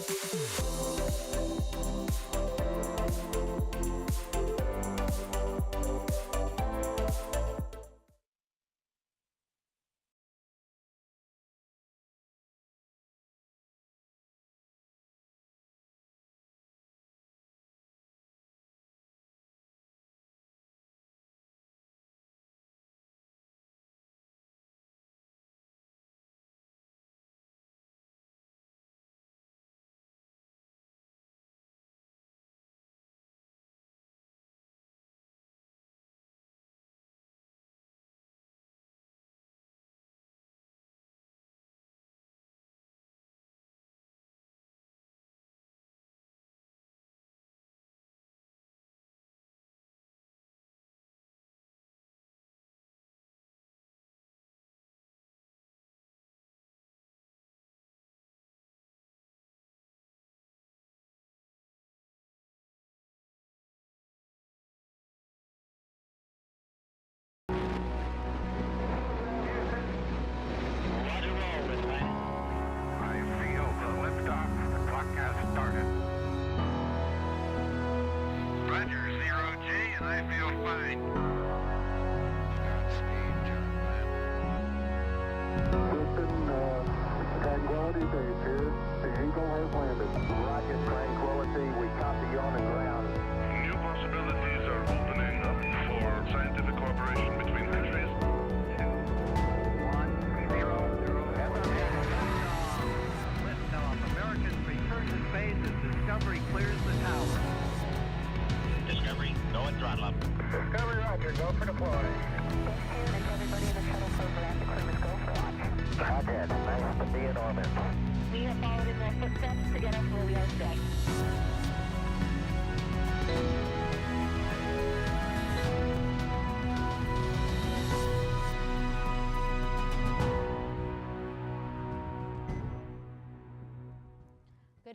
Good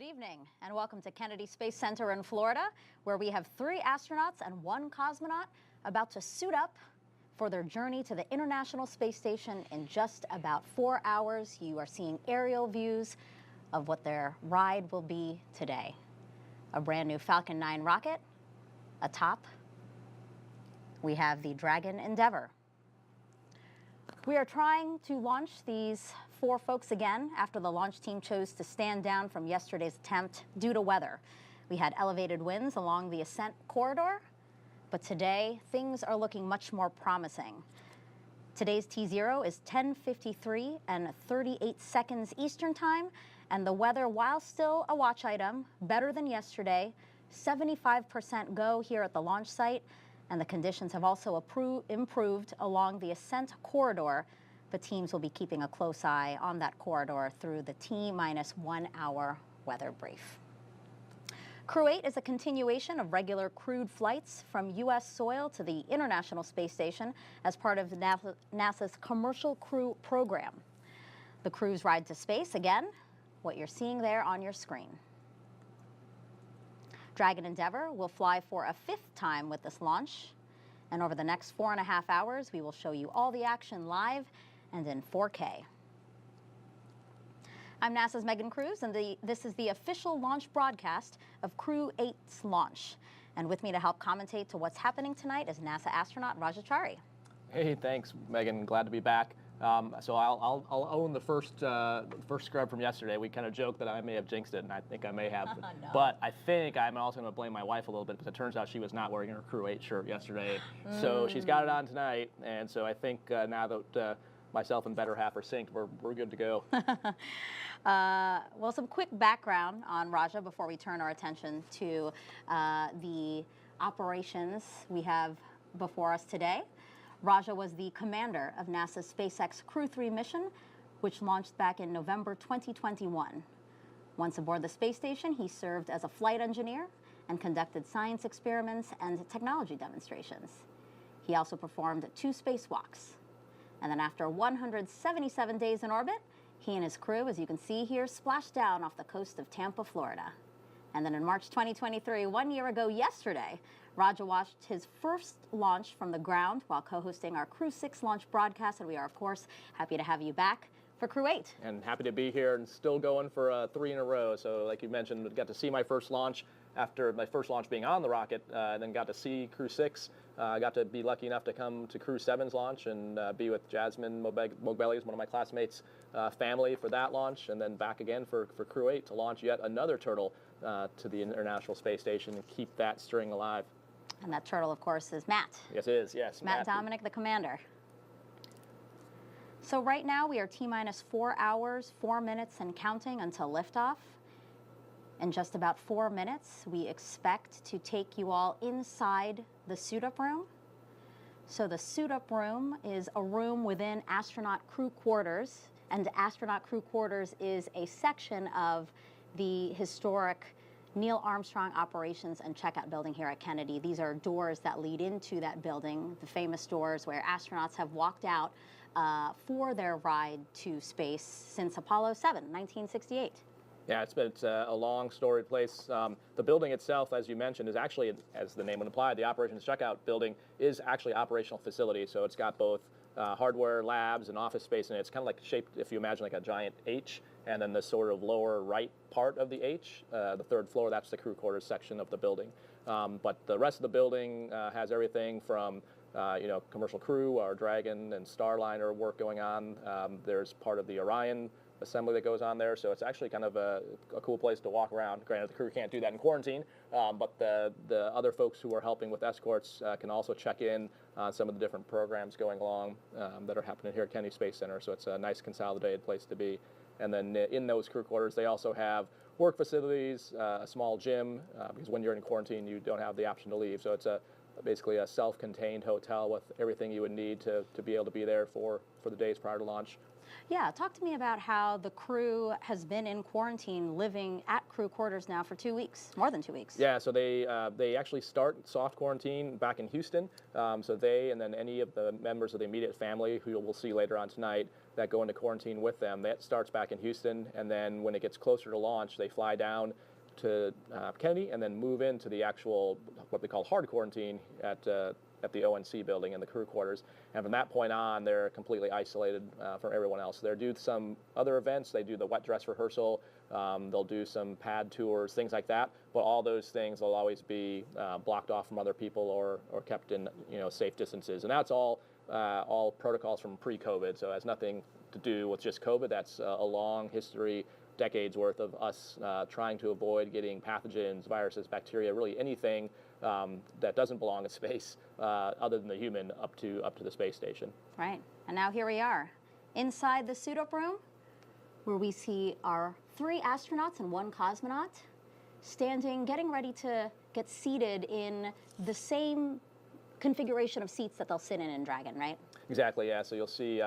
evening and welcome to Kennedy Space Center in Florida, where we have 3 astronauts and 1 cosmonaut about to suit up for their journey to the International Space Station in just about 4 hours. You are seeing aerial views of what their ride will be today. A brand new Falcon 9 rocket. Atop, we have the Dragon Endeavour. We are trying to launch these 4 folks again after the launch team chose to stand down from yesterday's attempt due to weather. We had elevated winds along the ascent corridor, but today things are looking much more promising. Today's T0 is 10:53 and 38 seconds Eastern Time, and the weather, while still a watch item, better than yesterday. 75% go here at the launch site, and the conditions have also improved along the ascent corridor, but teams will be keeping a close eye on that corridor through the T-1 hour weather brief. Crew-8 is a continuation of regular crewed flights from U.S. soil to the International Space Station as part of NASA's Commercial Crew program. The crew's ride to space, again, what you're seeing there on your screen. Dragon Endeavour will fly for a 5th time with this launch, and over the next 4.5 hours, we will show you all the action live and in 4K. I'm NASA's Megan Cruz, and this is the official launch broadcast of Crew-8's launch. And with me to help commentate to what's happening tonight is NASA astronaut Raja Chari. Hey, thanks, Megan. Glad to be back. So I'll own the first scrub from yesterday. We kind of joked that I may have jinxed it, and I think I may have. No. But I think I'm also going to blame my wife a little bit, because it turns out she was not wearing her Crew-8 shirt yesterday. So she's got it on tonight, and so I think now that myself and better half are synced, we're good to go. Well, some quick background on Raja before we turn our attention to the operations we have before us today. Raja was the commander of NASA's SpaceX Crew-8 mission, which launched back in November 2021. Once aboard the space station, he served as a flight engineer and conducted science experiments and technology demonstrations. He also performed 2 spacewalks. And then after 177 days in orbit, he and his crew, as you can see here, splashed down off the coast of Tampa, Florida. And then in March 2023, 1 year ago yesterday, Raja watched his first launch from the ground while co-hosting our Crew-6 launch broadcast, and we are, of course, happy to have you back for Crew-8. And happy to be here and still going for 3 in a row. So like you mentioned, got to see my first launch after my first launch being on the rocket, then got to see Crew-6. Got to be lucky enough to come to Crew-7's launch and be with Jasmine Mogbelli, one of my classmates' family for that launch, and then back again for Crew-8 to launch yet another turtle to the International Space Station and keep that string alive. And that turtle, of course, is Matt. Yes, it is, yes. Matt Dominick, the commander. So right now we are T-minus 4 hours, 4 minutes and counting until liftoff. In just about 4 minutes, we expect to take you all inside the suit-up room. So the suit-up room is a room within astronaut crew quarters, and astronaut crew quarters is a section of the historic Neil Armstrong Operations and Checkout Building here at Kennedy. These are doors that lead into that building, the famous doors where astronauts have walked out for their ride to space since Apollo 7, 1968. Yeah, it's a long, storied place. The building itself, as you mentioned, is actually, as the name would imply, the Operations Checkout Building is actually operational facility. So it's got both hardware labs and office space in it. It's kind of like shaped, if you imagine, like a giant H, and then the sort of lower right part of the H, the 3rd floor, that's the crew quarters section of the building. But the rest of the building has everything from commercial crew, our Dragon and Starliner work going on. There's part of the Orion assembly that goes on there, so it's actually kind of a cool place to walk around. Granted, the crew can't do that in quarantine, but the other folks who are helping with escorts can also check in on some of the different programs going along that are happening here at Kennedy Space Center, so it's a nice consolidated place to be. And then in those crew quarters, they also have work facilities, a small gym, because when you're in quarantine, you don't have the option to leave, so it's basically a self-contained hotel with everything you would need to be able to be there for the days prior to launch. Yeah, talk to me about how the crew has been in quarantine, living at crew quarters now for 2 weeks, more than 2 weeks. Yeah, so they actually start soft quarantine back in Houston. So they and then any of the members of the immediate family, who we'll see later on tonight, that go into quarantine with them, that starts back in Houston. And then when it gets closer to launch, they fly down to Kennedy and then move into the actual, what they call hard quarantine at the ONC building in the crew quarters. And from that point on, they're completely isolated from everyone else. They'll do some other events. They do the wet dress rehearsal. They'll do some pad tours, things like that. But all those things will always be blocked off from other people or kept in safe distances. And that's all protocols from pre-COVID. So it has nothing to do with just COVID. That's a long history, decades worth of us trying to avoid getting pathogens, viruses, bacteria, really anything that doesn't belong in space other than the human up to the space station. Right. And now here we are inside the suit-up room where we see our 3 astronauts and 1 cosmonaut standing, getting ready to get seated in the same configuration of seats that they'll sit in Dragon, right? Exactly, yeah. So you'll see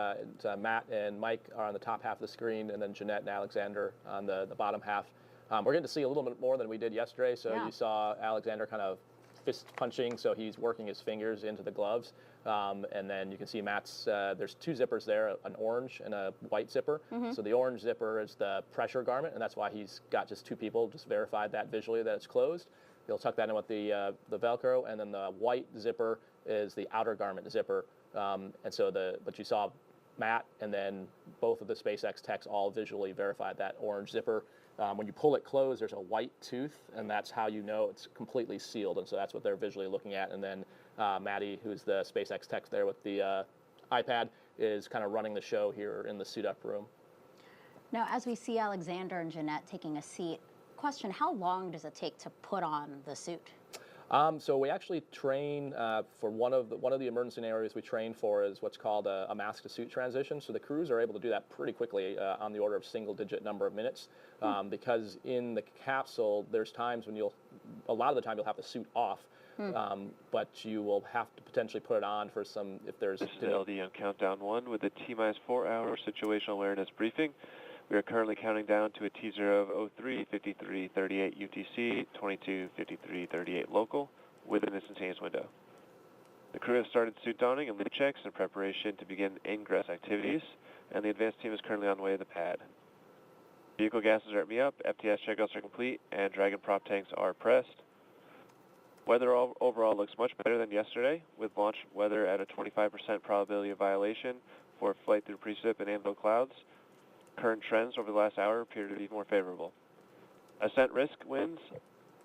Matt and Mike are on the top half of the screen, and then Jeanette and Alexander on the bottom half. We're getting to see a little bit more than we did yesterday. So You saw Alexander kind of fist punching, so he's working his fingers into the gloves. And then you can see Matt's, there's 2 zippers there, an orange and a white zipper. Mm-hmm. So the orange zipper is the pressure garment, and that's why he's got just 2 people, just verified that visually that it's closed. He'll tuck that in with the Velcro, and then the white zipper is the outer garment zipper. And so but you saw Matt and then both of the SpaceX techs all visually verified that orange zipper. When you pull it closed, there's a white tooth, and that's how you know it's completely sealed. And so that's what they're visually looking at. And then Maddie, who's the SpaceX tech there with the iPad, is kind of running the show here in the suit-up room. Now, as we see Alexander and Jeanette taking a seat, question, how long does it take to put on the suit? So we actually train for one of the emergency areas we train for is what's called a mask to suit transition. So the crews are able to do that pretty quickly on the order of single-digit number of minutes, because in the capsule there's times when a lot of the time you'll have the suit off, but you will have to potentially put it on for some if there's. This is LD on countdown 1 with a T-minus 4-hour situational awareness briefing. We are currently counting down to a T0 of 03:53:38 UTC, 22:53:38 local, with an instantaneous window. The crew has started suit donning and lead checks in preparation to begin ingress activities, and the advanced team is currently on the way to the pad. Vehicle gases are at me up, FTS checkouts are complete, and Dragon prop tanks are pressed. Weather overall looks much better than yesterday, with launch weather at a 25% probability of violation for flight through precip and anvil clouds. Current trends over the last hour appear to be more favorable. Ascent risk winds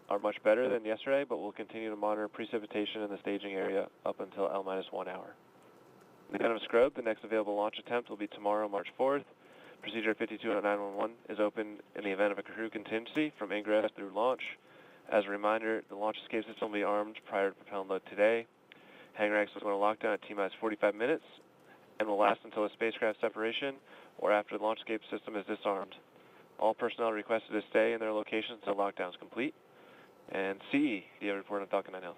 are much better than yesterday, but we'll continue to monitor precipitation in the staging area up until L-1 hour. In the event of scrub, the next available launch attempt will be tomorrow, March 4th. Procedure 52.911 is open in the event of a crew contingency from ingress through launch. As a reminder, the launch escape system will be armed prior to propellant load today. Hangar access will go into lockdown at T-minus 45 minutes and will last until a spacecraft separation or after the launch escape system is disarmed. All personnel are requested to stay in their locations until lockdown is complete. And CE, do you have a report on Falcon 9 health?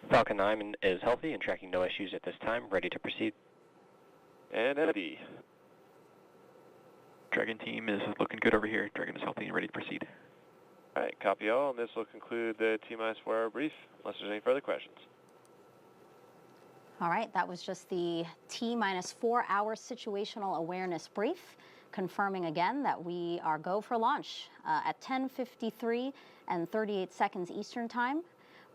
Falcon 9 is healthy and tracking no issues at this time, ready to proceed. And NFD. Dragon team is looking good over here. Dragon is healthy and ready to proceed. All right, copy all, and this will conclude the T-minus 4-hour brief, unless there's any further questions. All right, that was just the T-minus 4-hour situational awareness brief, confirming again that we are go for launch at 10:53 and 38 seconds Eastern Time.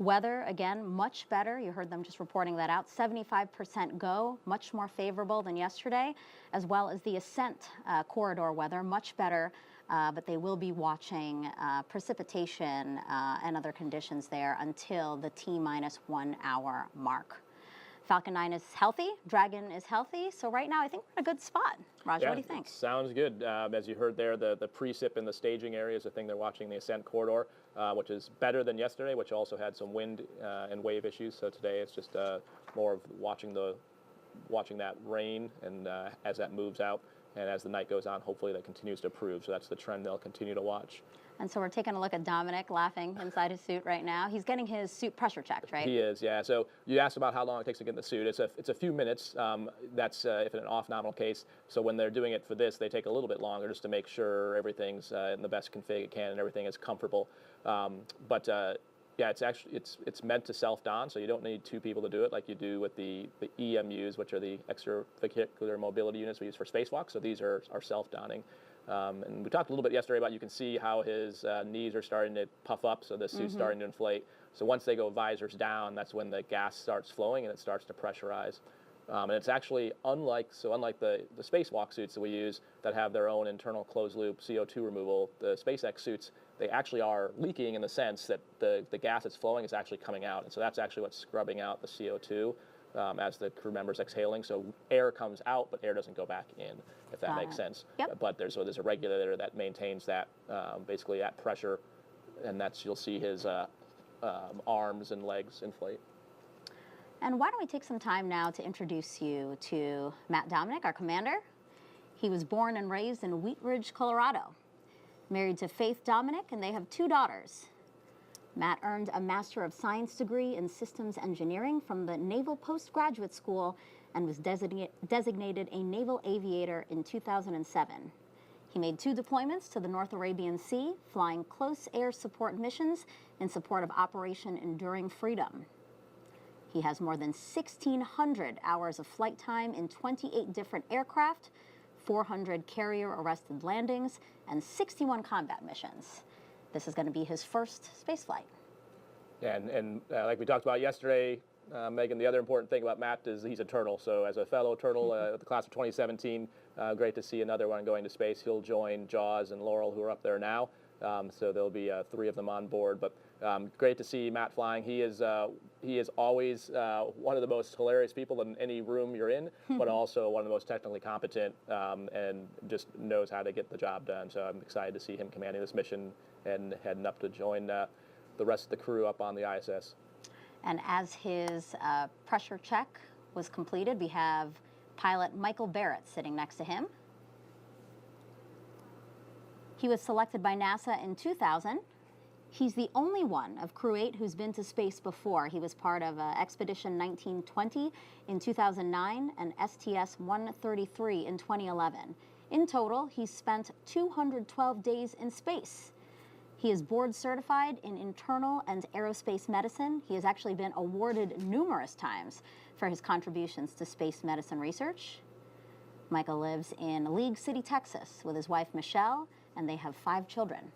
Weather, again, much better. You heard them just reporting that out. 75% go, much more favorable than yesterday, as well as the ascent corridor weather, much better. But they will be watching precipitation and other conditions there until the T-minus 1 hour mark. Falcon 9 is healthy, Dragon is healthy, so right now I think we're in a good spot. Roger, Yeah, what do you think? Sounds good. As you heard there, the precip in the staging area is the thing they're watching, the ascent corridor, which is better than yesterday, which also had some wind and wave issues. So today it's just more of watching that rain and as that moves out. And as the night goes on, hopefully that continues to improve. So that's the trend they'll continue to watch. And so we're taking a look at Dominick laughing inside his suit right now. He's getting his suit pressure checked, right? He is, yeah. So you asked about how long it takes to get in the suit. It's a few minutes. That's if in an off-nominal case. So when they're doing it for this, they take a little bit longer just to make sure everything's in the best config it can and everything is comfortable. Yeah, it's meant to self-don, so you don't need two people to do it like you do with the EMUs, which are the extravehicular mobility units we use for spacewalk. So these are self-donning. And we talked a little bit yesterday about you can see how his knees are starting to puff up, so the suit's starting to inflate. So once they go visors down, that's when the gas starts flowing and it starts to pressurize. And it's actually unlike the spacewalk suits that we use that have their own internal closed-loop CO2 removal, the SpaceX suits, they actually are leaking in the sense that the gas that's flowing is actually coming out. And so that's actually what's scrubbing out the CO2 as the crew member's exhaling. So air comes out, but air doesn't go back in, if that makes sense. Yep. But there's a regulator that maintains that, basically at pressure, and you'll see his arms and legs inflate. And why don't we take some time now to introduce you to Matt Dominick, our commander. He was born and raised in Wheat Ridge, Colorado. Married to Faith Dominick, and they have 2 daughters. Matt earned a Master of Science degree in Systems Engineering from the Naval Postgraduate School and was designated a naval aviator in 2007. He made 2 deployments to the North Arabian Sea, flying close air support missions in support of Operation Enduring Freedom. He has more than 1,600 hours of flight time in 28 different aircraft, 400 carrier-arrested landings, and 61 combat missions. This is going to be his first spaceflight. Yeah, and like we talked about yesterday, Megan, the other important thing about Matt is he's a turtle. So as a fellow turtle of the class of 2017, great to see another one going to space. He'll join Jaws and Laurel, who are up there now. So there'll be 3 of them on board. But great to see Matt flying. He is always one of the most hilarious people in any room you're in, but also one of the most technically competent and just knows how to get the job done. So I'm excited to see him commanding this mission and heading up to join the rest of the crew up on the ISS. And as his pressure check was completed, we have pilot Michael Barratt sitting next to him. He was selected by NASA in 2000. He's the only one of Crew-8 who's been to space before. He was part of Expedition 1920 in 2009 and STS-133 in 2011. In total, he's spent 212 days in space. He is board certified in internal and aerospace medicine. He has actually been awarded numerous times for his contributions to space medicine research. Michael lives in League City, Texas with his wife, Michelle, and they have 5 children.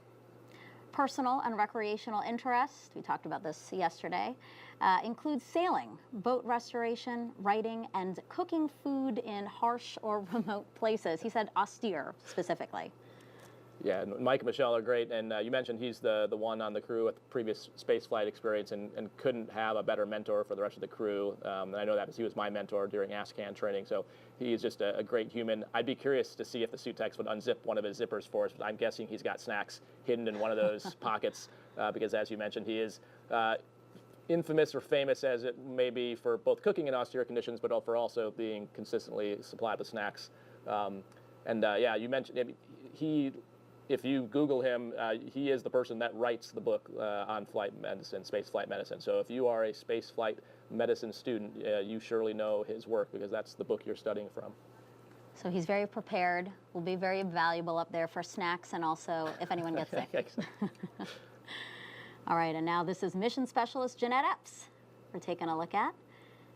Personal and recreational interests, we talked about this yesterday, include sailing, boat restoration, writing, and cooking food in harsh or remote places. He said austere specifically. Yeah, Mike and Michelle are great, and you mentioned he's the one on the crew with previous space flight experience and couldn't have a better mentor for the rest of the crew. And I know that because he was my mentor during ASCAN training, so he's just a great human. I'd be curious to see if the suit techs would unzip one of his zippers for us, but I'm guessing he's got snacks hidden in one of those pockets because, as you mentioned, he is infamous or famous as it may be for both cooking in austere conditions, but for also being consistently supplied with snacks. Yeah, you mentioned if you Google him, he is the person that writes the book on flight medicine, space flight medicine. So if you are a space flight medicine student, you surely know his work because that's the book you're studying from. So he's very prepared, will be very valuable up there for snacks and also if anyone gets sick. All right, and now this is Mission Specialist Jeanette Epps we're taking a look at.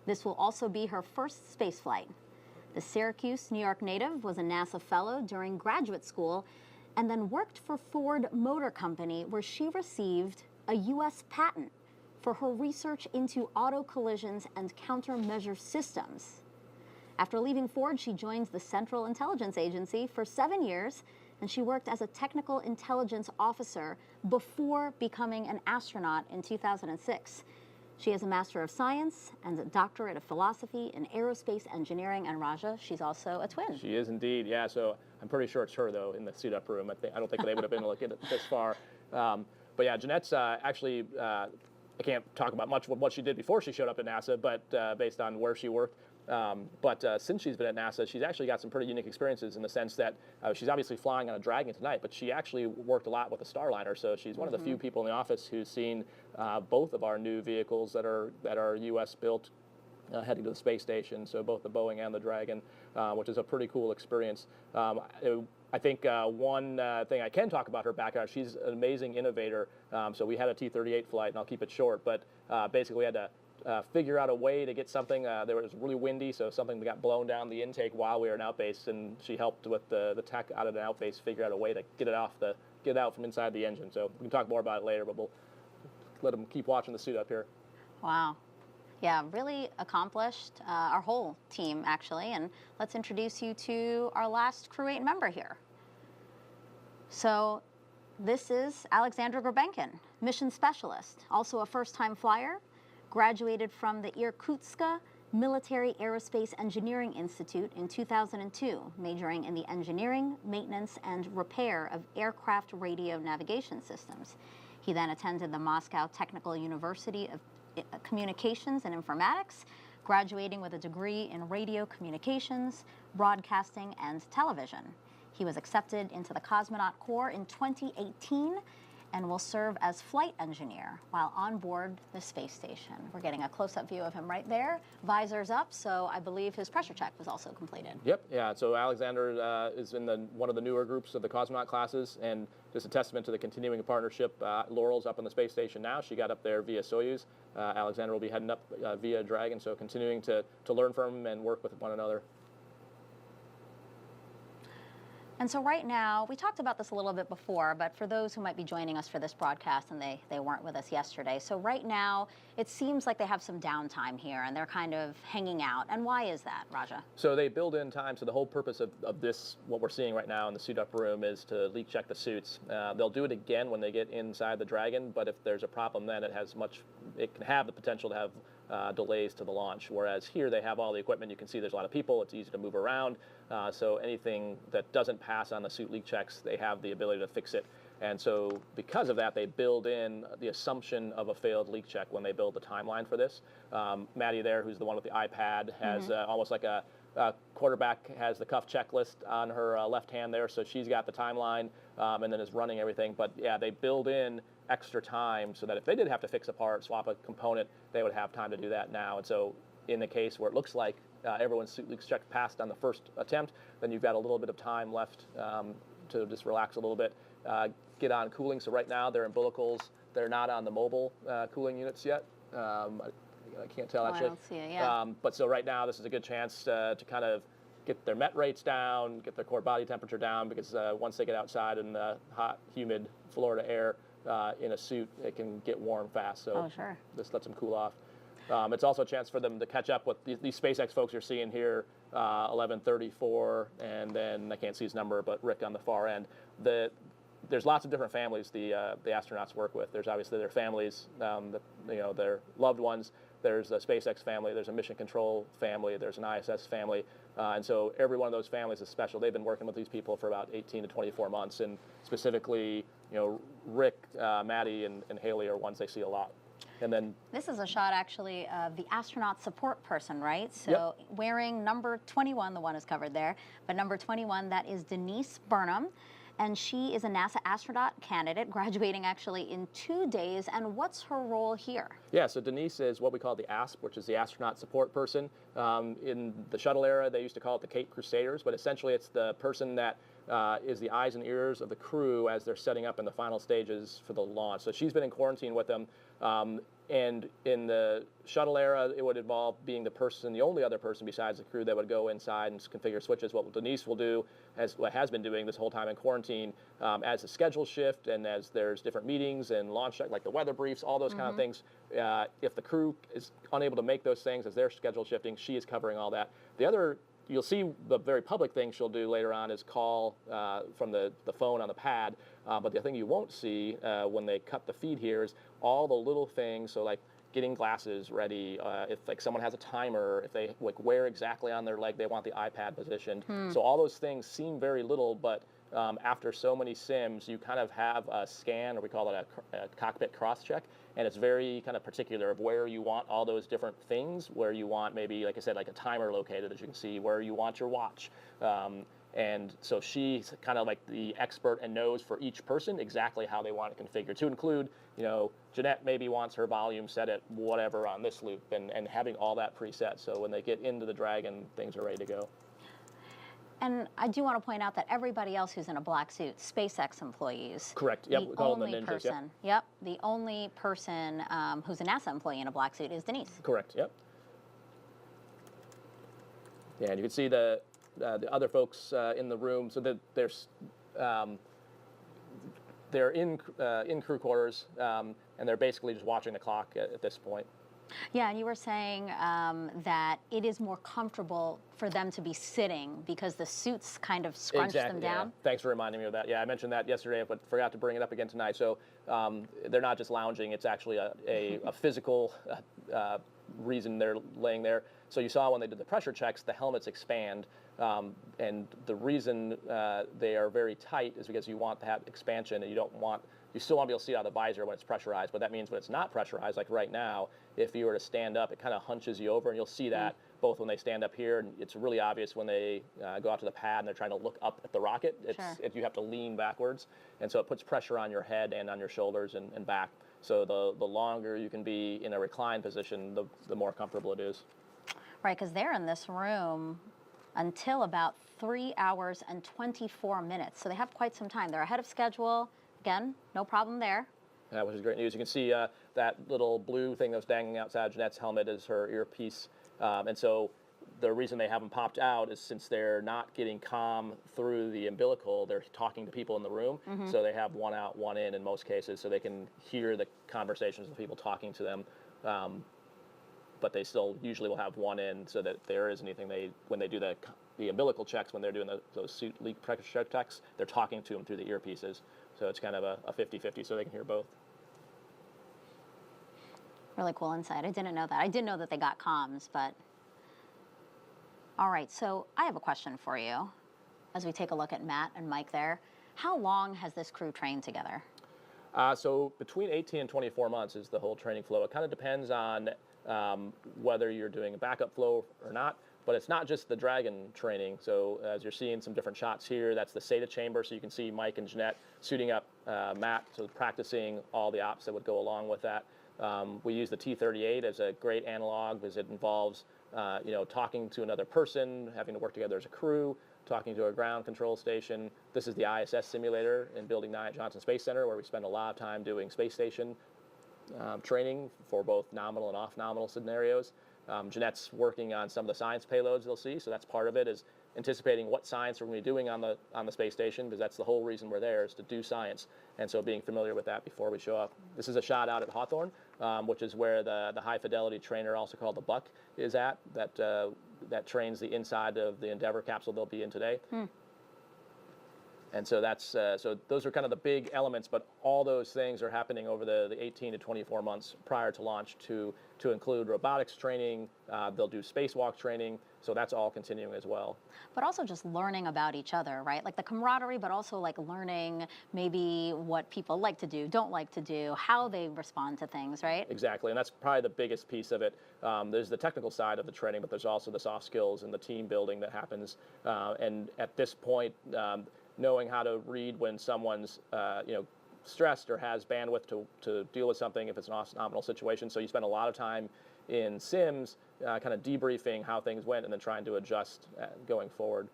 This will also be her first space flight. The Syracuse, New York native was a NASA fellow during graduate school and then worked for Ford Motor Company, where she received a U.S. patent for her research into auto collisions and countermeasure systems. After leaving Ford, she joined the Central Intelligence Agency for 7 years, and she worked as a technical intelligence officer before becoming an astronaut in 2006. She has a Master of Science and a Doctorate of Philosophy in Aerospace Engineering. And Raja, she's also a twin. She is indeed, yeah. So I'm pretty sure it's her, though, in the suit-up room. I don't think they would have been able to get it this far. But yeah, Jeanette's actually, I can't talk about much of what she did before she showed up at NASA, but based on where she worked. Since she's been at NASA, she's actually got some pretty unique experiences in the sense that she's obviously flying on a Dragon tonight, but she actually worked a lot with a Starliner. So she's one of the few people in the office who's seen both of our new vehicles that are U.S. built heading to the space station. So both the Boeing and the Dragon, which is a pretty cool experience. I think one thing I can talk about her background, she's an amazing innovator. So we had a T-38 flight, and I'll keep it short, but basically we had to figure out a way to get something. There was really windy, so something got blown down the intake while we were in outbase, and she helped with the tech out of the outbase figure out a way to get it out from inside the engine. So we can talk more about it later, but we'll let them keep watching the suit up here. Wow. Yeah, really accomplished, our whole team actually, and let's introduce you to our last Crew-8 member here. So this is Alexander Grebenkin, Mission Specialist, also a first-time flyer. Graduated from the Irkutsk Military Aerospace Engineering Institute in 2002, majoring in the engineering, maintenance, and repair of aircraft radio navigation systems. He then attended the Moscow Technical University of Communications and Informatics, graduating with a degree in radio communications, broadcasting, and television. He was accepted into the Cosmonaut Corps in 2018 and will serve as flight engineer while on board the space station. We're getting a close-up view of him right there. Visors up, so I believe his pressure check was also completed. Yep, yeah, so Alexander is in one of the newer groups of the cosmonaut classes, and just a testament to the continuing partnership. Laurel's up on the space station now. She got up there via Soyuz. Alexander will be heading up via Dragon, so continuing to learn from him and work with one another. And so right now, we talked about this a little bit before, but for those who might be joining us for this broadcast and they weren't with us yesterday, so right now, it seems like they have some downtime here and they're kind of hanging out. And why is that, Raja? So they build in time, so the whole purpose of this, what we're seeing right now in the suit-up room, is to leak check the suits. They'll do it again when they get inside the Dragon, but if there's a problem then it can have the potential to have delays to the launch, whereas here they have all the equipment. You can see there's a lot of people, it's easy to move around, so anything that doesn't pass on the suit leak checks, they have the ability to fix it. And so because of that, they build in the assumption of a failed leak check when they build the timeline for this. Maddie there, who's the one with the iPad, has almost like a quarterback has the cuff checklist on her left hand there, so she's got the timeline and then is running everything. But yeah, they build in extra time so that if they did have to fix a part, swap a component, they would have time to do that now. And so in the case where it looks like everyone's suit leak check passed on the first attempt, then you've got a little bit of time left to just relax a little bit, get on cooling. So right now they're in umbilicals. They're not on the mobile cooling units yet. I can't tell actually. I don't see it, yeah. But so right now this is a good chance to kind of get their MET rates down, get their core body temperature down, because once they get outside in the hot, humid Florida air, in a suit, it can get warm fast. So Oh, sure. this lets them cool off. It's also a chance for them to catch up with these SpaceX folks you're seeing here, 1134, and then I can't see his number, but Rick on the far end. There's lots of different families the astronauts work with. There's obviously their families, their loved ones. There's a SpaceX family. There's a mission control family. There's an ISS family, and so every one of those families is special. They've been working with these people for about 18 to 24 months, and specifically, Rick, Maddie, and Haley are ones they see a lot. And then this is a shot actually of the astronaut support person, right? So Yep. wearing number 21, the one is covered there, but number 21, that is Denise Burnham. And she is a NASA astronaut candidate, graduating actually in 2 days. And what's her role here? Yeah, so Denise is what we call the ASP, which is the astronaut support person. In the shuttle era, they used to call it the Cape Crusaders, but essentially it's the person that is the eyes and ears of the crew as they're setting up in the final stages for the launch. So she's been in quarantine with them. And in the shuttle era, it would involve being the only other person besides the crew that would go inside and configure switches. What Denise will do, what has been doing this whole time in quarantine, as the schedule shift and as there's different meetings and launch, like the weather briefs, all those kind of things. If the crew is unable to make those things as their schedule shifting, she is covering all that. The other, you'll see the very public thing she'll do later on is call from the phone on the pad. But the thing you won't see when they cut the feed here is all the little things. So like getting glasses ready, if like someone has a timer, if they like where exactly on their leg they want the iPad positioned. So all those things seem very little, but after so many sims, you kind of have a scan, or we call it a cockpit cross-check, and it's very kind of particular of where you want all those different things, where you want maybe, like I said, like a timer located, as you can see, where you want your watch. And so she's kind of like the expert and knows for each person exactly how they want it configured, to include, Jeanette maybe wants her volume set at whatever on this loop, and having all that preset. So when they get into the Dragon, things are ready to go. And I do want to point out that everybody else who's in a black suit, SpaceX employees. Correct. Yep. The We call them only the ninjas. person, yep. The only person who's a NASA employee in a black suit is Denise. Correct. Yep. Yeah, and you can see the other folks in the room. So that they're in crew quarters, and they're basically just watching the clock at this point. Yeah, and you were saying that it is more comfortable for them to be sitting because the suits kind of scrunch them down. Yeah. Thanks for reminding me of that. Yeah, I mentioned that yesterday, but forgot to bring it up again tonight. So they're not just lounging; it's actually a physical reason they're laying there. So you saw when they did the pressure checks, the helmets expand, and the reason they are very tight is because you want to have expansion, and you still want to be able to see out of the visor when it's pressurized, but that means when it's not pressurized, like right now, if you were to stand up, it kind of hunches you over, and you'll see that both when they stand up here, and it's really obvious when they go out to the pad and they're trying to look up at the rocket. You have to lean backwards, and so it puts pressure on your head and on your shoulders and back. So the longer you can be in a reclined position, the more comfortable it is. Right, because they're in this room until about 3 hours and 24 minutes. So they have quite some time. They're ahead of schedule. Again, no problem there. Yeah, which is great news. You can see that little blue thing that was dangling outside Jeanette's helmet is her earpiece. And so the reason they haven't popped out is since they're not getting comm through the umbilical, they're talking to people in the room. So they have one out, one in most cases, so they can hear the conversations of people talking to them. But they still usually will have one in, so that if there is anything, when they do the umbilical checks, when they're doing those suit leak pressure checks, they're talking to them through the earpieces. So it's kind of a 50-50, so they can hear both. Really cool insight. I didn't know that. I did know that they got comms, but... All right, so I have a question for you as we take a look at Matt and Mike there. How long has this crew trained together? So between 18 and 24 months is the whole training flow. It kind of depends on whether you're doing a backup flow or not, but it's not just the Dragon training. So as you're seeing some different shots here, that's the SATA chamber, so you can see Mike and Jeanette suiting up Matt, so practicing all the ops that would go along with that. We use the T-38 as a great analog because it involves talking to another person, having to work together as a crew, talking to a ground control station. This is the ISS simulator in Building 9 at Johnson Space Center, where we spend a lot of time doing space station training for both nominal and off-nominal scenarios. Jeanette's working on some of the science payloads they'll see, so that's part of it, is anticipating what science we're going to be doing on the space station, because that's the whole reason we're there, is to do science. And so being familiar with that before we show up. This is a shot out at Hawthorne, which is where the high fidelity trainer, also called the Buck, is at, that trains the inside of the Endeavour capsule they'll be in today. And so that's so those are kind of the big elements, but all those things are happening over the 18 to 24 months prior to launch to include robotics training. They'll do spacewalk training, so that's all continuing as well. But also just learning about each other, right? Like the camaraderie, but also like learning maybe what people like to do, don't like to do, how they respond to things, right? Exactly, and that's probably the biggest piece of it. There's the technical side of the training, but there's also the soft skills and the team building that happens. And at this point, knowing how to read when someone's stressed or has bandwidth to deal with something if it's an nominal situation. So you spend a lot of time in sims kind of debriefing how things went and then trying to adjust going forward.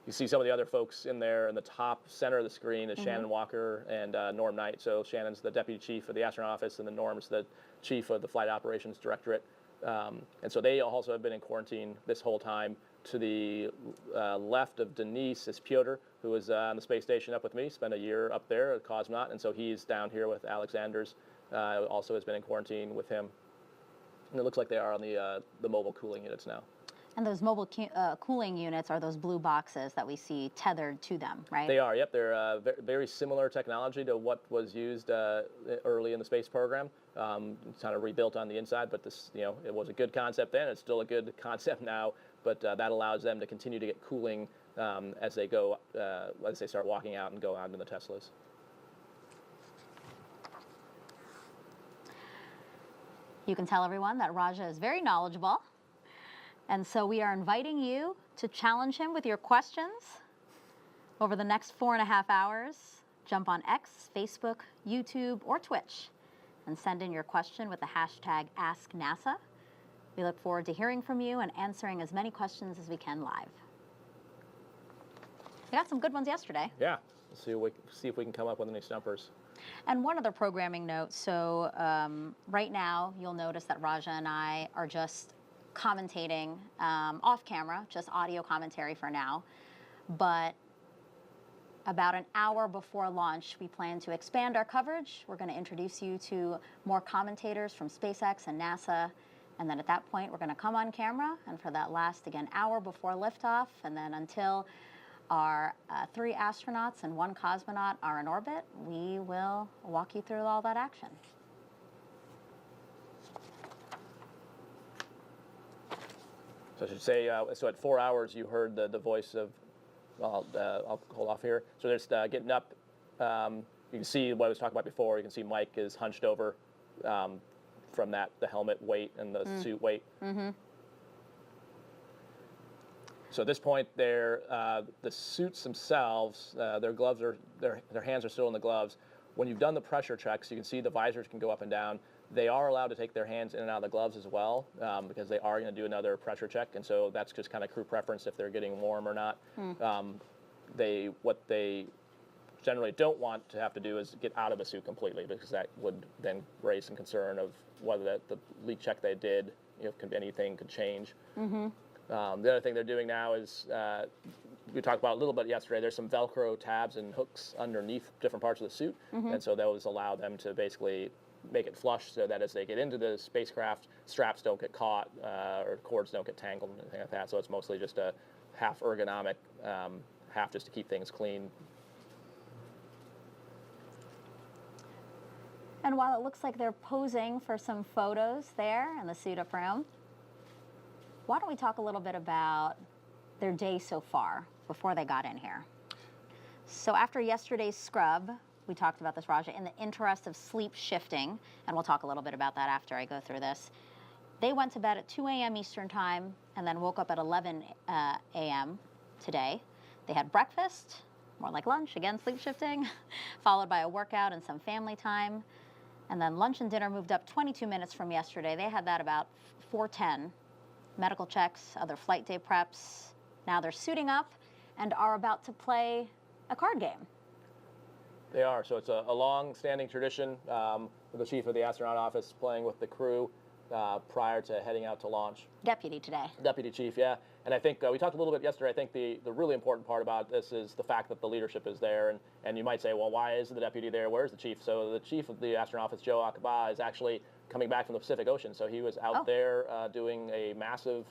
You see some of the other folks in there in the top center of the screen is Shannon Walker and Norm Knight. So Shannon's the deputy chief of the astronaut office, and then Norm's the chief of the flight operations directorate. And so they also have been in quarantine this whole time. To the left of Denise is Pyotr, who was on the space station up with me, spent a year up there, a cosmonaut, and so he's down here with Alexander's, also has been in quarantine with him. And it looks like they are on the mobile cooling units now. And those mobile cooling units are those blue boxes that we see tethered to them, right? They are, yep. They're very similar technology to what was used early in the space program. It's kind of rebuilt on the inside, but this, it was a good concept then. It's still a good concept now, but that allows them to continue to get cooling as they go, as they start walking out and go out in the Teslas. You can tell everyone that Raja is very knowledgeable. And so we are inviting you to challenge him with your questions over the next 4.5 hours. Jump on X, Facebook, YouTube, or Twitch and send in your question with the hashtag AskNASA. We look forward to hearing from you and answering as many questions as we can live. We got some good ones yesterday. Yeah, let's see if we can come up with any stumpers. And one other programming note. So right now, you'll notice that Raja and I are just commentating off camera, just audio commentary for now. But about an hour before launch, we plan to expand our coverage. We're going to introduce you to more commentators from SpaceX and NASA. And then at that point, we're going to come on camera. And for that last, again, hour before liftoff, and then until our 3 astronauts and 1 cosmonaut are in orbit, we will walk you through all that action. So I should say, so at 4 hours, you heard the voice of, well, I'll hold off here. So just getting up, you can see what I was talking about before. You can see Mike is hunched over from the helmet weight and the suit weight. So at this point, the suits themselves, their gloves are, their hands are still in the gloves. When you've done the pressure checks, you can see the visors can go up and down. They are allowed to take their hands in and out of the gloves as well, because they are going to do another pressure check, and so that's just kind of crew preference if they're getting warm or not. What they generally don't want to have to do is get out of the suit completely, because that would then raise some concern of whether the leak check they did, anything could change. The other thing they're doing now is, we talked about a little bit yesterday, there's some Velcro tabs and hooks underneath different parts of the suit, and so those allow them to basically make it flush so that as they get into the spacecraft, straps don't get caught or cords don't get tangled and anything like that. So it's mostly just a half ergonomic, half just to keep things clean. And while it looks like they're posing for some photos there in the suit-up room, why don't we talk a little bit about their day so far before they got in here? So after yesterday's scrub, we talked about this, Raja, in the interest of sleep shifting, and we'll talk a little bit about that after I go through this. They went to bed at 2 a.m. Eastern time and then woke up at 11 a.m. today. They had breakfast, more like lunch, again, sleep shifting, followed by a workout and some family time. And then lunch and dinner moved up 22 minutes from yesterday. They had that about 4:10. Medical checks, other flight day preps. Now they're suiting up and are about to play a card game. They are. So it's a long-standing tradition with the chief of the astronaut office playing with the crew. prior to heading out to launch. Deputy today. Deputy Chief, yeah. And I think we talked a little bit yesterday. I think the really important part about this is the fact that the leadership is there. And you might say, well, why is the deputy there? Where's the chief? So the chief of the astronaut office, Joe Akaba, is actually coming back from the Pacific Ocean. So he was out there doing a massive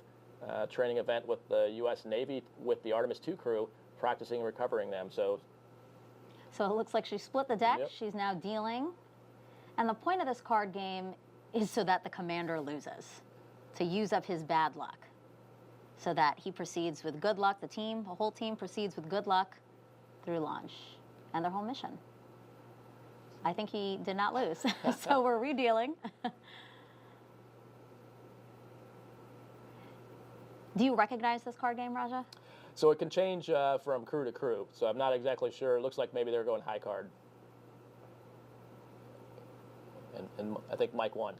training event with the U.S. Navy with the Artemis II crew, practicing and recovering them. So it looks like she split the deck. Yep. She's now dealing. And the point of this card game is so that the commander loses, to use up his bad luck, so that he proceeds with good luck. The whole team proceeds with good luck through launch and their whole mission. I think he did not lose, so we're redealing. Do you recognize this card game, Raja? So it can change from crew to crew. So I'm not exactly sure. It looks like maybe they're going high card. And I think Mike won.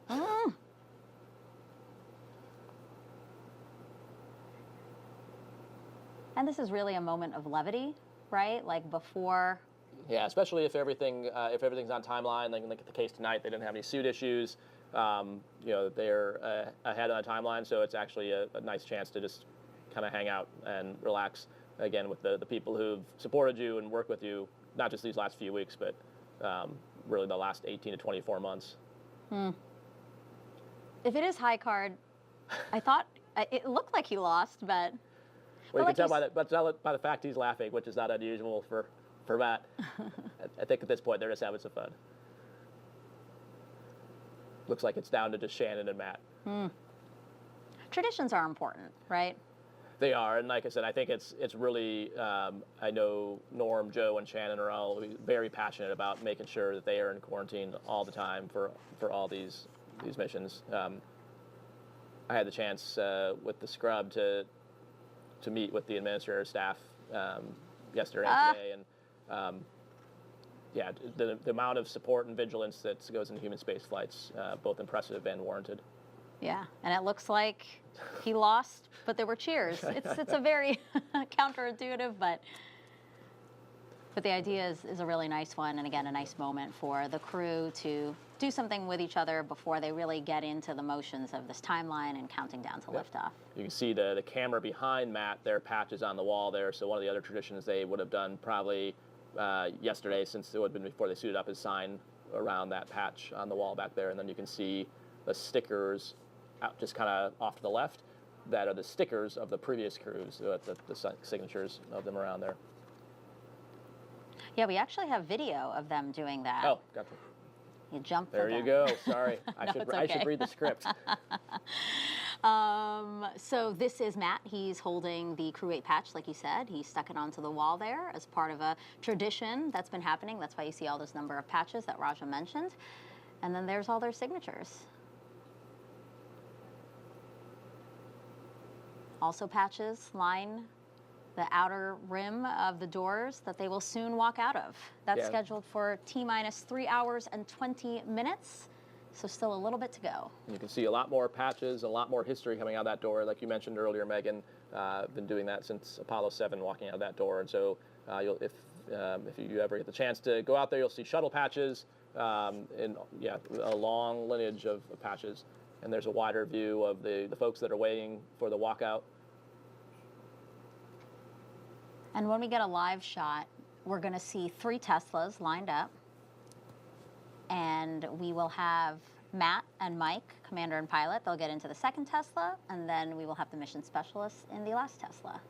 And this is really a moment of levity, right? Like before. Yeah, especially if everything's on timeline. Like the case tonight, they didn't have any suit issues. They're ahead on the timeline, so it's actually a nice chance to just kind of hang out and relax again with the people who've supported you and worked with you, not just these last few weeks, but really the last 18 to 24 months. If it is high card, I thought it looked like he lost, but. Well, you can tell by the fact he's laughing, which is not unusual for Matt. I think at this point they're just having some fun. Looks like it's down to just Shannon and Matt. Traditions are important, right? They are, and like I said, I think it's really. I know Norm, Joe, and Shannon are all very passionate about making sure that they are in quarantine all the time for all these missions. I had the chance with the scrub to meet with the administrator staff yesterday and today, and the amount of support and vigilance that goes into human space flights, both impressive and warranted. Yeah, and it looks like he lost, but there were cheers. It's a very counterintuitive, but the idea is a really nice one, and again, a nice moment for the crew to do something with each other before they really get into the motions of this timeline and counting down to liftoff. You can see the camera behind Matt, their patches on the wall there, so one of the other traditions they would have done probably yesterday, since it would have been before they suited up, is sign around that patch on the wall back there, and then you can see the stickers out just kind of off to the left that are the stickers of the previous crews, the signatures of them around there. Yeah, we actually have video of them doing that. Oh, gotcha. You jump there you go. Sorry, I should read the script. So this is Matt. He's holding the Crew-8 patch, like you said. He stuck it onto the wall there as part of a tradition that's been happening. That's why you see all this number of patches that Raja mentioned. And then there's all their signatures. Also patches line the outer rim of the doors that they will soon walk out of. That's scheduled for T-minus 3 hours and 20 minutes. So still a little bit to go. You can see a lot more patches, a lot more history coming out of that door. Like you mentioned earlier, Megan, been doing that since Apollo 7, walking out of that door. And so if you ever get the chance to go out there, you'll see shuttle patches, and a long lineage of patches. And there's a wider view of the folks that are waiting for the walkout. And when we get a live shot, we're going to see 3 Teslas lined up. And we will have Matt and Mike, commander and pilot. They'll get into the second Tesla, and then we will have the mission specialists in the last Tesla.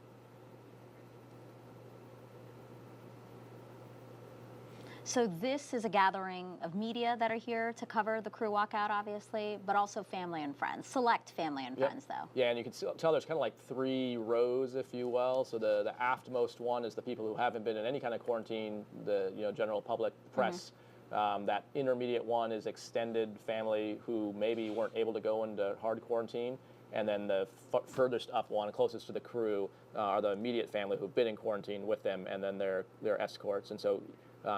So this is a gathering of media that are here to cover the crew walkout, obviously, but also family and friends. Select family and friends, though. Yeah, and you can tell there's kind of like 3 rows, if you will. So the aftmost one is the people who haven't been in any kind of quarantine, the general public, press. That intermediate one is extended family who maybe weren't able to go into hard quarantine. And then the furthest up one, closest to the crew, are the immediate family who've been in quarantine with them, and then their escorts. And so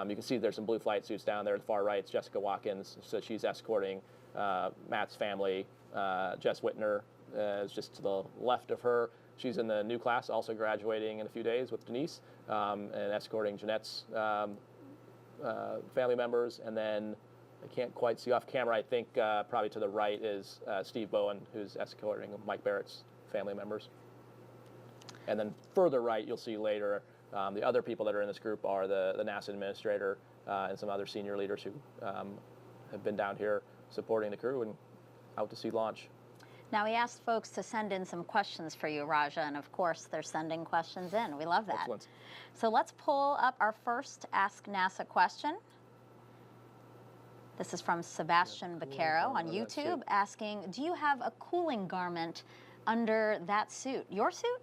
you can see there's some blue flight suits down there at the far right. It's Jessica Watkins, so she's escorting Matt's family. Jess Whitner is just to the left of her. She's in the new class, also graduating in a few days with Denise, and escorting Jeanette's family members. And then I can't quite see off camera. I think probably to the right is Steve Bowen, who's escorting Mike Barratt's family members. And then further right, you'll see later, the other people that are in this group are the NASA administrator and some other senior leaders who have been down here supporting the crew and out to see launch. Now, we asked folks to send in some questions for you, Raja, and of course, they're sending questions in. We love that. Excellent. So let's pull up our first Ask NASA question. This is from Sebastian Vaquero on YouTube asking, do you have a cooling garment under that suit? Your suit?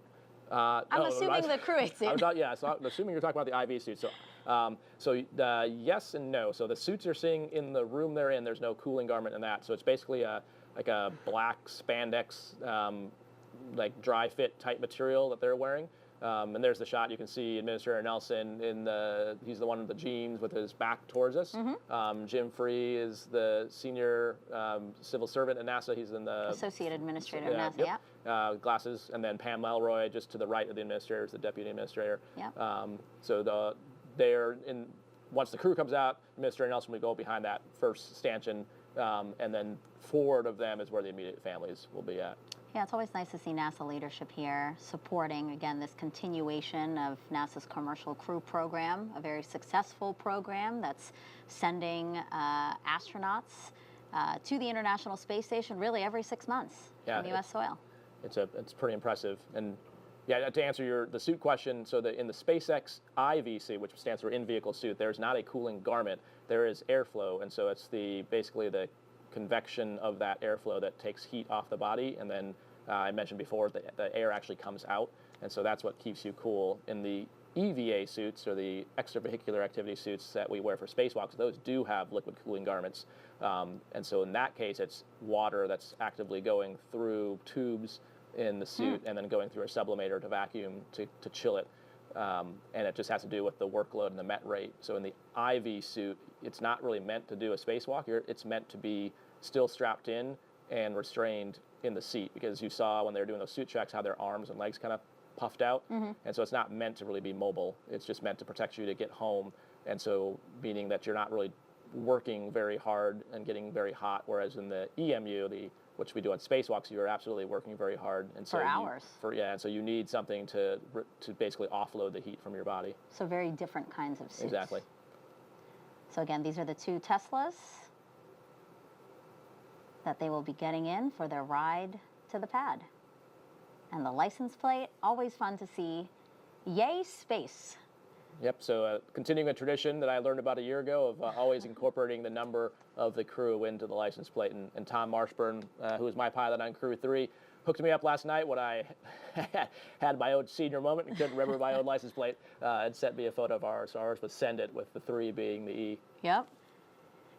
I'm assuming the Crew-8 suit. So I'm assuming you're talking about the IV suit. So, yes and no. So the suits you're seeing in the room they're in, there's no cooling garment in that. So it's basically like a black spandex, like dry fit type material that they're wearing. And there's the shot. You can see Administrator Nelson he's the one with the jeans with his back towards us. Jim Free is the senior civil servant at NASA. He's in the Associate Administrator of NASA, yeah. Glasses. And then Pam Melroy, just to the right of the administrator, is the deputy administrator. Yep. So once the crew comes out, Administrator Nelson will go behind that first stanchion, and then forward of them is where the immediate families will be at. Yeah, it's always nice to see NASA leadership here supporting, again, this continuation of NASA's Commercial Crew program, a very successful program that's sending astronauts to the International Space Station really every 6 months from U.S. soil. It's pretty impressive. And yeah, to answer the suit question, so in the SpaceX IV suit, which stands for in-vehicle suit, there's not a cooling garment. There is airflow, and so it's basically the convection of that airflow that takes heat off the body, and then I mentioned before that the air actually comes out, and so that's what keeps you cool. In the EVA suits, or the extravehicular activity suits that we wear for spacewalks, those do have liquid cooling garments, and so in that case it's water that's actively going through tubes in the suit and then going through a sublimator to vacuum to chill it. And it just has to do with the workload and the MET rate. So in the IV suit, it's not really meant to do a spacewalk. It's meant to be still strapped in and restrained in the seat, because you saw when they were doing those suit checks how their arms and legs kind of puffed out. And so it's not meant to really be mobile. It's just meant to protect you to get home. And so meaning that you're not really working very hard and getting very hot, whereas in the EMU, which we do on spacewalks, you're absolutely working very hard, and so for hours. And so you need something to basically offload the heat from your body. So very different kinds of suits. Exactly. So again, these are the two Teslas that they will be getting in for their ride to the pad. And the license plate, always fun to see. Yay, space. Yep, so continuing a tradition that I learned about a year ago of always incorporating the number of the crew into the license plate. And Tom Marshburn, who was my pilot on Crew 3, hooked me up last night when I had my own senior moment and couldn't remember my own license plate, and sent me a photo of ours. So ours was Send It, with the 3 being the E. Yep.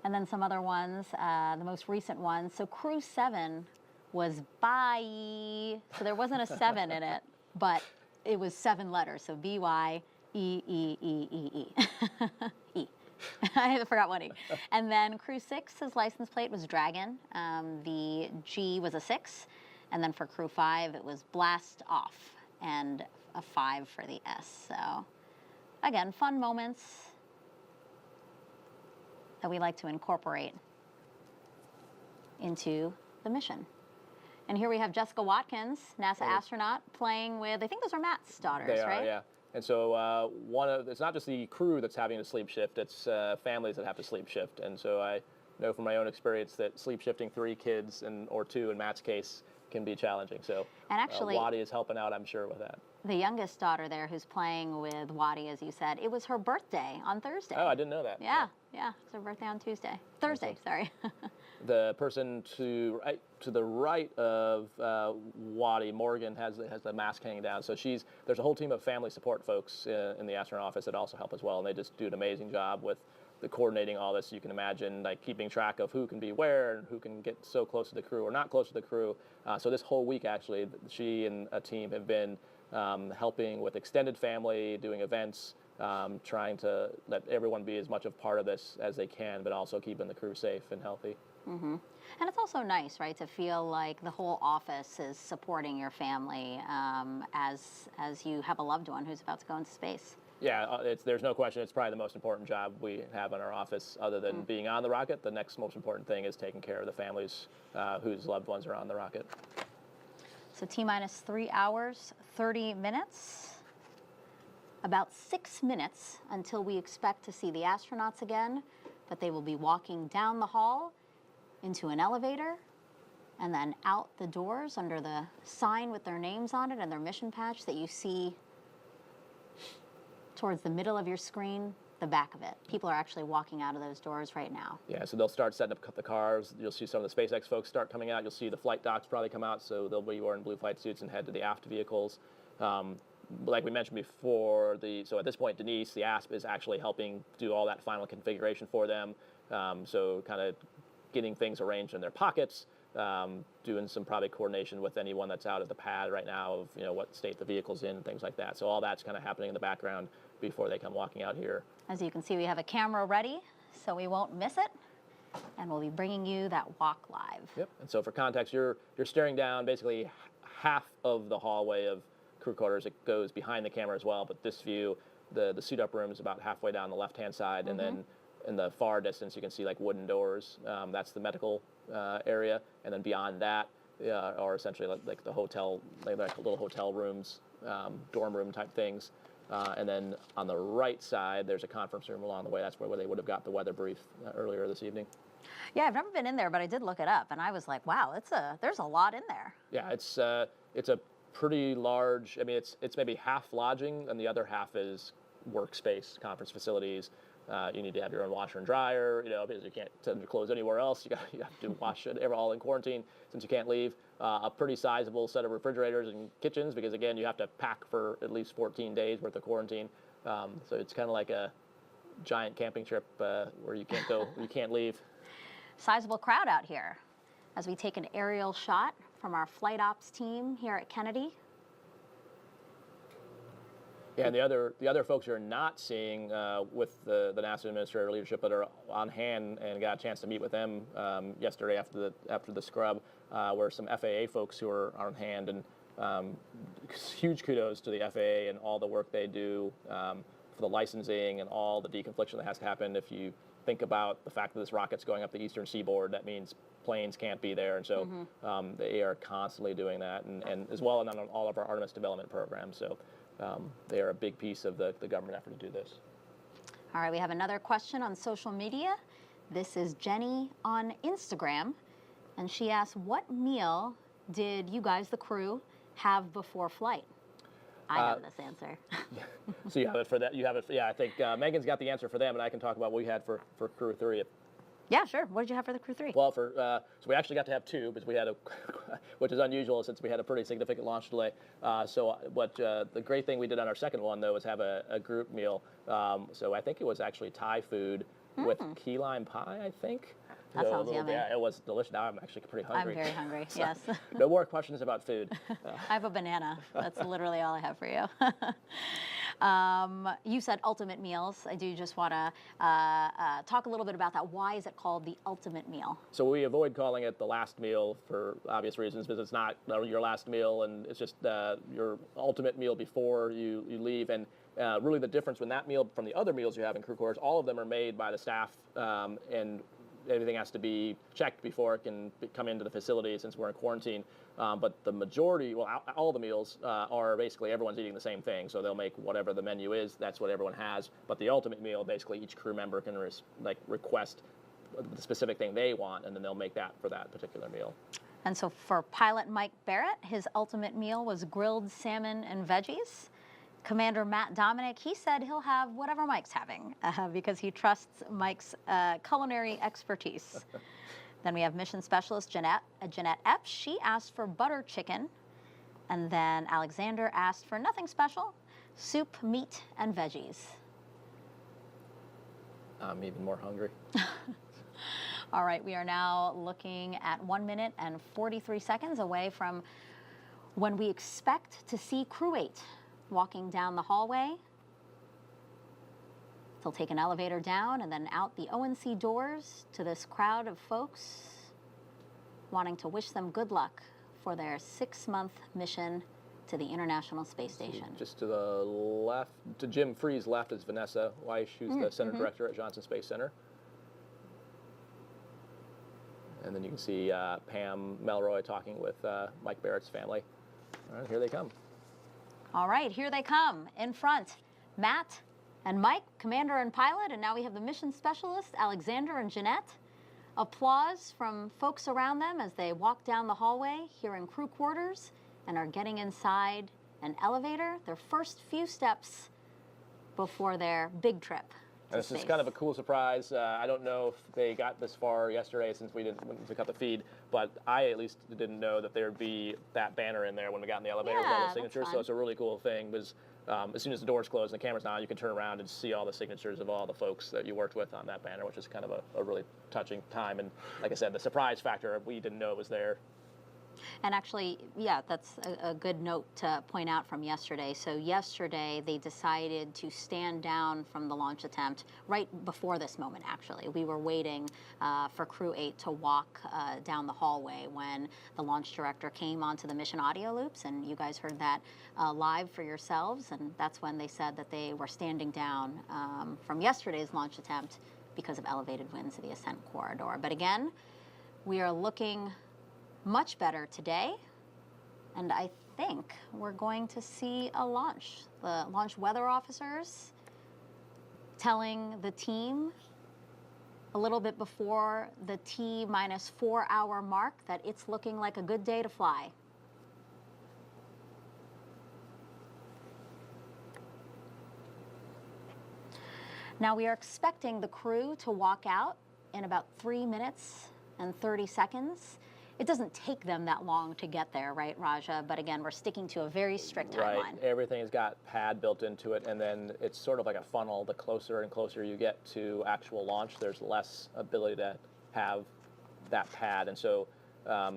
And then some other ones, the most recent ones. So Crew 7 was bye. So there wasn't a 7 in it, but it was 7 letters. So B-Y. E. I forgot one E. And then Crew 6's license plate was Dragon. The G was a 6. And then for Crew 5, it was Blast Off, and a 5 for the S. So, again, fun moments that we like to incorporate into the mission. And here we have Jessica Watkins, NASA astronaut, playing with, I think those are Matt's daughters, they right? Are, yeah. And so it's not just the crew that's having to sleep shift, it's families that have to sleep shift. And so I know from my own experience that sleep shifting 3 kids, or 2 in Matt's case, can be challenging. So and actually, Waddy is helping out, I'm sure, with that. The youngest daughter there who's playing with Waddy, as you said, it was her birthday on Thursday. Oh, I didn't know that. Yeah. It's her birthday on Thursday, sorry. The person to the right of Waddy, Morgan, has the mask hanging down. So there's a whole team of family support folks in the astronaut office that also help as well, and they just do an amazing job with the coordinating all this. You can imagine, like, keeping track of who can be where and who can get so close to the crew or not close to the crew. So this whole week, actually, she and a team have been helping with extended family, doing events, trying to let everyone be as much of part of this as they can, but also keeping the crew safe and healthy. Mm-hmm. And it's also nice, right, to feel like the whole office is supporting your family as you have a loved one who's about to go into space. Yeah, there's no question. It's probably the most important job we have in our office, other than being on the rocket. The next most important thing is taking care of the families whose loved ones are on the rocket. So T-minus 3 hours, 30 minutes. About 6 minutes until we expect to see the astronauts again, but they will be walking down the hall into an elevator and then out the doors under the sign with their names on it and their mission patch that you see towards the middle of your screen, the back of it. People are actually walking out of those doors right now. Yeah, so they'll start setting up the cars. You'll see some of the SpaceX folks start coming out. You'll see the flight docs probably come out, so they'll be wearing blue flight suits and head to the aft vehicles. Like we mentioned before, so at this point, Denise, the ASP, is actually helping do all that final configuration for them. So kind of getting things arranged in their pockets, doing some probably coordination with anyone that's out at the pad right now of what state the vehicle's in, things like that. So all that's kind of happening in the background before they come walking out here. As you can see, we have a camera ready, so we won't miss it. And we'll be bringing you that walk live. Yep. And so for context, you're staring down basically half of the hallway of crew quarters. It goes behind the camera as well, but this view, the suit up room is about halfway down the left-hand side, and then in the far distance you can see like wooden doors. That's the medical area, and then beyond that are essentially like the hotel, like little hotel rooms, dorm room type things. And then on the right side, there's a conference room along the way. That's where they would have got the weather brief earlier this evening. Yeah, I've never been in there, but I did look it up, and I was like, wow, there's a lot in there. Yeah, it's a pretty large. I mean, it's maybe half lodging, and the other half is workspace, conference facilities. You need to have your own washer and dryer, because you can't send your clothes anywhere else. You have to wash it all in quarantine since you can't leave. A pretty sizable set of refrigerators and kitchens, because again, you have to pack for at least 14 days worth of quarantine. So it's kind of like a giant camping trip where you can't go, you can't leave. Sizable crowd out here as we take an aerial shot from our flight ops team here at Kennedy. Yeah, and the other folks you're not seeing with the NASA administrator leadership that are on hand, and got a chance to meet with them yesterday after the scrub, were some FAA folks who are on hand, and huge kudos to the FAA and all the work they do for the licensing and all the deconfliction that has to happen. If you think about the fact that this rocket's going up the eastern seaboard, that means planes can't be there, and so they are constantly doing that, and as well on all of our Artemis development programs. So. They are a big piece of the government effort to do this. All right, we have another question on social media. This is Jenny on Instagram, and she asks, what meal did you guys, the crew, have before flight? I have this answer. So you have it for that. You have it. Yeah, I think Megan's got the answer for them, and I can talk about what we had for Crew 3. Yeah, sure. What did you have for the Crew 3? Well, so we actually got to have 2, because we had which is unusual since we had a pretty significant launch delay. So the great thing we did on our second one, though, was have a group meal. So I think it was actually Thai food with key lime pie, I think. That sounds yummy. Yeah, it was delicious. Now I'm actually pretty hungry. I'm very hungry, So, yes. No more questions about food. I have a banana. That's literally all I have for you. You said ultimate meals. I do just want to talk a little bit about that. Why is it called the ultimate meal? So we avoid calling it the last meal for obvious reasons, because it's not your last meal, and it's just your ultimate meal before you leave. And really the difference with that meal from the other meals you have in crew quarters, all of them are made by the staff, and everything has to be checked before it can come into the facility since we're in quarantine. But the majority, all the meals are basically everyone's eating the same thing. So they'll make whatever the menu is, that's what everyone has. But the ultimate meal, basically each crew member can request the specific thing they want, and then they'll make that for that particular meal. And so for pilot Mike Barratt, his ultimate meal was grilled salmon and veggies. Commander Matt Dominick, he said he'll have whatever Mike's having because he trusts Mike's culinary expertise. Then we have Mission Specialist Jeanette Epps. She asked for butter chicken. And then Alexander asked for nothing special, soup, meat, and veggies. I'm even more hungry. All right, we are now looking at 1 minute and 43 seconds away from when we expect to see Crew-8 walking down the hallway. They'll take an elevator down and then out the O&C doors to this crowd of folks wanting to wish them good luck for their 6-month mission to the International Space Station. Just to the left, to Jim Free's left is Vanessa Weish, who's the Center Director at Johnson Space Center. And then you can see Pam Melroy talking with Mike Barratt's family. All right, here they come. All right, here they come. In front, Matt and Mike, commander and pilot, and now we have the mission specialist, Alexander and Jeanette. Applause from folks around them as they walk down the hallway here in crew quarters and are getting inside an elevator, their first few steps before their big trip. This is kind of a cool surprise. I don't know if they got this far yesterday since we didn't cut the feed, but I at least didn't know that there would be that banner in there when we got in the elevator with all the signatures. So it's a really cool thing because as soon as the doors close and the camera's on, you can turn around and see all the signatures of all the folks that you worked with on that banner, which is kind of a really touching time. And like I said, the surprise factor, we didn't know it was there. And actually, yeah, that's a good note to point out from yesterday. So yesterday, they decided to stand down from the launch attempt right before this moment, actually. We were waiting for Crew-8 to walk down the hallway when the launch director came onto the mission audio loops, and you guys heard that live for yourselves. And that's when they said that they were standing down from yesterday's launch attempt because of elevated winds of the ascent corridor. But again, we are looking much better today, and I think we're going to see a launch. The launch weather officers telling the team a little bit before the T-4 hour mark that it's looking like a good day to fly. Now we are expecting the crew to walk out in about 3 minutes and 30 seconds. It doesn't take them that long to get there, right, Raja? But again, we're sticking to a very strict timeline. Right. Everything has got pad built into it, and then it's sort of like a funnel. The closer and closer you get to actual launch, there's less ability to have that pad. And so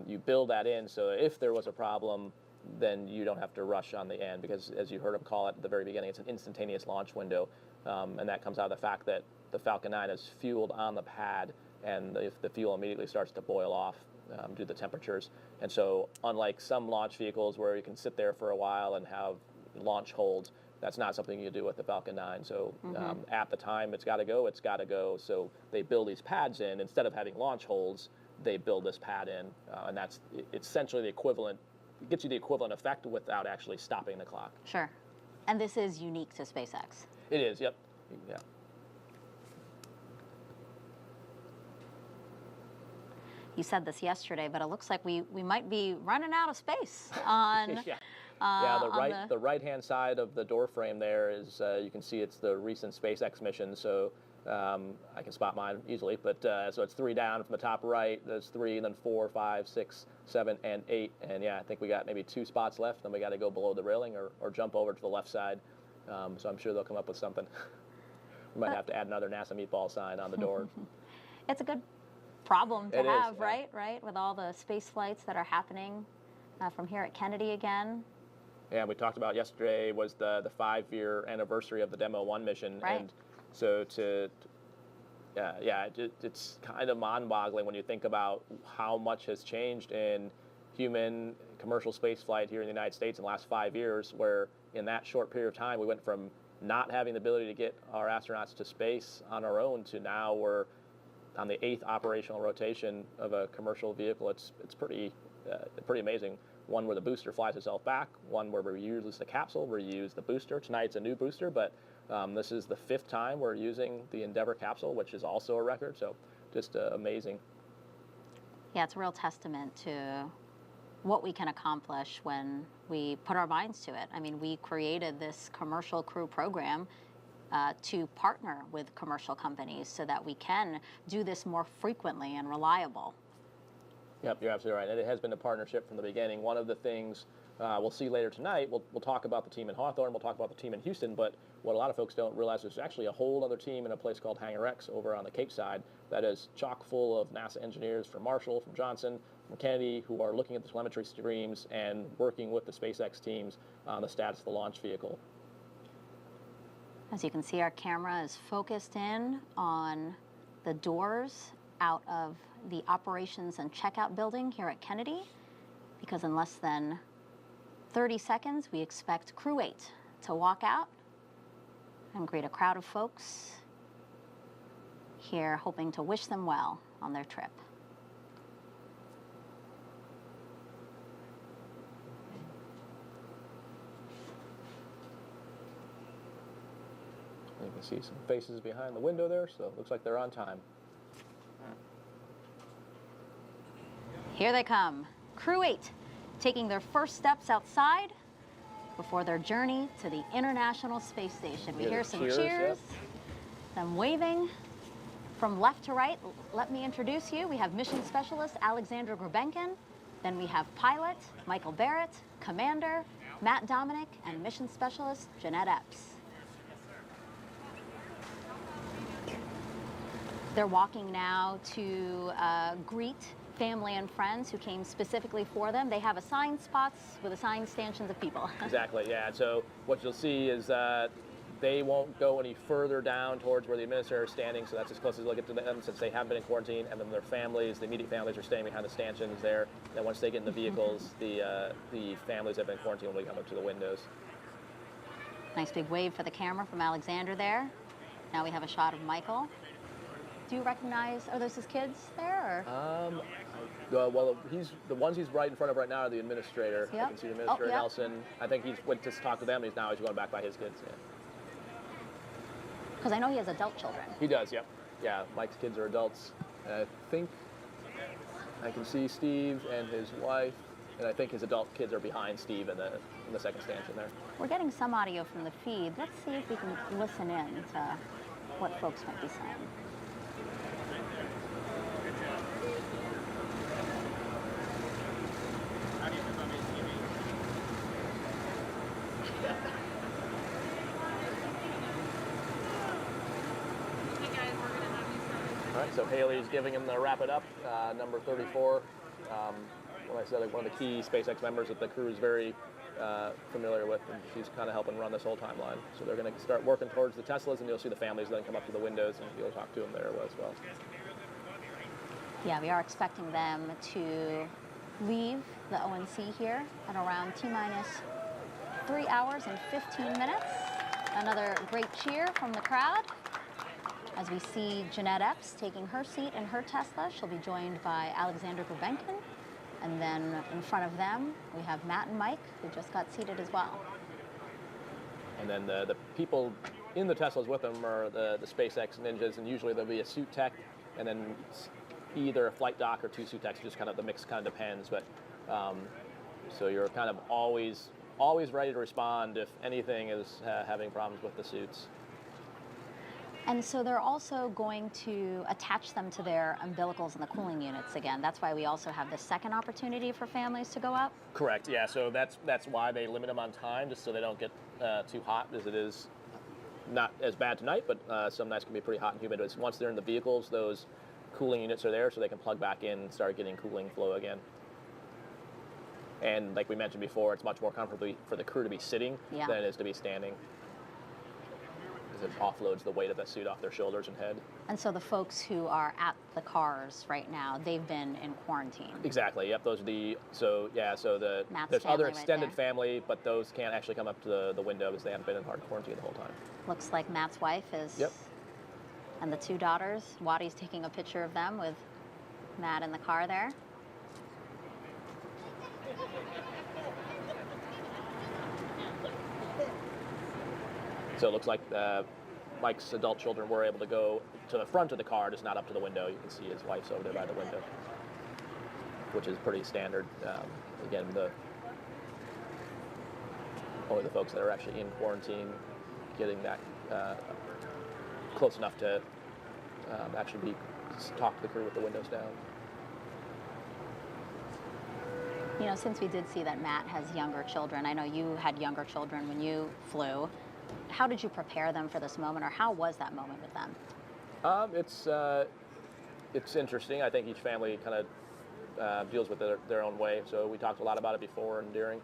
you build that in, so if there was a problem, then you don't have to rush on the end, because as you heard him call it at the very beginning, it's an instantaneous launch window. And that comes out of the fact that the Falcon 9 is fueled on the pad, and if the fuel immediately starts to boil off due to the temperatures. And so unlike some launch vehicles where you can sit there for a while and have launch holds, that's not something you do with the Falcon 9. So at the time it's got to go, it's got to go. So they build these pads in. Instead of having launch holds, they build this pad in. And that's essentially the equivalent, it gets you the equivalent effect without actually stopping the clock. Sure. And this is unique to SpaceX. It is, yep. Yeah. You said this yesterday, but it looks like we might be running out of space on the right-hand side of the door frame there is, you can see it's the recent SpaceX mission, so I can spot mine easily, but so it's 3 down from the top right, there's 3, and then 4, 5, 6, 7, and 8, and yeah, I think we got maybe 2 spots left, then we got to go below the railing or jump over to the left side, so I'm sure they'll come up with something. We might have to add another NASA meatball sign on the door. It's a good problem to have, is, yeah. right? With all the space flights that are happening from here at Kennedy again. Yeah, we talked about yesterday was the 5-year anniversary of the Demo 1 mission, right. And so it's kind of mind-boggling when you think about how much has changed in human commercial space flight here in the United States in the last 5 years, where in that short period of time we went from not having the ability to get our astronauts to space on our own to now we're on the 8th operational rotation of a commercial vehicle. It's pretty amazing. One where the booster flies itself back, one where we reuse the capsule, we reuse the booster. Tonight's a new booster, but this is the 5th time we're using the Endeavour capsule, which is also a record, so just amazing. Yeah, it's a real testament to what we can accomplish when we put our minds to it. I mean, we created this commercial crew program to partner with commercial companies so that we can do this more frequently and reliable. Yep, you're absolutely right. And it has been a partnership from the beginning. One of the things we'll see later tonight, we'll talk about the team in Hawthorne, we'll talk about the team in Houston, but what a lot of folks don't realize is there's actually a whole other team in a place called Hangar X over on the Cape side that is chock full of NASA engineers from Marshall, from Johnson, from Kennedy, who are looking at the telemetry streams and working with the SpaceX teams on the status of the launch vehicle. As you can see, our camera is focused in on the doors out of the operations and checkout building here at Kennedy, because in less than 30 seconds, we expect Crew-8 to walk out and greet a crowd of folks here, hoping to wish them well on their trip. You can see some faces behind the window there, so it looks like they're on time. Here they come, Crew-8, taking their first steps outside before their journey to the International Space Station. We hear some cheers, yep. them waving. From left to right, let me introduce you. We have Mission Specialist Alexander Grebenkin. Then we have pilot Michael Barratt, Commander Matt Dominick, and Mission Specialist Jeanette Epps. They're walking now to greet family and friends who came specifically for them. They have assigned spots with assigned stanchions of people. Exactly, yeah. So what you'll see is that they won't go any further down towards where the administrator is standing, so that's as close as they'll get to them since they haven't been in quarantine, and then their families, the immediate families, are staying behind the stanchions there. Then once they get in the vehicles, the families that have been in quarantine will come up to the windows. Nice big wave for the camera from Alexander there. Now we have a shot of Michael. Do you recognize, are those his kids there? Or? Well, the ones he's right in front of right now are the administrator. Yep. I can see the administrator, yep. Nelson. I think he went to talk to them, and now he's going back by his kids. Yeah. Because I know he has adult children. He does, yep. Yeah, Mike's kids are adults. And I think I can see Steve and his wife, and I think his adult kids are behind Steve in the second stanchion there. We're getting some audio from the feed. Let's see if we can listen in to what folks might be saying. All right, so Haley's giving him the wrap it up, number 34. Like I said, like one of the key SpaceX members that the crew is very familiar with, and she's kind of helping run this whole timeline. So they're going to start working towards the Teslas, and you'll see the families then come up to the windows, and you'll talk to them there as well. Yeah, we are expecting them to leave the ONC here at around T-minus 3 hours and 15 minutes. Another great cheer from the crowd. As we see Jeanette Epps taking her seat in her Tesla, she'll be joined by Alexander Grebenkin. And then in front of them, we have Matt and Mike, who just got seated as well. And then the people in the Teslas with them are the SpaceX ninjas, and usually there'll be a suit tech, and then either a flight doc or 2 suit techs. Just kind of the mix kind of depends. But so you're kind of always ready to respond if anything is having problems with the suits. And so they're also going to attach them to their umbilicals in the cooling units again. That's why we also have the second opportunity for families to go up? Correct, yeah. So that's why they limit them on time, just so they don't get too hot, as it is not as bad tonight, but some nights can be pretty hot and humid. Once they're in the vehicles, those cooling units are there so they can plug back in and start getting cooling flow again. And like we mentioned before, it's much more comfortable for the crew to be sitting than it is to be standing. It offloads the weight of the suit off their shoulders and head. And so the folks who are at the cars right now, they've been in quarantine. Exactly. Yep. Those are there's other extended family, but those can't actually come up to the window because they haven't been in hard quarantine the whole time. Looks like Matt's wife is. Yep. And the 2 daughters. Wadi's taking a picture of them with Matt in the car there. So it looks like Mike's adult children were able to go to the front of the car, just not up to the window. You can see his wife's over there by the window, which is pretty standard. Again, only the folks that are actually in quarantine getting that close enough to actually talk to the crew with the windows down. You know, since we did see that Matt has younger children, I know you had younger children when you flew. How did you prepare them for this moment, or how was that moment with them? It's interesting. I think each family kind of deals with it their own way. So we talked a lot about it before and during.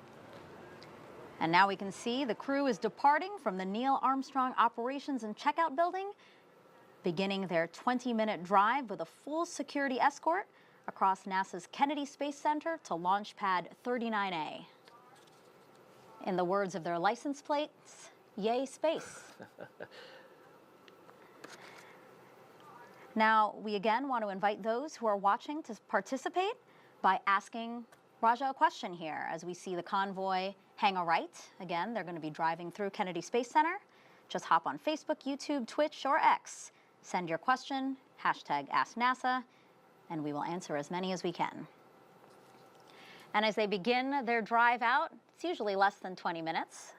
And now we can see the crew is departing from the Neil Armstrong Operations and Checkout Building, beginning their 20-minute drive with a full security escort across NASA's Kennedy Space Center to Launch Pad 39A. In the words of their license plates, yay space. Now, we again want to invite those who are watching to participate by asking Raja a question here as we see the convoy hang a right. Again, they're going to be driving through Kennedy Space Center. Just hop on Facebook, YouTube, Twitch, or X. Send your question, #AskNASA, and we will answer as many as we can. And as they begin their drive out, it's usually less than 20 minutes.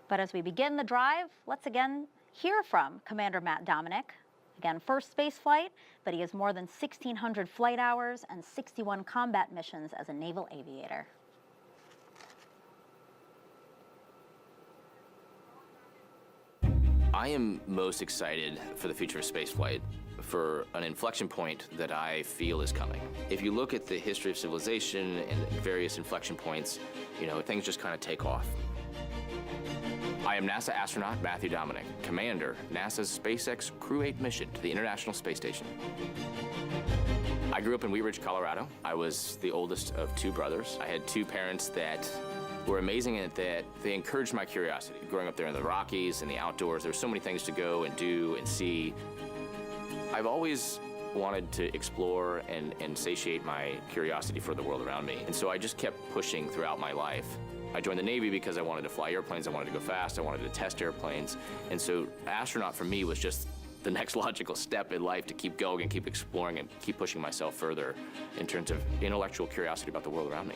But as we begin the drive, let's again hear from Commander Matt Dominick. Again, first space flight, but he has more than 1,600 flight hours and 61 combat missions as a naval aviator. I am most excited for the future of spaceflight for an inflection point that I feel is coming. If you look at the history of civilization and various inflection points, things just kind of take off. I am NASA astronaut Matthew Dominick, Commander, NASA's SpaceX Crew-8 mission to the International Space Station. I grew up in Wheat Ridge, Colorado. I was the oldest of 2 brothers. I had 2 parents that were amazing in that they encouraged my curiosity. Growing up there in the Rockies and the outdoors, there were so many things to go and do and see. I've always wanted to explore and satiate my curiosity for the world around me. And so I just kept pushing throughout my life. I joined the Navy because I wanted to fly airplanes, I wanted to go fast, I wanted to test airplanes. And so astronaut for me was just the next logical step in life to keep going and keep exploring and keep pushing myself further in terms of intellectual curiosity about the world around me.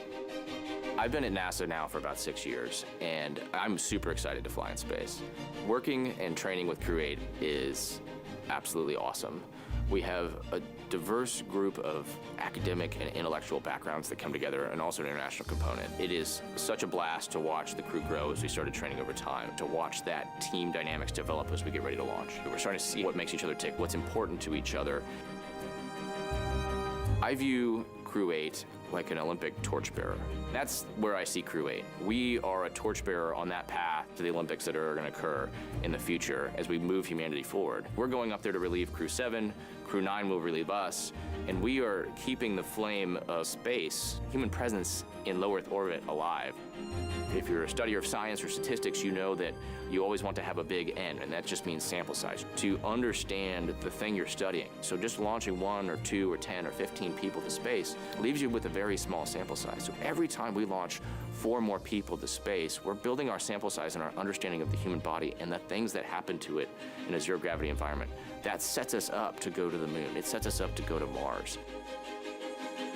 I've been at NASA now for about 6 years, and I'm super excited to fly in space. Working and training with Crew-8 is absolutely awesome. We have a diverse group of academic and intellectual backgrounds that come together, and also an international component. It is such a blast to watch the crew grow as we started training over time, to watch that team dynamics develop as we get ready to launch. We're starting to see what makes each other tick, what's important to each other. I view Crew-8 like an Olympic torchbearer. That's where I see Crew-8. We are a torchbearer on that path to the Olympics that are going to occur in the future as we move humanity forward. We're going up there to relieve Crew-7, Crew-9 will relieve us, and we are keeping the flame of space, human presence in low Earth orbit, alive. If you're a studier of science or statistics, you know that you always want to have a big N, and that just means sample size, to understand the thing you're studying. So just launching 1 or 2 or 10 or 15 people to space leaves you with a very small sample size. So every time we launch 4 more people to space, we're building our sample size and our understanding of the human body and the things that happen to it in a zero gravity environment. That sets us up to go to the moon. It sets us up to go to Mars.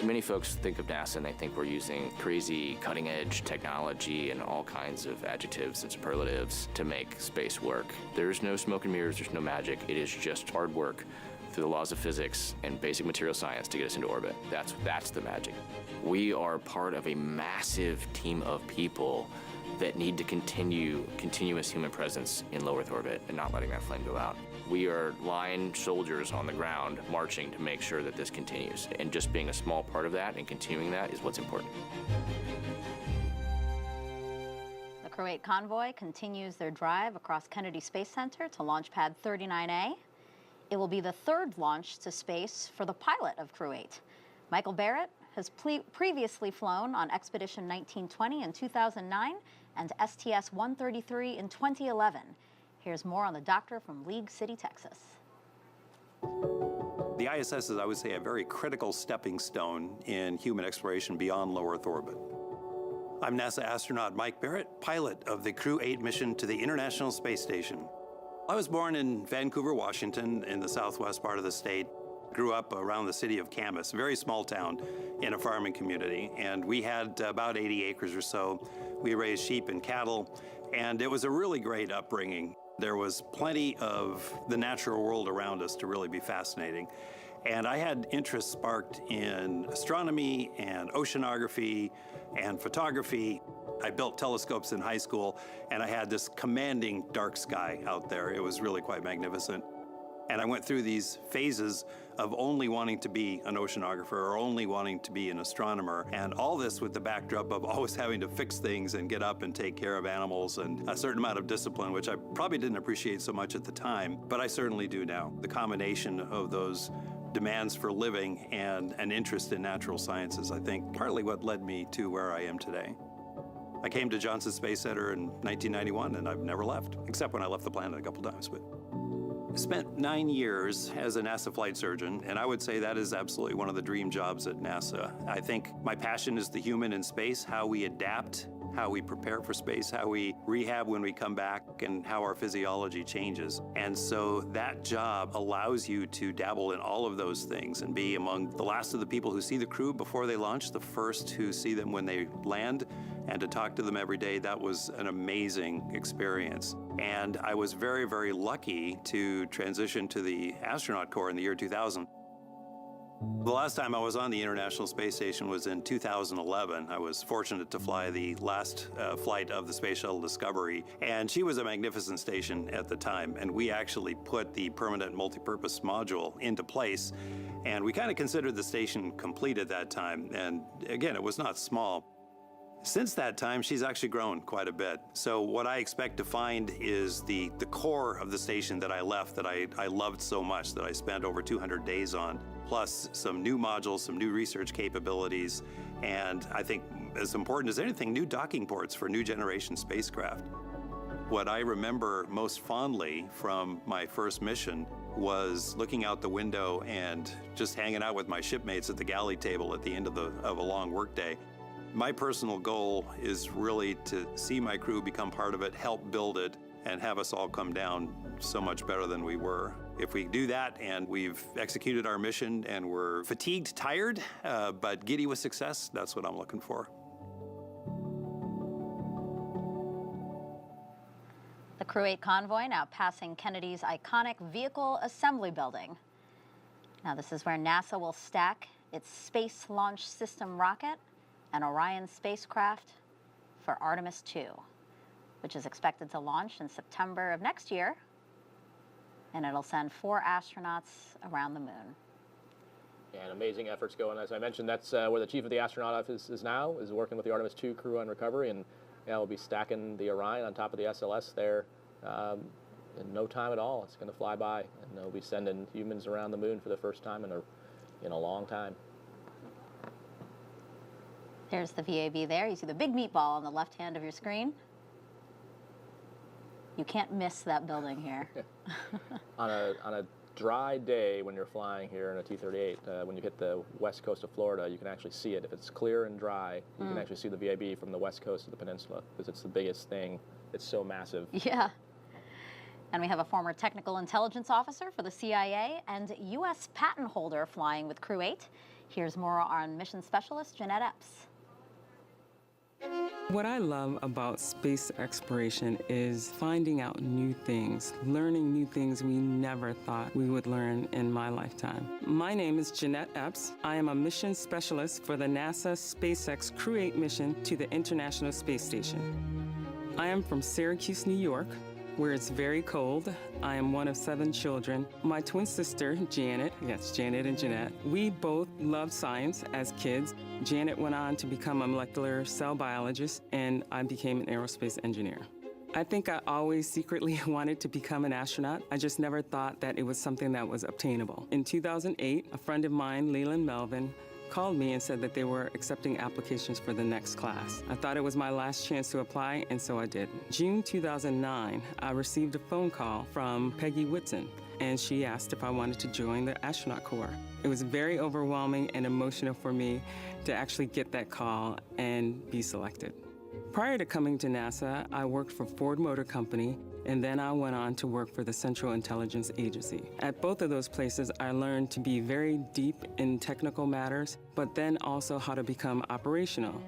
Many folks think of NASA and they think we're using crazy cutting-edge technology and all kinds of adjectives and superlatives to make space work. There's no smoke and mirrors, there's no magic. It is just hard work through the laws of physics and basic material science to get us into orbit. That's the magic. We are part of a massive team of people that need to continue continuous human presence in low Earth orbit and not letting that flame go out. We are line soldiers on the ground marching to make sure that this continues. And just being a small part of that and continuing that is what's important. The Crew-8 convoy continues their drive across Kennedy Space Center to Launch Pad 39A. It will be the 3rd launch to space for the pilot of Crew-8. Michael Barratt has previously flown on Expedition 1920 in 2009 and STS-133 in 2011. Here's more on the doctor from League City, Texas. The ISS is, I would say, a very critical stepping stone in human exploration beyond low Earth orbit. I'm NASA astronaut Mike Barratt, pilot of the Crew-8 mission to the International Space Station. I was born in Vancouver, Washington, in the southwest part of the state. Grew up around the city of Camas, a very small town in a farming community, and we had about 80 acres or so. We raised sheep and cattle, and it was a really great upbringing. There was plenty of the natural world around us to really be fascinating. And I had interest sparked in astronomy and oceanography and photography. I built telescopes in high school, and I had this commanding dark sky out there. It was really quite magnificent. And I went through these phases of only wanting to be an oceanographer or only wanting to be an astronomer. And all this with the backdrop of always having to fix things and get up and take care of animals and a certain amount of discipline, which I probably didn't appreciate so much at the time, but I certainly do now. The combination of those demands for living and an interest in natural sciences, I think, partly what led me to where I am today. I came to Johnson Space Center in 1991, and I've never left, except when I left the planet a couple times. But I spent 9 years as a NASA flight surgeon, and I would say that is absolutely one of the dream jobs at NASA. I think my passion is the human in space, how we adapt, how we prepare for space, how we rehab when we come back, and how our physiology changes. And so that job allows you to dabble in all of those things and be among the last of the people who see the crew before they launch, the first who see them when they land, and to talk to them every day. That was an amazing experience. And I was very, very lucky to transition to the astronaut corps in the year 2000. The last time I was on the International Space Station was in 2011. I was fortunate to fly the last flight of the Space Shuttle Discovery, and she was a magnificent station at the time, and we actually put the permanent multipurpose module into place, and we kind of considered the station complete at that time, and again, it was not small. Since that time, she's actually grown quite a bit. So what I expect to find is the core of the station that I left, that I loved so much, that I spent over 200 days on, plus some new modules, some new research capabilities, and I think as important as anything, new docking ports for new generation spacecraft. What I remember most fondly from my first mission was looking out the window and just hanging out with my shipmates at the galley table at the end of a long workday. My personal goal is really to see my crew become part of it, help build it, and have us all come down so much better than we were. If we do that and we've executed our mission and we're fatigued, tired, but giddy with success, that's what I'm looking for. The Crew-8 convoy now passing Kennedy's iconic Vehicle Assembly Building. Now this is where NASA will stack its Space Launch System rocket and Orion spacecraft for Artemis II, which is expected to launch in September of next year, and it'll send 4 astronauts around the moon. And amazing efforts going. As I mentioned, that's where the chief of the astronaut office is now, is working with the Artemis II crew on recovery, and we'll be stacking the Orion on top of the SLS there in no time at all. It's going to fly by, and they'll be sending humans around the moon for the first time in a long time. There's the VAB there. You see the big meatball on the left hand of your screen. You can't miss that building here. On a dry day when you're flying here in a T-38, when you hit the west coast of Florida, you can actually see it. If it's clear and dry, you can actually see the VAB from the west coast of the peninsula, because it's the biggest thing. It's so massive. Yeah. And we have a former technical intelligence officer for the CIA and U.S. patent holder flying with Crew-8. Here's more on Mission Specialist Jeanette Epps. What I love about space exploration is finding out new things, learning new things we never thought we would learn in my lifetime. My name is Jeanette Epps. I am a mission specialist for the NASA SpaceX Crew-8 mission to the International Space Station. I am from Syracuse, New York, where it's very cold. I am one of 7 children. My twin sister, Janet, yes, Janet and Jeanette, we both loved science as kids. Janet went on to become a molecular cell biologist, and I became an aerospace engineer. I think I always secretly wanted to become an astronaut. I just never thought that it was something that was obtainable. In 2008, a friend of mine, Leland Melvin, called me and said that they were accepting applications for the next class. I thought it was my last chance to apply, and so I did. June 2009, I received a phone call from Peggy Whitson, and she asked if I wanted to join the astronaut corps. It was very overwhelming and emotional for me to actually get that call and be selected. Prior to coming to NASA, I worked for Ford Motor Company, and then I went on to work for the Central Intelligence Agency. At both of those places, I learned to be very deep in technical matters, but then also how to become operational.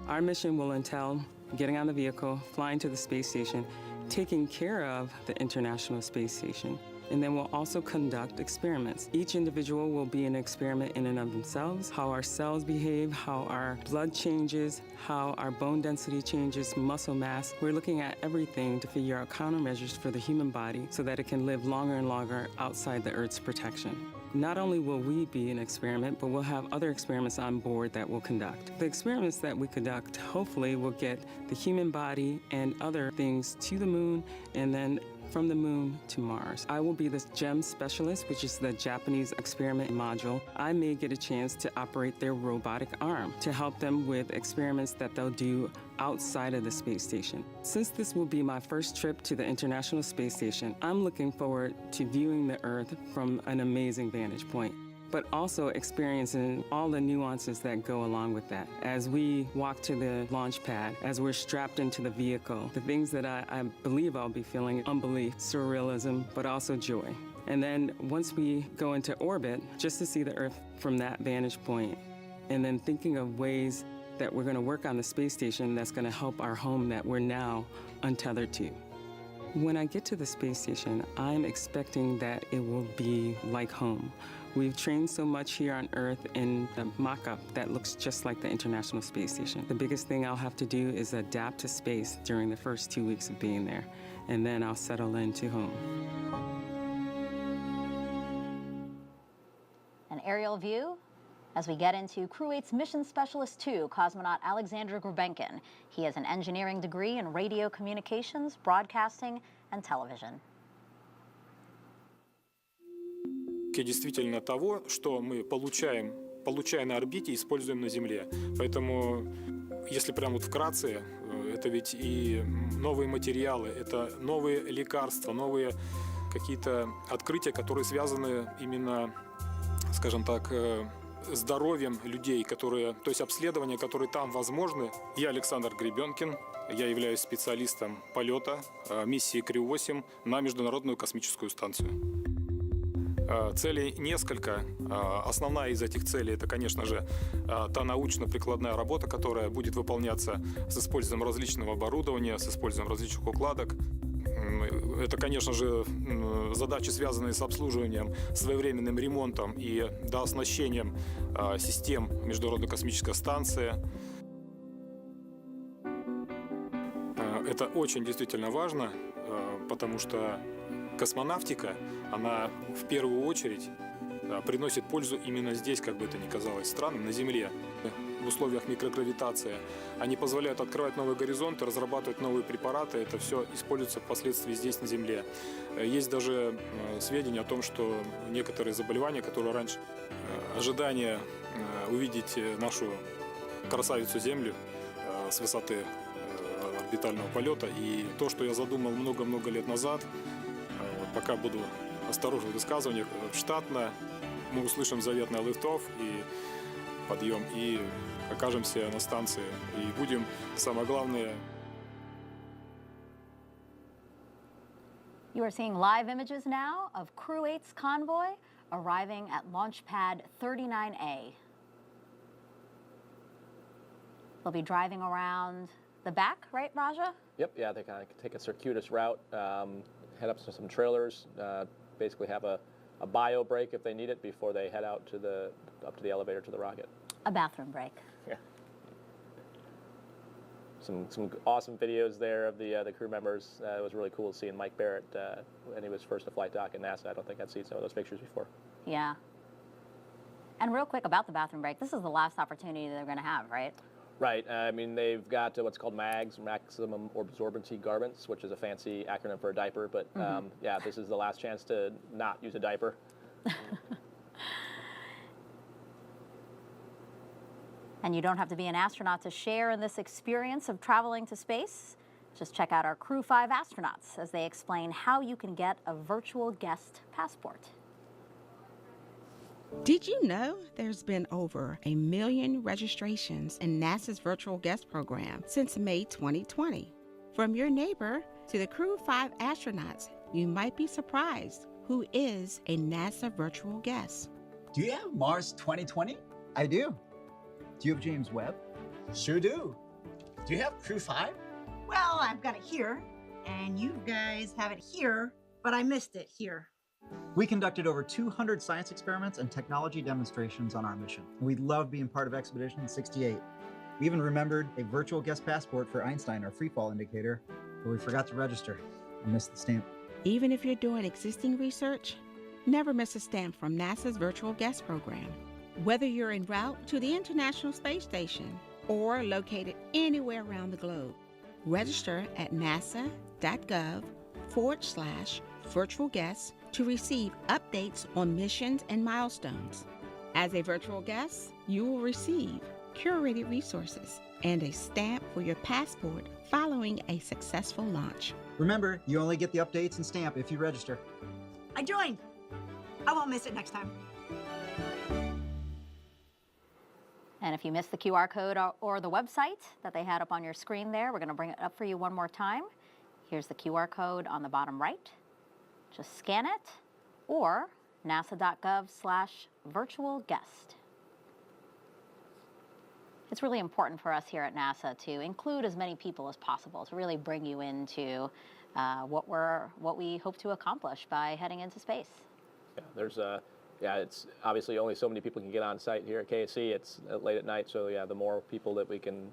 Our mission will entail getting on the vehicle, flying to the space station, taking care of the International Space Station, and then we'll also conduct experiments. Each individual will be an experiment in and of themselves, how our cells behave, how our blood changes, how our bone density changes, muscle mass. We're looking at everything to figure out countermeasures for the human body so that it can live longer and longer outside the Earth's protection. Not only will we be an experiment, but we'll have other experiments on board that we'll conduct. The experiments that we conduct hopefully will get the human body and other things to the moon and then from the moon to Mars. I will be the Mission Specialist, which is the Japanese experiment module. I may get a chance to operate their robotic arm to help them with experiments that they'll do outside of the space station. Since this will be my first trip to the International Space Station, I'm looking forward to viewing the Earth from an amazing vantage point, but also experiencing all the nuances that go along with that. As we walk to the launch pad, as we're strapped into the vehicle, the things that I believe I'll be feeling: unbelief, surrealism, but also joy. And then once we go into orbit, just to see the Earth from that vantage point, and then thinking of ways that we're gonna work on the space station that's gonna help our home that we're now untethered to. When I get to the space station, I'm expecting that it will be like home. We've trained so much here on Earth in the mock-up that looks just like the International Space Station. The biggest thing I'll have to do is adapt to space during the first 2 weeks of being there, and then I'll settle into home. An aerial view as we get into Crew-8's Mission Specialist 2, cosmonaut Alexander Grebenkin. He has an engineering degree in radio communications, broadcasting, and television. Действительно того, что мы получая на орбите, используем на Земле. Поэтому, если прямо вот вкратце, это ведь и новые материалы, это новые лекарства, новые какие-то открытия, которые связаны именно, скажем так, здоровьем людей, то есть обследования, которые там возможны. Я Александр Гребенкин, я являюсь специалистом полета миссии Crew-8 на Международную космическую станцию. Целей несколько. Основная из этих целей — это, конечно же, та научно-прикладная работа, которая будет выполняться с использованием различного оборудования, с использованием различных укладок. Это, конечно же, задачи, связанные с обслуживанием, своевременным ремонтом и дооснащением систем Международной космической станции. Это очень действительно важно, потому что космонавтика, она в первую очередь приносит пользу именно здесь, как бы это ни казалось странным, на Земле. В условиях микрогравитации они позволяют открывать новые горизонты, разрабатывать новые препараты. Это все используется впоследствии здесь, на Земле. Есть даже сведения о том, что некоторые заболевания, которые раньше ожидание увидеть нашу красавицу Землю с высоты орбитального полета, и то, что я задумал много-много лет назад, пока буду осторожен в высказываниях, штатно мы услышим заветный лифт-офф и подъем, и окажемся на станции, и будем, самое главное... You are seeing live images now of Crew-8's convoy arriving at launch pad 39A. They'll be driving around the back, right, Raja? Yep, yeah, they kind of take a circuitous route, head up to some trailers, basically have a bio break if they need it before they head out up to the elevator to the rocket. A bathroom break. Yeah. Some awesome videos there of the crew members. It was really cool seeing Mike Barratt when he was first to flight dock at NASA. I don't think I'd seen some of those pictures before. Yeah. And real quick about the bathroom break, this is the last opportunity they're going to have, right? Right. I mean, they've got what's called MAGs, maximum absorbency garments, which is a fancy acronym for a diaper. But yeah, this is the last chance to not use a diaper. And you don't have to be an astronaut to share in this experience of traveling to space. Just check out our Crew-5 astronauts as they explain how you can get a virtual guest passport. Did you know there's been over 1 million registrations in NASA's virtual guest program since May 2020? From your neighbor to the Crew-5 astronauts, you might be surprised who is a NASA virtual guest. Do you have Mars 2020? I do. Do you have James Webb? Sure do. Do you have Crew-5? Well, I've got it here, and you guys have it here, but I missed it here. We conducted over 200 science experiments and technology demonstrations on our mission. We loved being part of Expedition 68. We even remembered a virtual guest passport for Einstein, our freefall indicator, but we forgot to register and missed the stamp. Even if you're doing existing research, never miss a stamp from NASA's virtual guest program. Whether you're en route to the International Space Station or located anywhere around the globe, register at nasa.gov mission.specialist.com/virtual guests to receive updates on missions and milestones. As a virtual guest, you will receive curated resources and a stamp for your passport following a successful launch. Remember, you only get the updates and stamp if you register. I joined. I won't miss it next time. And if you missed the QR code or the website that they had up on your screen there, we're going to bring it up for you one more time. Here's the QR code on the bottom right. Just scan it, or nasa.gov/virtual guest. It's really important for us here at NASA to include as many people as possible to really bring you into what we hope to accomplish by heading into space. Yeah, it's obviously only so many people can get on site here at KSC. It's late at night, so yeah, the more people that we can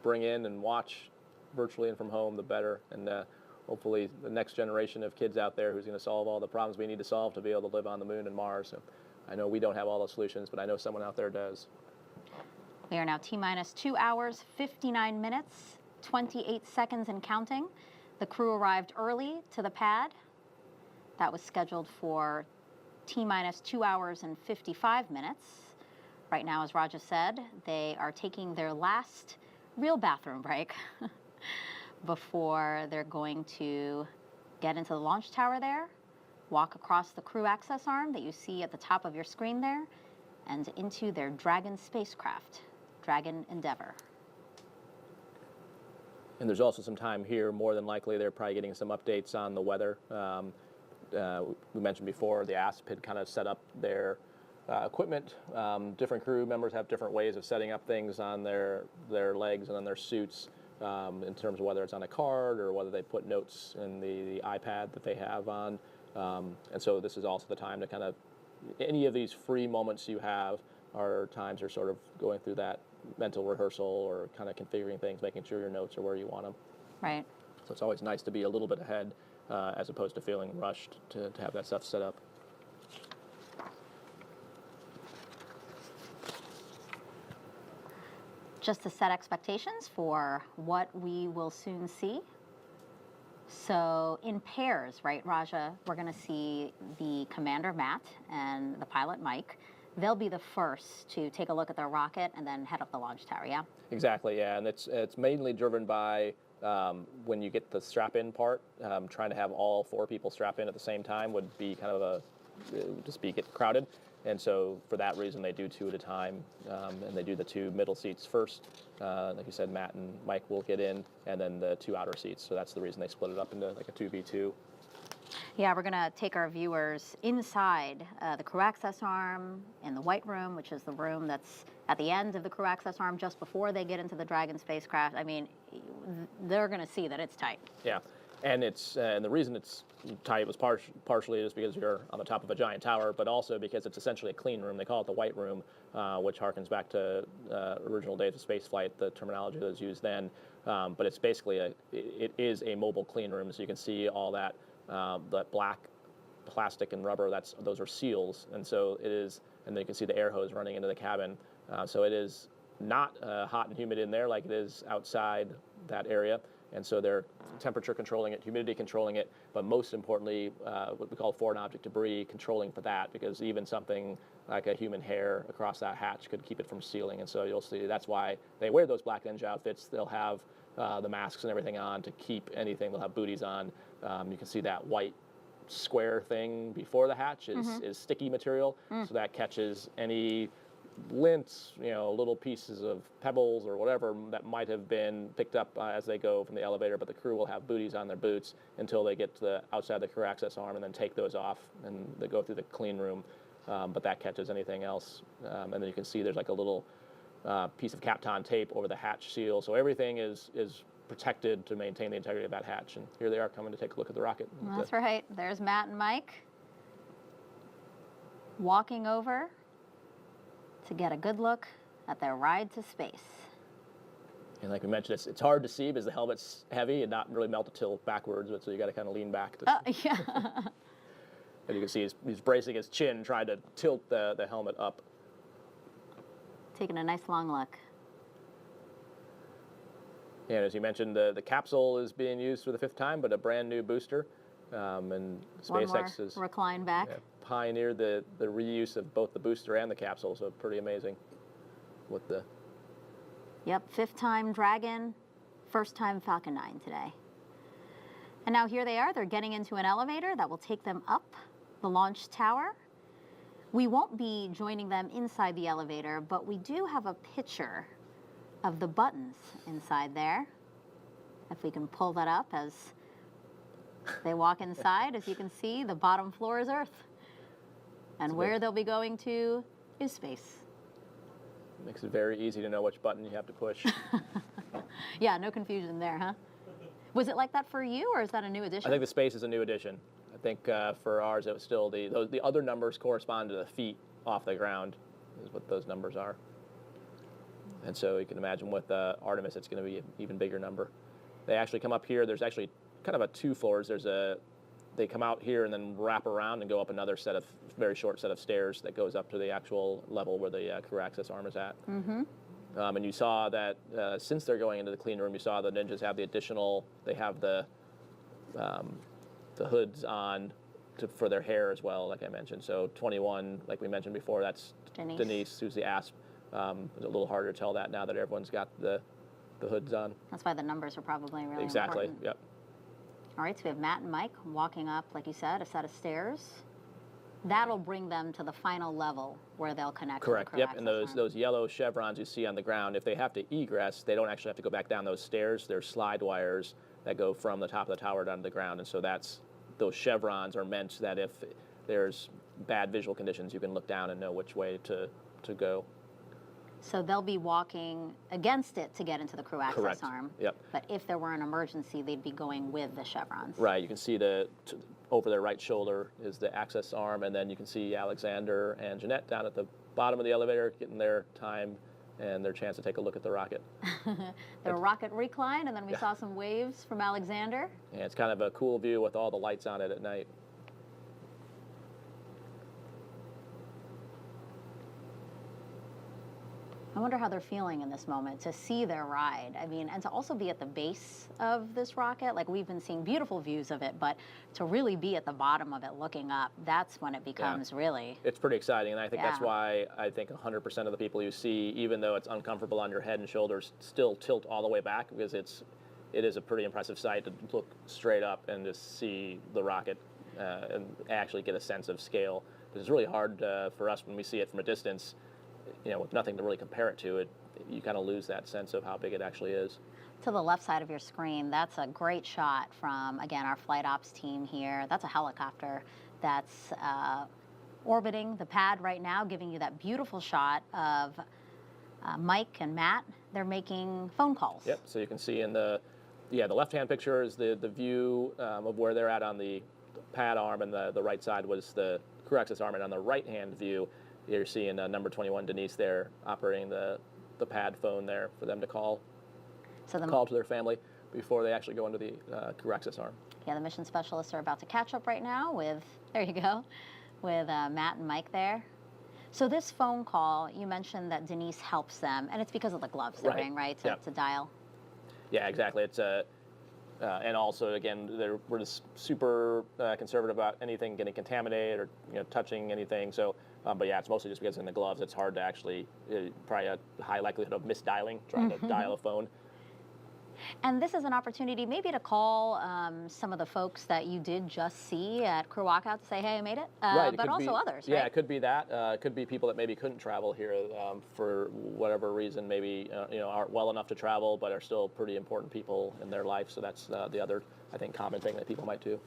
bring in and watch virtually and from home, the better. And hopefully the next generation of kids out there who's going to solve all the problems we need to solve to be able to live on the moon and Mars. So I know we don't have all the solutions, but I know someone out there does. We are now T-minus 2 hours, 59 minutes, 28 seconds and counting. The crew arrived early to the pad. That was scheduled for T-minus 2 hours and 55 minutes. Right now, as Raja said, they are taking their last real bathroom break before they're going to get into the launch tower there, walk across the crew access arm that you see at the top of your screen there, and into their Dragon spacecraft, Dragon Endeavour. And there's also some time here. More than likely, they're probably getting some updates on the weather. We mentioned before the ASP had kind of set up their equipment. Different crew members have different ways of setting up things on their legs and on their suits in terms of whether it's on a card or whether they put notes in the iPad that they have on. And so this is also the time to kind of, any of these free moments you have are times you're sort of going through that mental rehearsal or kind of configuring things, making sure your notes are where you want them. Right. So it's always nice to be a little bit ahead as opposed to feeling rushed to have that stuff set up. Just to set expectations for what we will soon see. So in pairs, right, Raja, we're going to see the Commander Matt and the pilot Mike. They'll be the first to take a look at their rocket and then head up the launch tower, yeah? Exactly, yeah, and it's mainly driven by when you get the strap-in part. Trying to have all 4 people strap in at the same time would be kind of get crowded. And so for that reason, they do 2 at a time, and they do the 2 middle seats first. Like you said, Matt and Mike will get in, and then the 2 outer seats. So that's the reason they split it up into like a 2v2. Yeah, we're going to take our viewers inside the crew access arm in the white room, which is the room that's at the end of the crew access arm just before they get into the Dragon spacecraft. I mean, they're going to see that it's tight. Yeah, and and the reason it's tight was partially just because you're on the top of a giant tower, but also because it's essentially a clean room. They call it the white room, which harkens back to original days of spaceflight, the terminology that was used then. But it's basically it is a mobile clean room, so you can see all that black plastic and rubber. Those are seals, and so it is. And then you can see the air hose running into the cabin. So it is not hot and humid in there like it is outside that area. And so they're temperature controlling it, humidity controlling it, but most importantly, what we call foreign object debris controlling for that, because even something like a human hair across that hatch could keep it from sealing. And so you'll see that's why they wear those black ninja outfits. They'll have the masks and everything on to keep anything. They'll have booties on. You can see that white square thing before the hatch is sticky material, so that catches any lints, little pieces of pebbles or whatever that might have been picked up as they go from the elevator, but the crew will have booties on their boots until they get to the outside the crew access arm and then take those off and they go through the clean room, but that catches anything else. And then you can see there's like a little piece of Kapton tape over the hatch seal, so everything is protected to maintain the integrity of that hatch. And here they are coming to take a look at the rocket. That's right. There's Matt and Mike walking over to get a good look at their ride to space. And like we mentioned, it's hard to see because the helmet's heavy and not really melt to tilt backwards, so you got to kind of lean back. Yeah. And you can see he's bracing his chin, trying to tilt the helmet up. Taking a nice long look. And as you mentioned, the capsule is being used for the 5th time, but a brand new booster. And SpaceX has recline back. Pioneered the reuse of both the booster and the capsule, so pretty amazing with the... Yep, 5th time Dragon, 1st time Falcon 9 today. And now here they are. They're getting into an elevator that will take them up the launch tower. We won't be joining them inside the elevator, but we do have a picture of the buttons inside there. If we can pull that up as they walk inside, as you can see, the bottom floor is Earth. And where they'll be going to is space. Makes it very easy to know which button you have to push. Yeah, no confusion there, huh? Was it like that for you, or is that a new addition? I think the space is a new addition. I think for ours, it was still the other numbers correspond to the feet off the ground, is what those numbers are. And so you can imagine with Artemis, it's going to be an even bigger number. They actually come up here. There's actually kind of 2 floors. They come out here and then wrap around and go up another very short set of stairs that goes up to the actual level where the crew access arm is at. Mm-hmm. And you saw that since they're going into the clean room, you saw the Ninjas have the additional, they have the hoods on for their hair as well, like I mentioned. So 21, like we mentioned before, that's Denise who's the ASP. It's a little harder to tell that now that everyone's got the hoods on. That's why the numbers are probably really exactly, important. Yep. All right, so we have Matt and Mike walking up, like you said, a set of stairs. That'll bring them to the final level where they'll connect. Correct. To the Yep. And those yellow chevrons you see on the ground, if they have to egress, they don't actually have to go back down those stairs. There's slide wires that go from the top of the tower down to the ground, and so those chevrons are meant that if there's bad visual conditions, you can look down and know which way to go. So they'll be walking against it to get into the crew access Correct. arm. Yep. But if there were an emergency, they'd be going with the chevrons. Right. You can see over their right shoulder is the access arm, and then you can see Alexander and Jeanette down at the bottom of the elevator getting their time and their chance to take a look at the rocket. The rocket recline, and then we saw some waves from Alexander. Yeah, it's kind of a cool view with all the lights on it at night. I wonder how they're feeling in this moment to see their ride. I mean, and to also be at the base of this rocket. Like, we've been seeing beautiful views of it, but to really be at the bottom of it looking up, that's when it becomes really... It's pretty exciting, and I think that's why I think 100% of the people you see, even though it's uncomfortable on your head and shoulders, still tilt all the way back, because it is a pretty impressive sight to look straight up and just see the rocket and actually get a sense of scale. Because it's really hard for us when we see it from a distance. You know, with nothing to really compare it to, you kind of lose that sense of how big it actually is. To the left side of your screen, that's a great shot from, again, our flight ops team here. That's a helicopter that's orbiting the pad right now, giving you that beautiful shot of Mike and Matt. They're making phone calls. Yep, so you can see in the left-hand picture is the view of where they're at on the pad arm, and the right side was the crew access arm, and on the right-hand view, you're seeing number 21 Denise there operating the pad phone there for them to call to their family before they actually go into the crew access arm. Yeah, the mission specialists are about to catch up right now with, there you go, with Matt and Mike there. So this phone call, you mentioned that Denise helps them, and it's because of the gloves they're wearing, right, to dial? Yeah, exactly. It's and also, again, we're just super conservative about anything getting contaminated or touching anything. So, but yeah, it's mostly just because in the gloves, it's hard to actually, probably a high likelihood of misdialing, trying to dial a phone. And this is an opportunity maybe to call some of the folks that you did just see at Crew Walkout to say, hey, I made it, right, but also others, Yeah, right? it could be that. It could be people that maybe couldn't travel here for whatever reason, maybe aren't well enough to travel, but are still pretty important people in their life. So that's the other, I think, common thing that people might do.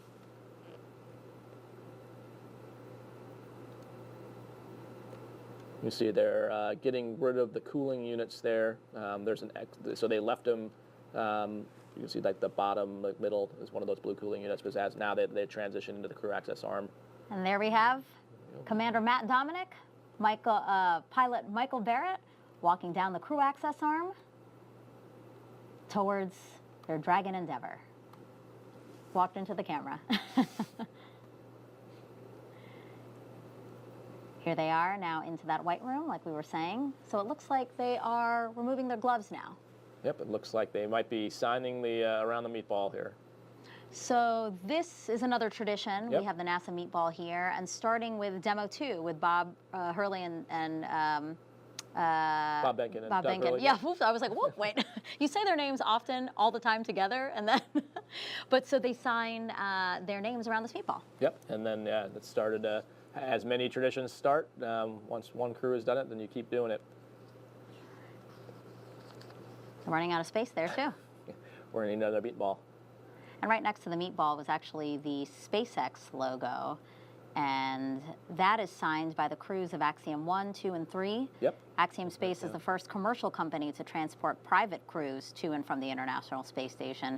You see they're getting rid of the cooling units there. So they left them. You can see like the bottom, the middle is one of those blue cooling units, because now they transitioned into the crew access arm. And there we have Commander Matt Dominick, pilot Michael Barratt, walking down the crew access arm towards their Dragon Endeavour. Walked into the camera. Here they are now into that white room, like we were saying. So it looks like they are removing their gloves now. Yep, it looks like they might be signing the around the meatball here. So this is another tradition. Yep. We have the NASA meatball here, and starting with Demo 2 with Bob Hurley and Bob Benkin and Bob Doug Benkin. Hurley. Yeah, oops, I was like, whoop, wait. You say their names often, all the time together, and then, but so they sign their names around this meatball. Yep, and then it started, as many traditions start, once one crew has done it, then you keep doing it. They're running out of space there too. We're gonna need another meatball. And right next to the meatball was actually the SpaceX logo. And that is signed by the crews of Axiom 1, 2, and 3. Yep. Axiom Space is the first commercial company to transport private crews to and from the International Space Station.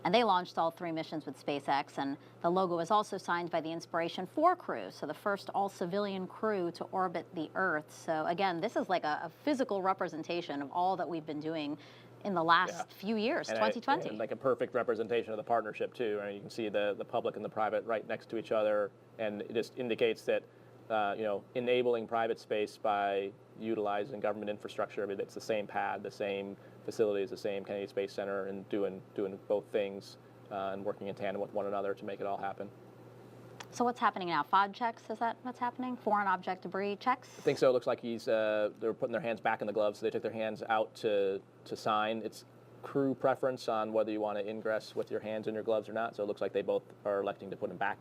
And they launched all 3 missions with SpaceX. And the logo is also signed by the Inspiration 4 crew, so the first all-civilian crew to orbit the Earth. So again, this is like a physical representation of all that we've been doing in the last few years, And 2020. and like a perfect representation of the partnership too. Right? You can see the public and the private right next to each other, and it just indicates that enabling private space by utilizing government infrastructure. I mean, it's the same pad, the same facilities, the same Kennedy Space Center, and doing both things and working in tandem with one another to make it all happen. So what's happening now? FOD checks, is that what's happening? Foreign object debris checks? I think so. It looks like they're putting their hands back in the gloves, so they took their hands out to sign. It's crew preference on whether you want to ingress with your hands in your gloves or not, so it looks like they both are electing to put them back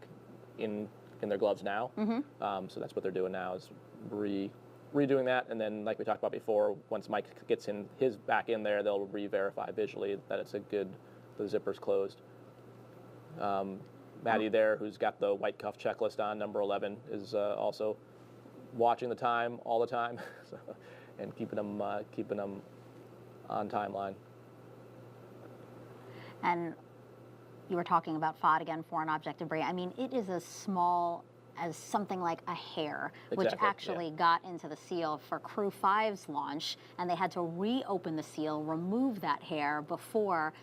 in their gloves now. So that's what they're doing now, is redoing that, and then like we talked about before, once Mike gets his back in there, they'll re-verify visually that it's the zipper's closed. Maddie there, who's got the white cuff checklist on, number 11, is also watching the time all the time, and keeping them on timeline. And you were talking about FOD again, foreign object debris. I mean, it is as small as something like a hair, which actually got into the seal for Crew 5's launch, and they had to reopen the seal, remove that hair before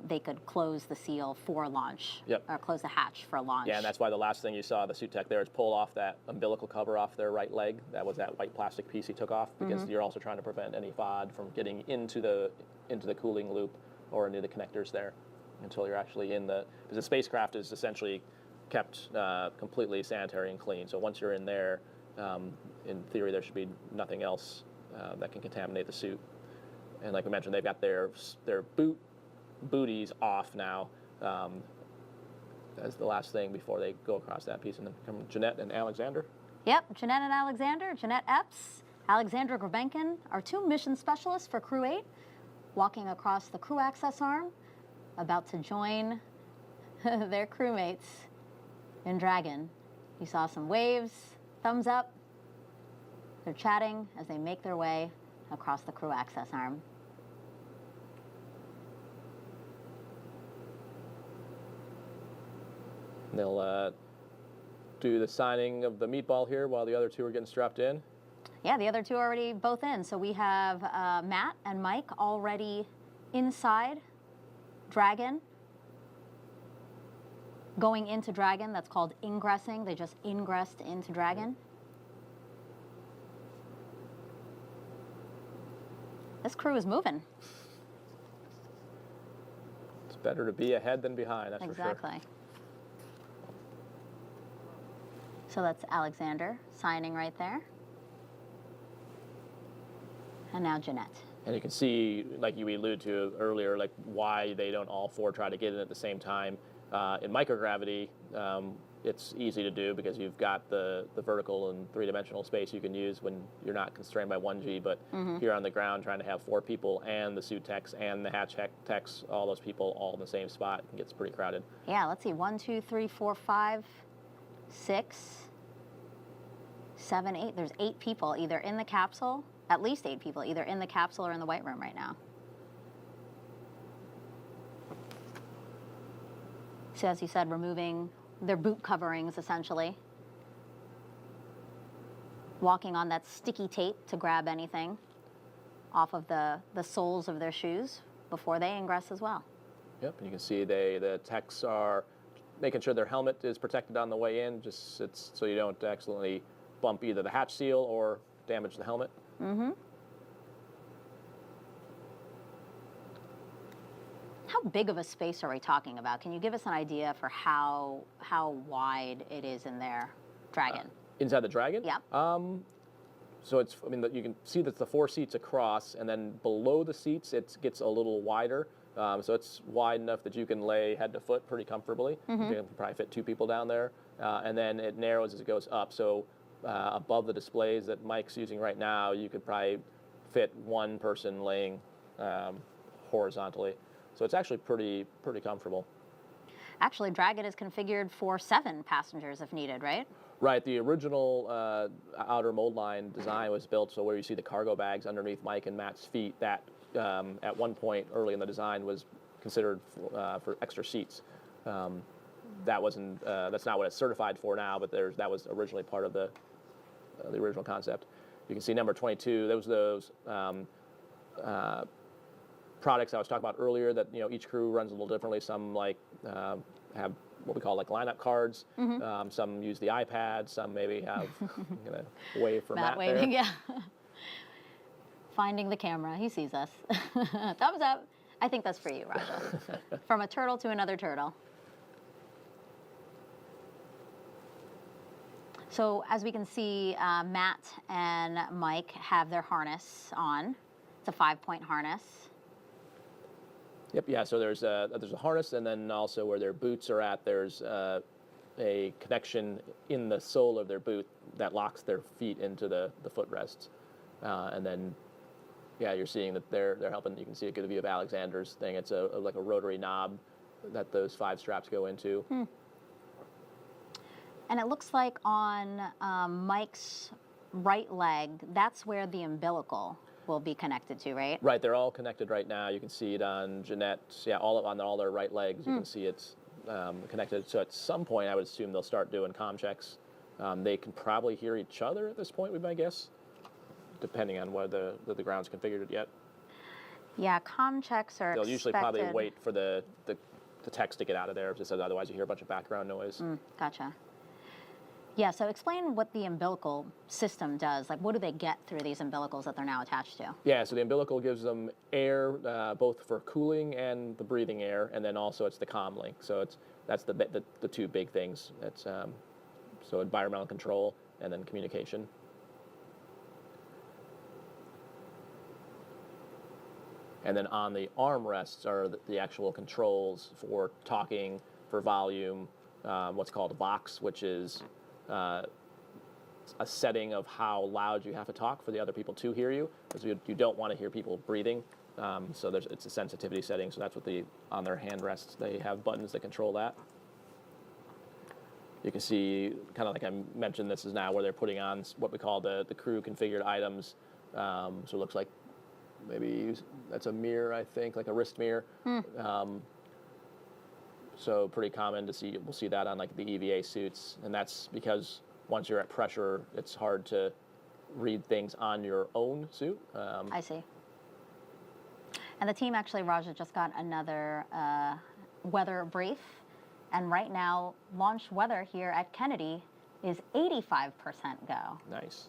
they could close the seal for launch, or close the hatch for launch. Yeah, and that's why the last thing you saw the suit tech there is pull off that umbilical cover off their right leg. That was that white plastic piece he took off, because you're also trying to prevent any FOD from getting into the cooling loop or into the connectors there until you're actually in because the spacecraft is essentially kept completely sanitary and clean. So once you're in there, in theory, there should be nothing else that can contaminate the suit. And like we mentioned, they've got their booties off now as the last thing before they go across that piece. And then come Jeanette and Alexander. Yep, Jeanette and Alexander, Jeanette Epps, Alexander Grebenkin are 2 mission specialists for Crew-8, walking across the crew access arm, about to join their crewmates in Dragon. You saw some waves, thumbs up. They're chatting as they make their way across the crew access arm. They'll do the signing of the meatball here while the other 2 are getting strapped in. Yeah, the other 2 are already both in. So we have Matt and Mike already inside Dragon. Going into Dragon, that's called ingressing. They just ingressed into Dragon. This crew is moving. It's better to be ahead than behind, that's for sure. Exactly. So that's Alexander signing right there. And now Jeanette. And you can see, like you alluded to earlier, like why they don't all 4 try to get in at the same time. In microgravity, it's easy to do because you've got the vertical and 3-dimensional space you can use when you're not constrained by 1G, but here on the ground trying to have 4 people and the suit techs and the hatch techs, all those people all in the same spot, it gets pretty crowded. Yeah, let's see, 1, 2, 3, 4, 5, 6, 7, 8. There's 8 people either in the capsule, at least 8 people, either in the capsule or in the white room right now. So as you said, removing their boot coverings, essentially. Walking on that sticky tape to grab anything off of the soles of their shoes before they ingress as well. Yep, and you can see the techs are making sure their helmet is protected on the way in, just so you don't accidentally bump either the hatch seal or damage the helmet. How big of a space are we talking about? Can you give us an idea for how wide it is in there, Dragon? Inside the Dragon? Yeah. So it's, I mean, you can see that the 4 seats across, and then below the seats it gets a little wider. So it's wide enough that you can lay head to foot pretty comfortably. You can probably fit 2 people down there. And then it narrows as it goes up. So above the displays that Mike's using right now, you could probably fit 1 person laying horizontally. So it's actually pretty comfortable. Actually, Dragon is configured for 7 passengers if needed, right? Right. The original outer mold line design was built so where you see the cargo bags underneath Mike and Matt's feet, that at one point early in the design was considered for extra seats. That wasn't. That's not what it's certified for now, but that was originally part of the original concept. You can see number 22. Those products I was talking about earlier that each crew runs a little differently. Some have what we call like lineup cards. Some use the iPad. Some maybe have wave for Matt waving, there. yeah. Finding the camera, he sees us. Thumbs up. I think that's for you, Raja. From a turtle to another turtle. So as we can see, Matt and Mike have their harness on. It's a 5-point harness. Yep. Yeah. So there's a harness, and then also where their boots are at, there's a connection in the sole of their boot that locks their feet into the footrests, and then you're seeing that they're helping. You can see a good view of Alexander's thing. It's like a rotary knob that those 5 straps go into. And it looks like on Mike's right leg, that's where the umbilical will be connected to, right? Right, they're all connected right now. You can see it on Jeanette's, on all their right legs. You can see it's connected. So at some point, I would assume they'll start doing comm checks. They can probably hear each other at this point, would be my guess, depending on whether the ground's configured yet. Yeah, comm checks are They'll usually probably wait for the text to get out of there, just otherwise you hear a bunch of background noise. Gotcha. Yeah, so explain what the umbilical system does. Like, what do they get through these umbilicals that they're now attached to? Yeah, so the umbilical gives them air, both for cooling and the breathing air, and then also it's the comm link. So that's the 2 big things. That's so environmental control and then communication. And then on the armrests are the actual controls for talking, for volume, what's called a Vox, which is a setting of how loud you have to talk for the other people to hear you, because you don't want to hear people breathing. So it's a sensitivity setting. So that's what on their hand rests, they have buttons that control that. You can see, kind of like I mentioned, this is now where they're putting on what we call the crew configured items. So it looks like maybe that's a mirror, I think, like a wrist mirror. So pretty common to see. We'll see that on like the EVA suits, and that's because once you're at pressure, it's hard to read things on your own suit. I see. And the team actually, Raja, just got another weather brief, and right now, launch weather here at Kennedy is 85% go. Nice.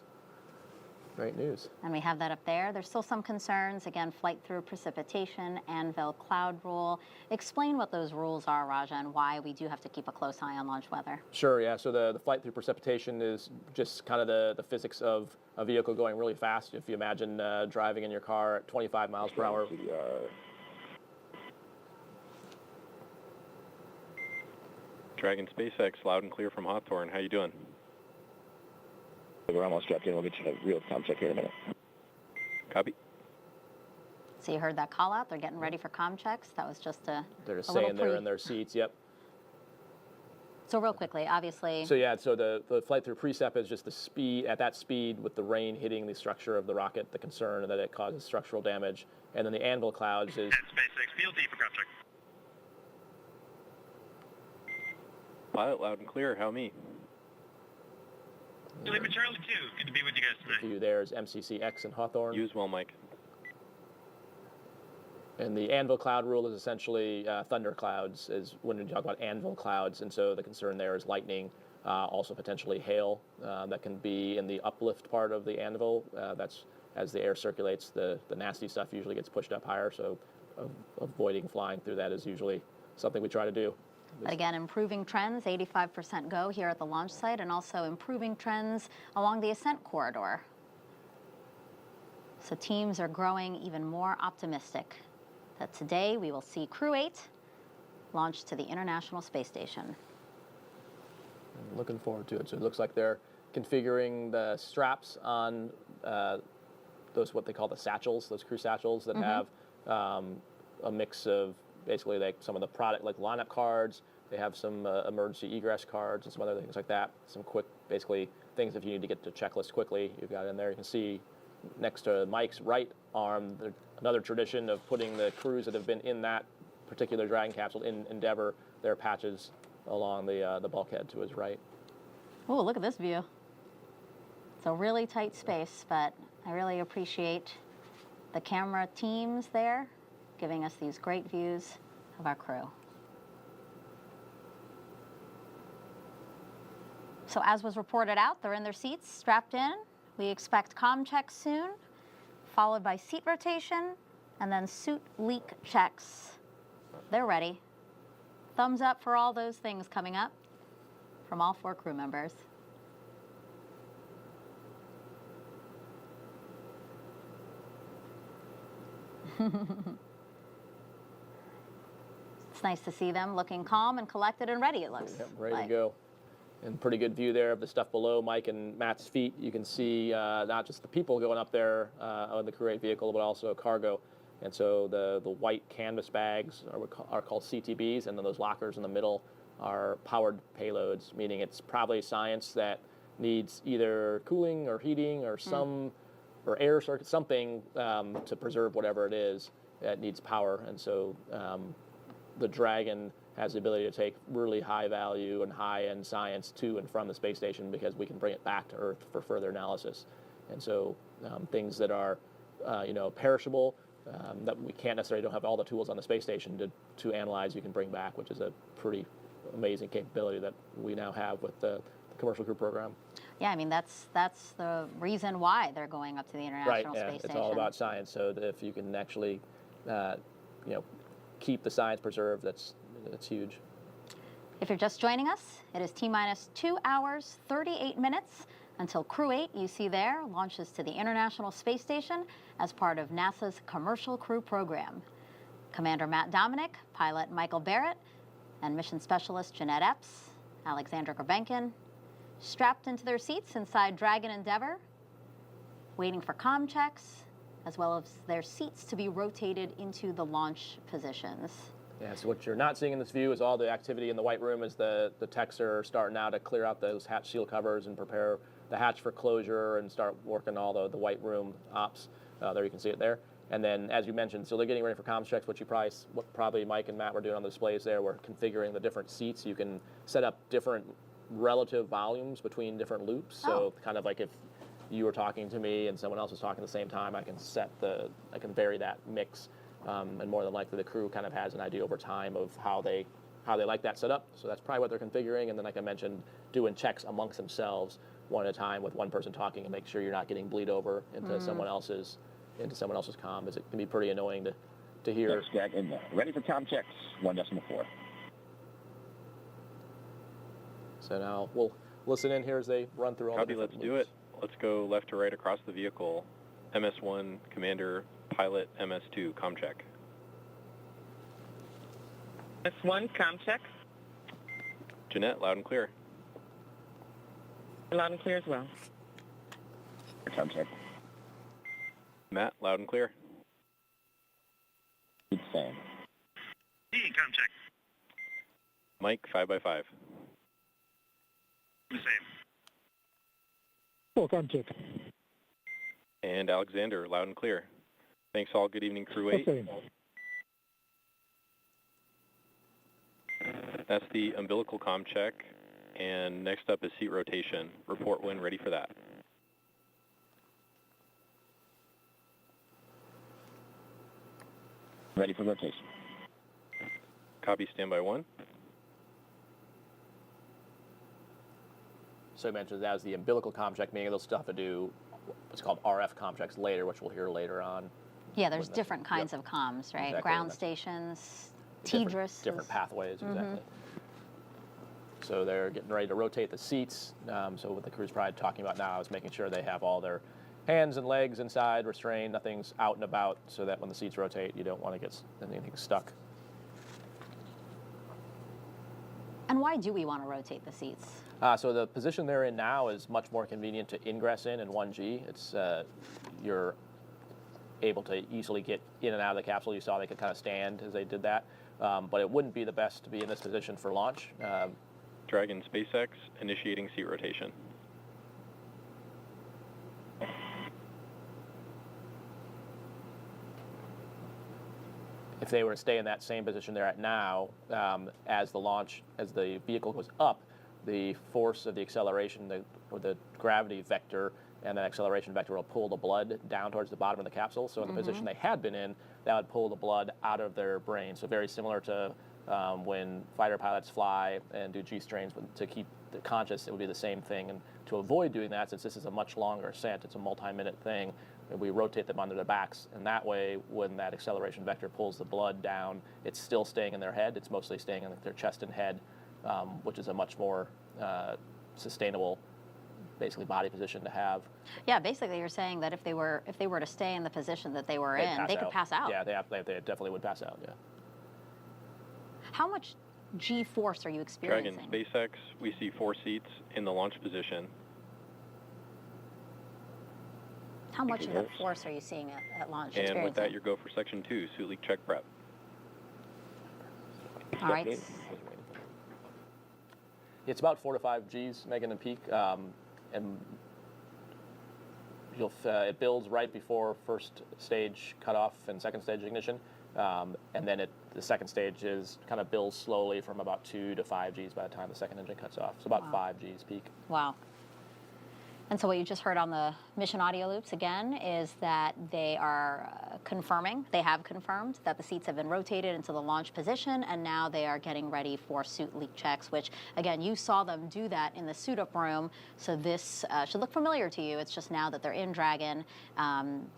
Great news. And we have that up there. There's still some concerns. Again, flight through precipitation, anvil cloud rule. Explain what those rules are, Raja, and why we do have to keep a close eye on launch weather. Sure, yeah. So the flight through precipitation is just kind of the physics of a vehicle going really fast. If you imagine driving in your car at 25 miles per hour. Dragon SpaceX, loud and clear from Hawthorne. How you doing? We're almost dropped in. We'll get you the real comm check here in a minute. Copy. So you heard that call out. They're getting ready for comm checks. That was just They're just saying they're in their seats, yep. So real quickly, obviously. So yeah, so the flight through precep is just the speed, at that speed with the rain hitting the structure of the rocket, the concern that it causes structural damage. And then the anvil clouds is... SpaceX, PLT for comm check. Pilot, loud and clear. How me? Charlie 2, good to be with you guys tonight. The view there is MCCX and Hawthorne. Use well, Mike. And the anvil cloud rule is essentially thunder clouds, is when we talk about anvil clouds, and so the concern there is lightning, also potentially hail that can be in the uplift part of the anvil. That's as the air circulates, the nasty stuff usually gets pushed up higher, so avoiding flying through that is usually something we try to do. But again, improving trends, 85% go here at the launch site, and also improving trends along the ascent corridor. So teams are growing even more optimistic that today we will see Crew-8 launch to the International Space Station. I'm looking forward to it. So it looks like they're configuring the straps on those, what they call the satchels, those crew satchels that have a mix of basically like some of the product, like lineup cards. They have some emergency egress cards and some other things like that. Some quick, basically things if you need to get to checklist quickly, you've got it in there. You can see next to Mike's right arm, another tradition of putting the crews that have been in that particular Dragon capsule in Endeavour, their patches along the bulkhead to his right. Oh, look at this view. It's a really tight space, but I really appreciate the camera teams there giving us these great views of our crew. So as was reported out, they're in their seats, strapped in. We expect comm checks soon, followed by seat rotation, and then suit leak checks. They're ready. Thumbs up for all those things coming up from all 4 crew members. It's nice to see them looking calm and collected and ready, it looks Yep, ready like. to go. And pretty good view there of the stuff below Mike and Matt's feet. You can see not just the people going up there on the Crew-8 vehicle, but also cargo. And so the white canvas bags are called CTBs, and then those lockers in the middle are powered payloads, meaning it's probably science that needs either cooling or heating or or air circuit, something to preserve whatever it is that needs power. And so the Dragon has the ability to take really high value and high-end science to and from the space station because we can bring it back to Earth for further analysis. And so things that are, perishable, that we can't necessarily don't have all the tools on the space station to analyze, you can bring back, which is a pretty amazing capability that we now have with the Commercial Crew program. Yeah, I mean, that's the reason why they're going up to the International Space Station. It's all about science. So that if you can actually, keep the science preserved, that's huge. If you're just joining us, it is T-minus 2 hours, 38 minutes until Crew-8, you see there, launches to the International Space Station as part of NASA's Commercial Crew program. Commander Matt Dominick, pilot Michael Barratt, and Mission Specialist Jeanette Epps, Alexander Grebenkin, strapped into their seats inside Dragon Endeavour, waiting for comm checks, as well as their seats to be rotated into the launch positions. Yeah, so what you're not seeing in this view is all the activity in the white room as the techs are starting now to clear out those hatch seal covers and prepare the hatch for closure and start working all the white room ops. There you can see it there. And then, as you mentioned, so they're getting ready for comms checks, what probably Mike and Matt were doing on the displays there. We're configuring the different seats. You can set up different relative volumes between different loops. So kind of like if you were talking to me and someone else was talking at the same time, I can vary that mix. And more than likely the crew kind of has an idea over time of how they like that setup. So that's probably what they're configuring. And then, like I mentioned, doing checks amongst themselves one at a time with one person talking and make sure you're not getting bleed over into someone else's comm. It can be pretty annoying to hear. Yes, in there. Ready for comm checks, 1.4. So now we'll listen in here as they run through all Copy, the different let's do it. Let's go left to right across the vehicle. MS1, Commander, Pilot, MS2, comm check. MS1, comm check. Jeanette, loud and clear. Loud and clear as well. Comm check. Matt, loud and clear. Keep saying. Comm check. Mike, 5x5. The same. Full comm check. And Alexander, loud and clear. Thanks all. Good evening, Crew-8. Okay. That's the umbilical comm check. And next up is seat rotation. Report when ready for that. Ready for rotation. Copy, standby 1. So I mentioned that was the umbilical comm check, meaning they'll still have to do what's called RF comm checks later, which we'll hear later on Yeah, there's different kinds of comms, right? Exactly. Ground stations, Different TDRS. different pathways, exactly. So they're getting ready to rotate the seats. So what the crew's probably talking about now is making sure they have all their hands and legs inside, restrained, nothing's out and about, so that when the seats rotate, you don't want to get anything stuck. And why do we want to rotate the seats? So the position they're in now is much more convenient to ingress in 1G. It's you're able to easily get in and out of the capsule. You saw they could kind of stand as they did that, but it wouldn't be the best to be in this position for launch. Dragon SpaceX initiating seat rotation. If they were to stay in that same position they're at now, as the vehicle goes up, the force of the acceleration, or the gravity vector, and that acceleration vector will pull the blood down towards the bottom of the capsule. So in the position they had been in, that would pull the blood out of their brain. So very similar to when fighter pilots fly and do G-strains to keep the conscious, it would be the same thing. And to avoid doing that, since this is a much longer ascent, it's a multi-minute thing, we rotate them onto their backs, and that way, when that acceleration vector pulls the blood down, it's still staying in their head. It's mostly staying in their chest and head, which is a much more sustainable, basically, body position to have. Yeah, basically, you're saying that if they were to stay in the position that they were in, they could pass out. Yeah, they definitely would pass out. Yeah. How much G-force are you experiencing? Dragon SpaceX, we see 4 seats in the launch position. How much of the force are you seeing at launch? And with that, you go for section 2, suit leak check prep. All right. It's about 4 to 5 Gs, Megan and peak, and it builds right before first stage cutoff and second stage ignition, and then the second stage kind of builds slowly from about 2 to 5 Gs by the time the second engine cuts off. So about 5 Gs peak. Wow. And so what you just heard on the mission audio loops again is that they are they have confirmed that the seats have been rotated into the launch position, and now they are getting ready for suit leak checks, which again, you saw them do that in the suit up room. So this should look familiar to you. It's just now that they're in Dragon,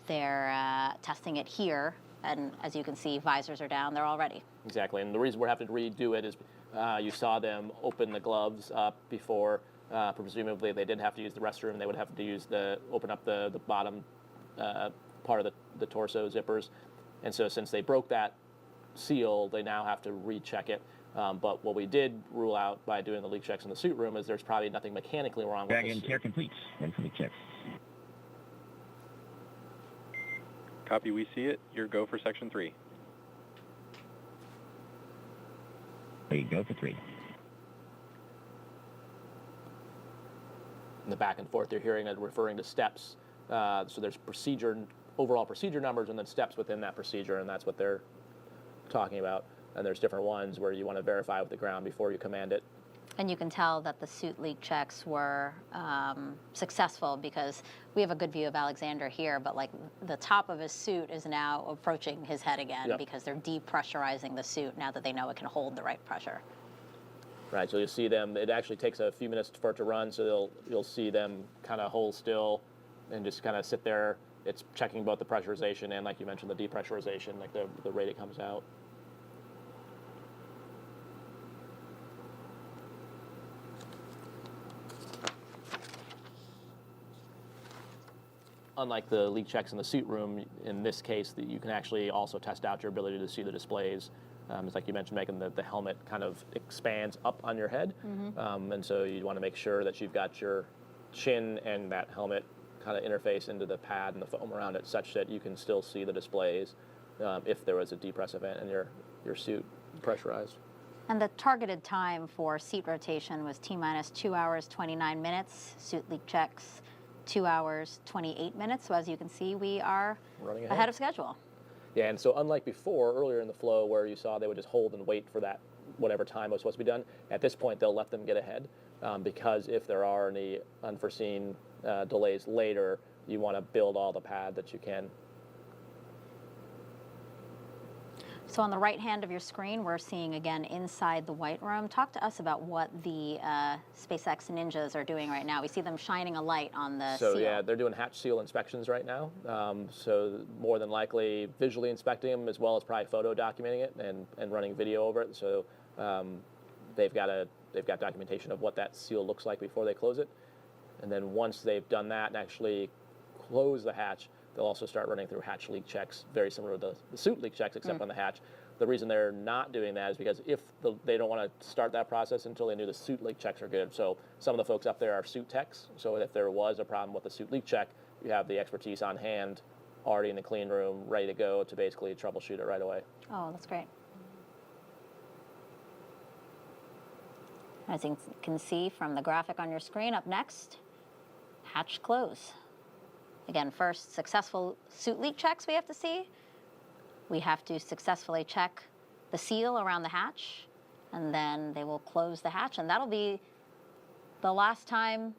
they're testing it here. And as you can see, visors are down, they're all ready. Exactly, and the reason we're having to redo it is you saw them open the gloves up before. Presumably, they didn't have to use the restroom. They would have to open up the bottom part of the torso zippers. And so since they broke that seal, they now have to recheck it. But what we did rule out by doing the leak checks in the suit room is there's probably nothing mechanically wrong with Dragon care complete. Ready for leak checks. Copy, we see it. Your go for section 3. There you go for 3. In the back and forth, you're hearing it referring to steps. So there's overall procedure numbers, and then steps within that procedure, and that's what they're talking about. And there's different ones where you want to verify with the ground before you command it. And you can tell that the suit leak checks were successful because we have a good view of Alexander here, but like the top of his suit is now approaching his head again because they're depressurizing the suit now that they know it can hold the right pressure. Right, so you'll see them, it actually takes a few minutes for it to run, so you'll see them kind of hold still and just kind of sit there. It's checking both the pressurization and, like you mentioned, the depressurization, like the rate it comes out. Unlike the leak checks in the suit room, in this case, you can actually also test out your ability to see the displays. It's like you mentioned, Megan, the helmet kind of expands up on your head. And so you want to make sure that you've got your chin and that helmet kind of interface into the pad and the foam around it such that you can still see the displays if there was a depress event and your suit pressurized. And the targeted time for seat rotation was T-minus 2 hours, 29 minutes. Suit leak checks, 2 hours, 28 minutes. So as you can see, we are running ahead of schedule. Yeah, and so unlike before, earlier in the flow where you saw they would just hold and wait for that whatever time was supposed to be done, at this point they'll let them get ahead because if there are any unforeseen delays later, you want to build all the pad that you can. So on the right hand of your screen, we're seeing again inside the White Room. Talk to us about what the SpaceX Ninjas are doing right now. We see them shining a light on the seal. So yeah, they're doing hatch seal inspections right now. So more than likely visually inspecting them as well as probably photo documenting it and running video over it. So they've got documentation of what that seal looks like before they close it. And then once they've done that and actually close the hatch, they'll also start running through hatch leak checks, very similar to the suit leak checks, except on the hatch. The reason they're not doing that is because they don't want to start that process until they knew the suit leak checks are good. So some of the folks up there are suit techs. So if there was a problem with the suit leak check, you have the expertise on hand, already in the clean room, ready to go to basically troubleshoot it right away. Oh, that's great. As you can see from the graphic on your screen, up next, hatch close. Again, first, successful suit leak checks we have to see. We have to successfully check the seal around the hatch, and then they will close the hatch, and that'll be the last time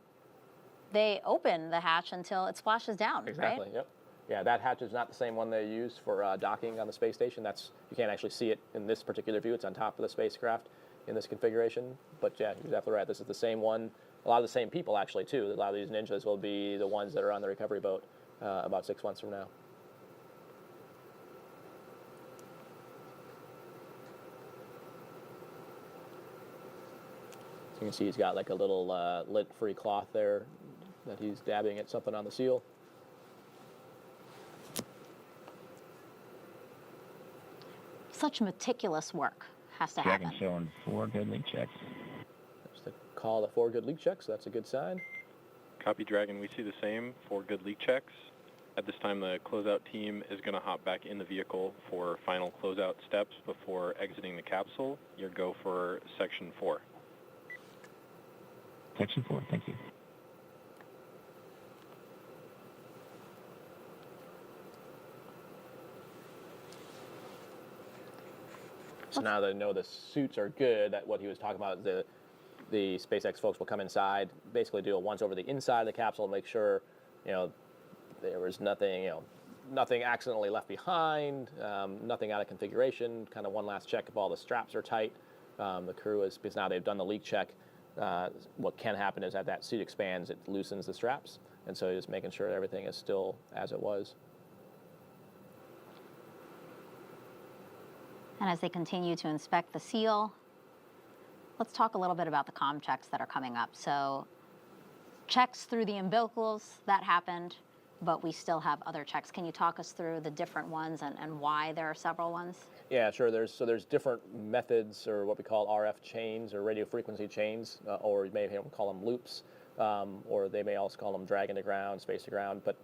they open the hatch until it splashes down, Exactly, right? Yep. Yeah, that hatch is not the same one they use for docking on the space station. You can't actually see it in this particular view. It's on top of the spacecraft in this configuration. But yeah, you're exactly right. This is the same one. A lot of the same people, actually, too. A lot of these ninjas will be the ones that are on the recovery boat about 6 months from now. So you can see he's got like a little lint-free cloth there that he's dabbing at something on the seal. Such meticulous work has to happen. Dragon showing 4 good leak checks. That's the call of 4 good leak checks. So that's a good sign. Copy, Dragon. We see the same 4 good leak checks. At this time, the closeout team is going to hop back in the vehicle for final closeout steps before exiting the capsule. Your go for Section 4. Section 4, thank you. So now they know the suits are good, that what he was talking about, the SpaceX folks will come inside, basically do a once over the inside of the capsule and make sure, there was nothing, nothing accidentally left behind, nothing out of configuration, kind of one last check if all the straps are tight. The crew is, because now they've done the leak check, what can happen is that suit expands, it loosens the straps, and so just making sure everything is still as it was. And as they continue to inspect the seal, let's talk a little bit about the comm checks that are coming up. So checks through the umbilicals, that happened, but we still have other checks. Can you talk us through the different ones and why there are several ones? Yeah, sure. There's different methods, or what we call RF chains or radio frequency chains, or you may call them loops, or they may also call them dragon to ground, space to ground. But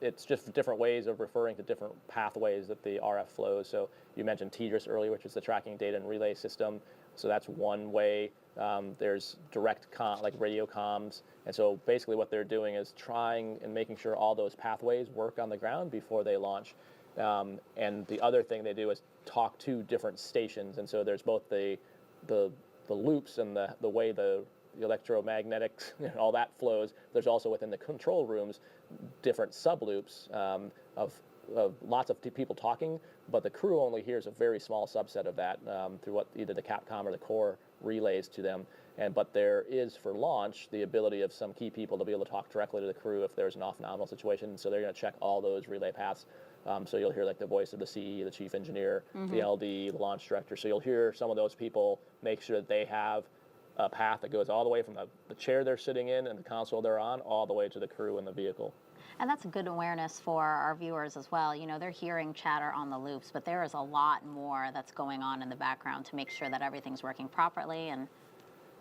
it's just different ways of referring to different pathways that the RF flows. So you mentioned TDRS earlier, which is the tracking data and relay system. So that's one way. There's direct like radio comms. And so basically what they're doing is trying and making sure all those pathways work on the ground before they launch. And the other thing they do is talk to different stations. And so there's both the loops and the way the electromagnetics, all that flows. There's also within the control rooms different subloops of lots of people talking, but the crew only hears a very small subset of that through what either the Capcom or the core relays to them. But there is, for launch, the ability of some key people to be able to talk directly to the crew if there's an off-nominal situation. So they're going to check all those relay paths. So you'll hear like the voice of the CE, the chief engineer, the LD, the launch director. So you'll hear some of those people make sure that they have a path that goes all the way from the chair they're sitting in and the console they're on all the way to the crew in the vehicle. And that's a good awareness for our viewers as well. They're hearing chatter on the loops, but there is a lot more that's going on in the background to make sure that everything's working properly. And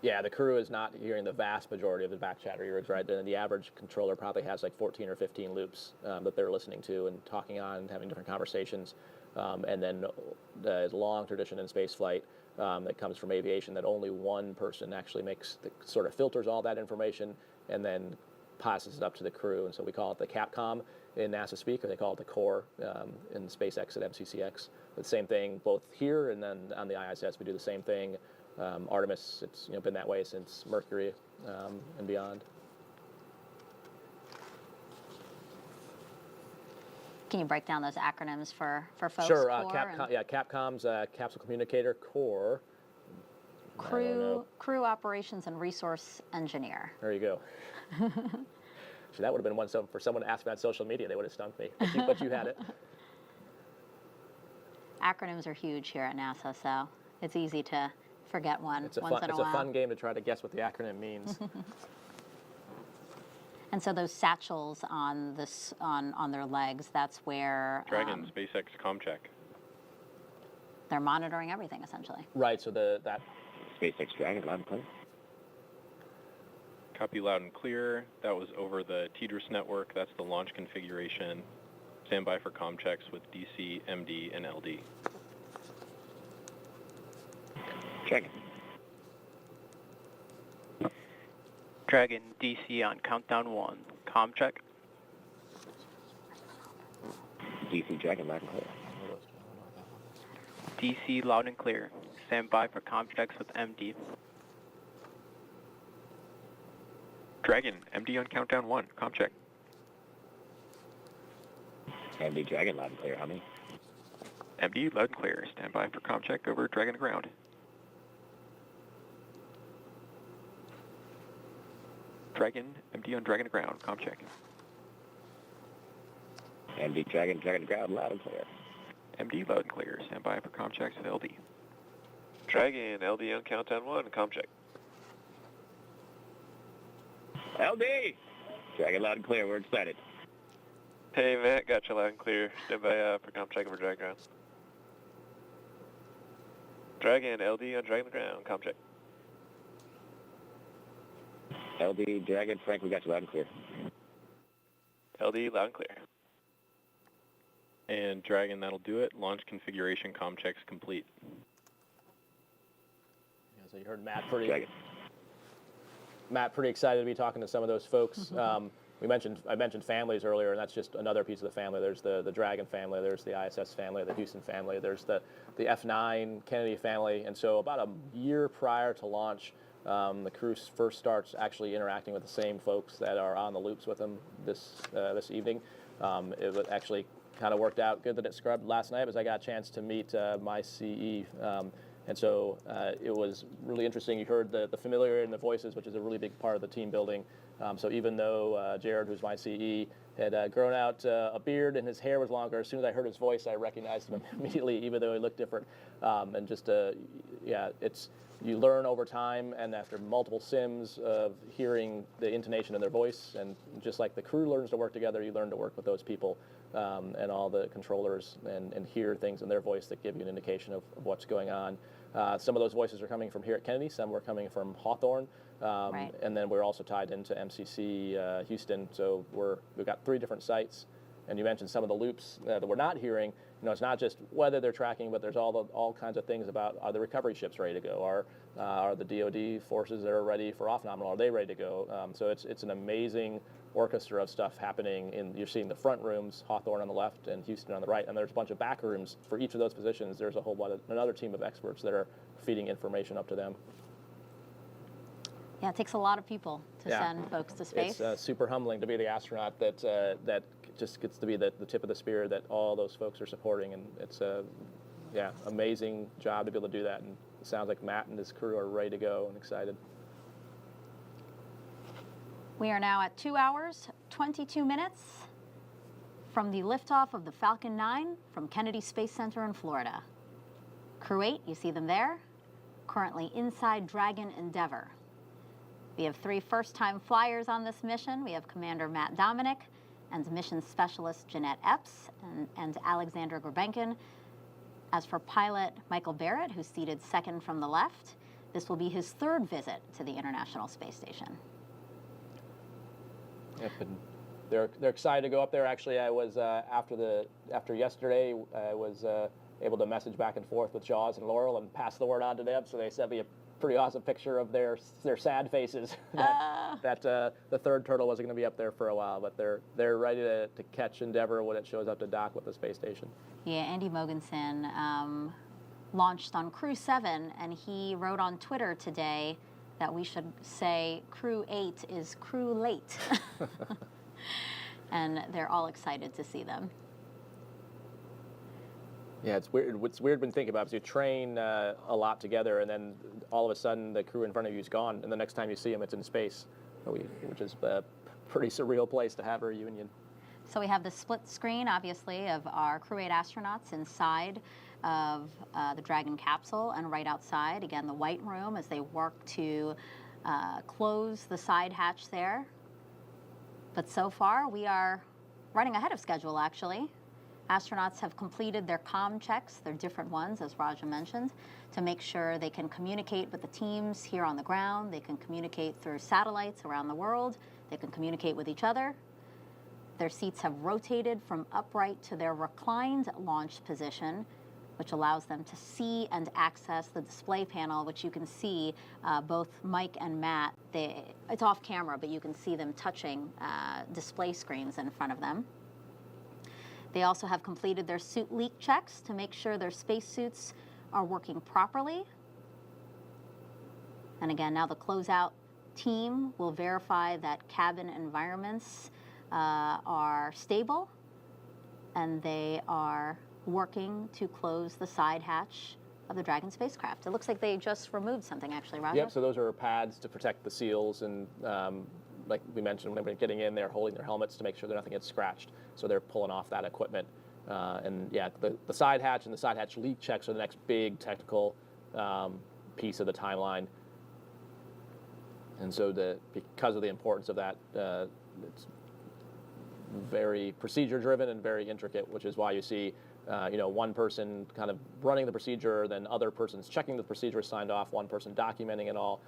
yeah, the crew is not hearing the vast majority of the back chatter. You're right. The average controller probably has like 14 or 15 loops that they're listening to and talking on and having different conversations. And then there's a long tradition in spaceflight that comes from aviation that only one person actually sort of filters all that information and then passes it up to the crew. And so we call it the Capcom in NASA speak, or they call it the core in SpaceX at MCCX. But the same thing both here and then on the ISS, we do the same thing. Artemis, it's been that way since Mercury and beyond. Can you break down those acronyms for folks? Sure. Core Capcom's Capsule Communicator Core. Crew Operations and Resource Engineer. There you go. So that would have been one for someone to ask about social media. They would have stumped me, but you had it. Acronyms are huge here at NASA, so it's easy to forget one once in a while. It's a fun game to try to guess what the acronym means. And so those satchels on their legs, that's where Dragon SpaceX ComCheck. They're monitoring everything essentially. Right. So that SpaceX Dragon, loud and clear. Copy loud and clear. That was over the TDRS network. That's the launch configuration. Stand by for comm checks with DC, MD, and LD. Dragon. Dragon, DC on countdown 1. Comm check. DC Dragon, loud and clear. DC loud and clear. Stand by for comm checks with MD. Dragon, MD on countdown 1. Comm check. MD Dragon, loud and clear. How many? MD loud and clear. Stand by for comm check over Dragon to ground. Dragon, MD on Dragon to ground. Comm check. MD Dragon, Dragon to ground, loud and clear. MD loud and clear. Stand by for comm checks with LD. Dragon, LD on countdown 1. Comm check. LD! Dragon, loud and clear. We're excited. Hey, Matt, got you loud and clear. Stand by for comm check over Dragon ground. Dragon, LD on Dragon ground. Comm check. LD, Dragon, Frank, we got you loud and clear. LD, loud and clear. And Dragon, that'll do it. Launch configuration comm checks complete. Yeah, so you heard Matt pretty excited to be talking to some of those folks. I mentioned families earlier, and that's just another piece of the family. There's the Dragon family, there's the ISS family, the Houston family, there's the F9 Kennedy family. And so about a year prior to launch, the crew first starts actually interacting with the same folks that are on the loops with them this evening. It actually kind of worked out good that it scrubbed last night, as I got a chance to meet my CE. And so it was really interesting. You heard the familiarity in the voices, which is a really big part of the team building. So even though Jared, who's my CE, had grown out a beard and his hair was longer, as soon as I heard his voice, I recognized him immediately, even though he looked different. And just, you learn over time, and after multiple sims of hearing the intonation in their voice, and just like the crew learns to work together, you learn to work with those people and all the controllers and hear things in their voice that give you an indication of what's going on. Some of those voices are coming from here at Kennedy, some were coming from Hawthorne, Right. And then we're also tied into MCC Houston, so we've got 3 different sites. And you mentioned some of the loops that we're not hearing. It's not just whether they're tracking, but there's all kinds of things about, are the recovery ships ready to go? Are the DoD forces that are ready for off-nominal, are they ready to go? So it's an amazing orchestra of stuff happening. You're seeing the front rooms, Hawthorne on the left and Houston on the right, and there's a bunch of back rooms for each of those positions. There's a whole lot of another team of experts that are feeding information up to them. Yeah, it takes a lot of people to send folks to space. It's super humbling to be the astronaut that just gets to be the tip of the spear that all those folks are supporting, and it's a amazing job to be able to do that. And it sounds like Matt and his crew are ready to go and excited. We are now at 2 hours, 22 minutes from the liftoff of the Falcon 9 from Kennedy Space Center in Florida. Crew-8, you see them there, currently inside Dragon Endeavour. We have 3 first-time flyers on this mission. We have Commander Matt Dominick and Mission Specialist Jeanette Epps and Alexander Grebenkin. As for pilot Michael Barratt, who's seated second from the left, this will be his 3rd visit to the International Space Station. Yep, and they're excited to go up there. Actually, I was after yesterday, I was able to message back and forth with Jaws and Laurel and pass the word on to them. So they sent me a pretty awesome picture of their sad faces that the 3rd turtle wasn't going to be up there for a while, but they're ready to catch Endeavour when it shows up to dock with the space station. Yeah, Andy Mogensen launched on Crew-7, and he wrote on Twitter today that we should say Crew-8 is crew late. And they're all excited to see them. Yeah, it's weird. What's weird when thinking about it is you train a lot together, and then all of a sudden the crew in front of you is gone, and the next time you see them, it's in space, which is a pretty surreal place to have a reunion. So we have the split screen, obviously, of our Crew-8 astronauts inside of the Dragon capsule, and right outside, again, the White Room as they work to close the side hatch there. But so far, we are running ahead of schedule, actually. Astronauts have completed their comm checks, their different ones, as Raja mentioned, to make sure they can communicate with the teams here on the ground. They can communicate through satellites around the world. They can communicate with each other. Their seats have rotated from upright to their reclined launch position, which allows them to see and access the display panel, which you can see both Mike and Matt. It's off camera, but you can see them touching display screens in front of them. They also have completed their suit leak checks to make sure their spacesuits are working properly. And again, now the closeout team will verify that cabin environments are stable, and they are working to close the side hatch of the Dragon spacecraft. It looks like they just removed something, actually, Raja. Yep, so those are pads to protect the seals, and like we mentioned, when they're getting in, they're holding their helmets to make sure that nothing gets scratched. So they're pulling off that equipment. And yeah, the side hatch and the side hatch leak checks are the next big technical piece of the timeline. And so because of the importance of that, it's very procedure-driven and very intricate, which is why you see one person kind of running the procedure, then other persons checking the procedure is signed off, one person documenting it all.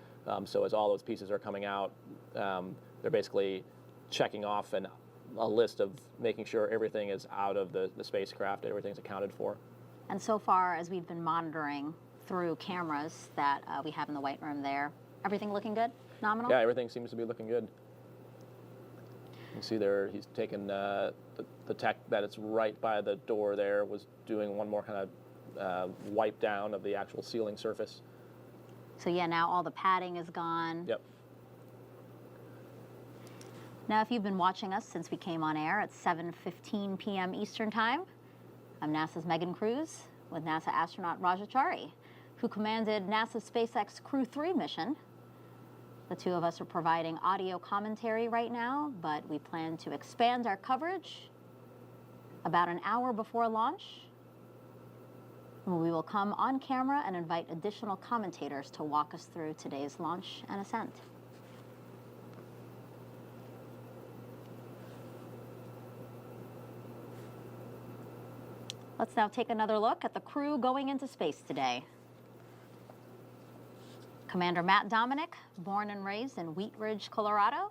So as all those pieces are coming out, they're basically checking off a list of making sure everything is out of the spacecraft, everything's accounted for. And so far, as we've been monitoring through cameras that we have in the White Room there, everything looking good? Nominal? Yeah, everything seems to be looking good. You see there, he's taken the tech that it's right by the door there, was doing one more kind of wipe down of the actual sealing surface. So yeah, now all the padding is gone. Yep. Now, if you've been watching us since we came on air at 7:15 p.m. Eastern Time, I'm NASA's Megan Cruz with NASA astronaut Raja Chari, who commanded NASA's SpaceX Crew-8 mission. The two of us are providing audio commentary right now, but we plan to expand our coverage about an hour before launch. We will come on camera and invite additional commentators to walk us through today's launch and ascent. Let's now take another look at the crew going into space today. Commander Matt Dominick, born and raised in Wheat Ridge, Colorado,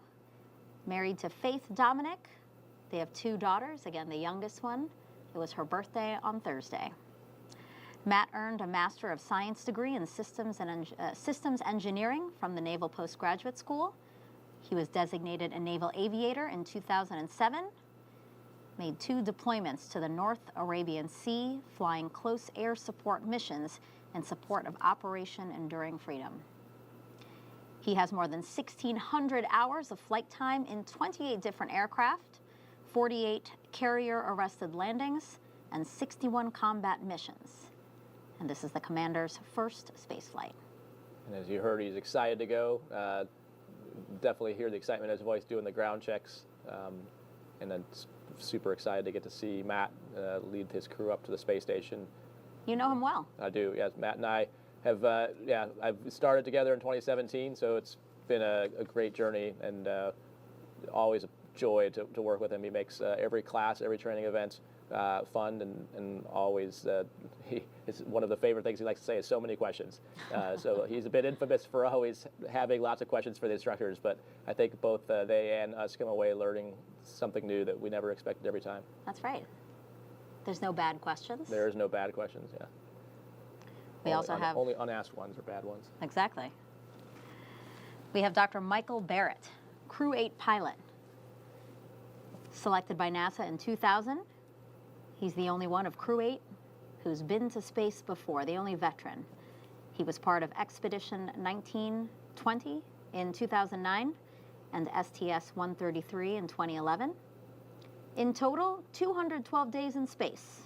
married to Faith Dominick. They have two daughters, again, the youngest one. It was her birthday on Thursday. Matt earned a Master of Science degree in Systems Engineering from the Naval Postgraduate School. He was designated a Naval Aviator in 2007, made 2 deployments to the North Arabian Sea, flying close air support missions in support of Operation Enduring Freedom. He has more than 1,600 hours of flight time in 28 different aircraft, 48 carrier-arrested landings, and 61 combat missions. And this is the commander's first spaceflight. And as you heard, he's excited to go. Definitely hear the excitement in his voice doing the ground checks. And then super excited to get to see Matt lead his crew up to the space station. You know him well. I do, yes. Matt and I have, I've started together in 2017, so it's been a great journey, and always a joy to work with him. He makes every class, every training event fun, and always, it's one of the favorite things he likes to say is so many questions. So he's a bit infamous for always having lots of questions for the instructors, but I think both they and us come away learning something new that we never expected every time. That's right. There's no bad questions. There is no bad questions, yeah. We also have... Only unasked ones are bad ones. Exactly. We have Dr. Michael Barratt, Crew-8 pilot. Selected by NASA in 2000, he's the only one of Crew-8 who's been to space before, the only veteran. He was part of Expedition 1920 in 2009 and STS-133 in 2011. In total, 212 days in space.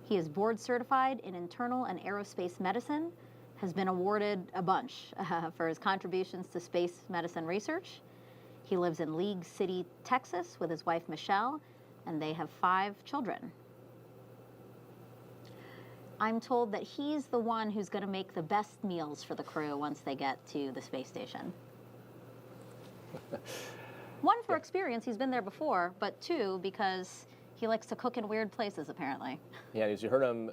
He is board certified in internal and aerospace medicine, has been awarded a bunch for his contributions to space medicine research. He lives in League City, Texas with his wife Michelle, and they have 5 children. I'm told that he's the one who's going to make the best meals for the crew once they get to the space station. One, for experience, he's been there before, but 2, because he likes to cook in weird places, apparently. Yeah, as you heard him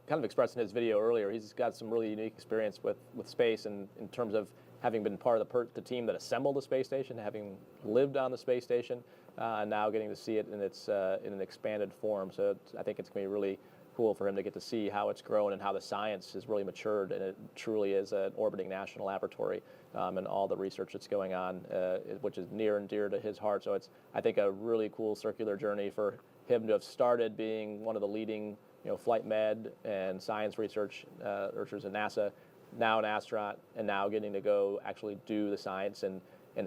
kind of express in his video earlier, he's got some really unique experience with space, and in terms of having been part of the team that assembled the space station, having lived on the space station, and now getting to see it in its in an expanded form. So I think it's going to be really cool for him to get to see how it's grown and how the science has really matured, and it truly is an orbiting national laboratory, and all the research that's going on, which is near and dear to his heart. So it's, I think, a really cool circular journey for him to have started being one of the leading, flight med and science researchers at NASA, now an astronaut, and now getting to go actually do the science and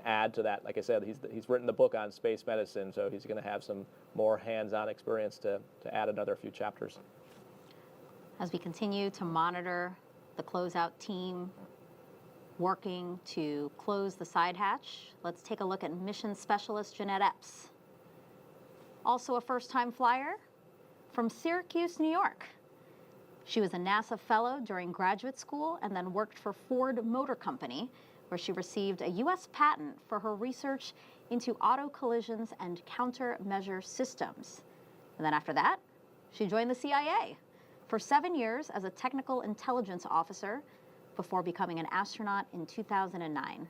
add to that. Like I said, he's written the book on space medicine, so he's going to have some more hands-on experience to add another few chapters. As we continue to monitor the closeout team working to close the side hatch, let's take a look at Mission Specialist Jeanette Epps. Also a first-time flyer from Syracuse, New York. She was a NASA fellow during graduate school and then worked for Ford Motor Company, where she received a U.S. patent for her research into auto collisions and countermeasure systems. And then after that, she joined the CIA for 7 years as a technical intelligence officer before becoming an astronaut in 2009.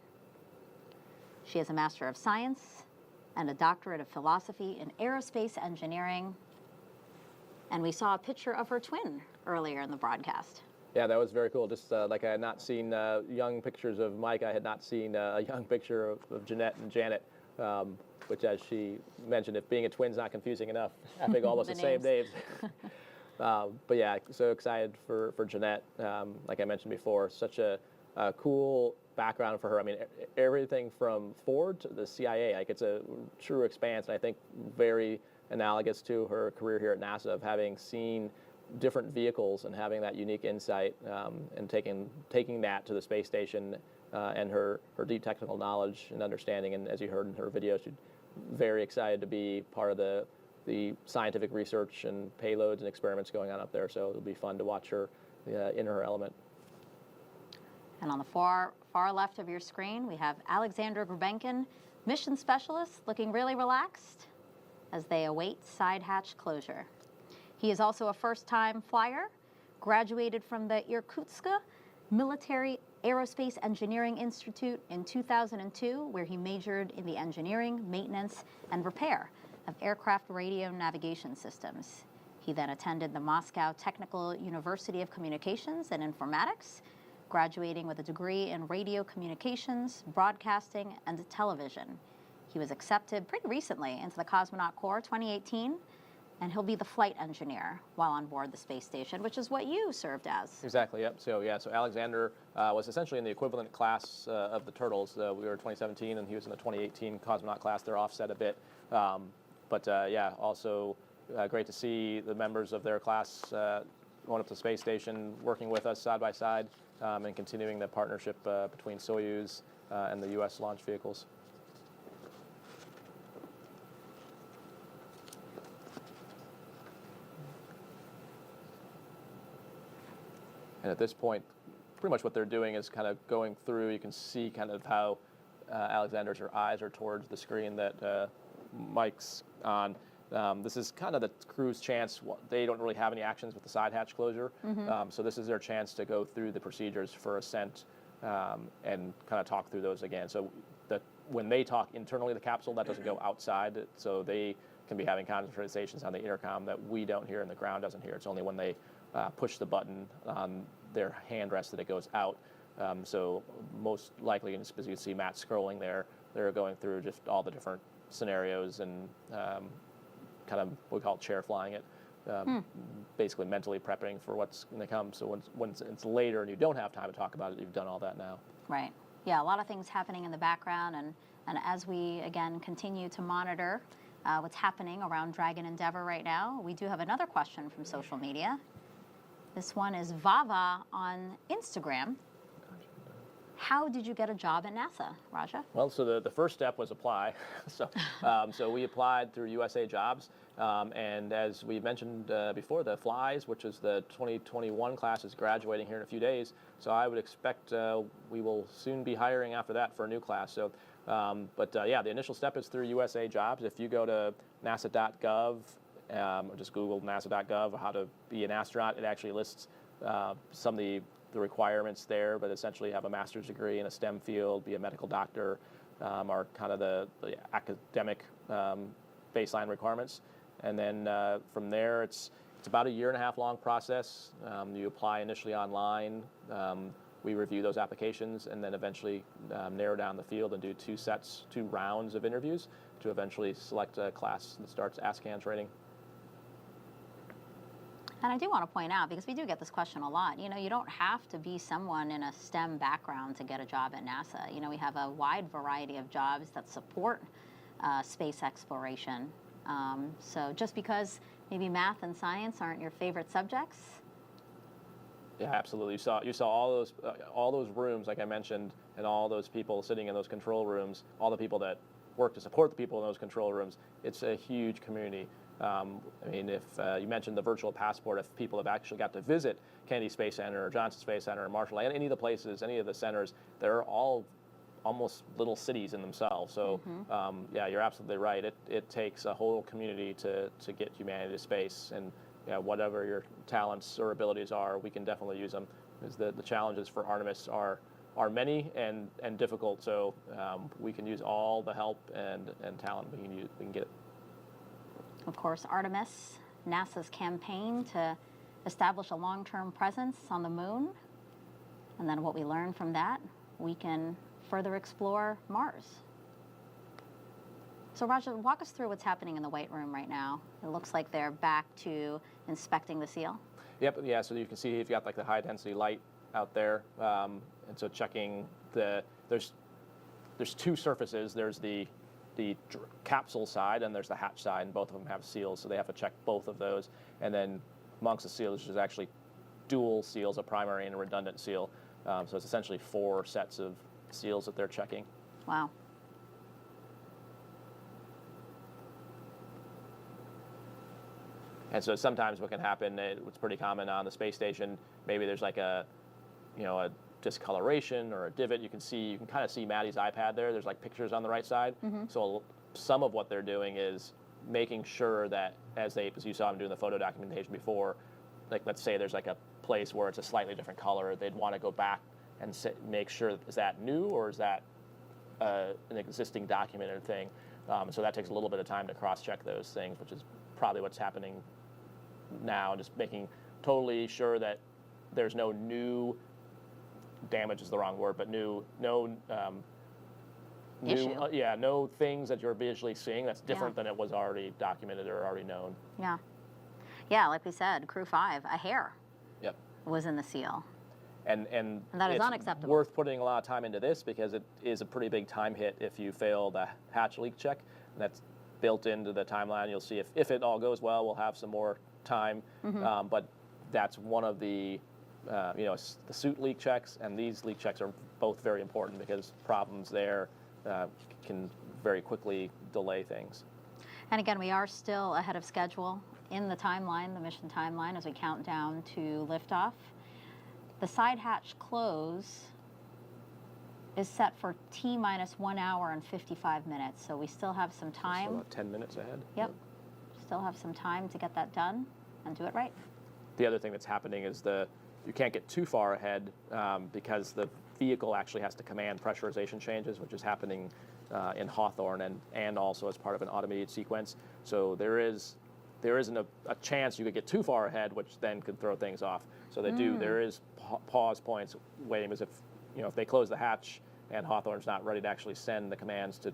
She has a Master of Science and a Doctorate of Philosophy in Aerospace Engineering. And we saw a picture of her twin earlier in the broadcast. Yeah, that was very cool. Just like I had not seen young pictures of Mike, I had not seen a young picture of Jeanette and Janet, which, as she mentioned, if being a twin's not confusing enough, having almost the same names. But yeah, so excited for Jeanette. Like I mentioned before, such a cool background for her. I mean, everything from Ford to the CIA, like it's a true expanse, and I think very analogous to her career here at NASA of having seen different vehicles and having that unique insight, and taking that to the space station, and her deep technical knowledge and understanding. And as you heard in her video, she's very excited to be part of the scientific research and payloads and experiments going on up there. So it'll be fun to watch her in her element. And on the far left of your screen, we have Alexander Grebenkin, Mission Specialist, looking really relaxed as they await side hatch closure. He is also a first-time flyer, graduated from the Irkutsk Military Aerospace Engineering Institute in 2002, where he majored in the engineering, maintenance, and repair of aircraft radio navigation systems. He then attended the Moscow Technical University of Communications and Informatics, graduating with a degree in radio communications, broadcasting, and television. He was accepted pretty recently into the Cosmonaut Corps 2018, and he'll be the flight engineer while on board the space station, which is what you served as. Exactly, yep. So Alexander was essentially in the equivalent class of the Turtles. We were in 2017, and he was in the 2018 Cosmonaut class. They're offset a bit. Also great to see the members of their class going up to the space station, working with us side by side, and continuing the partnership between Soyuz and the U.S. launch vehicles. And at this point, pretty much what they're doing is kind of going through. You can see kind of how Alexander's eyes are towards the screen that Mike's on. This is kind of the crew's chance. They don't really have any actions with the side hatch closure, so this is their chance to go through the procedures for ascent and kind of talk through those again. So when they talk internally to the capsule, that doesn't go outside, so they can be having conversations on the intercom that we don't hear and the ground doesn't hear. It's only when they push the button on their hand rest that it goes out. So most likely, as you can see Matt scrolling there, they're going through just all the different scenarios and kind of what we call chair flying it, basically mentally prepping for what's going to come. So when it's later and you don't have time to talk about it, you've done all that now. Right. Yeah, a lot of things happening in the background, and as we, again, continue to monitor what's happening around Dragon Endeavour right now. We do have another question from social media. This one is Vava on Instagram. How did you get a job at NASA, Raja? Well, so the first step was apply. So we applied through USA Jobs. And as we mentioned before, the FLYs, which is the 2021 class, is graduating here in a few days. So I would expect we will soon be hiring after that for a new class. So, yeah, the initial step is through USA Jobs. If you go to nasa.gov, or just Google nasa.gov, how to be an astronaut, it actually lists some of the requirements there, but essentially have a master's degree in a STEM field, be a medical doctor, are kind of the academic baseline requirements. And then from there, it's about a 1.5-year long process. You apply initially online. We review those applications and then eventually narrow down the field and do 2 rounds of interviews to eventually select a class that starts ASCAN training. And I do want to point out, because we do get this question a lot, you know, you don't have to be someone in a STEM background to get a job at NASA. You know, we have a wide variety of jobs that support space exploration. So just because maybe math and science aren't your favorite subjects. Yeah, absolutely. You saw all those rooms, like I mentioned, and all those people sitting in those control rooms, all the people that work to support the people in those control rooms. It's a huge community. I mean, if you mentioned the virtual passport, if people have actually got to visit Kennedy Space Center or Johnson Space Center or Marshall, any of the places, any of the centers, they're all almost little cities in themselves. So, yeah, you're absolutely right. It takes a whole community to get humanity to space, and whatever your talents or abilities are, we can definitely use them. Because the challenges for Artemis are many and difficult. So we can use all the help and talent we can get. Of course, Artemis, NASA's campaign to establish a long-term presence on the moon. And then what we learn from that, we can further explore Mars. So Raja, walk us through what's happening in the White Room right now. It looks like they're back to inspecting the seal. Yep, yeah, so you can see you've got like the high-density light out there. And so checking there's 2 surfaces. There's the capsule side and there's the hatch side, and both of them have seals, so they have to check both of those. And then amongst the seals, there's actually dual seals, a primary and a redundant seal. So it's essentially 4 sets of seals that they're checking. Wow. And so sometimes what can happen, it's pretty common on the space station, maybe there's like a discoloration or a divot. You can kind of see Maddie's iPad there. There's like pictures on the right side. So some of what they're doing is making sure that as you saw them doing the photo documentation before, like let's say there's like a place where it's a slightly different color, they'd want to go back and make sure, is that new or is that an existing documented thing? So that takes a little bit of time to cross-check those things, which is probably what's happening now, just making totally sure that there's no new damage is the wrong word, but no things that you're visually seeing that's different than it was already documented or already known. Yeah, like we said, Crew-5, a hair was in the seal. And that is it's unacceptable. Worth putting a lot of time into this because it is a pretty big time hit if you fail the hatch leak check. And that's built into the timeline. You'll see if it all goes well, we'll have some more time. But that's one of the the suit leak checks, and these leak checks are both very important because problems there can very quickly delay things. And again, we are still ahead of schedule in the timeline, the mission timeline, as we count down to liftoff. The side hatch close is set for T-minus 1 hour and 55 minutes, so we still have some time. So about 10 minutes ahead. Yep. Still have some time to get that done and do it right. The other thing that's happening is you can't get too far ahead because the vehicle actually has to command pressurization changes, which is happening in Hawthorne and also as part of an automated sequence. So there isn't a chance you could get too far ahead, which then could throw things off. So there is pause points waiting, because if they close the hatch and Hawthorne's not ready to actually send the commands to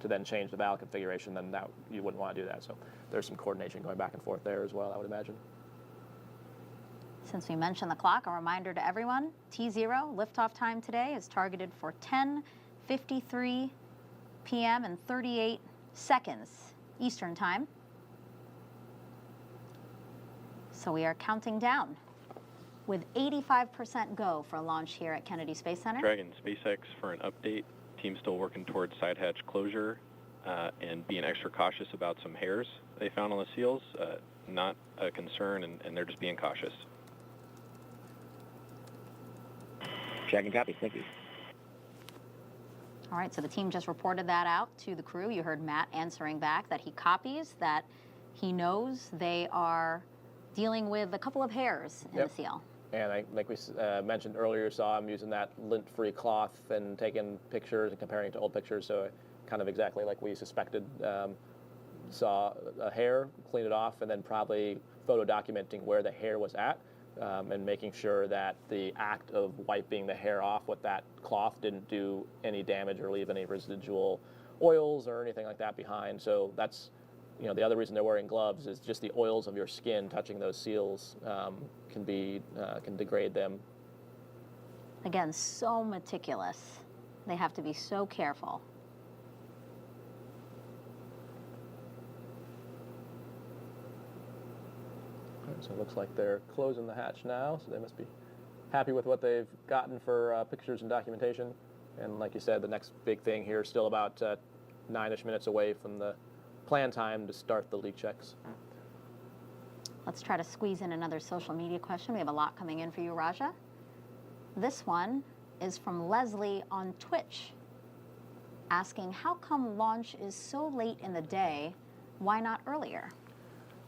then change the valve configuration, then you wouldn't want to do that. So there's some coordination going back and forth there as well, I would imagine. Since we mentioned the clock, a reminder to everyone, T0 liftoff time today is targeted for 10:53 p.m. and 38 seconds Eastern Time. So we are counting down with 85% go for launch here at Kennedy Space Center. Dragon, SpaceX for an update. Team still working towards side hatch closure and being extra cautious about some hairs they found on the seals. Not a concern, and they're just being cautious. Dragon copy, thank you. All right, so the team just reported that out to the crew. You heard Matt answering back that he copies, that he knows they are dealing with a couple of hairs in the seal. And like we mentioned earlier, saw him using that lint-free cloth and taking pictures and comparing it to old pictures. So kind of exactly like we suspected. Saw a hair, cleaned it off, and then probably photo documenting where the hair was at and making sure that the act of wiping the hair off with that cloth didn't do any damage or leave any residual oils or anything like that behind. So that's, you know, the other reason they're wearing gloves is just the oils of your skin touching those seals can degrade them. Again, so meticulous. They have to be so careful. So it looks like they're closing the hatch now, so they must be happy with what they've gotten for pictures and documentation. And like you said, the next big thing here is still about 9-ish minutes away from the planned time to start the leak checks. Let's try to squeeze in another social media question. We have a lot coming in for you, Raja. This one is from Leslie on Twitch, asking, how come launch is so late in the day? Why not earlier?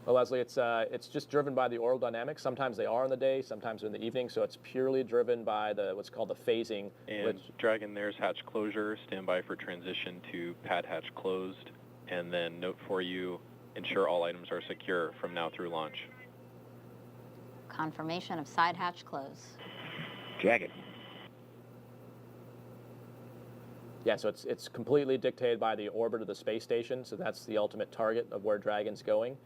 Well, Leslie, it's just driven by the oral dynamics. Sometimes they are in the day, sometimes in the evening, so it's purely driven by what's called the phasing. And Dragon, there's hatch closure. Stand by for transition to pad hatch closed. And then note for you, ensure all items are secure from now through launch. Confirmation of side hatch close. Dragon. Yeah, so it's completely dictated by the orbit of the space station, so that's the ultimate target of where Dragon's going.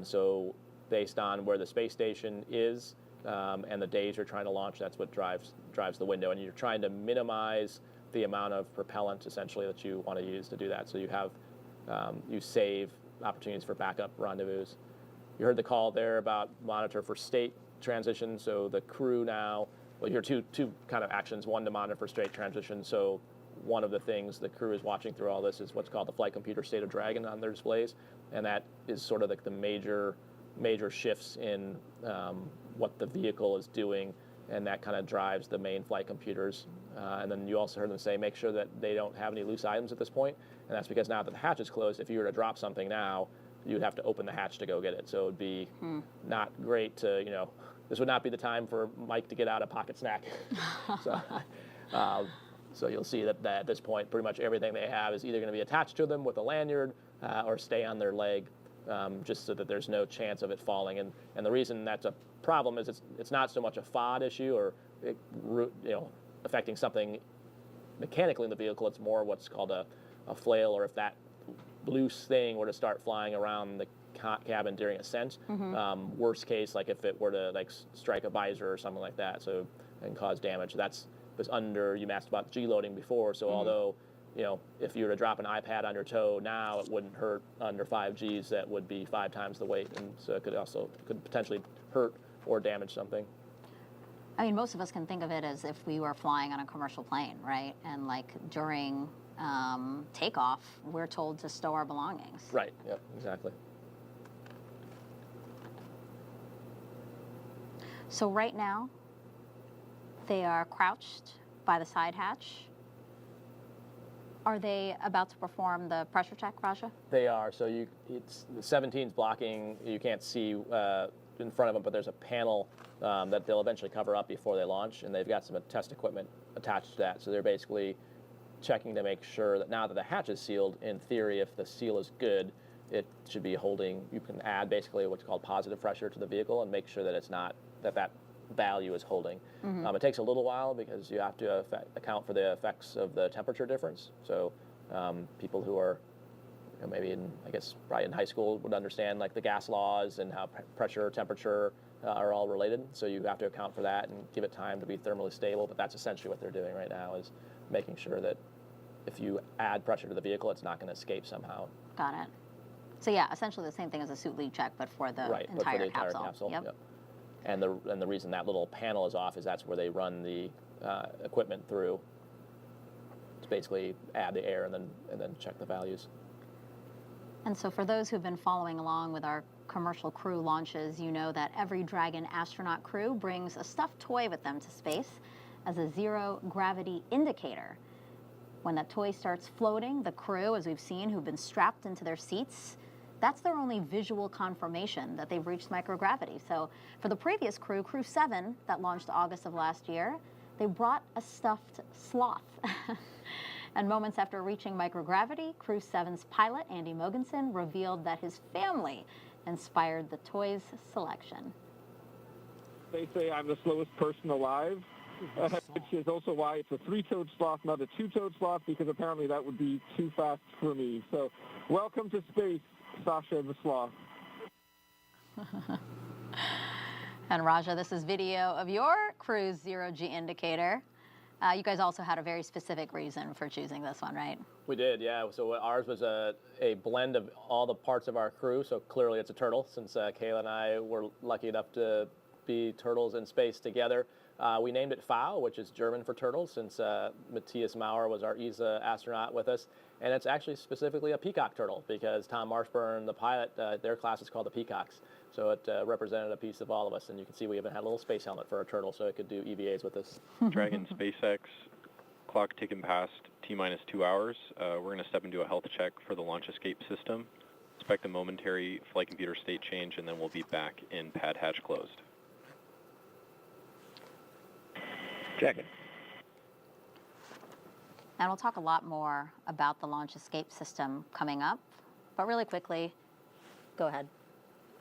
So based on where the space station is and the days you're trying to launch, that's what drives the window. And you're trying to minimize the amount of propellant, essentially, that you want to use to do that. So you have you save opportunities for backup rendezvous. You heard the call there about monitor for state transition. So the crew now, well, you hear two kind of actions. One, to monitor for state transition. So one of the things the crew is watching through all this is what's called the flight computer state of Dragon on their displays, and that is sort of like the major shifts in what the vehicle is doing, and that kind of drives the main flight computers. And then you also heard them say make sure that they don't have any loose items at this point, and that's because now that the hatch is closed, if you were to drop something now, you'd have to open the hatch to go get it. So it would be not great to, this would not be the time for Mike to get out a pocket snack. So you'll see that at this point, pretty much everything they have is either going to be attached to them with a lanyard or stay on their leg, just so that there's no chance of it falling. And the reason that's a problem is it's not so much a FOD issue or affecting something mechanically in the vehicle. It's more what's called a flail, or if that loose thing were to start flying around the cabin during ascent. Worst case, like if it were to strike a visor or something like that, and cause damage. Was under, you asked about G-loading before, so although, if you were to drop an iPad on your toe now, it wouldn't hurt under 5 Gs, that would be 5 times the weight, and so it could potentially hurt or damage something. I mean, most of us can think of it as if we were flying on a commercial plane, right? And during takeoff, we're told to stow our belongings. Right, yep, exactly. So right now, they are crouched by the side hatch. Are they about to perform the pressure check, Raja? They are. So the 17's blocking. You can't see in front of them, but there's a panel that they'll eventually cover up before they launch, and they've got some test equipment attached to that. So they're basically checking to make sure that now that the hatch is sealed, in theory, if the seal is good, it should be holding. You can add basically what's called positive pressure to the vehicle and make sure that it's not that value is holding. It takes a little while because you have to account for the effects of the temperature difference. So people who are maybe probably in high school would understand the gas laws and how pressure, temperature are all related. So you have to account for that and give it time to be thermally stable. But that's essentially what they're doing right now, is making sure that if you add pressure to the vehicle, it's not going to escape somehow. Got it. So yeah, essentially the same thing as a suit leak check, but for the Right, but for entire the entire capsule. capsule. Yep. Yep. And the reason that little panel is off is that's where they run the equipment through to basically add the air and then check the values. And so for those who've been following along with our commercial crew launches, you know that every Dragon astronaut crew brings a stuffed toy with them to space as a zero gravity indicator. When that toy starts floating, the crew, as we've seen, who've been strapped into their seats, that's their only visual confirmation that they've reached microgravity. So for the previous crew, Crew 7, that launched August of last year, they brought a stuffed sloth. And moments after reaching microgravity, Crew 7's pilot, Andy Mogensen, revealed that his family inspired the toy's selection. They say I'm the slowest person alive, which is also why it's a three-toed sloth, not a two-toed sloth, because apparently that would be too fast for me. So welcome to space, Sasha the sloth. And Raja, this is video of your crew's zero-G indicator. You guys also had a very specific reason for choosing this one, right? We did, yeah. So ours was a blend of all the parts of our crew. So clearly it's a turtle, since Kayla and I were lucky enough to be turtles in space together. We named it FAO, which is German for turtle, since Matthias Maurer was our ESA astronaut with us. And it's actually specifically a peacock turtle, because Tom Marshburn, the pilot, their class is called the Peacocks. So it represented a piece of all of us. And you can see we even had a little space helmet for a turtle, so it could do EVAs with us. Dragon SpaceX, clock ticking past T-minus 2 hours. We're going to step into a health check for the launch escape system. Expect a momentary flight computer state change, and then we'll be back in pad hatch closed. Checking. And we'll talk a lot more about the launch escape system coming up. But really quickly, go ahead.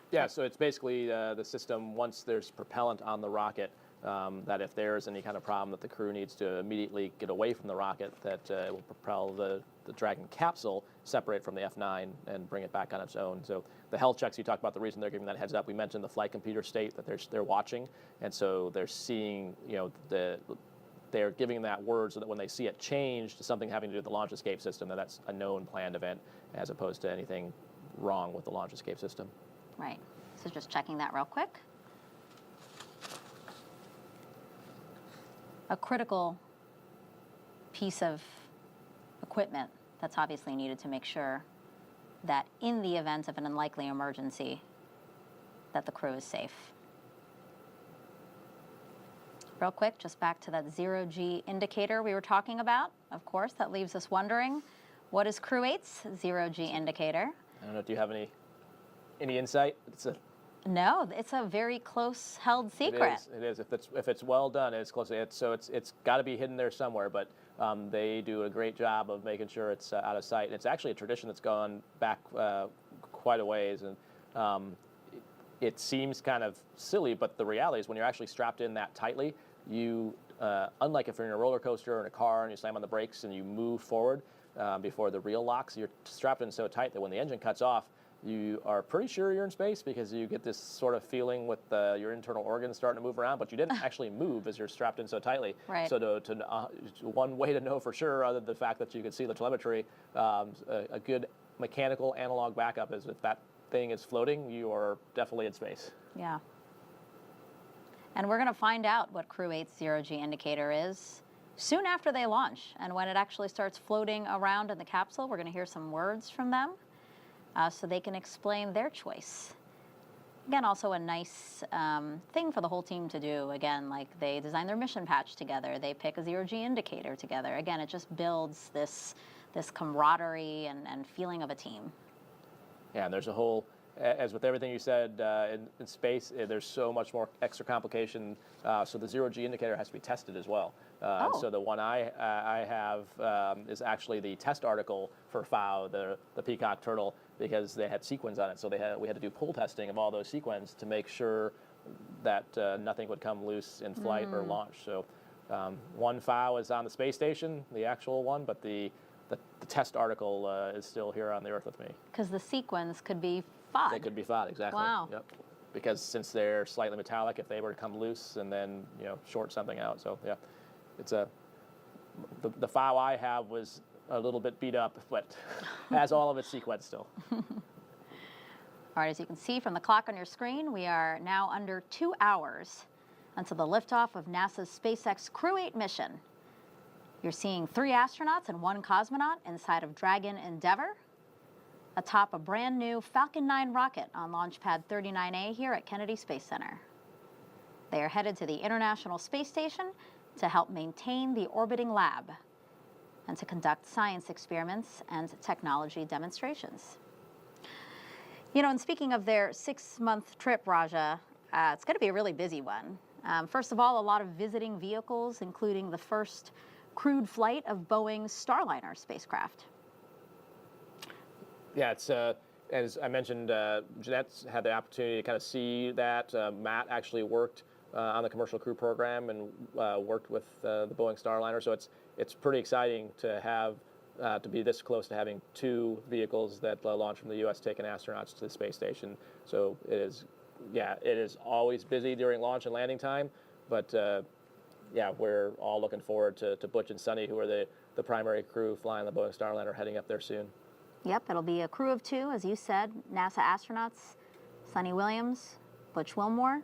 Yeah, so it's basically the system, once there's propellant on the rocket, that if there's any kind of problem that the crew needs to immediately get away from the rocket, that it will propel the Dragon capsule separate from the F9 and bring it back on its own. So the health checks, you talked about the reason they're giving that heads up. We mentioned the flight computer state that they're watching, and so they're seeing, they're giving that word so that when they see it change to something having to do with the launch escape system, that's a known planned event as opposed to anything wrong with the launch escape system. Right. So just checking that real quick. A critical piece of equipment that's obviously needed to make sure that in the event of an unlikely emergency, that the crew is safe. Real quick, just back to that zero-G indicator we were talking about. Of course, that leaves us wondering, what is Crew-8's zero-G indicator? I don't know, do you have any insight? No, it's a very close-held secret. It is. If it's well done, it's close. It's got to be hidden there somewhere. But they do a great job of making sure it's out of sight. And it's actually a tradition that's gone back quite a ways. And it seems kind of silly, but the reality is when you're actually strapped in that tightly, you, unlike if you're in a roller coaster or in a car and you slam on the brakes and you move forward before the reel locks, you're strapped in so tight that when the engine cuts off, you are pretty sure you're in space because you get this sort of feeling with your internal organs starting to move around, but you didn't actually move as you're strapped in so tightly. Right. So one way to know for sure, other than the fact that you can see the telemetry, a good mechanical analog backup is if that thing is floating, you are definitely in space. Yeah. And we're going to find out what Crew-8's zero-G indicator is soon after they launch. And when it actually starts floating around in the capsule, we're going to hear some words from them. So they can explain their choice. Again, also a nice thing for the whole team to do. Again, like they design their mission patch together. They pick a zero-G indicator together. Again, it just builds this camaraderie and feeling of a team. Yeah, and there's a whole, as with everything you said, in space, there's so much more extra complication. So the zero-G indicator has to be tested as well. So the one I have is actually the test article for FAO, the peacock turtle, because they had sequins on it. So we had to do pull testing of all those sequins to make sure that nothing would come loose in flight or launch. So one FAO is on the space station, the actual one, but the test article is still here on the Earth with me. Because the sequins could be FOD. They could be FOD, exactly. Wow. Yep. Because since they're slightly metallic, if they were to come loose and then short something out, so yeah, it's the FAO I have was a little bit beat up, but has all of its sequence still. All right, as you can see from the clock on your screen, we are now under 2 hours until the liftoff of NASA's SpaceX Crew-8 mission. You're seeing 3 astronauts and 1 cosmonaut inside of Dragon Endeavour, atop a brand new Falcon 9 rocket on Launch Pad 39A here at Kennedy Space Center. They are headed to the International Space Station to help maintain the orbiting lab and to conduct science experiments and technology demonstrations. You know, and speaking of their 6-month trip, Raja, it's going to be a really busy one. First of all, a lot of visiting vehicles, including the first crewed flight of Boeing's Starliner spacecraft. Yeah, it's as I mentioned, Jeanette's had the opportunity to kind of see that. Matt actually worked on the Commercial Crew program and worked with the Boeing Starliner, so it's pretty exciting to have to be this close to having 2 vehicles that launch from the U.S. taking astronauts to the space station. So it is always busy during launch and landing time, but yeah, we're all looking forward to Butch and Sunny, who are the primary crew flying the Boeing Starliner, heading up there soon. Yep, it'll be a crew of 2, as you said, NASA astronauts, Sunny Williams, Butch Wilmore.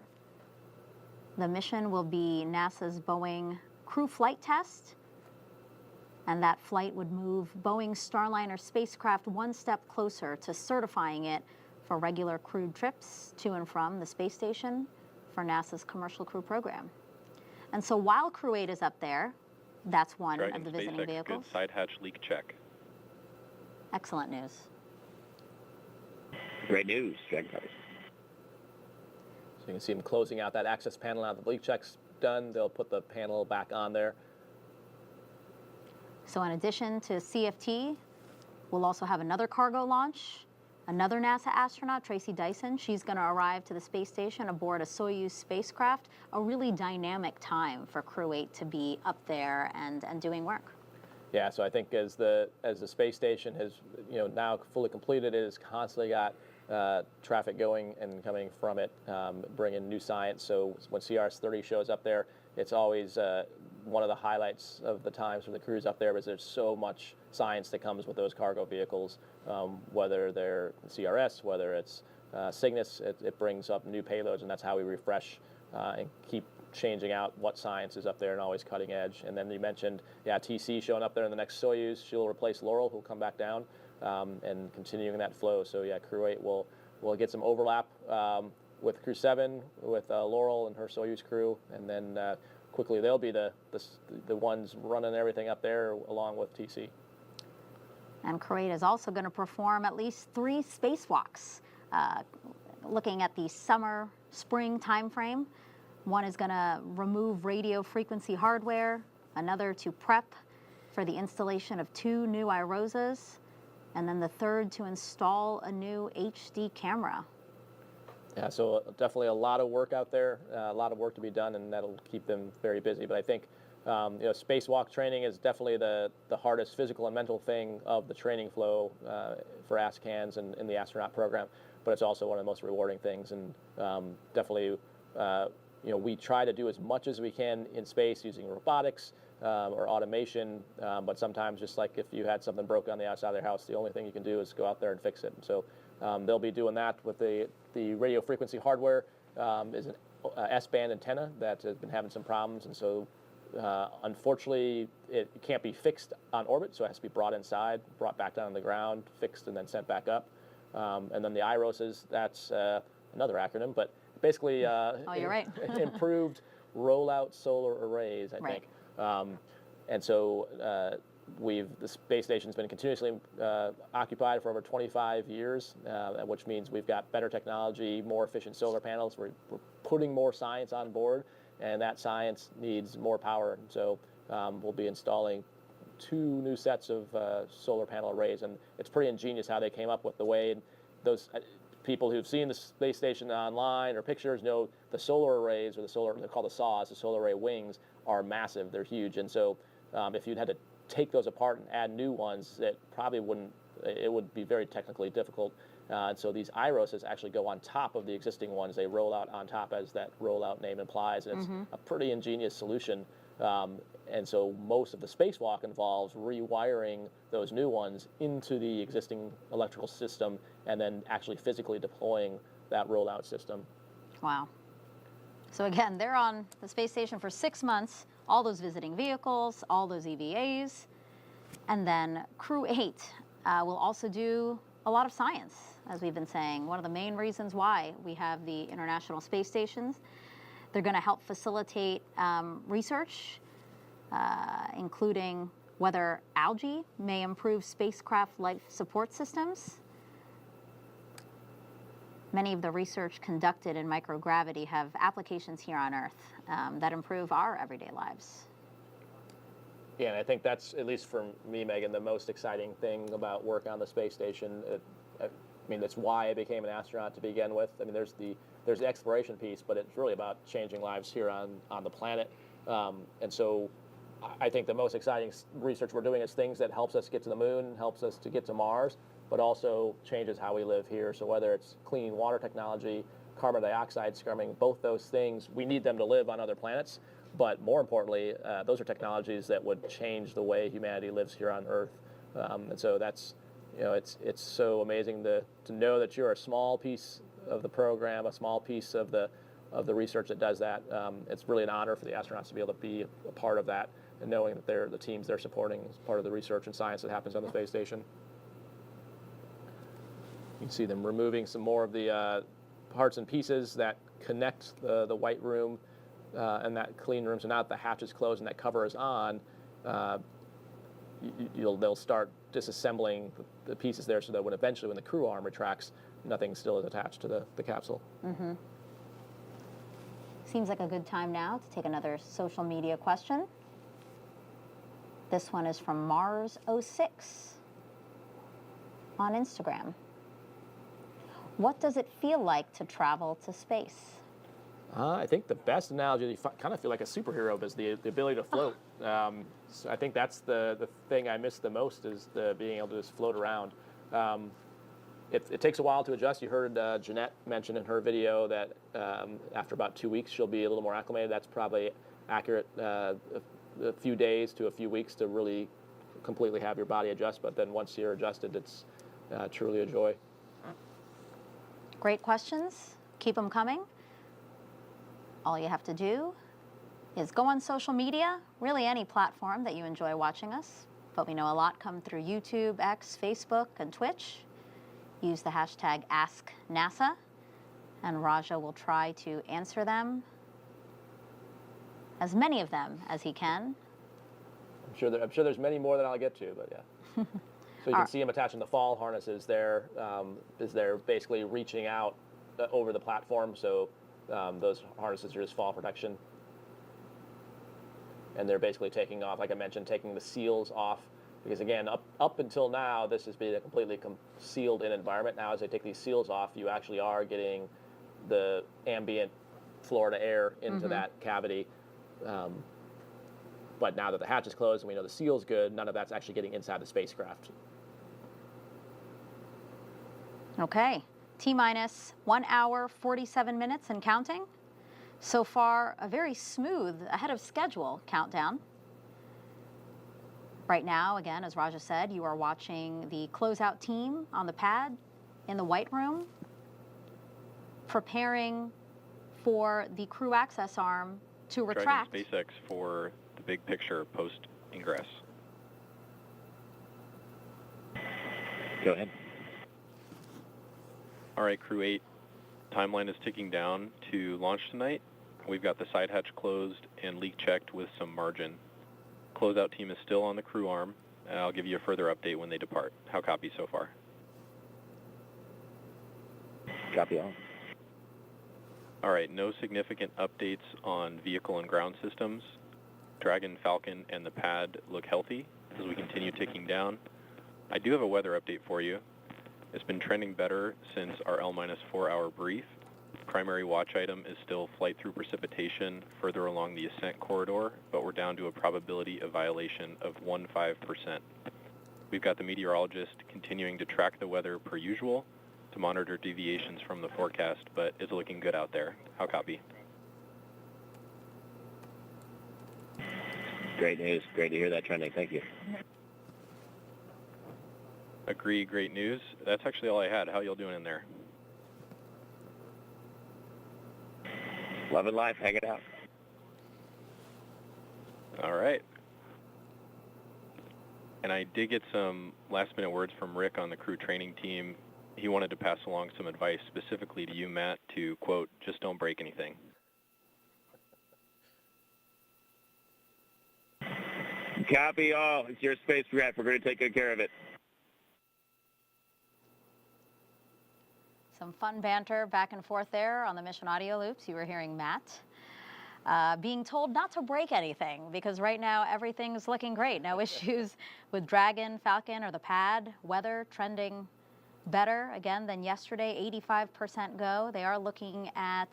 The mission will be NASA's Boeing Crew Flight Test, and that flight would move Boeing's Starliner spacecraft one step closer to certifying it for regular crewed trips to and from the space station for NASA's Commercial Crew program. And so while Crew-8 is up there, that's one of the visiting SpaceX, vehicles. Good side hatch leak check. Excellent news. Great news, Dragon Cars. So you can see them closing out that access panel. Now the leak check's done, they'll put the panel back on there. So in addition to CFT, we'll also have another cargo launch. Another NASA astronaut, Tracy Dyson, she's going to arrive to the space station aboard a Soyuz spacecraft. A really dynamic time for Crew-8 to be up there and doing work. Yeah, so I think as the space station has now fully completed, it has constantly got traffic going and coming from it, bringing new science. So when CRS-30 shows up there, it's always one of the highlights of the times for the crews up there, because there's so much science that comes with those cargo vehicles, whether they're CRS, whether it's Cygnus, it brings up new payloads, and that's how we refresh and keep changing out what science is up there and always cutting edge. And then you mentioned, TC showing up there in the next Soyuz. She'll replace Laurel, who'll come back down, and continuing that flow. So Crew-8 will get some overlap with Crew-7, with Laurel and her Soyuz crew, and then quickly they'll be the ones running everything up there along with TC. And Crew-8 is also going to perform at least 3 spacewalks, looking at the summer-spring timeframe. One is going to remove radio frequency hardware, another to prep for the installation of 2 new iROSAs, and then the third to install a new HD camera. Yeah, so definitely a lot of work out there, a lot of work to be done, and that'll keep them very busy. But I think spacewalk training is definitely the hardest physical and mental thing of the training flow for ASCANs and in the astronaut program, but it's also one of the most rewarding things. And definitely, we try to do as much as we can in space using robotics or automation, but sometimes, just like if you had something broken on the outside of their house, the only thing you can do is go out there and fix it. And so they'll be doing that with the radio frequency hardware. Is an S-band antenna that has been having some problems, and so unfortunately it can't be fixed on orbit, so it has to be brought inside, brought back down on the ground, fixed, and then sent back up. And then the iROSAs, that's another acronym, but basically you're right. improved rollout solar arrays, I think. And so the space station's been continuously occupied for over 25 years, which means we've got better technology, more efficient solar panels. We're putting more science on board, and that science needs more power. So we'll be installing 2 new sets of solar panel arrays, and it's pretty ingenious how they came up with the way those people who've seen the space station online or pictures know the solar arrays, or they're called the SAWs, the solar array wings, are massive. They're huge, and so if you'd had to take those apart and add new ones, it would be very technically difficult. And so these iROSAs actually go on top of the existing ones. They roll out on top, as that rollout name implies, and it's a pretty ingenious solution And so most of the spacewalk involves rewiring those new ones into the existing electrical system and then actually physically deploying that rollout system. Wow. So again, they're on the space station for 6 months, all those visiting vehicles, all those EVAs, and then Crew-8 will also do a lot of science, as we've been saying. One of the main reasons why we have the International Space Stations. They're going to help facilitate research, including whether algae may improve spacecraft life support systems. Many of the research conducted in microgravity have applications here on Earth that improve our everyday lives. Yeah, and I think that's, at least for me, Megan, the most exciting thing about work on the space station. I mean, that's why I became an astronaut to begin with. I mean, there's the exploration piece, but it's really about changing lives here on the planet. And so I think the most exciting research we're doing is things that helps us get to the moon, helps us to get to Mars, but also changes how we live here. So whether it's clean water technology, carbon dioxide scrubbing, both those things, we need them to live on other planets. But more importantly, those are technologies that would change the way humanity lives here on Earth. And so that's, you know, it's so amazing to know that you're a small piece of the program, a small piece of the research that does that. It's really an honor for the astronauts to be able to be a part of that, and knowing that the teams they're supporting is part of the research and science that happens on the space station. You can see them removing some more of the parts and pieces that connect the white room and that clean room. So now that the hatch is closed and that cover is on, they'll start disassembling the pieces there, so that when the crew arm retracts, nothing still is attached to the capsule. Mm-hmm. Seems like a good time now to take another social media question. This one is from Mars06 on Instagram. What does it feel like to travel to space? I think the best analogy, you kind of feel like a superhero, is the ability to float. So I think that's the thing I miss the most, is being able to just float around. It takes a while to adjust. You heard Jeanette mention in her video that after about 2 weeks, she'll be a little more acclimated. That's probably accurate. A few days to a few weeks to really completely have your body adjust. But then once you're adjusted, it's truly a joy. Great questions. Keep them coming. All you have to do is go on social media, really any platform that you enjoy watching us. But we know a lot come through YouTube, X, Facebook, and Twitch. Use the hashtag AskNASA, and Raja will try to answer them, as many of them as he can. I'm sure there's many more than I'll get to, but yeah. So you can see him attaching the fall harnesses there, as they're basically reaching out over the platform. So those harnesses are just fall protection. And they're basically taking off, like I mentioned, taking the seals off. Because again, up until now, this has been a completely sealed-in environment. Now, as they take these seals off, you actually are getting the ambient Florida air into that cavity. But now that the hatch is closed and we know the seal's good, none of that's actually getting inside the spacecraft. Okay, T-minus 1 hour, 47 minutes and counting. So far, a very smooth, ahead of schedule countdown. Right now, again, as Raja said, you are watching the closeout team on the pad in the white room, preparing for the crew access arm to retract. Dragon SpaceX for the big picture post-ingress. Go ahead. All right, Crew-8, timeline is ticking down to launch tonight. We've got the side hatch closed and leak checked with some margin. Closeout team is still on the crew arm. I'll give you a further update when they depart. How copy so far? Copy all. All right, no significant updates on vehicle and ground systems. Dragon, Falcon, and the pad look healthy as we continue ticking down. I do have a weather update for you. It's been trending better since our L-4 hour brief. Primary watch item is still flight through precipitation further along the ascent corridor, but we're down to a probability of violation of 15%. We've got the meteorologist continuing to track the weather per usual to monitor deviations from the forecast, but it's looking good out there. How copy? Great news. Great to hear that trending. Thank you. Agree, great news. That's actually all I had. How y'all doing in there? Loving life. Hang it out. All right. And I did get some last-minute words from Rick on the crew training team. He wanted to pass along some advice specifically to you, Matt, to, quote, just don't break anything. Copy all. It's your spacecraft. We're going to take good care of it. Some fun banter back and forth there on the mission audio loops. You were hearing Matt being told not to break anything because right now everything's looking great. No issues with Dragon, Falcon, or the pad. Weather trending better again than yesterday, 85% go. They are looking at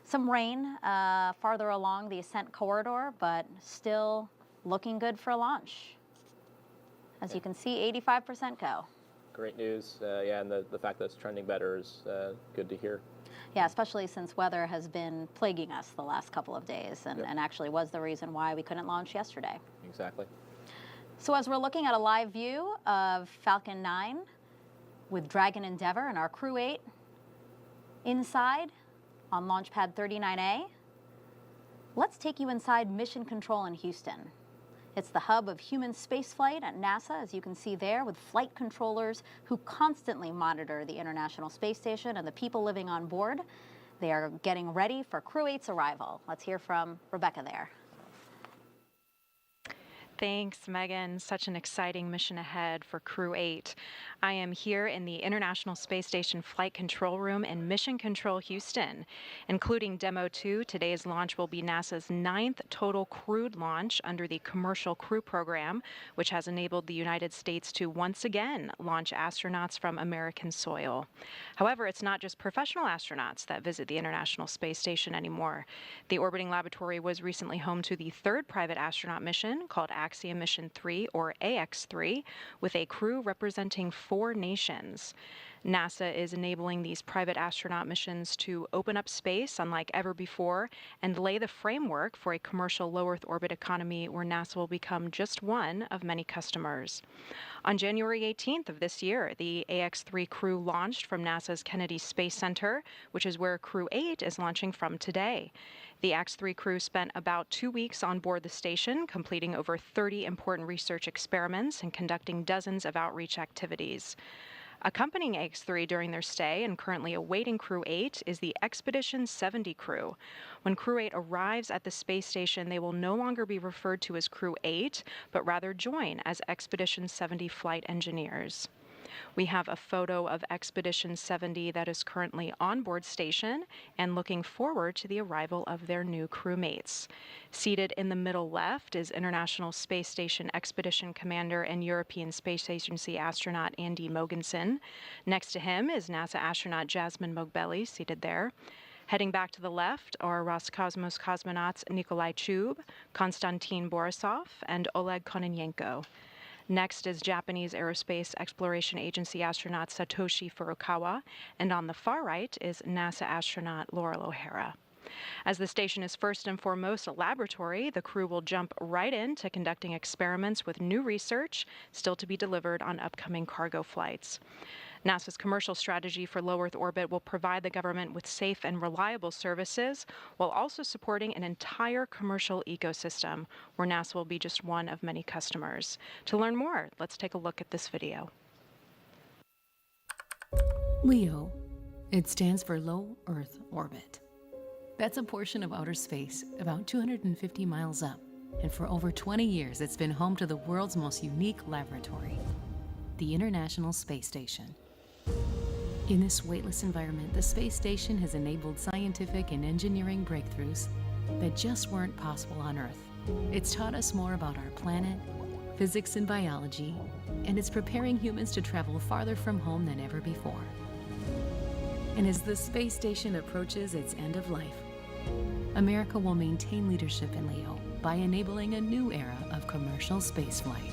some rain farther along the ascent corridor, but still looking good for launch. As you can see, 85% go. Great news. Yeah, and the fact that it's trending better is good to hear. Yeah, especially since weather has been plaguing us the last couple of days and actually was the reason why we couldn't launch yesterday. Exactly. So as we're looking at a live view of Falcon 9 with Dragon Endeavour and our Crew-8 inside on Launch Pad 39A, let's take you inside Mission Control in Houston. It's the hub of human spaceflight at NASA, as you can see there, with flight controllers who constantly monitor the International Space Station and the people living on board. They are getting ready for Crew-8's arrival. Let's hear from Rebecca there. Thanks, Megan. Such an exciting mission ahead for Crew-8. I am here in the International Space Station Flight Control Room in Mission Control Houston. Including Demo 2, today's launch will be NASA's 9th total crewed launch under the Commercial Crew Program, which has enabled the United States to once again launch astronauts from American soil. However, it's not just professional astronauts that visit the International Space Station anymore. The orbiting laboratory was recently home to the 3rd private astronaut mission called Axiom Mission 3, or AX3, with a crew representing 4 nations. NASA is enabling these private astronaut missions to open up space unlike ever before and lay the framework for a commercial low Earth orbit economy where NASA will become just one of many customers. On January 18th of this year, the AX3 crew launched from NASA's Kennedy Space Center, which is where Crew-8 is launching from today. The AX3 crew spent about 2 weeks on board the station, completing over 30 important research experiments and conducting dozens of outreach activities. Accompanying AX3 during their stay and currently awaiting Crew-8 is the Expedition 70 crew. When Crew-8 arrives at the space station, they will no longer be referred to as Crew-8, but rather join as Expedition 70 flight engineers. We have a photo of Expedition 70 that is currently on board station and looking forward to the arrival of their new crewmates. Seated in the middle left is International Space Station Expedition Commander and European Space Agency astronaut Andy Mogensen. Next to him is NASA astronaut Jasmine Mogbelli, seated there. Heading back to the left are Roscosmos cosmonauts Nikolai Chub, Konstantin Borisov, and Oleg Kononenko. Next is Japanese Aerospace Exploration Agency astronaut Satoshi Furukawa, and on the far right is NASA astronaut Laurel O'Hara. As the station is first and foremost a laboratory, the crew will jump right into conducting experiments with new research still to be delivered on upcoming cargo flights. NASA's commercial strategy for low Earth orbit will provide the government with safe and reliable services while also supporting an entire commercial ecosystem where NASA will be just one of many customers. To learn more, let's take a look at this video. LEO. It stands for Low Earth Orbit. That's a portion of outer space about 250 miles up, and for over 20 years it's been home to the world's most unique laboratory, the International Space Station. In this weightless environment, the space station has enabled scientific and engineering breakthroughs that just weren't possible on Earth. It's taught us more about our planet, physics and biology, and it's preparing humans to travel farther from home than ever before. And as the space station approaches its end of life, America will maintain leadership in LEO by enabling a new era of commercial spaceflight.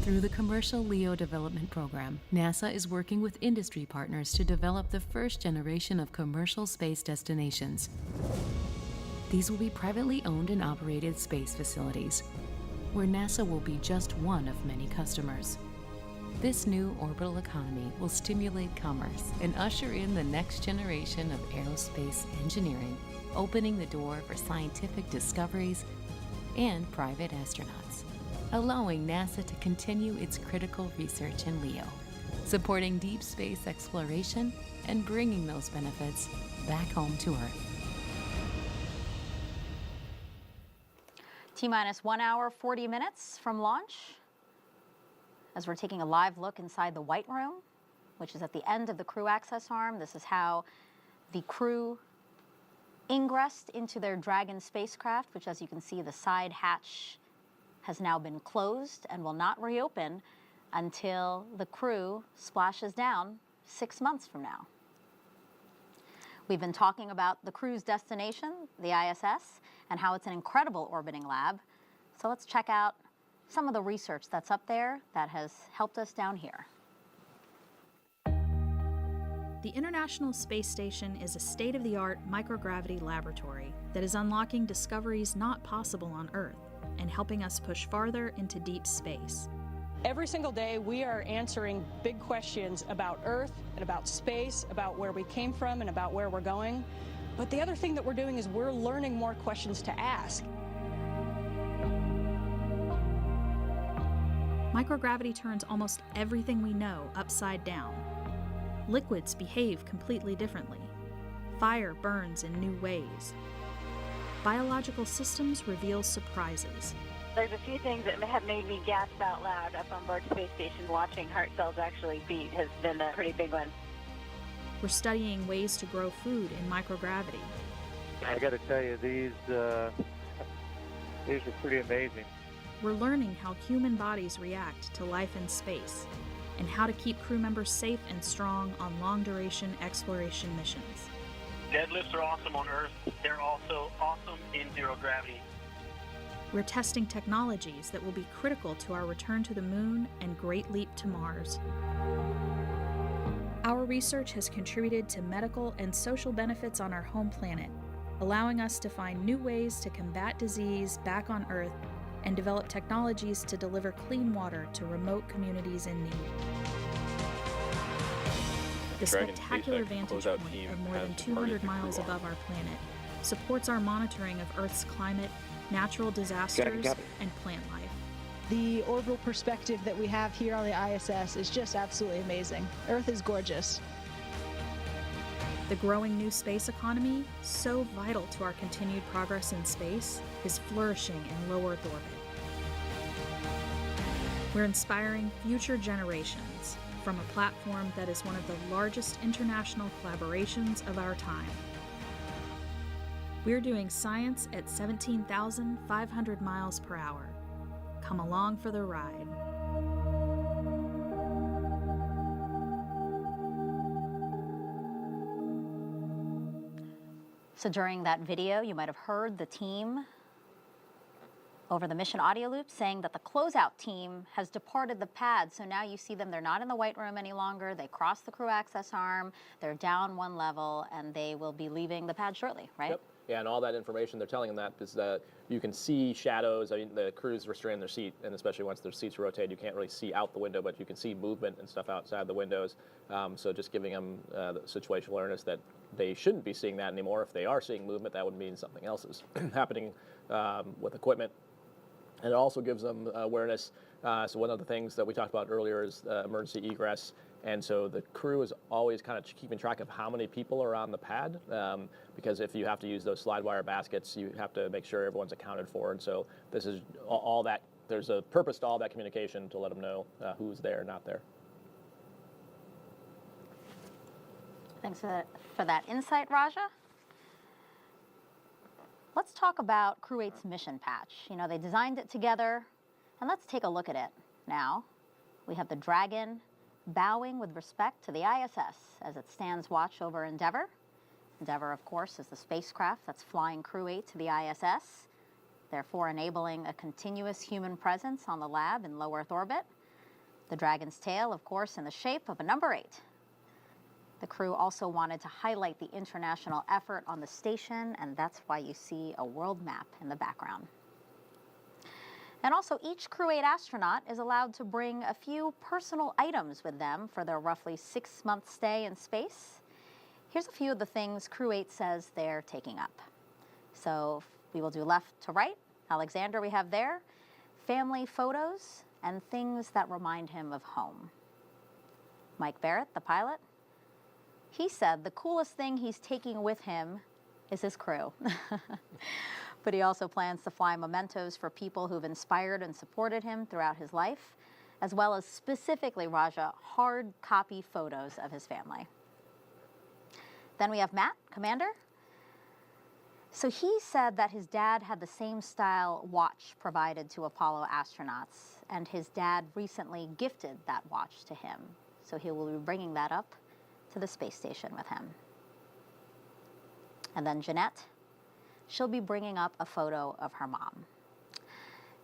Through the Commercial LEO Development Program, NASA is working with industry partners to develop the first generation of commercial space destinations. These will be privately owned and operated space facilities, where NASA will be just one of many customers. This new orbital economy will stimulate commerce and usher in the next generation of aerospace engineering, opening the door for scientific discoveries and private astronauts, allowing NASA to continue its critical research in LEO, supporting deep space exploration and bringing those benefits back home to Earth. T-minus 1 hour, 40 minutes from launch, as we're taking a live look inside the White Room, which is at the end of the crew access arm. This is how the crew ingressed into their Dragon spacecraft, which, as you can see, the side hatch has now been closed and will not reopen until the crew splashes down 6 months from now. We've been talking about the crew's destination, the ISS, and how it's an incredible orbiting lab. So let's check out some of the research that's up there that has helped us down here. The International Space Station is a state-of-the-art microgravity laboratory that is unlocking discoveries not possible on Earth and helping us push farther into deep space. Every single day, we are answering big questions about Earth and about space, about where we came from and about where we're going. But the other thing that we're doing is we're learning more questions to ask. Microgravity turns almost everything we know upside down. Liquids behave completely differently. Fire burns in new ways. Biological systems reveal surprises. There's a few things that have made me gasp out loud up on board Space Station. Watching heart cells actually beat has been a pretty big one. We're studying ways to grow food in microgravity. I got to tell you, these are pretty amazing. We're learning how human bodies react to life in space and how to keep crew members safe and strong on long-duration exploration missions. Deadlifts are awesome on Earth. They're also awesome in zero gravity. We're testing technologies that will be critical to our return to the moon and great leap to Mars. Our research has contributed to medical and social benefits on our home planet, allowing us to find new ways to combat disease back on Earth and develop technologies to deliver clean water to remote communities in need. The spectacular vantage point of more than 200 miles above our planet supports our monitoring of Earth's climate, natural disasters, and plant life. The orbital perspective that we have here on the ISS is just absolutely amazing. Earth is gorgeous. The growing new space economy, so vital to our continued progress in space, is flourishing in low Earth orbit. We're inspiring future generations from a platform that is one of the largest international collaborations of our time. We're doing science at 17,500 miles per hour. Come along for the ride. So during that video, you might have heard the team over the mission audio loop saying that the closeout team has departed the pad. So now you see them, they're not in the White Room any longer. They crossed the crew access arm, they're down one level, and they will be leaving the pad shortly, right? Yep. Yeah, and all that information, they're telling them that is that you can see shadows. I mean, the crew's restrained their seat, and especially once their seats rotate, you can't really see out the window, but you can see movement and stuff outside the windows. So just giving them the situational awareness that they shouldn't be seeing that anymore. If they are seeing movement, that would mean something else is happening with equipment. And it also gives them awareness. So one of the things that we talked about earlier is emergency egress. And so the crew is always kind of keeping track of how many people are on the pad, because if you have to use those slide wire baskets, you have to make sure everyone's accounted for. And so this is all that, there's a purpose to all that communication to let them know who's there, not there. Thanks for that insight, Raja. Let's talk about Crew-8's mission patch. You know, they designed it together, and let's take a look at it now. We have the Dragon bowing with respect to the ISS as it stands watch over Endeavour. Endeavour, of course, is the spacecraft that's flying Crew-8 to the ISS, therefore enabling a continuous human presence on the lab in low Earth orbit. The Dragon's tail, of course, in the shape of a number 8. The crew also wanted to highlight the international effort on the station, and that's why you see a world map in the background. And also, each Crew-8 astronaut is allowed to bring a few personal items with them for their roughly 6-month stay in space. Here's a few of the things Crew-8 says they're taking up. So we will do left to right. Alexander, we have there. Family photos and things that remind him of home. Mike Barratt, the pilot, he said the coolest thing he's taking with him is his crew. But he also plans to fly mementos for people who've inspired and supported him throughout his life, as well as specifically, Raja, hard copy photos of his family. Then we have Matt, Commander. So he said that his dad had the same style watch provided to Apollo astronauts, and his dad recently gifted that watch to him. So he will be bringing that up to the space station with him. And then Jeanette, she'll be bringing up a photo of her mom.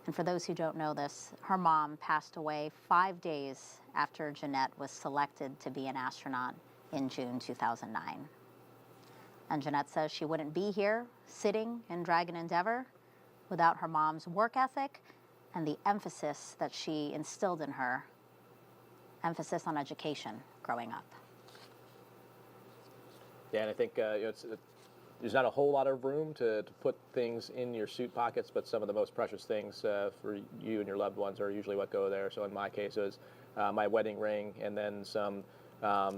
And for those who don't know this, her mom passed away 5 days after Jeanette was selected to be an astronaut in June 2009. And Jeanette says she wouldn't be here sitting in Dragon Endeavour without her mom's work ethic and the emphasis that she instilled in her, emphasis on education growing up. Yeah, and I think there's not a whole lot of room to put things in your suit pockets, but some of the most precious things for you and your loved ones are usually what go there. So in my case, it was my wedding ring, and then some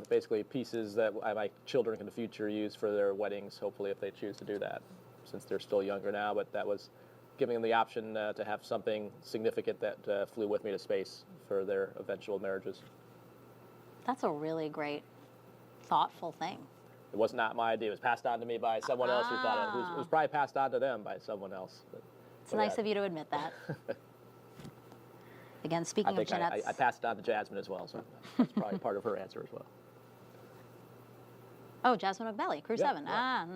basically pieces that my children in the future use for their weddings, hopefully if they choose to do that, since they're still younger now. But that was giving them the option to have something significant that flew with me to space for their eventual marriages. That's a really great, thoughtful thing. It was not my idea. It was passed on to me by someone else who thought it was probably passed on to them by someone else. It's nice of you to admit that. Again, speaking of Jeanette's... I passed it on to Jasmine as well, so that's probably part of her answer as well. Oh, Jasmine McBelly, Crew 7. Yeah.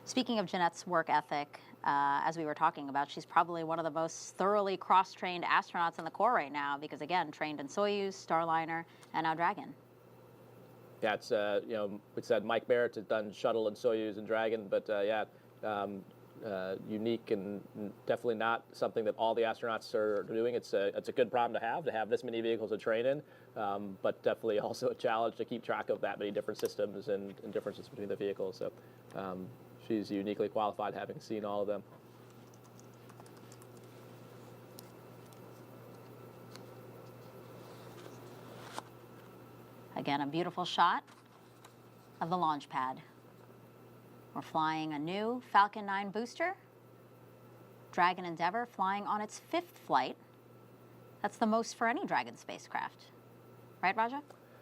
Speaking of Jeanette's work ethic, as we were talking about, she's probably one of the most thoroughly cross-trained astronauts in the Corps right now because, again, trained in Soyuz, Starliner, and now Dragon. Yeah, it's, we said Mike Barratt has done Shuttle and Soyuz and Dragon, but unique and definitely not something that all the astronauts are doing. It's a good problem to have this many vehicles to train in, but definitely also a challenge to keep track of that many different systems and differences between the vehicles. So she's uniquely qualified, having seen all of them. Again, a beautiful shot of the launch pad. We're flying a new Falcon 9 booster. Dragon Endeavour flying on its 5th flight. That's the most for any Dragon spacecraft. Right, Raja?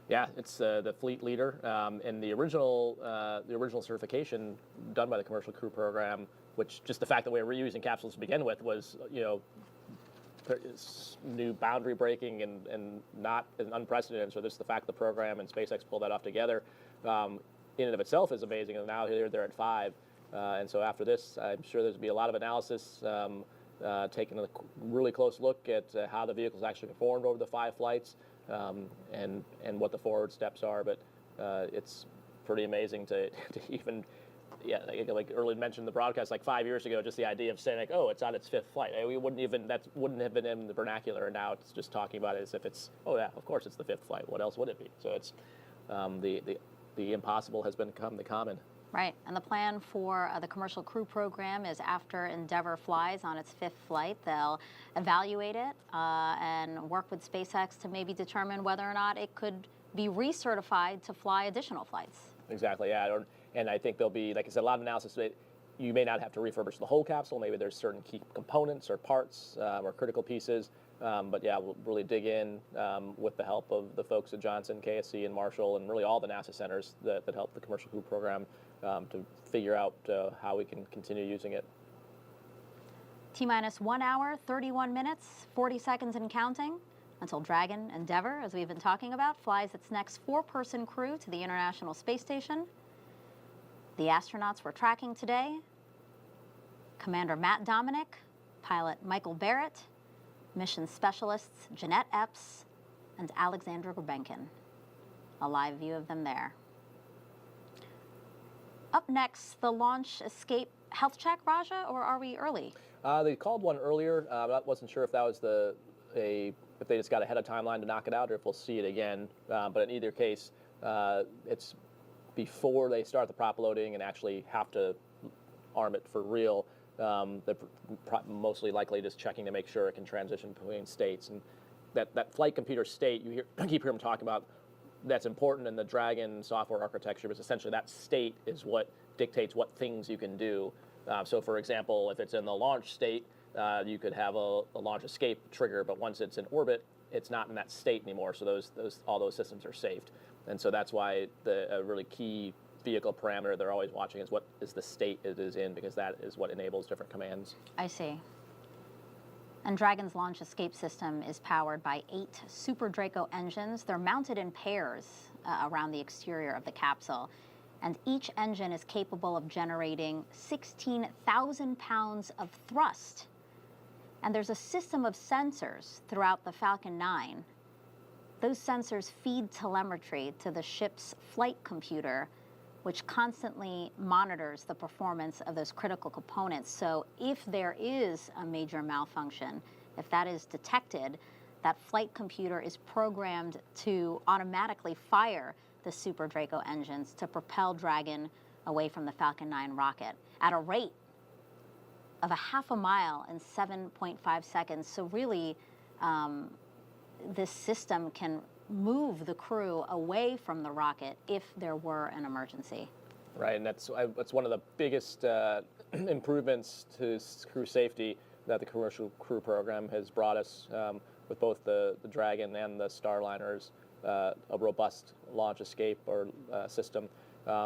Yeah, it's the fleet leader. And the original certification done by the Commercial Crew Program, which just the fact that we were reusing capsules to begin with was, new boundary breaking and not unprecedented. So this is the fact the program and SpaceX pulled that off together. In and of itself is amazing, and now they're at 5. And so after this, I'm sure there's going to be a lot of analysis, taking a really close look at how the vehicle's actually performed over the 5 flights, and what the forward steps are. But it's pretty amazing to even, like earlier mentioned in the broadcast, like 5 years ago, just the idea of saying like, oh, it's on its 5th flight. That wouldn't have been in the vernacular, and now it's just talking about it as if it's, oh yeah, of course it's the 5th flight. What else would it be? So it's the impossible has become the common. Right, and the plan for the Commercial Crew Program is after Endeavour flies on its 5th flight, they'll evaluate it and work with SpaceX to maybe determine whether or not it could be recertified to fly additional flights. Exactly, yeah, and I think there'll be, like I said, a lot of analysis. You may not have to refurbish the whole capsule. Maybe there's certain key components or parts or critical pieces. But yeah, we'll really dig in with the help of the folks at Johnson, KSC, and Marshall, and really all the NASA centers that help the Commercial Crew Program to figure out how we can continue using it. T-minus 1 hour, 31 minutes, 40 seconds and counting until Dragon Endeavour, as we've been talking about, flies its next 4-person crew to the International Space Station. The astronauts we're tracking today: Commander Matt Dominick, pilot Michael Barratt, Mission Specialists Jeanette Epps, and Alexander Grebenkin. A live view of them there. Up next, the launch escape health check, Raja, or are we early? They called one earlier. I wasn't sure if that was if they just got ahead of timeline to knock it out, or if we'll see it again. But in either case, it's before they start the prop loading and actually have to arm it for real. They're mostly likely just checking to make sure it can transition between states. And that flight computer state, you keep hearing them talk about, that's important in the Dragon software architecture, but essentially that state is what dictates what things you can do. So for example, if it's in the launch state, you could have a launch escape trigger, but once it's in orbit, it's not in that state anymore. So all those systems are saved. And so that's why a really key vehicle parameter they're always watching is what is the state it is in, because that is what enables different commands. I see. And Dragon's launch escape system is powered by 8 Super Draco engines. They're mounted in pairs around the exterior of the capsule. And each engine is capable of generating 16,000 pounds of thrust. And there's a system of sensors throughout the Falcon 9. Those sensors feed telemetry to the ship's flight computer, which constantly monitors the performance of those critical components. So if there is a major malfunction, if that is detected, that flight computer is programmed to automatically fire the Super Draco engines to propel Dragon away from the Falcon 9 rocket at a rate of a half a mile in 7.5 seconds. So really, this system can move the crew away from the rocket if there were an emergency. Right, and that's one of the biggest improvements to crew safety that the commercial crew program has brought us with both the Dragon and the Starliners, a robust launch escape or system.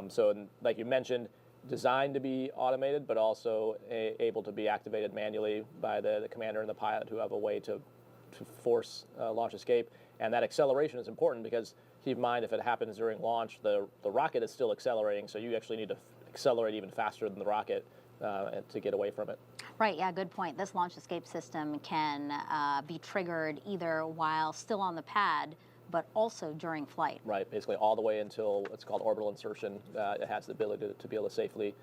So like you mentioned, designed to be automated, but also able to be activated manually by the commander and the pilot, who have a way to force launch escape. And that acceleration is important because keep in mind, if it happens during launch, the rocket is still accelerating, so you actually need to accelerate even faster than the rocket to get away from it. Right, yeah, good point. This launch escape system can be triggered either while still on the pad, but also during flight. Right, basically all the way until it's called orbital insertion. It has the ability to be able to safely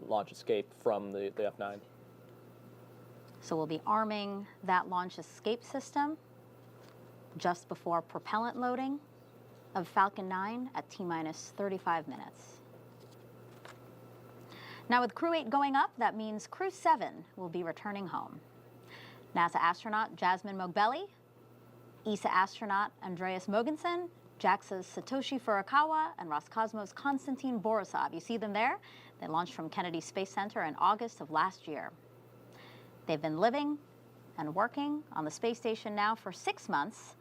launch escape from the F9. So we'll be arming that launch escape system just before propellant loading of Falcon 9 at T-minus 35 minutes. Now with Crew-8 going up, that means Crew-7 will be returning home. NASA astronaut Jasmine Mogbelli, ESA astronaut Andreas Mogensen, JAXA's Satoshi Furukawa, and Roscosmos' Konstantin Borisov. You see them there? They launched from Kennedy Space Center in August of last year. They've been living and working on the space station now for 6 months.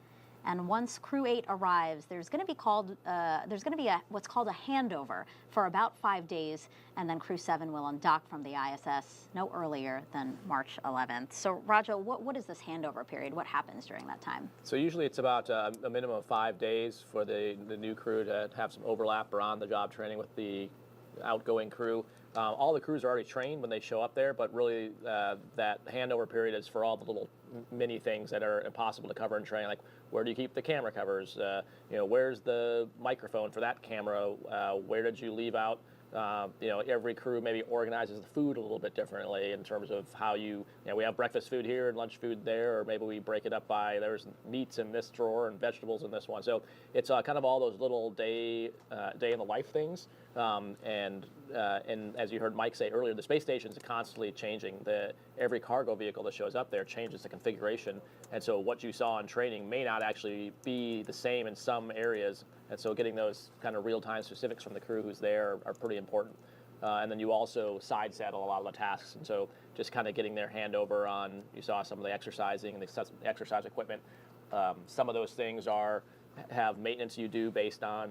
And once Crew-8 arrives, there's going to be what's called a handover for about 5 days, and then Crew-7 will undock from the ISS no earlier than March 11th. So, Raja, what is this handover period? What happens during that time? So usually it's about a minimum of 5 days for the new crew to have some overlap or on-the-job training with the outgoing crew. All the crews are already trained when they show up there, but really that handover period is for all the little mini things that are impossible to cover in training, like where do you keep the camera covers? Where's the microphone for that camera? Where did you leave out? Every crew maybe organizes the food a little bit differently in terms of how we have breakfast food here and lunch food there, or maybe we break it up by there's meats in this drawer and vegetables in this one. So it's kind of all those little day in the life things. And as you heard Mike say earlier, the space station is constantly changing. Every cargo vehicle that shows up there changes the configuration. And so what you saw in training may not actually be the same in some areas. And so getting those kind of real-time specifics from the crew who's there are pretty important. And then you also side saddle a lot of the tasks. And so just kind of getting their handover on, you saw some of the exercising and the exercise equipment. Some of those things have maintenance you do based on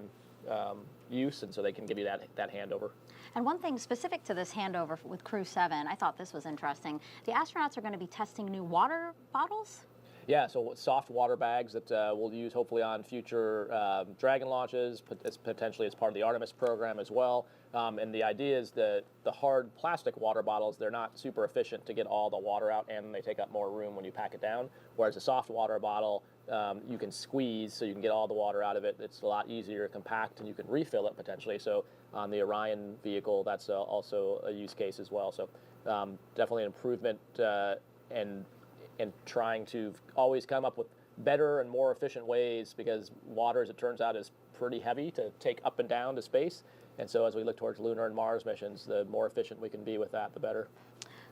use, and so they can give you that handover. And one thing specific to this handover with Crew-7, I thought this was interesting. The astronauts are going to be testing new water bottles? Yeah, so soft water bags that we'll use hopefully on future Dragon launches, potentially as part of the Artemis program as well. And the idea is that the hard plastic water bottles, they're not super efficient to get all the water out, and they take up more room when you pack it down. Whereas a soft water bottle you can squeeze, so you can get all the water out of it. It's a lot easier to compact, and you can refill it potentially. So on the Orion vehicle, that's also a use case as well. So definitely an improvement and trying to always come up with better and more efficient ways, because water, as it turns out, is pretty heavy to take up and down to space. And so as we look towards lunar and Mars missions, the more efficient we can be with that, the better.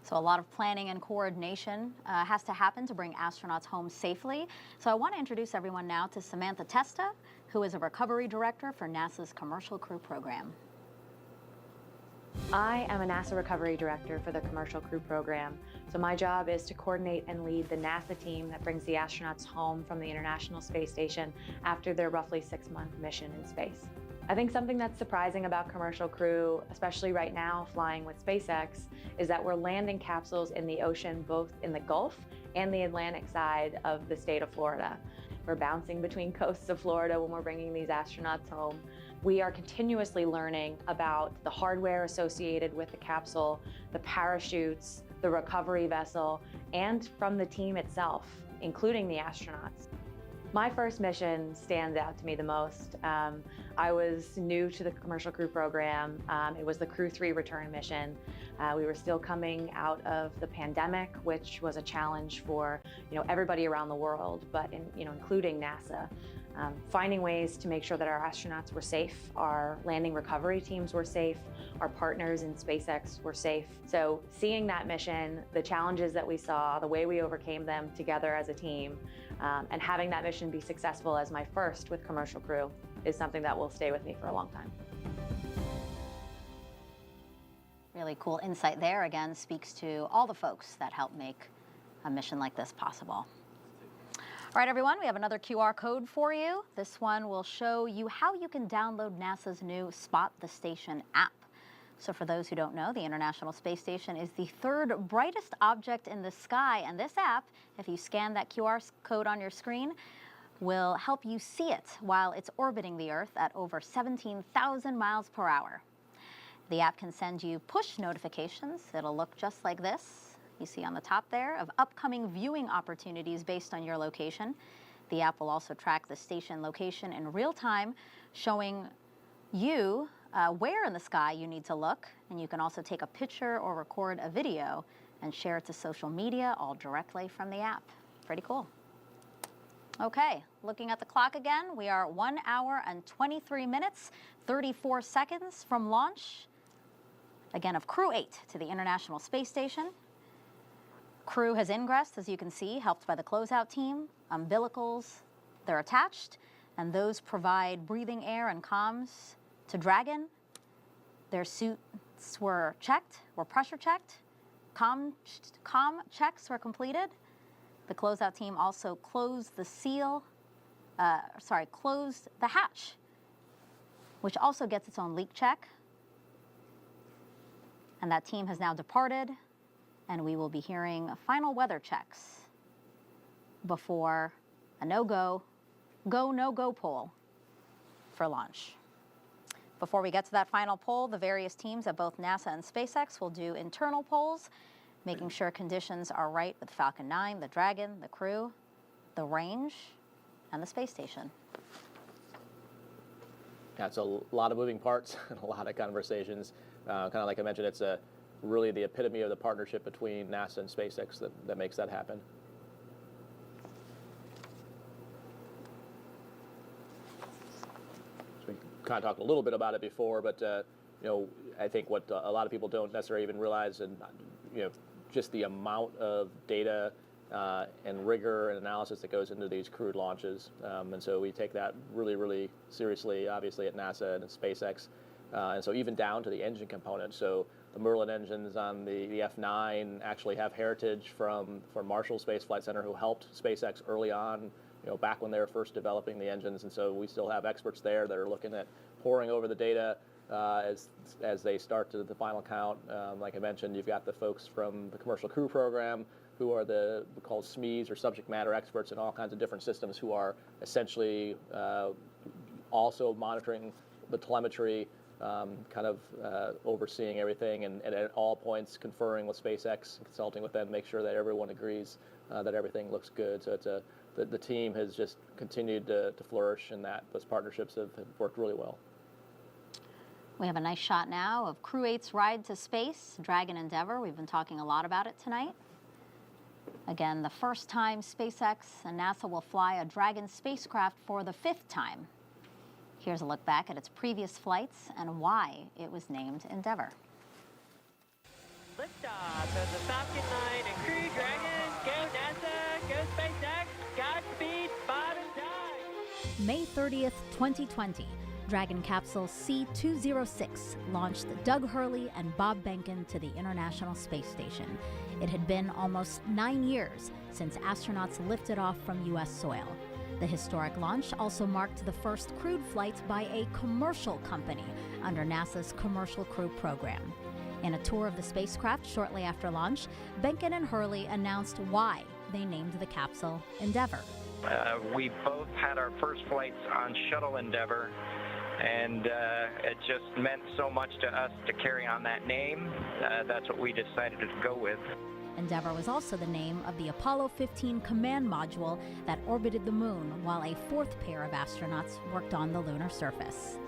So a lot of planning and coordination has to happen to bring astronauts home safely. So I want to introduce everyone now to Samantha Testa, who is a recovery director for NASA's Commercial Crew program. I am a NASA recovery director for the Commercial Crew program. So my job is to coordinate and lead the NASA team that brings the astronauts home from the International Space Station after their roughly 6-month mission in space. I think something that's surprising about Commercial Crew, especially right now flying with SpaceX, is that we're landing capsules in the ocean, both in the Gulf and the Atlantic side of the state of Florida. We're bouncing between coasts of Florida when we're bringing these astronauts home. We are continuously learning about the hardware associated with the capsule, the parachutes, the recovery vessel, and from the team itself, including the astronauts. My first mission stands out to me the most. I was new to the Commercial Crew program. It was the Crew-3 return mission. We were still coming out of the pandemic, which was a challenge for everybody around the world, but including NASA. Finding ways to make sure that our astronauts were safe, our landing recovery teams were safe, our partners in SpaceX were safe. So seeing that mission, the challenges that we saw, the way we overcame them together as a team, and having that mission be successful as my first with Commercial Crew is something that will stay with me for a long time. Really cool insight there. Again, speaks to all the folks that help make a mission like this possible. All right, everyone, we have another QR code for you. This one will show you how you can download NASA's new Spot the Station app. So for those who don't know, the International Space Station is the third brightest object in the sky, and this app, if you scan that QR code on your screen, will help you see it while it's orbiting the Earth at over 17,000 miles per hour. The app can send you push notifications. It'll look just like this. You see on the top there, of upcoming viewing opportunities based on your location. The app will also track the station location in real time, showing you where in the sky you need to look. And you can also take a picture or record a video and share it to social media, all directly from the app. Pretty cool. Okay, looking at the clock again, we are 1 hour and 23 minutes, 34 seconds from launch, again, of Crew-8 to the International Space Station. Crew has ingressed, as you can see, helped by the closeout team. Umbilicals, they're attached, and those provide breathing air and comms to Dragon. Their suits were checked, were pressure checked. Comm checks were completed. The closeout team also closed the closed the hatch, which also gets its own leak check. And that team has now departed, and we will be hearing final weather checks before a no-go, no-go poll for launch. Before we get to that final poll, the various teams at both NASA and SpaceX will do internal polls, making sure conditions are right with Falcon 9, the Dragon, the Crew, the range, and the space station. Yeah, it's a lot of moving parts and a lot of conversations. Kind of like I mentioned, it's really the epitome of the partnership between NASA and SpaceX that makes that happen. So we kind of talked a little bit about it before, but I think what a lot of people don't necessarily even realize, and just the amount of data and rigor and analysis that goes into these crewed launches. And so we take that really, really seriously, obviously at NASA and at SpaceX. And so even down to the engine component. So the Merlin engines on the F9 actually have heritage from Marshall Space Flight Center, who helped SpaceX early on, back when they were first developing the engines. And so we still have experts there that are looking at poring over the data as they start to the final count. Like I mentioned, you've got the folks from the Commercial Crew program who are called SMEs, or subject matter experts in all kinds of different systems, who are essentially also monitoring the telemetry, overseeing everything, and at all points conferring with SpaceX, consulting with them, make sure that everyone agrees that everything looks good. So it's the team has just continued to flourish, and that those partnerships have worked really well. We have a nice shot now of Crew-8's ride to space, Dragon Endeavour. We've been talking a lot about it tonight. Again, the first time SpaceX and NASA will fly a Dragon spacecraft for the 5th time. Here's a look back at its previous flights and why it was named Endeavour. Liftoff of the Falcon 9 and Crew Dragon. Go NASA, go SpaceX, Godspeed, bottom time. May 30th, 2020, Dragon capsule C-206 launched Doug Hurley and Bob Behnken to the International Space Station. It had been almost 9 years since astronauts lifted off from U.S. soil. The historic launch also marked the first crewed flight by a commercial company under NASA's Commercial Crew program. In a tour of the spacecraft shortly after launch, Behnken and Hurley announced why they named the capsule Endeavour. We both had our first flights on Shuttle Endeavour, and it just meant so much to us to carry on that name. That's what we decided to go with. Endeavour was also the name of the Apollo 15 command module that orbited the moon while a 4th pair of astronauts worked on the lunar surface.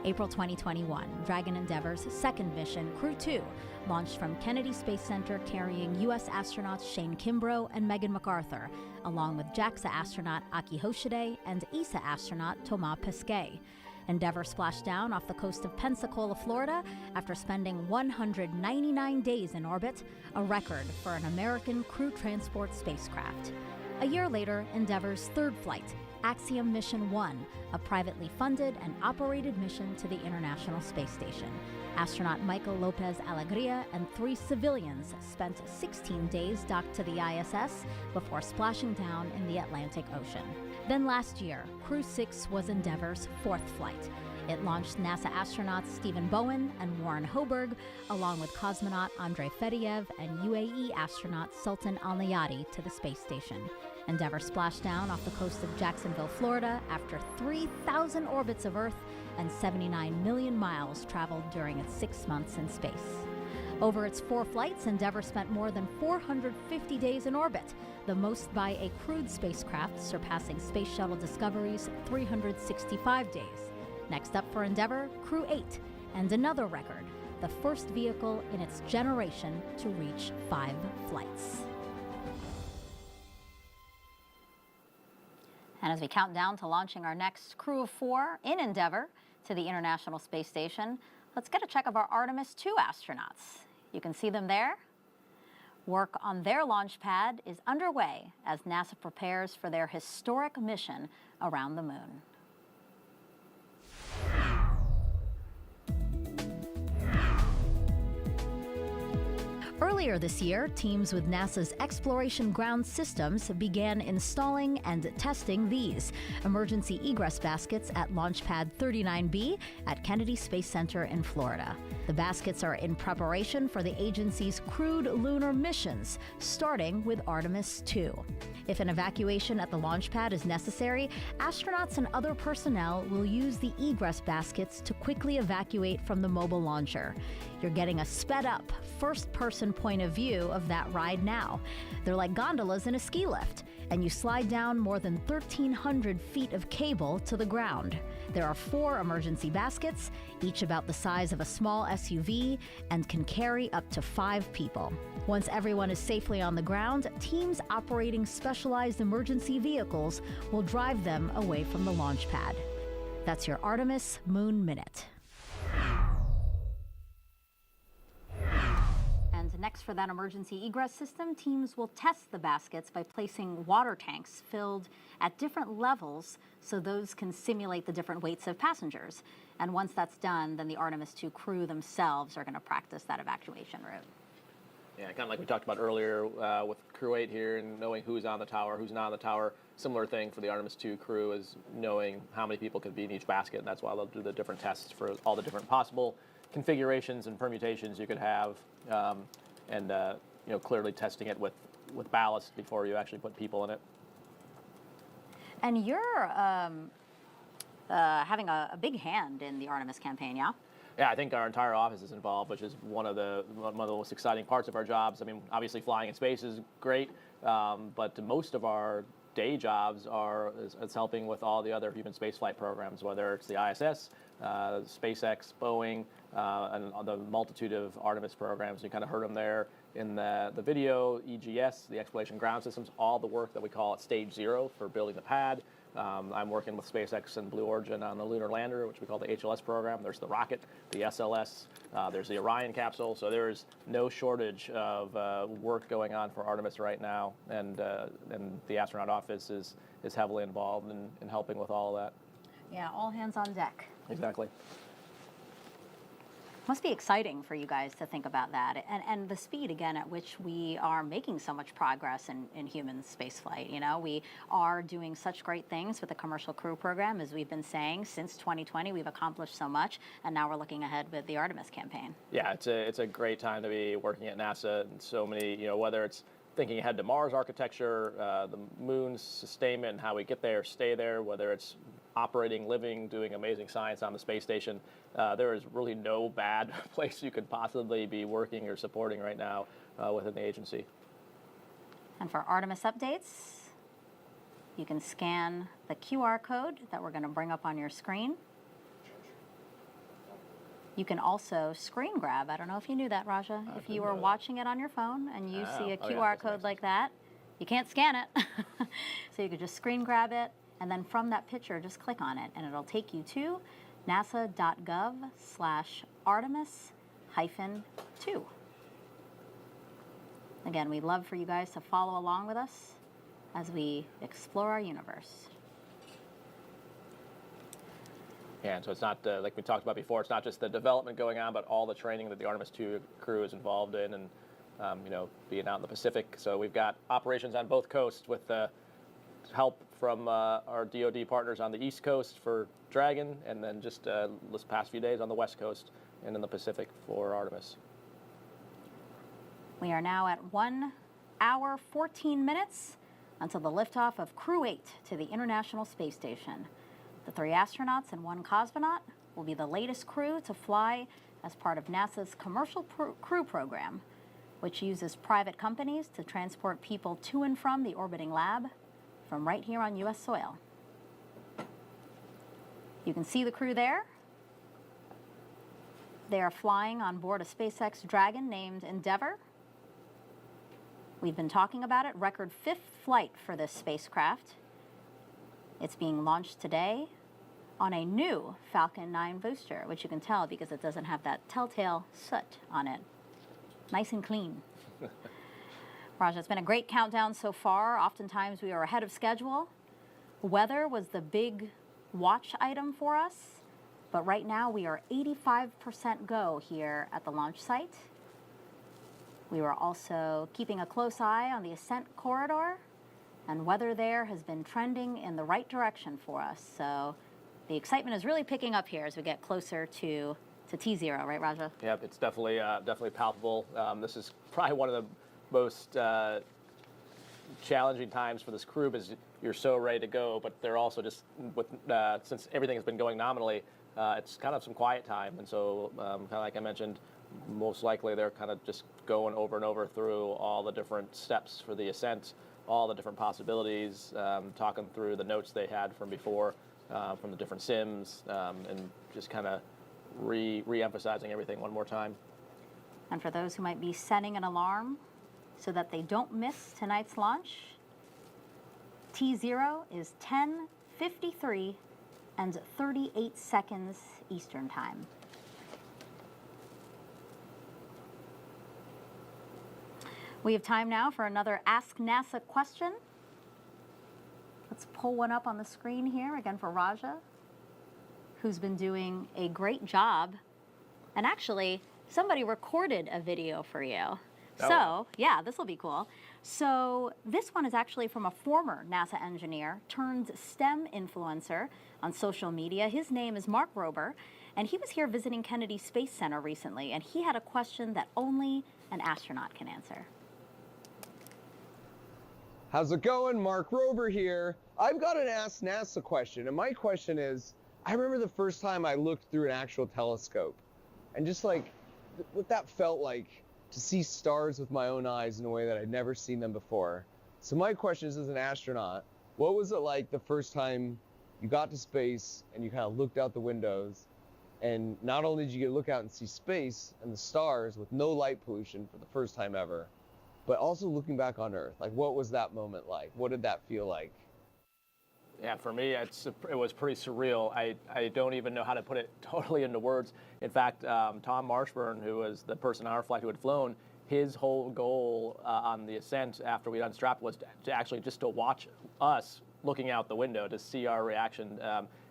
April 2021, Dragon Endeavour's 2nd mission, Crew-2, launched from Kennedy Space Center carrying U.S. astronauts Shane Kimbrough and Megan MacArthur, along with JAXA astronaut Aki Hoshide and ESA astronaut Thomas Pesquet. Endeavour splashed down off the coast of Pensacola, Florida, after spending 199 days in orbit, a record for an American crew transport spacecraft. A year later, Endeavour's 3rd flight, Axiom Mission 1, a privately funded and operated mission to the International Space Station. Astronaut Michael Lopez Alegria and 3 civilians spent 16 days docked to the ISS before splashing down in the Atlantic Ocean. Then last year, Crew-6 was Endeavour's 4th flight. It launched NASA astronauts Stephen Bowen and Warren Hoberg, along with cosmonaut Andrei Fedyaev and UAE astronaut Sultan Al-Nayati to the space station. Endeavour splashed down off the coast of Jacksonville, Florida, after 3,000 orbits of Earth and 79 million miles traveled during its 6 months in space. Over its 4 flights, Endeavour spent more than 450 days in orbit, the most by a crewed spacecraft, surpassing Space Shuttle Discovery's 365 days. Next up for Endeavour, Crew-8, and another record, the first vehicle in its generation to reach 5 flights. And as we count down to launching our next crew of 4 in Endeavour to the International Space Station, let's get a check of our Artemis 2 astronauts. You can see them there. Work on their launch pad is underway as NASA prepares for their historic mission around the moon. Earlier this year, teams with NASA's Exploration Ground Systems began installing and testing these emergency egress baskets at Launch Pad 39B at Kennedy Space Center in Florida. The baskets are in preparation for the agency's crewed lunar missions, starting with Artemis 2. If an evacuation at the launch pad is necessary, astronauts and other personnel will use the egress baskets to quickly evacuate from the mobile launcher. You're getting a sped-up, first-person point of view of that ride now. They're like gondolas in a ski lift, and you slide down more than 1,300 feet of cable to the ground. There are 4 emergency baskets, each about the size of a small SUV, and can carry up to 5 people. Once everyone is safely on the ground, teams operating specialized emergency vehicles will drive them away from the launch pad. That's your Artemis Moon Minute. And next, for that emergency egress system, teams will test the baskets by placing water tanks filled at different levels so those can simulate the different weights of passengers. And once that's done, then the Artemis 2 crew themselves are going to practice that evacuation route. Yeah, kind of like we talked about earlier with Crew-8 here, and knowing who's on the tower, who's not on the tower. Similar thing for the Artemis 2 crew is knowing how many people could be in each basket, and that's why they'll do the different tests for all the different possible configurations and permutations you could have, and clearly testing it with ballast before you actually put people in it. And you're having a big hand in the Artemis campaign, yeah? Yeah, I think our entire office is involved, which is one of the most exciting parts of our jobs. I mean, obviously flying in space is great, but most of our day jobs is helping with all the other human spaceflight programs, whether it's the ISS, SpaceX, Boeing, and the multitude of Artemis programs. You kind of heard them there in the video, EGS, the Exploration Ground Systems, all the work that we call at Stage 0 for building the pad. I'm working with SpaceX and Blue Origin on the lunar lander, which we call the HLS program. There's the rocket, the SLS, there's the Orion capsule. So there's no shortage of work going on for Artemis right now, and the astronaut office is heavily involved in helping with all of that. Yeah, all hands on deck. Exactly. Must be exciting for you guys to think about that, and the speed again at which we are making so much progress in human spaceflight. You know, we are doing such great things with the Commercial Crew program, as we've been saying since 2020. We've accomplished so much, and now we're looking ahead with the Artemis campaign. Yeah, it's a great time to be working at NASA, and so many, you know, whether it's thinking ahead to Mars architecture, the moon's sustainment and how we get there, stay there, whether it's operating, living, doing amazing science on the space station. There is really no bad place you could possibly be working or supporting right now within the agency. And for Artemis updates, you can scan the QR code that we're going to bring up on your screen. You can also screen grab. I don't know if you knew that, Raja. If you were watching it on your phone and you see a QR code like that, you can't scan it. So you could just screen grab it, and then from that picture, just click on it, and it'll take you to nasa.gov/Artemis-2. Again, we'd love for you guys to follow along with us as we explore our universe. Yeah, and so it's not, like we talked about before, it's not just the development going on, but all the training that the Artemis 2 crew is involved in, and you know, being out in the Pacific. So we've got operations on both coasts with help from our DoD partners on the East Coast for Dragon, and then just this past few days on the West Coast and in the Pacific for Artemis. We are now at 1 hour, 14 minutes until the liftoff of Crew-8 to the International Space Station. The 3 astronauts and 1 cosmonaut will be the latest crew to fly as part of NASA's Commercial Crew program, which uses private companies to transport people to and from the orbiting lab from right here on U.S. soil. You can see the crew there. They are flying on board a SpaceX Dragon named Endeavour. We've been talking about it, record 5th flight for this spacecraft. It's being launched today on a new Falcon 9 booster, which you can tell because it doesn't have that telltale soot on it. Nice and clean. Raja, it's been a great countdown so far. Oftentimes we are ahead of schedule. Weather was the big watch item for us, but right now we are 85% go here at the launch site. We were also keeping a close eye on the ascent corridor, and weather there has been trending in the right direction for us. So the excitement is really picking up here as we get closer to T0, right, Raja? Yep, it's definitely palpable. This is probably one of the most challenging times for this crew because you're so ready to go, but they're also just with since everything has been going nominally, it's kind of some quiet time, and so kind of like I mentioned, most likely they're kind of just going over and over through all the different steps for the ascent, all the different possibilities, talking through the notes they had from before, from the different sims, and just kind of re-emphasizing everything one more time. And for those who might be setting an alarm so that they don't miss tonight's launch, T0 is 10:53 and 38 seconds Eastern Time. We have time now for another Ask NASA question. Let's pull one up on the screen here, again for Raja, who's been doing a great job. And actually, somebody recorded a video for you. So, yeah, this will be cool. So this one is actually from a former NASA engineer turned STEM influencer on social media. His name is Mark Rober, and he was here visiting Kennedy Space Center recently, and he had a question that only an astronaut can answer. How's it going? Mark Rober here. I've got an Ask NASA question, and my question is, I remember the first time I looked through an actual telescope, and just like what that felt like to see stars with my own eyes in a way that I'd never seen them before. So my question is, as an astronaut, What was it like the first time you got to space and you kind of looked out the windows, and not only did you get to look out and see space and the stars with no light pollution for the first time ever, but also looking back on Earth? Like, what was that moment like? What did that feel like? Yeah, for me, it was pretty surreal. I don't even know how to put it totally into words. In fact, Tom Marshburn, who was the person on our flight who had flown, his whole goal on the ascent after we'd unstrapped was to actually just to watch us looking out the window, to see our reaction,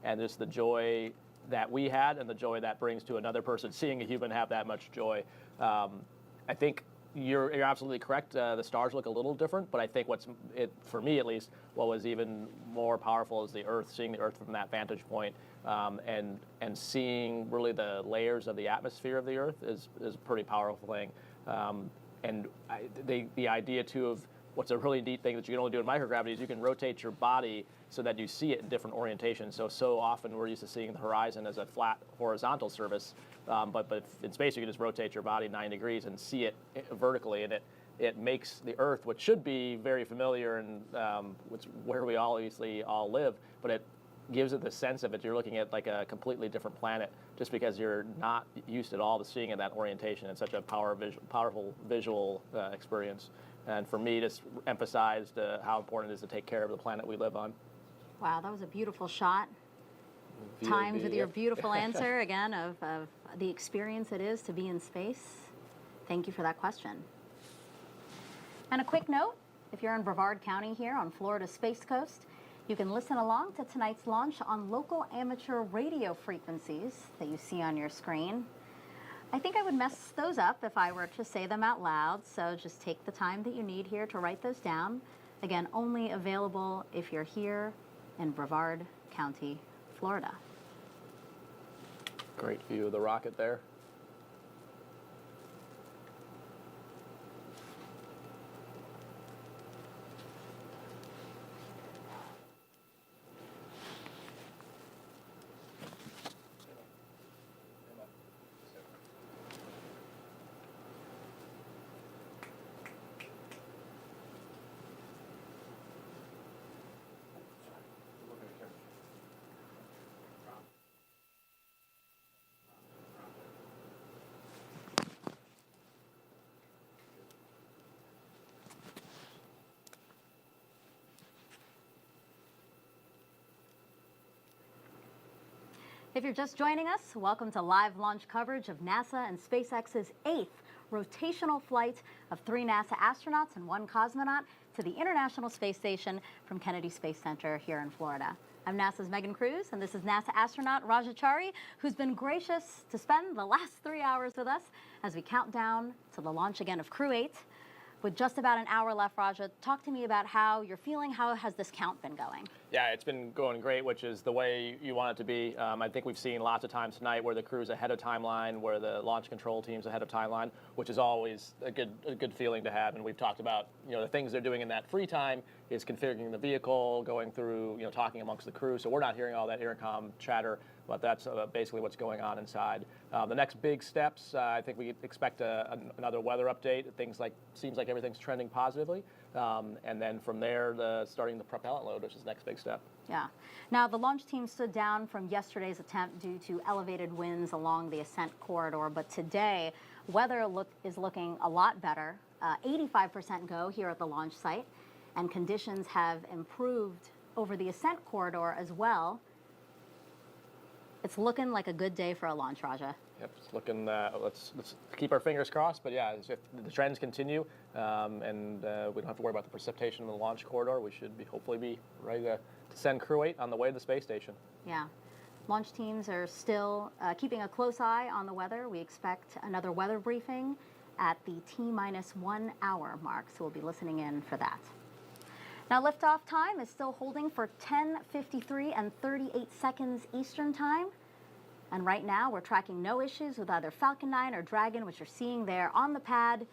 and just the joy that we had and the joy that brings to another person, seeing a human have that much joy. I think you're absolutely correct. The stars look a little different, but I think for me at least, what was even more powerful is the Earth, seeing the Earth from that vantage point, and seeing really the layers of the atmosphere of the Earth is a pretty powerful thing. And the idea too of what's a really neat thing that you can only do in microgravity is you can rotate your body so that you see it in different orientations. So often we're used to seeing the horizon as a flat horizontal surface, but in space you can just rotate your body 9 degrees and see it vertically, and it makes the Earth, which should be very familiar and where we obviously all live, but it gives it the sense of it. You're looking at like a completely different planet just because you're not used at all to seeing in that orientation. It's such a powerful visual experience. And for me, just emphasized how important it is to take care of the planet we live on. Wow, that was a beautiful shot. Timed with your beautiful answer, again, of the experience it is to be in space. Thank you for that question. And a quick note, if you're in Brevard County here on Florida's Space Coast, you can listen along to tonight's launch on local amateur radio frequencies that you see on your screen. I think I would mess those up if I were to say them out loud, so just take the time that you need here to write those down. Again, only available if you're here in Brevard County, Florida. Great view of the rocket there. If you're just joining us, welcome to live launch coverage of NASA and SpaceX's 8th rotational flight of 3 NASA astronauts and 1 cosmonaut to the International Space Station from Kennedy Space Center here in Florida. I'm NASA's Megan Cruz, and this is NASA astronaut Raja Chari, who's been gracious to spend the last 3 hours with us as we count down to the launch again of Crew-8. With just about an hour left, Raja, talk to me about how you're feeling. How has this count been going? Yeah, it's been going great, which is the way you want it to be. I think we've seen lots of times tonight where the crew's ahead of timeline, where the launch control team's ahead of timeline, which is always a good feeling to have. And we've talked about, the things they're doing in that free time is configuring the vehicle, going through, talking amongst the crew. So we're not hearing all that intercom chatter, but that's basically what's going on inside. The next big steps, I think we expect another weather update. Seems like everything's trending positively. And then from there, starting the propellant load, which is the next big step. Yeah. Now, the launch team stood down from yesterday's attempt due to elevated winds along the ascent corridor, but today, weather is looking a lot better. 85% go here at the launch site, and conditions have improved over the ascent corridor as well. It's looking like a good day for a launch, Raja. Yep, it's looking. Let's keep our fingers crossed. But yeah, if the trends continue, and we don't have to worry about the precipitation in the launch corridor, we should hopefully be ready to send Crew-8 on the way to the space station. Yeah. Launch teams are still keeping a close eye on the weather. We expect another weather briefing at the T-1 hour mark, so we'll be listening in for that. Now, liftoff time is still holding for 10:53 and 38 seconds Eastern Time. And right now, we're tracking no issues with either Falcon 9 or Dragon, which you're seeing there on the pad.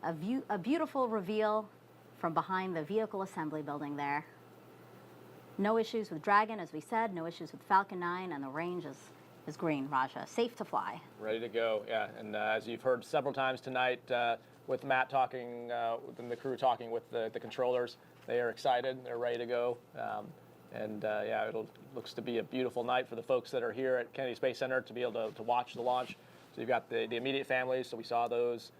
A beautiful reveal from behind the vehicle assembly building there. No issues with Dragon, as we said, no issues with Falcon 9, and the range is is green, Raja. Safe to fly. Ready to go, yeah. And as you've heard several times tonight, with Matt talking, and the crew talking with the controllers, they are excited. They're ready to go. Yeah, it looks to be a beautiful night for the folks that are here at Kennedy Space Center to be able to watch the launch. So you've got the immediate families. So we saw those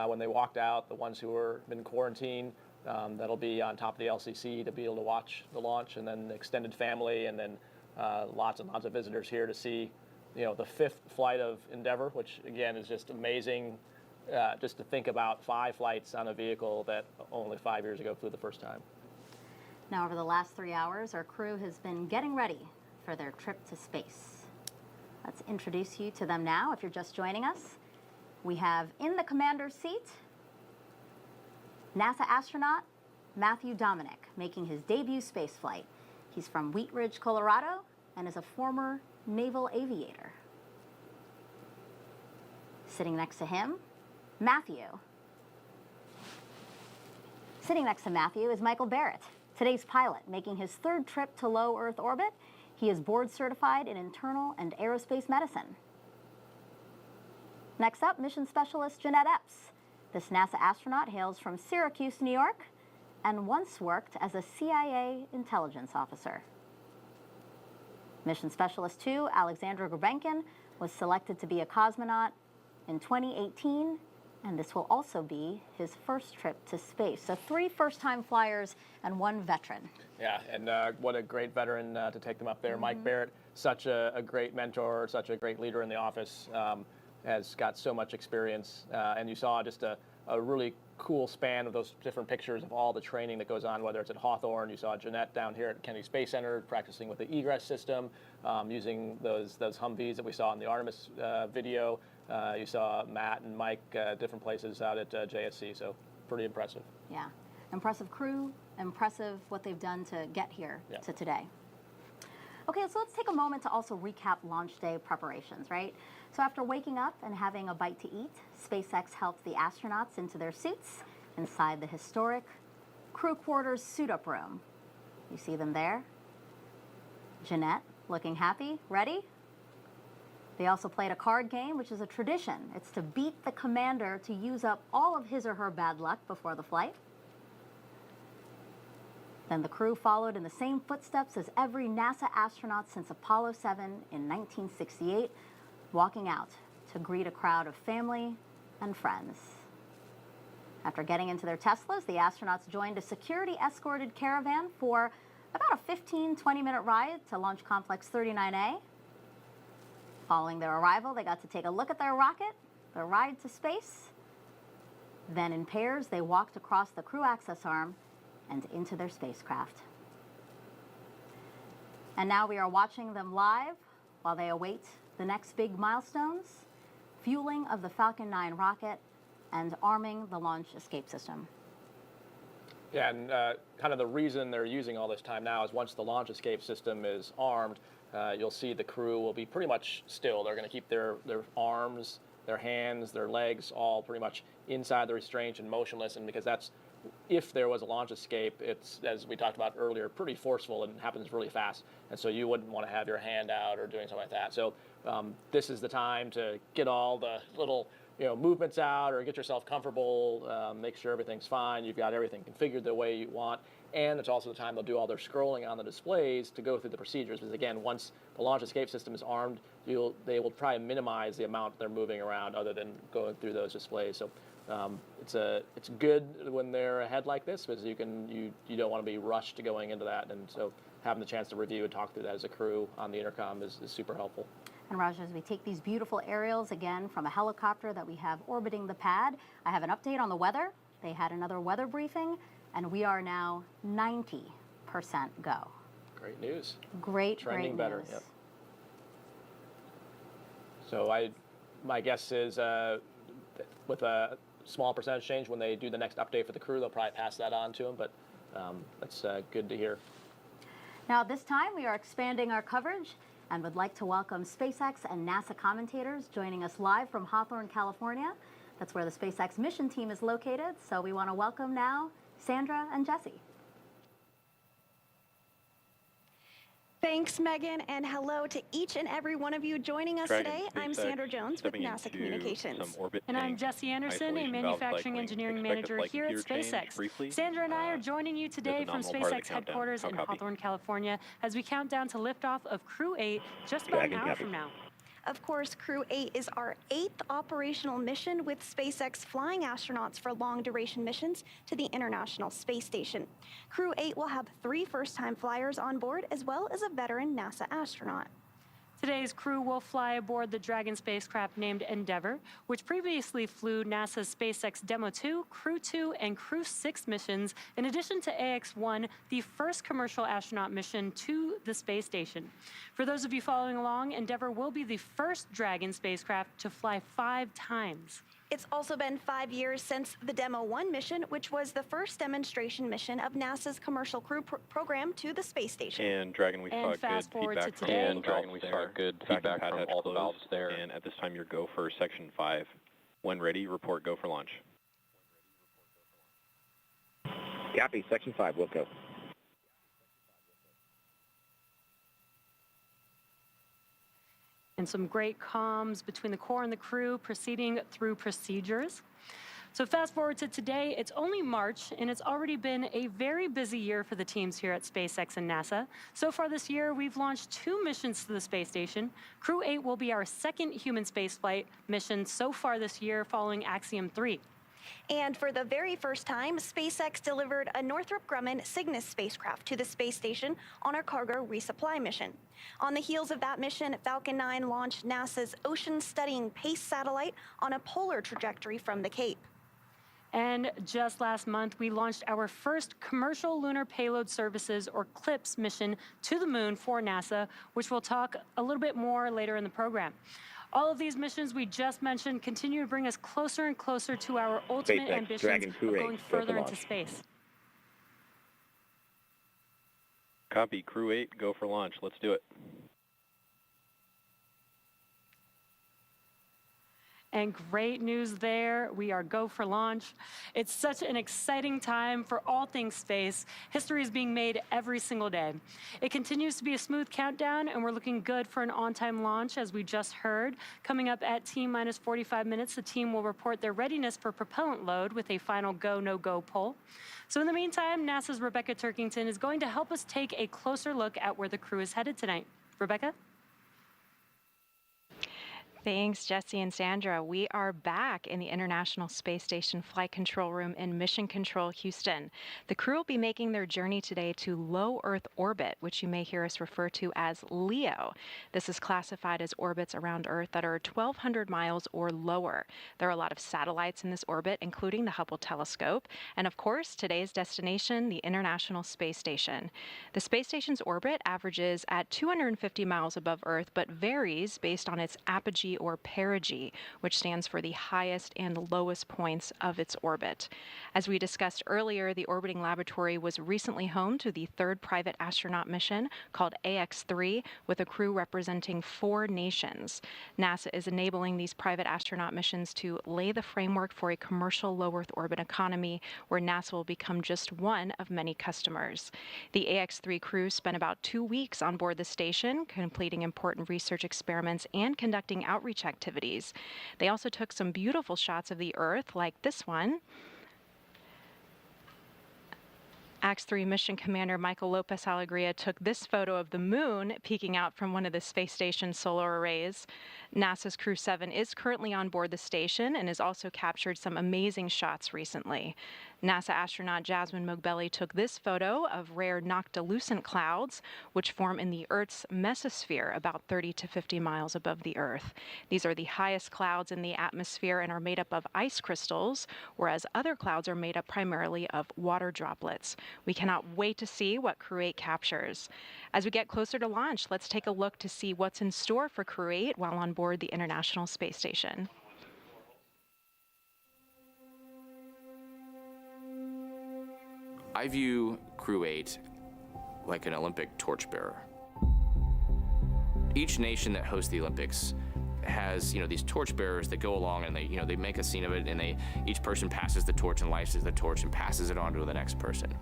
when they walked out, the ones who were in quarantine. That'll be on top of the LCC to be able to watch the launch, and then the extended family, and then lots and lots of visitors here to see, the 5th flight of Endeavour, which again is just amazing. Just to think about 5 flights on a vehicle that only 5 years ago flew the first time. Now, over the last 3 hours, our crew has been getting ready for their trip to space. Let's introduce you to them now if you're just joining us. We have in the commander's seat, NASA astronaut Matthew Dominick making his debut space flight. He's from Wheat Ridge, Colorado, and is a former naval aviator. Sitting next to him, Matthew. Sitting next to Matthew is Michael Barratt, today's pilot, making his 3rd trip to low Earth orbit. He is board certified in internal and aerospace medicine. Next up, Mission Specialist Jeanette Epps. This NASA astronaut hails from Syracuse, New York, and once worked as a CIA intelligence officer. Mission Specialist 2, Alexander Grebenkin, was selected to be a cosmonaut in 2018, and this will also be his first trip to space. So 3 first-time flyers and 1 veteran. Yeah, and what a great veteran to take them up there. Mike Barratt, such a great mentor, such a great leader in the office, has got so much experience. And you saw just a really cool span of those different pictures of all the training that goes on, whether it's at Hawthorne. You saw Jeanette down here at Kennedy Space Center practicing with the egress system, using those Humvees that we saw in the Artemis video. You saw Matt and Mike different places out at JSC, so pretty impressive. Yeah, impressive crew, impressive what they've done to get here to today. Okay, so let's take a moment to also recap launch day preparations, right? So after waking up and having a bite to eat, SpaceX helped the astronauts into their suits inside the historic crew quarters suit-up room. You see them there. Jeanette looking happy, ready? They also played a card game, which is a tradition. It's to beat the commander to use up all of his or her bad luck before the flight. Then the crew followed in the same footsteps as every NASA astronaut since Apollo 7 in 1968, walking out to greet a crowd of family and friends. After getting into their Teslas, the astronauts joined a security-escorted caravan for about a 15-20-minute ride to Launch Complex 39A. Following their arrival, they got to take a look at their rocket, their ride to space. Then in pairs, they walked across the crew access arm and into their spacecraft. And now we are watching them live while they await the next big milestones, fueling of the Falcon 9 rocket and arming the launch escape system. Yeah, and kind of the reason they're using all this time now is once the launch escape system is armed, you'll see the crew will be pretty much still. They're going to keep their arms, their hands, their legs all pretty much inside the restraint and motionless, and because that's, if there was a launch escape, it's, as we talked about earlier, pretty forceful and happens really fast. And so you wouldn't want to have your hand out or doing something like that. So this is the time to get all the little movements out or get yourself comfortable, make sure everything's fine, you've got everything configured the way you want. And it's also the time they'll do all their scrolling on the displays to go through the procedures. Because again, once the launch escape system is armed, they will try and minimize the amount they're moving around other than going through those displays. So it's good when they're ahead like this, because you don't want to be rushed going into that, and so having the chance to review and talk through that as a crew on the intercom is super helpful. And Raj, as we take these beautiful aerials again from a helicopter that we have orbiting the pad, I have an update on the weather. They had another weather briefing, and we are now 90% go. Great news. Trending better. News. Yep. So my guess is with a small percentage change, when they do the next update for the crew, they'll probably pass that on to them, but that's good to hear. Now at this time, we are expanding our coverage and would like to welcome SpaceX and NASA commentators joining us live from Hawthorne, California. That's where the SpaceX mission team is located. So we want to welcome now Sandra and Jesse. Thanks, Megan, and hello to each and every one of you joining us today. I'm Sandra Jones with NASA Communications. And I'm Jesse Anderson, a manufacturing engineering manager here at SpaceX. Sandra and I are joining you today from SpaceX headquarters in Hawthorne, California, as we count down to liftoff of Crew-8 just about an hour from now. Of course, Crew-8 is our 8th operational mission with SpaceX flying astronauts for long-duration missions to the International Space Station. Crew-8 will have 3 first-time flyers on board, as well as a veteran NASA astronaut. Today's crew will fly aboard the Dragon spacecraft named Endeavour, which previously flew NASA's SpaceX Demo-2, Crew-2, and Crew-6 missions, in addition to AX-1, the first commercial astronaut mission to the space station. For those of you following along, Endeavour will be the first Dragon spacecraft to fly 5 times. It's also been 5 years since the Demo-1 mission, which was the first demonstration mission of NASA's commercial crew program to the space station. And Dragon, we saw good feedback from all the valves there. And at this time, your go for Section 5. When ready, report go for launch. Copy, Section 5, we'll go. And some great comms between the core and the crew proceeding through procedures. So fast forward to today, it's only March, and it's already been a very busy year for the teams here at SpaceX and NASA. So far this year, we've launched 2 missions to the space station. Crew-8 will be our 2nd human spaceflight mission so far this year, following Axiom 3. And for the very first time, SpaceX delivered a Northrop Grumman Cygnus spacecraft to the space station on our cargo resupply mission. On the heels of that mission, Falcon 9 launched NASA's ocean-studying PACE satellite on a polar trajectory from the Cape. And just last month, we launched our first commercial lunar payload services, or CLPS, mission to the moon for NASA, which we'll talk a little bit more later in the program. All of these missions we just mentioned continue to bring us closer and closer to our ultimate ambitions of going further into space. Copy, Crew-8, go for launch. Let's do it. And great news there, we are go for launch. It's such an exciting time for all things space. History is being made every single day. It continues to be a smooth countdown, and we're looking good for an on-time launch, as we just heard. Coming up at T-minus 45 minutes, the team will report their readiness for propellant load with a final go, no-go poll. So in the meantime, NASA's Rebecca Turkington is going to help us take a closer look at where the crew is headed tonight. Rebecca? Thanks, Jesse and Sandra. We are back in the International Space Station Flight Control Room in Mission Control, Houston. The crew will be making their journey today to low Earth orbit, which you may hear us refer to as LEO. This is classified as orbits around Earth that are 1,200 miles or lower. There are a lot of satellites in this orbit, including the Hubble telescope, and of course, today's destination, the International Space Station. The space station's orbit averages at 250 miles above Earth, but varies based on its apogee or perigee, which stands for the highest and lowest points of its orbit. As we discussed earlier, the orbiting laboratory was recently home to the 3rd private astronaut mission called AX-3, with a crew representing 4 nations. NASA is enabling these private astronaut missions to lay the framework for a commercial low Earth orbit economy, where NASA will become just one of many customers. The AX-3 crew spent about 2 weeks on board the station, completing important research experiments and conducting outreach activities. They also took some beautiful shots of the Earth, like this one. AX-3 mission commander Michael Lopez Alegria took this photo of the moon peeking out from one of the space station's solar arrays. NASA's Crew-7 is currently on board the station and has also captured some amazing shots recently. NASA astronaut Jasmine Mogbelli took this photo of rare noctilucent clouds, which form in the Earth's mesosphere about 30 to 50 miles above the Earth. These are the highest clouds in the atmosphere and are made up of ice crystals, whereas other clouds are made up primarily of water droplets. We cannot wait to see what Crew-8 captures. As we get closer to launch, let's take a look to see what's in store for Crew-8 while on board the International Space Station. I view Crew-8 like an Olympic torchbearer. Each nation that hosts the Olympics has, these torch bearers that go along and they make a scene of it, and each person passes the torch and lights the torch and passes it on to the next person.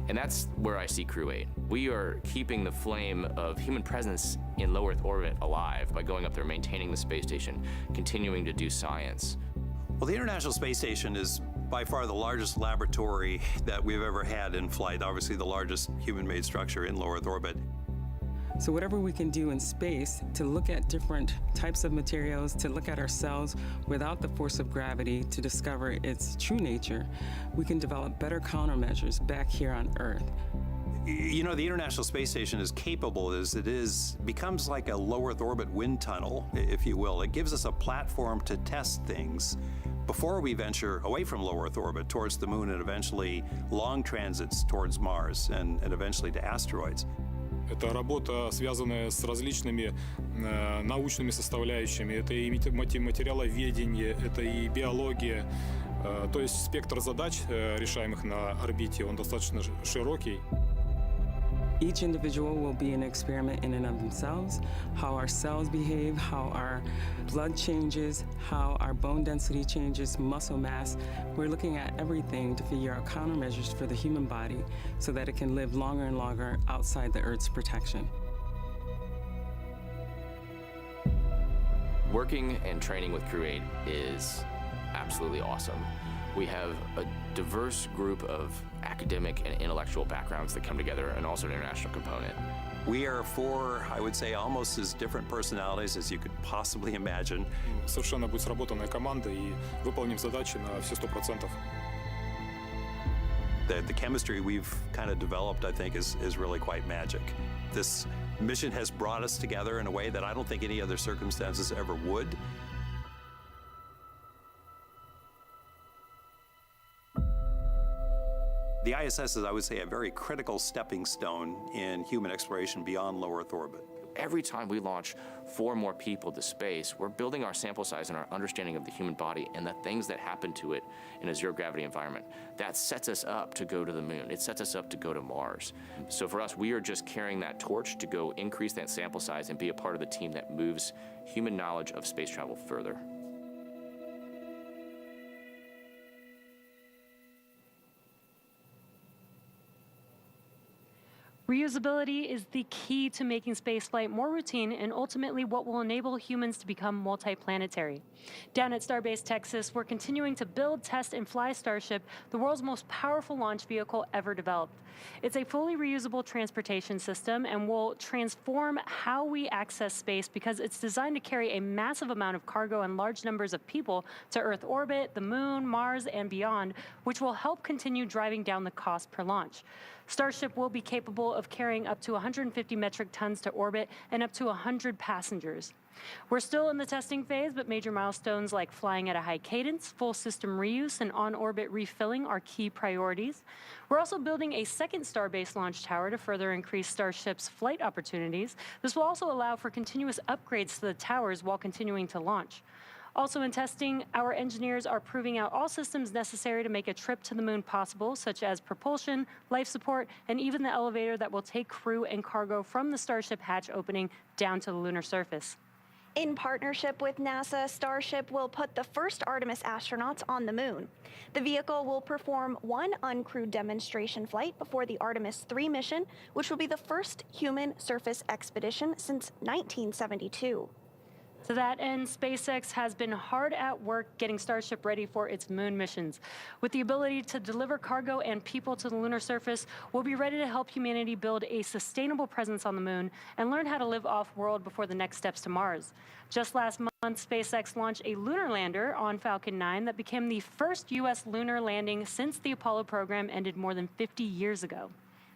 And that's where I see Crew-8. We are keeping the flame of human presence in low Earth orbit alive by going up there, maintaining the space station, continuing to do science. Well, the International Space Station is by far the largest laboratory that we've ever had in flight, obviously the largest human-made structure in low Earth orbit. So whatever we can do in space to look at different types of materials, to look at ourselves without the force of gravity, to discover its true nature, we can develop better countermeasures back here on Earth. The International Space Station is capable as it is, becomes like a low Earth orbit wind tunnel, if you will. It gives us a platform to test things before we venture away from low Earth orbit towards the moon and eventually long transits towards Mars and eventually to asteroids. Это работа, связанная с различными научными составляющими. Это и материаловедение, это и биология. То есть спектр задач, решаемых на орбите, он достаточно широкий. Each individual will be an experiment in and of themselves, how our cells behave, how our blood changes, how our bone density changes, muscle mass. We're looking at everything to figure out countermeasures for the human body so that it can live longer and longer outside the Earth's protection. Working and training with Crew-8 is absolutely awesome. We have a diverse group of academic and intellectual backgrounds that come together, and also an international component. We are four, I would say, almost as different personalities as you could possibly imagine. Совершенно будет сработанная команда, и выполним задачи на все 100%. The chemistry we've kind of developed, I think, is really quite magic. This mission has brought us together in a way that I don't think any other circumstances ever would. The ISS is, I would say, a very critical stepping stone in human exploration beyond low Earth orbit. Every time we launch 4 more people to space, we're building our sample size and our understanding of the human body and the things that happen to it in a zero-gravity environment. That sets us up to go to the moon. It sets us up to go to Mars. So for us, we are just carrying that torch to go increase that sample size and be a part of the team that moves human knowledge of space travel further. Reusability is the key to making spaceflight more routine and ultimately what will enable humans to become multiplanetary. Down at Starbase Texas, we're continuing to build, test, and fly Starship, the world's most powerful launch vehicle ever developed. It's a fully reusable transportation system and will transform how we access space because it's designed to carry a massive amount of cargo and large numbers of people to Earth orbit, the moon, Mars, and beyond, which will help continue driving down the cost per launch. Starship will be capable of carrying up to 150 metric tons to orbit and up to 100 passengers. We're still in the testing phase, but major milestones like flying at a high cadence, full system reuse, and on-orbit refilling are key priorities. We're also building a second Starbase launch tower to further increase Starship's flight opportunities. This will also allow for continuous upgrades to the towers while continuing to launch. Also in testing, our engineers are proving out all systems necessary to make a trip to the moon possible, such as propulsion, life support, and even the elevator that will take crew and cargo from the Starship hatch opening down to the lunar surface. In partnership with NASA, Starship will put the first Artemis astronauts on the moon. The vehicle will perform one uncrewed demonstration flight before the Artemis 3 mission, which will be the first human surface expedition since 1972. To that end, SpaceX has been hard at work getting Starship ready for its moon missions. With the ability to deliver cargo and people to the lunar surface, we'll be ready to help humanity build a sustainable presence on the moon and learn how to live off-world before the next steps to Mars. Just last month, SpaceX launched a lunar lander on Falcon 9 that became the first U.S. lunar landing since the Apollo program ended more than 50 years ago.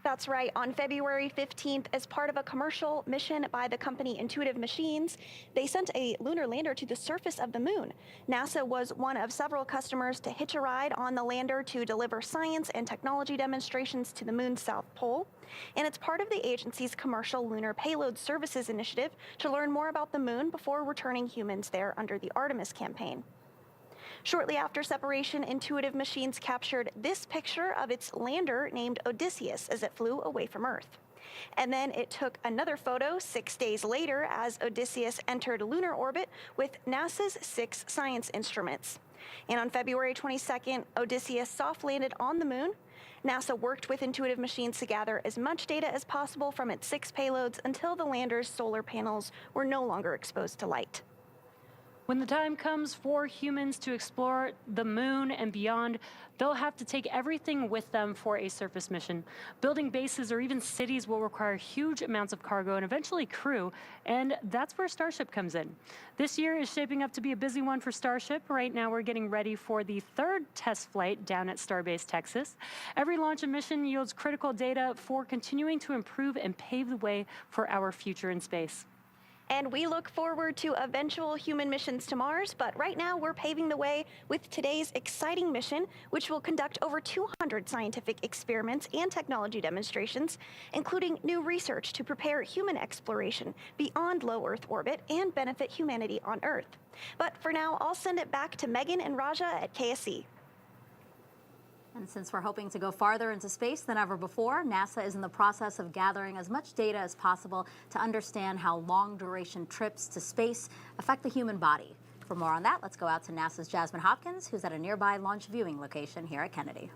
That's right. On February 15th, as part of a commercial mission by the company Intuitive Machines, they sent a lunar lander to the surface of the moon. NASA was one of several customers to hitch a ride on the lander to deliver science and technology demonstrations to the moon's south pole. And it's part of the agency's Commercial Lunar Payload Services initiative to learn more about the moon before returning humans there under the Artemis campaign. Shortly after separation, Intuitive Machines captured this picture of its lander named Odysseus as it flew away from Earth. And then it took another photo 6 days later as Odysseus entered lunar orbit with NASA's 6 science instruments. And on February 22nd, Odysseus soft landed on the moon. NASA worked with Intuitive Machines to gather as much data as possible from its 6 payloads until the lander's solar panels were no longer exposed to light. When the time comes for humans to explore the moon and beyond, they'll have to take everything with them for a surface mission. Building bases or even cities will require huge amounts of cargo and eventually crew, and that's where Starship comes in. This year is shaping up to be a busy one for Starship. Right now we're getting ready for the 3rd test flight down at Starbase, Texas. Every launch and mission yields critical data for continuing to improve and pave the way for our future in space. And we look forward to eventual human missions to Mars, but right now we're paving the way with today's exciting mission, which will conduct over 200 scientific experiments and technology demonstrations, including new research to prepare human exploration beyond low Earth orbit and benefit humanity on Earth. But for now, I'll send it back to Megan and Raja at KSC. And since we're hoping to go farther into space than ever before, NASA is in the process of gathering as much data as possible to understand how long-duration trips to space affect the human body. For more on that, let's go out to NASA's Jasmine Hopkins, who's at a nearby launch viewing location here at Kennedy.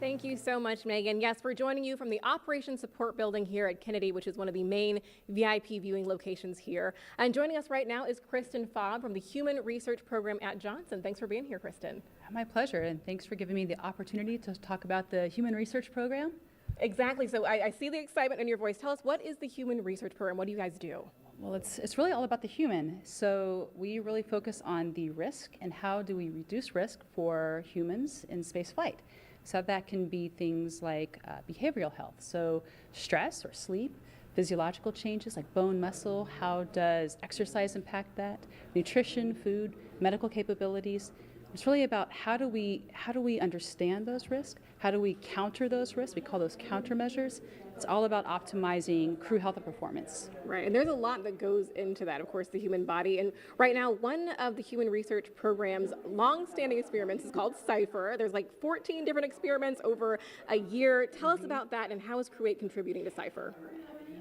Thank you so much, Megan. Yes, we're joining you from the Operations Support Building here at Kennedy, which is one of the main VIP viewing locations here. And joining us right now is Kristen Fobb from the Human Research Program at Johnson. Thanks for being here, Kristen. My pleasure, and thanks for giving me the opportunity to talk about the Human Research Program. Exactly. So I see the excitement in your voice. Tell us, what is the Human Research Program? What do you guys do? Well, it's really all about the human. So we really focus on the risk and how do we reduce risk for humans in space flight. So that can be things like behavioral health, so stress or sleep, physiological changes like bone, muscle, how does exercise impact that, nutrition, food, medical capabilities. It's really about how do we understand those risks, how do we counter those risks, we call those countermeasures. It's all about optimizing crew health and performance. Right, and there's a lot that goes into that, of course, the human body. And right now, one of the Human Research Program's long-standing experiments is called CIPHER. There's like 14 different experiments over a year. Tell us about that, and how is Crew-8 contributing to CIPHER?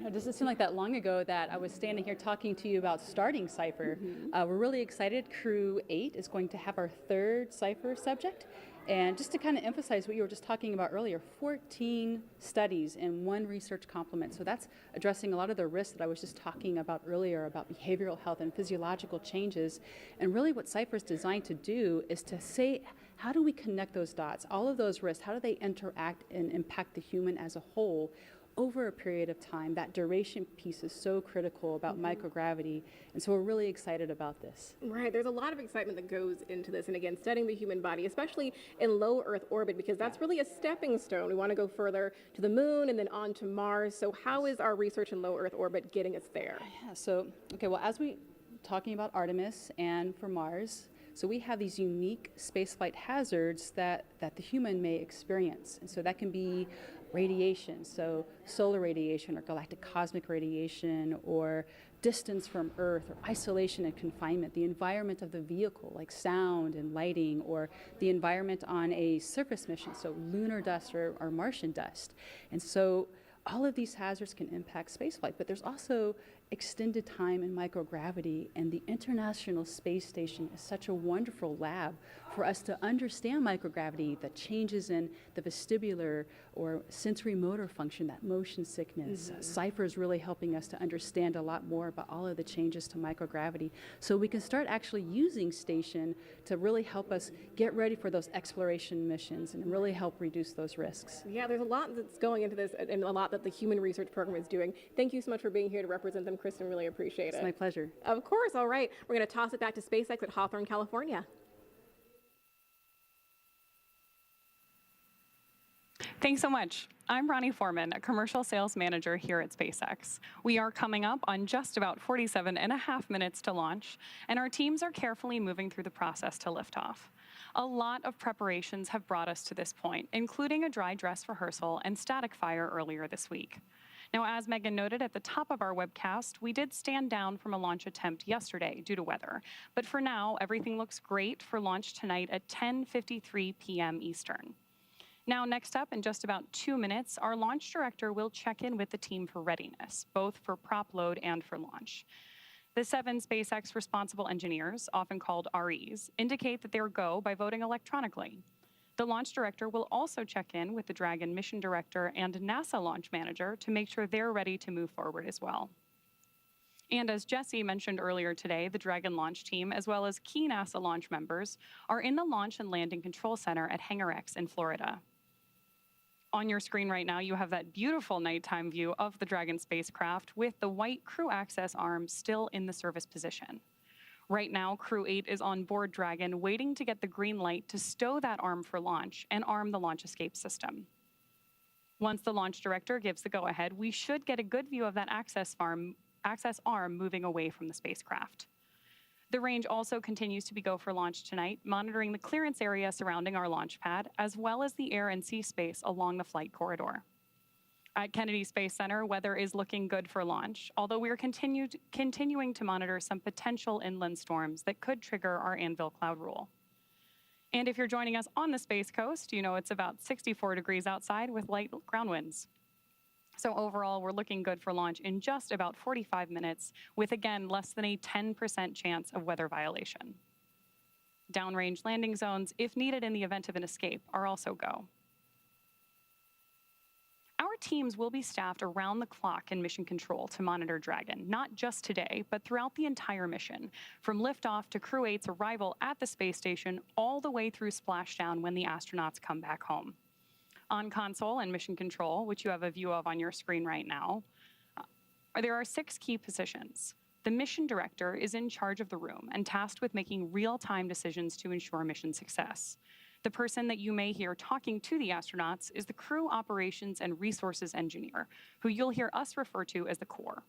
It doesn't seem like that long ago that I was standing here talking to you about starting CIPHER. We're really excited. Crew-8 is going to have our 3rd CIPHER subject. And just to kind of emphasize what you were just talking about earlier, 14 studies in 1 research complement. So that's addressing a lot of the risks that I was just talking about earlier about behavioral health and physiological changes. And really what CIPHER is designed to do is to say, how do we connect those dots? All of those risks, how do they interact and impact the human as a whole over a period of time? That duration piece is so critical about microgravity, and so we're really excited about this. Right, there's a lot of excitement that goes into this, and again, studying the human body, especially in low Earth orbit, because that's really a stepping stone. We want to go further to the moon and then on to Mars. So how is our research in low Earth orbit getting us there? Yeah, so, okay, well, as we talking about Artemis and for Mars, so we have these unique spaceflight hazards that the human may experience, and so that can be radiation, so solar radiation or galactic cosmic radiation, or distance from Earth, or isolation and confinement, the environment of the vehicle like sound and lighting, or the environment on a surface mission, so lunar dust or Martian dust. And so all of these hazards can impact spaceflight, but there's also extended time in microgravity, and the International Space Station is such a wonderful lab for us to understand microgravity, the changes in the vestibular or sensory motor function, that motion sickness. CIPHER is really helping us to understand a lot more about all of the changes to microgravity, so we can start actually using station to really help us get ready for those exploration missions and really help reduce those risks. Yeah, there's a lot that's going into this, and a lot that the Human Research Program is doing. Thank you so much for being here to represent them, Kristen. Really appreciate it. It's my pleasure. Of course. All right. We're going to toss it back to SpaceX at Hawthorne, California. Thanks so much. I'm Ronnie Foreman, a commercial sales manager here at SpaceX. We are coming up on just about 47.5 minutes to launch, and our teams are carefully moving through the process to liftoff. A lot of preparations have brought us to this point, including a dry dress rehearsal and static fire earlier this week. Now, as Megan noted at the top of our webcast, we did stand down from a launch attempt yesterday due to weather. But for now, everything looks great for launch tonight at 10:53 p.m. Eastern. Now, next up, in just about 2 minutes, our launch director will check in with the team for readiness, both for prop load and for launch. The 7 SpaceX responsible engineers, often called REs, indicate that they're go by voting electronically. The launch director will also check in with the Dragon mission director and NASA launch manager to make sure they're ready to move forward as well. And as Jesse mentioned earlier today, the Dragon launch team, as well as key NASA launch members, are in the Launch and Landing Control Center at Hangar X in Florida. On your screen right now, you have that beautiful nighttime view of the Dragon spacecraft with the white crew access arm still in the service position. Right now, Crew-8 is on board Dragon, waiting to get the green light to stow that arm for launch and arm the launch escape system. Once the launch director gives the go-ahead, we should get a good view of that access arm moving away from the spacecraft. The range also continues to be go for launch tonight, monitoring the clearance area surrounding our launch pad, as well as the air and sea space along the flight corridor. At Kennedy Space Center, weather is looking good for launch, although we are continuing to monitor some potential inland storms that could trigger our Anvil cloud rule. And if you're joining us on the Space Coast, you know it's about 64 degrees outside with light ground winds. So overall, we're looking good for launch in just about 45 minutes, with again, less than a 10% chance of weather violation. Downrange landing zones, if needed in the event of an escape, are also go. Our teams will be staffed around the clock in mission control to monitor Dragon, not just today, but throughout the entire mission, from liftoff to Crew-8's arrival at the space station, all the way through splashdown when the astronauts come back home. On console and mission control, which you have a view of on your screen right now, there are 6 key positions. The mission director is in charge of the room and tasked with making real-time decisions to ensure mission success. The person that you may hear talking to the astronauts is the crew operations and resources engineer, who you'll hear us refer to as the core.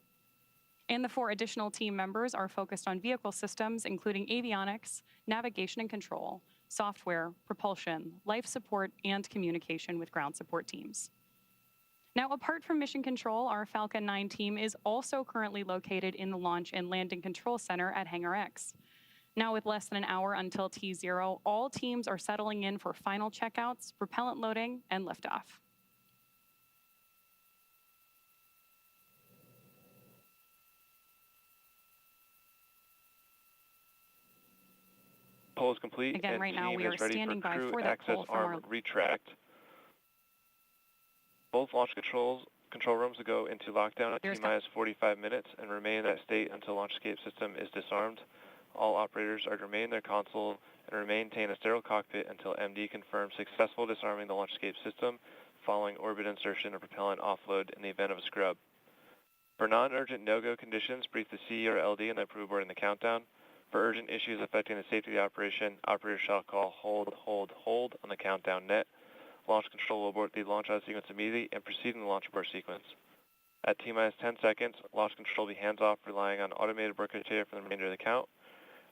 And the 4 additional team members are focused on vehicle systems, including avionics, navigation and control, software, propulsion, life support, and communication with ground support teams. Now, apart from mission control, our Falcon 9 team is also currently located in the Launch and Landing Control Center at Hangar X. Now, with less than an hour until T0, all teams are settling in for final checkouts, propellant loading, and liftoff. Pull is complete. Again, and right now we are standing by for that access pull from arm retract. Both launch control rooms will go into lockdown at T-minus 45 minutes and remain in that state until launch escape system is disarmed. All operators are to remain in their console and maintain a sterile cockpit until MD confirms successful disarming the launch escape system following orbit insertion or propellant offload in the event of a scrub. For non-urgent no-go conditions, brief the CE or LD and then approve boarding the countdown. For urgent issues affecting the safety of the operation, operators shall call hold on the countdown net. Launch control will abort the launch out sequence immediately and proceed in the launch abort sequence. At T-minus 10 seconds, launch control will be hands-off, relying on automated abort criteria for the remainder of the count.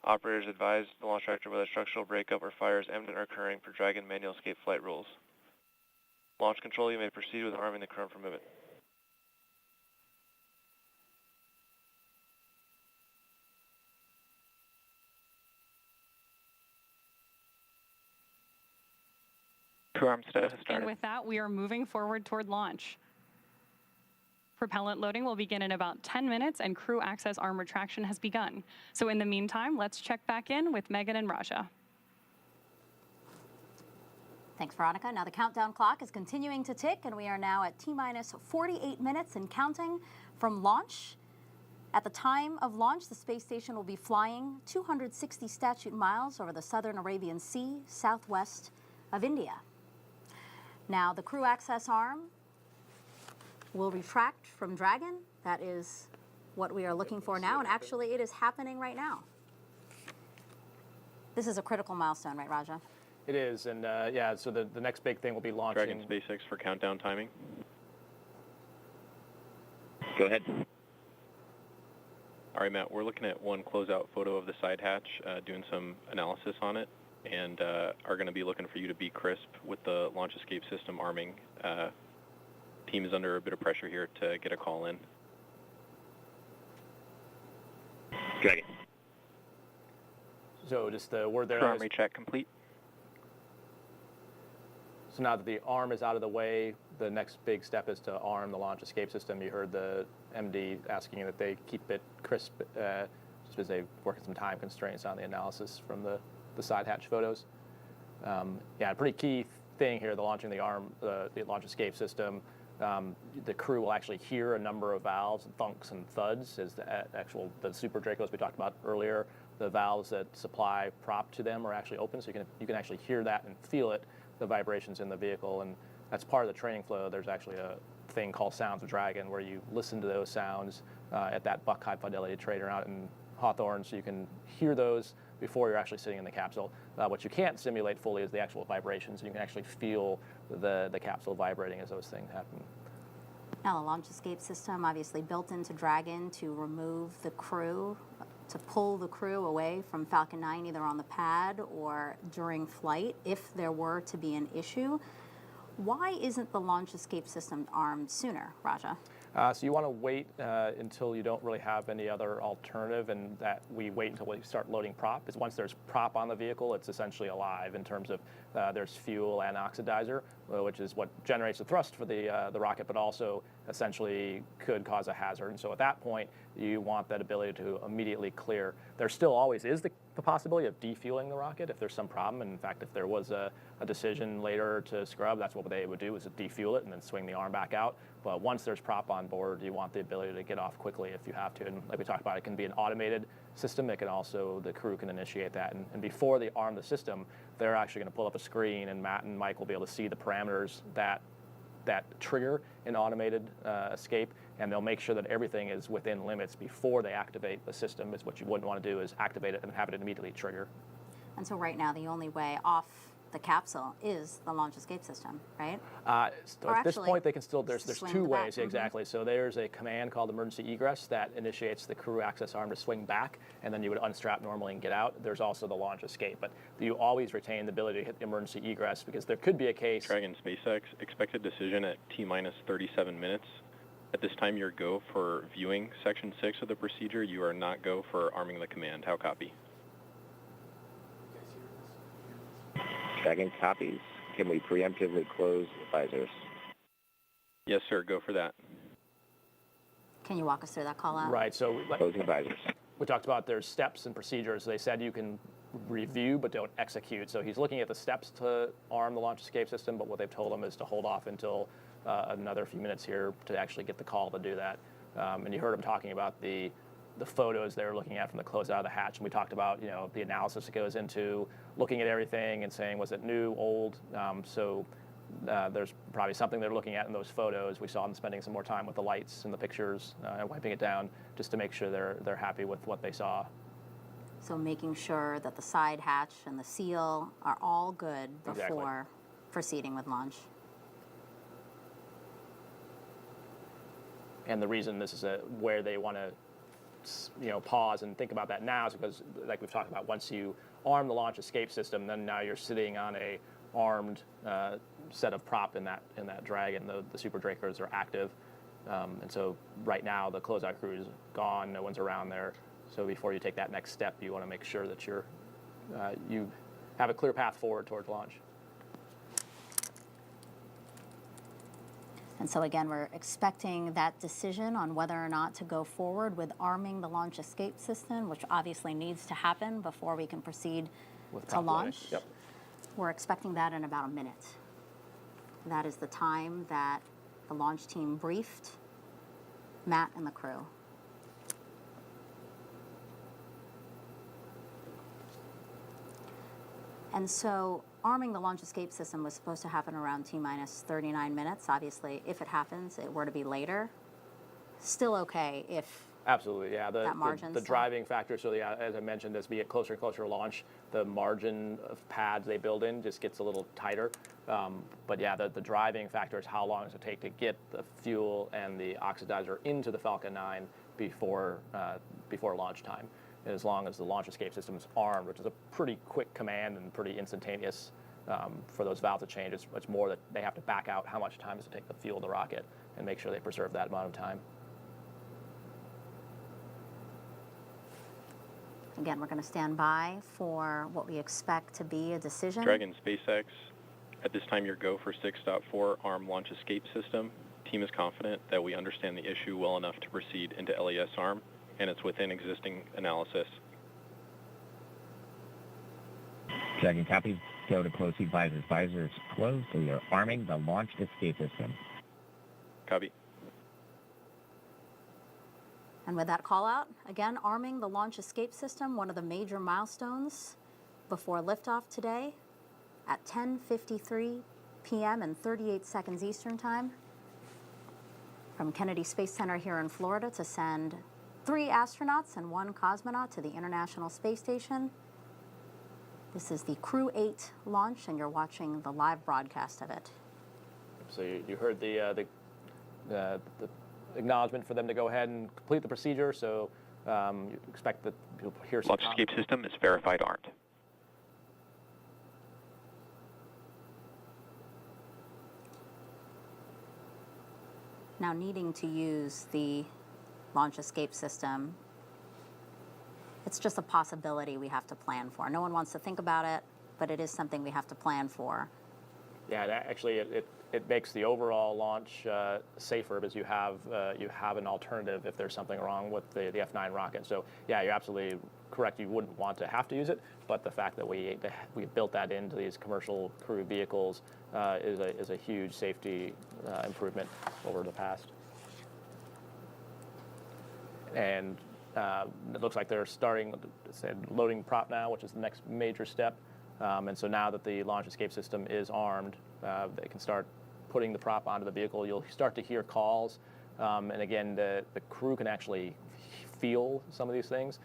Operators advise the launch director whether structural breakup or fire is imminent or occurring per Dragon manual escape flight rules. Launch control, you may proceed with arming the crew for movement. Crew arm status started. And with that, we are moving forward toward launch. Propellant loading will begin in about 10 minutes and crew access arm retraction has begun. So in the meantime, let's check back in with Megan and Raja. Thanks, Veronica. Now the countdown clock is continuing to tick, and we are now at T-minus 48 minutes and counting from launch. At the time of launch, the space station will be flying 260 statute miles over the southern Arabian Sea, southwest of India. Now the crew access arm will retract from Dragon. That is what we are looking for now, and actually it is happening right now. This is a critical milestone, right, Raja? It is, and yeah, so the next big thing will be launching. Dragon SpaceX for countdown timing. Go ahead. All right, Matt, we're looking at one closeout photo of the side hatch, doing some analysis on it, and are going to be looking for you to be crisp with the launch escape system arming. Team is under a bit of pressure here to get a call in. Dragon. So just the word there. Crew arm recheck complete. So now that the arm is out of the way, the next big step is to arm the launch escape system. You heard the MD asking that they keep it crisp, just because they're working some time constraints on the analysis from the side hatch photos. Yeah, a pretty key thing here, the launching the arm, the launch escape system. The crew will actually hear a number of valves, thunks and thuds, as the Super Dracos we talked about earlier. The valves that supply prop to them are actually open, so you can actually hear that and feel it, the vibrations in the vehicle, and that's part of the training flow. There's actually a thing called Sounds of Dragon where you listen to those sounds at that Buck High Fidelity trader out in Hawthorne, so you can hear those before you're actually sitting in the capsule. What you can't simulate fully is the actual vibrations, and you can actually feel the capsule vibrating as those things happen. Now, the launch escape system obviously built into Dragon to remove the crew, to pull the crew away from Falcon 9 either on the pad or during flight if there were to be an issue. Why isn't the launch escape system armed sooner, Raja? So you want to wait until you don't really have any other alternative, and that we wait until we start loading prop. Because once there's prop on the vehicle, it's essentially alive in terms of there's fuel and oxidizer, which is what generates the thrust for the rocket, but also essentially could cause a hazard. And so at that point, you want that ability to immediately clear. There still always is the possibility of defueling the rocket if there's some problem. And in fact, if there was a decision later to scrub, that's what they would do, is to defuel it and then swing the arm back out. But once there's prop on board, you want the ability to get off quickly if you have to. And like we talked about, it can be an automated system. It can also, the crew can initiate that. And before they arm the system, they're actually going to pull up a screen, and Matt and Mike will be able to see the parameters that trigger an automated escape, and they'll make sure that everything is within limits before they activate the system. Is what you wouldn't want to do is activate it and have it immediately trigger. And so right now, the only way off the capsule is the launch escape system, right? So at this point, they can still, there's two ways, back. exactly. So there's a command called emergency egress that initiates the crew access arm to swing back, and then you would unstrap normally and get out. There's also the launch escape, but you always retain the ability to hit the emergency egress, because there could be a case. Dragon SpaceX, expected decision at T-minus 37 minutes. At this time, you're go for viewing section 6 of the procedure. You are not go for arming the command. How copy? Dragon copies. Can we preemptively close visors? Yes, sir. Go for that. Can you walk us through that call out? Right. So closing visors. We talked about there's steps and procedures. They said you can review but don't execute. So he's looking at the steps to arm the launch escape system, but what they've told him is to hold off until another few minutes here to actually get the call to do that. And you heard him talking about the photos they were looking at from the closeout of the hatch, and we talked about the analysis that goes into looking at everything and saying, was it new, old? So there's probably something they're looking at in those photos. We saw them spending some more time with the lights and the pictures and wiping it down just to make sure they're happy with what they saw. So making sure that the side hatch and the seal are all good before proceeding with launch. And the reason this is where they want to pause and think about that now is because, like we've talked about, once you arm the launch escape system, then now you're sitting on a armed set of prop in that Dragon. The Super Dracos are active, and so right now the closeout crew is gone. No one's around there. So before you take that next step, you want to make sure that you have a clear path forward towards launch. And so again, we're expecting that decision on whether or not to go forward with arming the launch escape system, which obviously needs to happen before we can proceed to launch. Yep. We're expecting that in about a minute. That is the time that the launch team briefed Matt and the crew. And so arming the launch escape system was supposed to happen around T-minus 39 minutes. Obviously, if it happens, it were to be later. Still okay if absolutely, yeah. that margin. The driving factor, so as I mentioned, as we get closer and closer to launch, the margin of pads they build in just gets a little tighter. But yeah, the driving factor is how long does it take to get the fuel and the oxidizer into the Falcon 9 before launch time. And as long as the launch escape system is armed, which is a pretty quick command and pretty instantaneous for those valves to change, it's more that they have to back out how much time does it take to fuel the rocket and make sure they preserve that amount of time. Again, we're going to stand by for what we expect to be a decision. Dragon SpaceX, At this time, your go for 6.4 arm launch escape system. Team is confident that we understand the issue well enough to proceed into LES arm, and it's within existing analysis. Dragon copy. Go to close seat visors. Visors closed, so you're arming the launch escape system. Copy. And with that call out, again, arming the launch escape system, one of the major milestones before liftoff today at 10:53 p.m. and 38 seconds Eastern Time from Kennedy Space Center here in Florida to send 3 astronauts and 1 cosmonaut to the International Space Station. This is the Crew-8 launch, and you're watching the live broadcast of it. So you heard the acknowledgement for them to go ahead and complete the procedure. So you expect that you'll hear some Launch escape system is verified armed. Now, needing to use the launch escape system, it's just a possibility we have to plan for. No one wants to think about it, but it is something we have to plan for. Yeah, actually, it makes the overall launch safer because you have an alternative if there's something wrong with the F9 rocket. So yeah, you're absolutely correct. You wouldn't want to have to use it, but the fact that we built that into these commercial crew vehicles is a huge safety improvement over the past. And it looks like they're starting loading prop now, which is the next major step. And so now that the launch escape system is armed, they can start putting the prop onto the vehicle. You'll start to hear calls. And again, the crew can actually feel some of these things.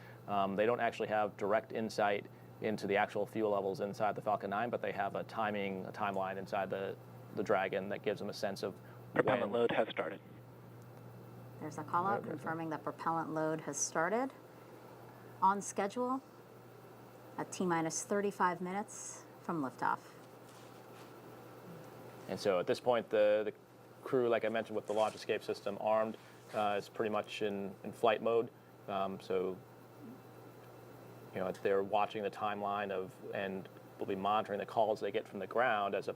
They don't actually have direct insight into the actual fuel levels inside the Falcon 9, but they have a timeline inside the Dragon that gives them a sense of propellant load has started. There's a call out confirming that propellant load has started on schedule at T-minus 35 minutes from liftoff. And so at this point, the crew, like I mentioned, with the launch escape system armed, is pretty much in flight mode. So they're watching the timeline and will be monitoring the calls they get from the ground as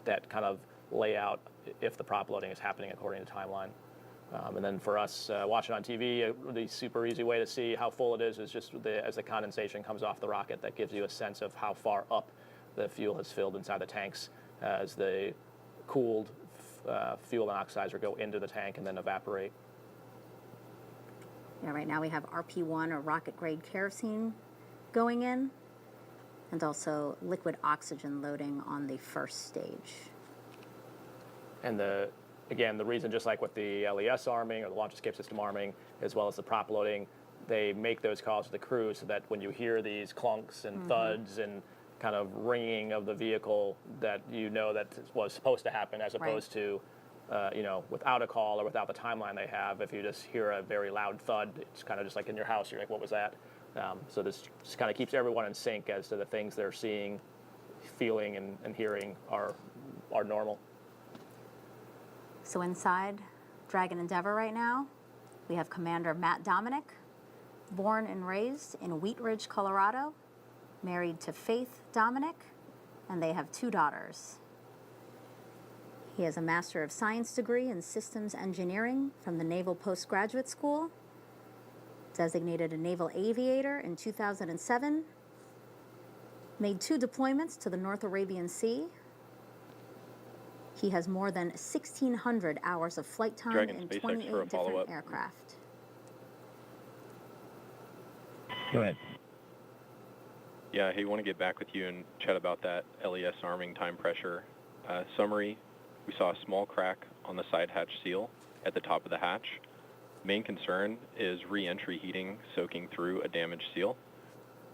that kind of layout if the prop loading is happening according to timeline. And then for us watching on TV, a really super easy way to see how full it is just as the condensation comes off the rocket. That gives you a sense of how far up the fuel has filled inside the tanks as the cooled fuel and oxidizer go into the tank and then evaporate. Yeah, right now we have RP1 or rocket grade kerosene going in, and also liquid oxygen loading on the first stage. And again, the reason, just like with the LES arming or the launch escape system arming, as well as the prop loading, they make those calls to the crew so that when you hear these clunks and thuds and kind of ringing of the vehicle, that you know that was supposed to happen, as opposed to, without a call or without the timeline they have. If you just hear a very loud thud, it's kind of just like in your house. You're like, what was that? So this just kind of keeps everyone in sync as to the things they're seeing, feeling, and hearing are normal. So inside Dragon Endeavour right now, we have Commander Matt Dominick, born and raised in Wheat Ridge, Colorado, married to Faith Dominick, and they have 2 daughters. He has a Master of Science degree in Systems Engineering from the Naval Postgraduate School, designated a Naval Aviator in 2007, made 2 deployments to the North Arabian Sea. He has more than 1,600 hours of flight time in 28 different aircraft. Go ahead. Yeah, hey, want to get back with you and chat about that LES arming time pressure. Summary, we saw a small crack on the side hatch seal at the top of the hatch. Main concern is re-entry heating soaking through a damaged seal.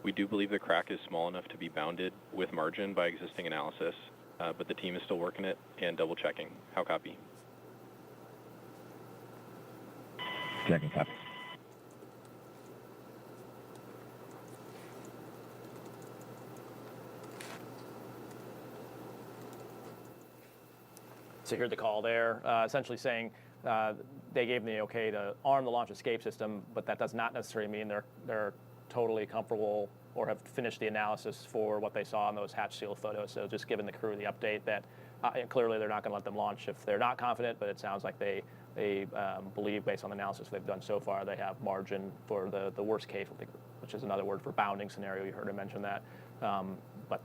We do believe the crack is small enough to be bounded with margin by existing analysis, but the team is still working it and double checking. How copy? Dragon copy. So you heard the call there, essentially saying they gave them the okay to arm the launch escape system, but that does not necessarily mean they're totally comfortable or have finished the analysis for what they saw in those hatch seal photos. So just giving the crew the update that clearly they're not going to let them launch if they're not confident, but it sounds like they believe, based on the analysis they've done so far, they have margin for the worst case, which is another word for bounding scenario. You heard him mention that. But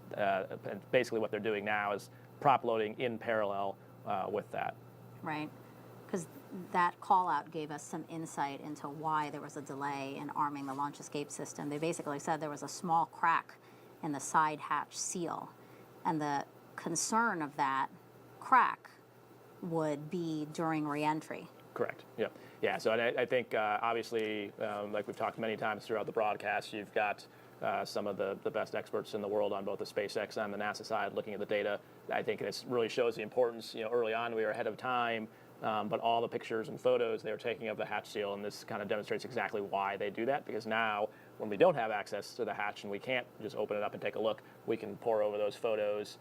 basically what they're doing now is prop loading in parallel with that. Right, because that call out gave us some insight into why there was a delay in arming the launch escape system. They basically said there was a small crack in the side hatch seal, and the concern of that crack would be during reentry. Correct. Yeah. Yeah. So I think obviously, like we've talked many times throughout the broadcast, you've got some of the best experts in the world on both the SpaceX and the NASA side looking at the data. I think it really shows the importance. Early on we were ahead of time, but all the pictures and photos they were taking of the hatch seal, and this kind of demonstrates exactly why they do that. Because now, when we don't have access to the hatch and we can't just open it up and take a look, we can pore over those photos.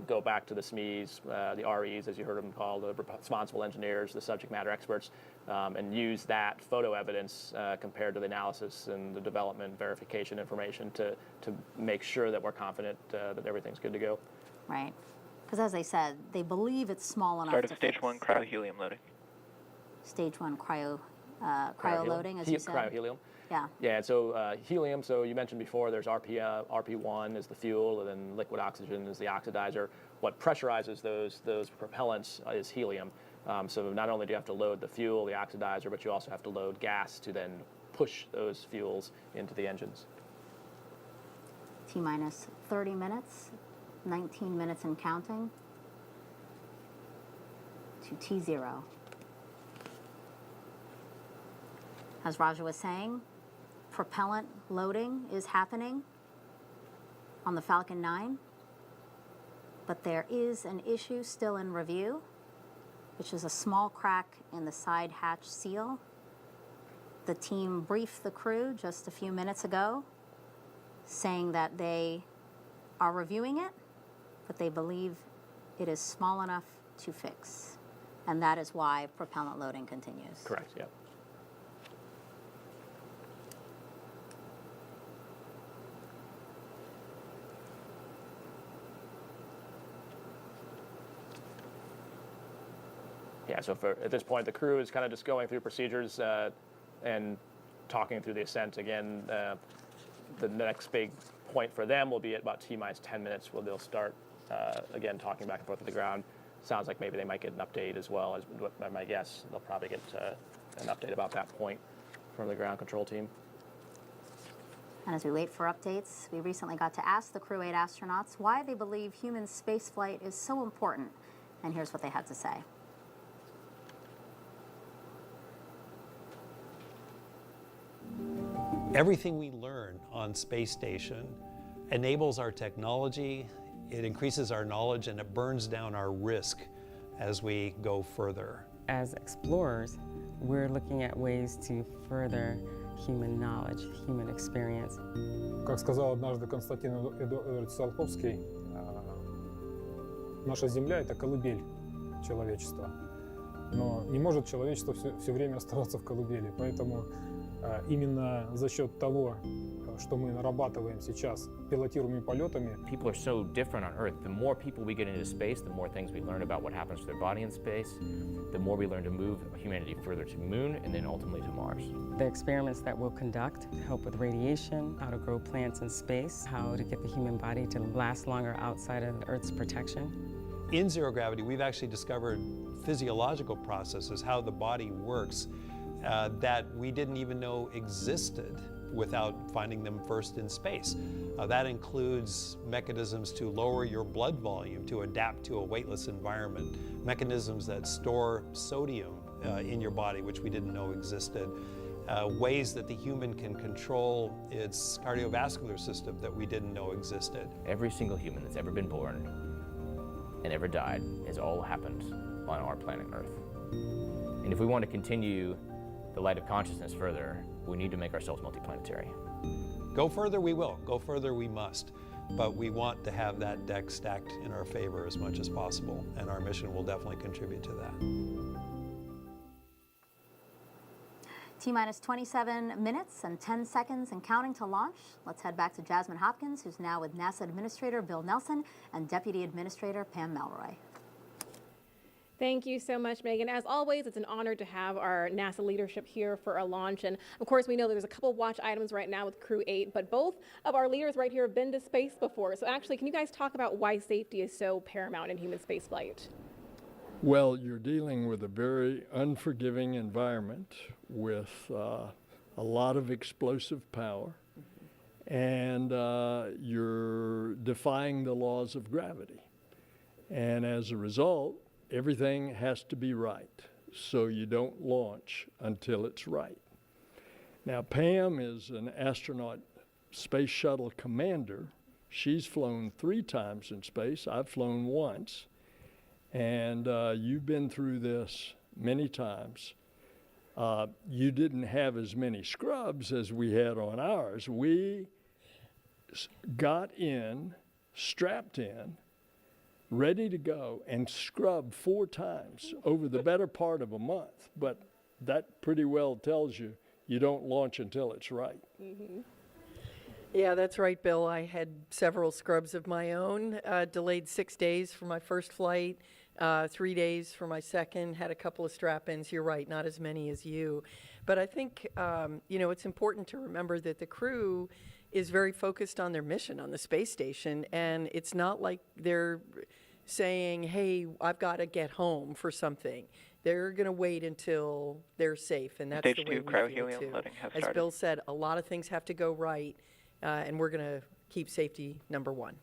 Go back to the SMEs, the REs, as you heard them called, the responsible engineers, the subject matter experts, and use that photo evidence compared to the analysis and the development verification information to make sure that we're confident that everything's good to go. Right. Because as I said, they believe it's small enough Start to of stage fix. 1 cryo-helium loading. Stage 1 cryo loading, as you said. Cryo-helium. Yeah. Yeah, and so helium, so you mentioned before, there's RP1 is the fuel, and then liquid oxygen is the oxidizer. What pressurizes those propellants is helium. So not only do you have to load the fuel, the oxidizer, but you also have to load gas to then push those fuels into the engines. T-minus 30 minutes, 19 minutes and counting to T0. As Raja was saying, propellant loading is happening on the Falcon 9, but there is an issue still in review, which is a small crack in the side hatch seal. The team briefed the crew just a few minutes ago, saying that they are reviewing it, but they believe it is small enough to fix. And that is why propellant loading continues. Correct, yeah. Yeah, so at this point, the crew is kind of just going through procedures and talking through the ascent. Again, the next big point for them will be at about T-minus 10 minutes where they'll start, again, talking back and forth with the ground. Sounds like maybe they might get an update as well, as my guess. They'll probably get an update about that point from the ground control team. And as we wait for updates, we recently got to ask the Crew-8 astronauts why they believe human spaceflight is so important. And here's what they had to say. Everything we learn on space station enables our technology, it increases our knowledge, and it burns down our risk as we go further. As explorers, we're looking at ways to further human knowledge, human experience. Как сказал однажды Константин Эдуардович Циолковский, наша Земля — это колыбель человечества. Но не может человечество все время оставаться в колыбели, поэтому именно за счет того, что мы нарабатываем сейчас пилотируемыми полетами. People are so different on Earth. The more people we get into space, the more things we learn about what happens to their body in space, the more we learn to move humanity further to the moon and then ultimately to Mars. The experiments that we'll conduct help with radiation, how to grow plants in space, how to get the human body to last longer outside of Earth's protection. In zero gravity, we've actually discovered physiological processes, how the body works, that we didn't even know existed without finding them first in space. That includes mechanisms to lower your blood volume to adapt to a weightless environment, mechanisms that store sodium in your body, which we didn't know existed, ways that the human can control its cardiovascular system that we didn't know existed. Every single human that's ever been born and ever died has all happened on our planet Earth. And if we want to continue the light of consciousness further, we need to make ourselves multiplanetary. Go further we will, go further we must, but we want to have that deck stacked in our favor as much as possible, and our mission will definitely contribute to that. T-minus 27 minutes and 10 seconds and counting to launch. Let's head back to Jasmine Hopkins, who's now with NASA Administrator Bill Nelson and Deputy Administrator Pam Melroy. Thank you so much, Megan. As always, it's an honor to have our NASA leadership here for a launch. And of course, we know there's a couple watch items right now with Crew-8, but both of our leaders right here have been to space before. So actually, can you guys talk about why safety is so paramount in human spaceflight? Well, you're dealing with a very unforgiving environment with a lot of explosive power, and you're defying the laws of gravity. And as a result, everything has to be right, so you don't launch until it's right. Now, Pam is an astronaut space shuttle commander. She's flown 3 times in space. I've flown once. And you've been through this many times. You didn't have as many scrubs as we had on ours. We got in, strapped in, ready to go, and scrubbed 4 times over the better part of a month. But that pretty well tells you you don't launch until it's right. Mm-hmm. Yeah, that's right, Bill. I had several scrubs of my own, delayed 6 days for my first flight, 3 days for my second, had a couple of strap-ins. You're right, not as many as you. But I think, it's important to remember that the crew is very focused on their mission on the space station, and it's not like they're saying, hey, I've got to get home for something. They're going to wait until they're safe, and that's Stage the way 2 we cryo feel helium too. loading has As started. Bill said, a lot of things have to go right, and we're going to keep safety number one.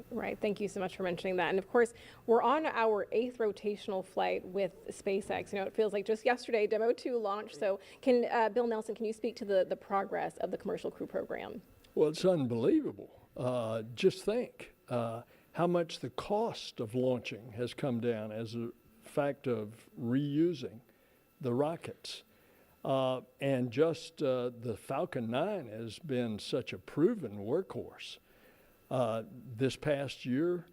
Right. Thank you so much for mentioning that. And of course, we're on our 8th rotational flight with SpaceX. You know, it feels like just yesterday, Demo 2 launched. So can Bill Nelson, can you speak to the progress of the Commercial Crew program? Well, it's unbelievable. Just think how much the cost of launching has come down as a fact of reusing the rockets. And just the Falcon 9 has been such a proven workhorse. This past year,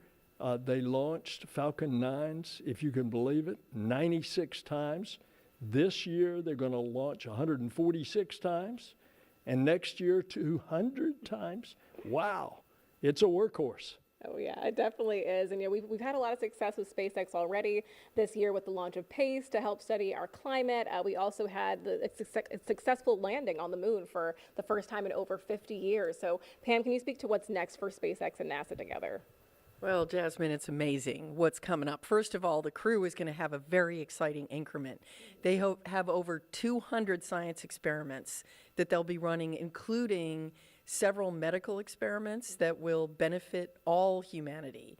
they launched Falcon 9s, if you can believe it, 96 times. This year, they're going to launch 146 times. And next year, 200 times. Wow, it's a workhorse. Oh yeah, it definitely is. And we've had a lot of success with SpaceX already this year with the launch of PACE to help study our climate. We also had the successful landing on the moon for the first time in over 50 years. So Pam, can you speak to what's next for SpaceX and NASA together? Well, Jasmine, it's amazing what's coming up. First of all, the crew is going to have a very exciting increment. They have over 200 science experiments that they'll be running, including several medical experiments that will benefit all humanity.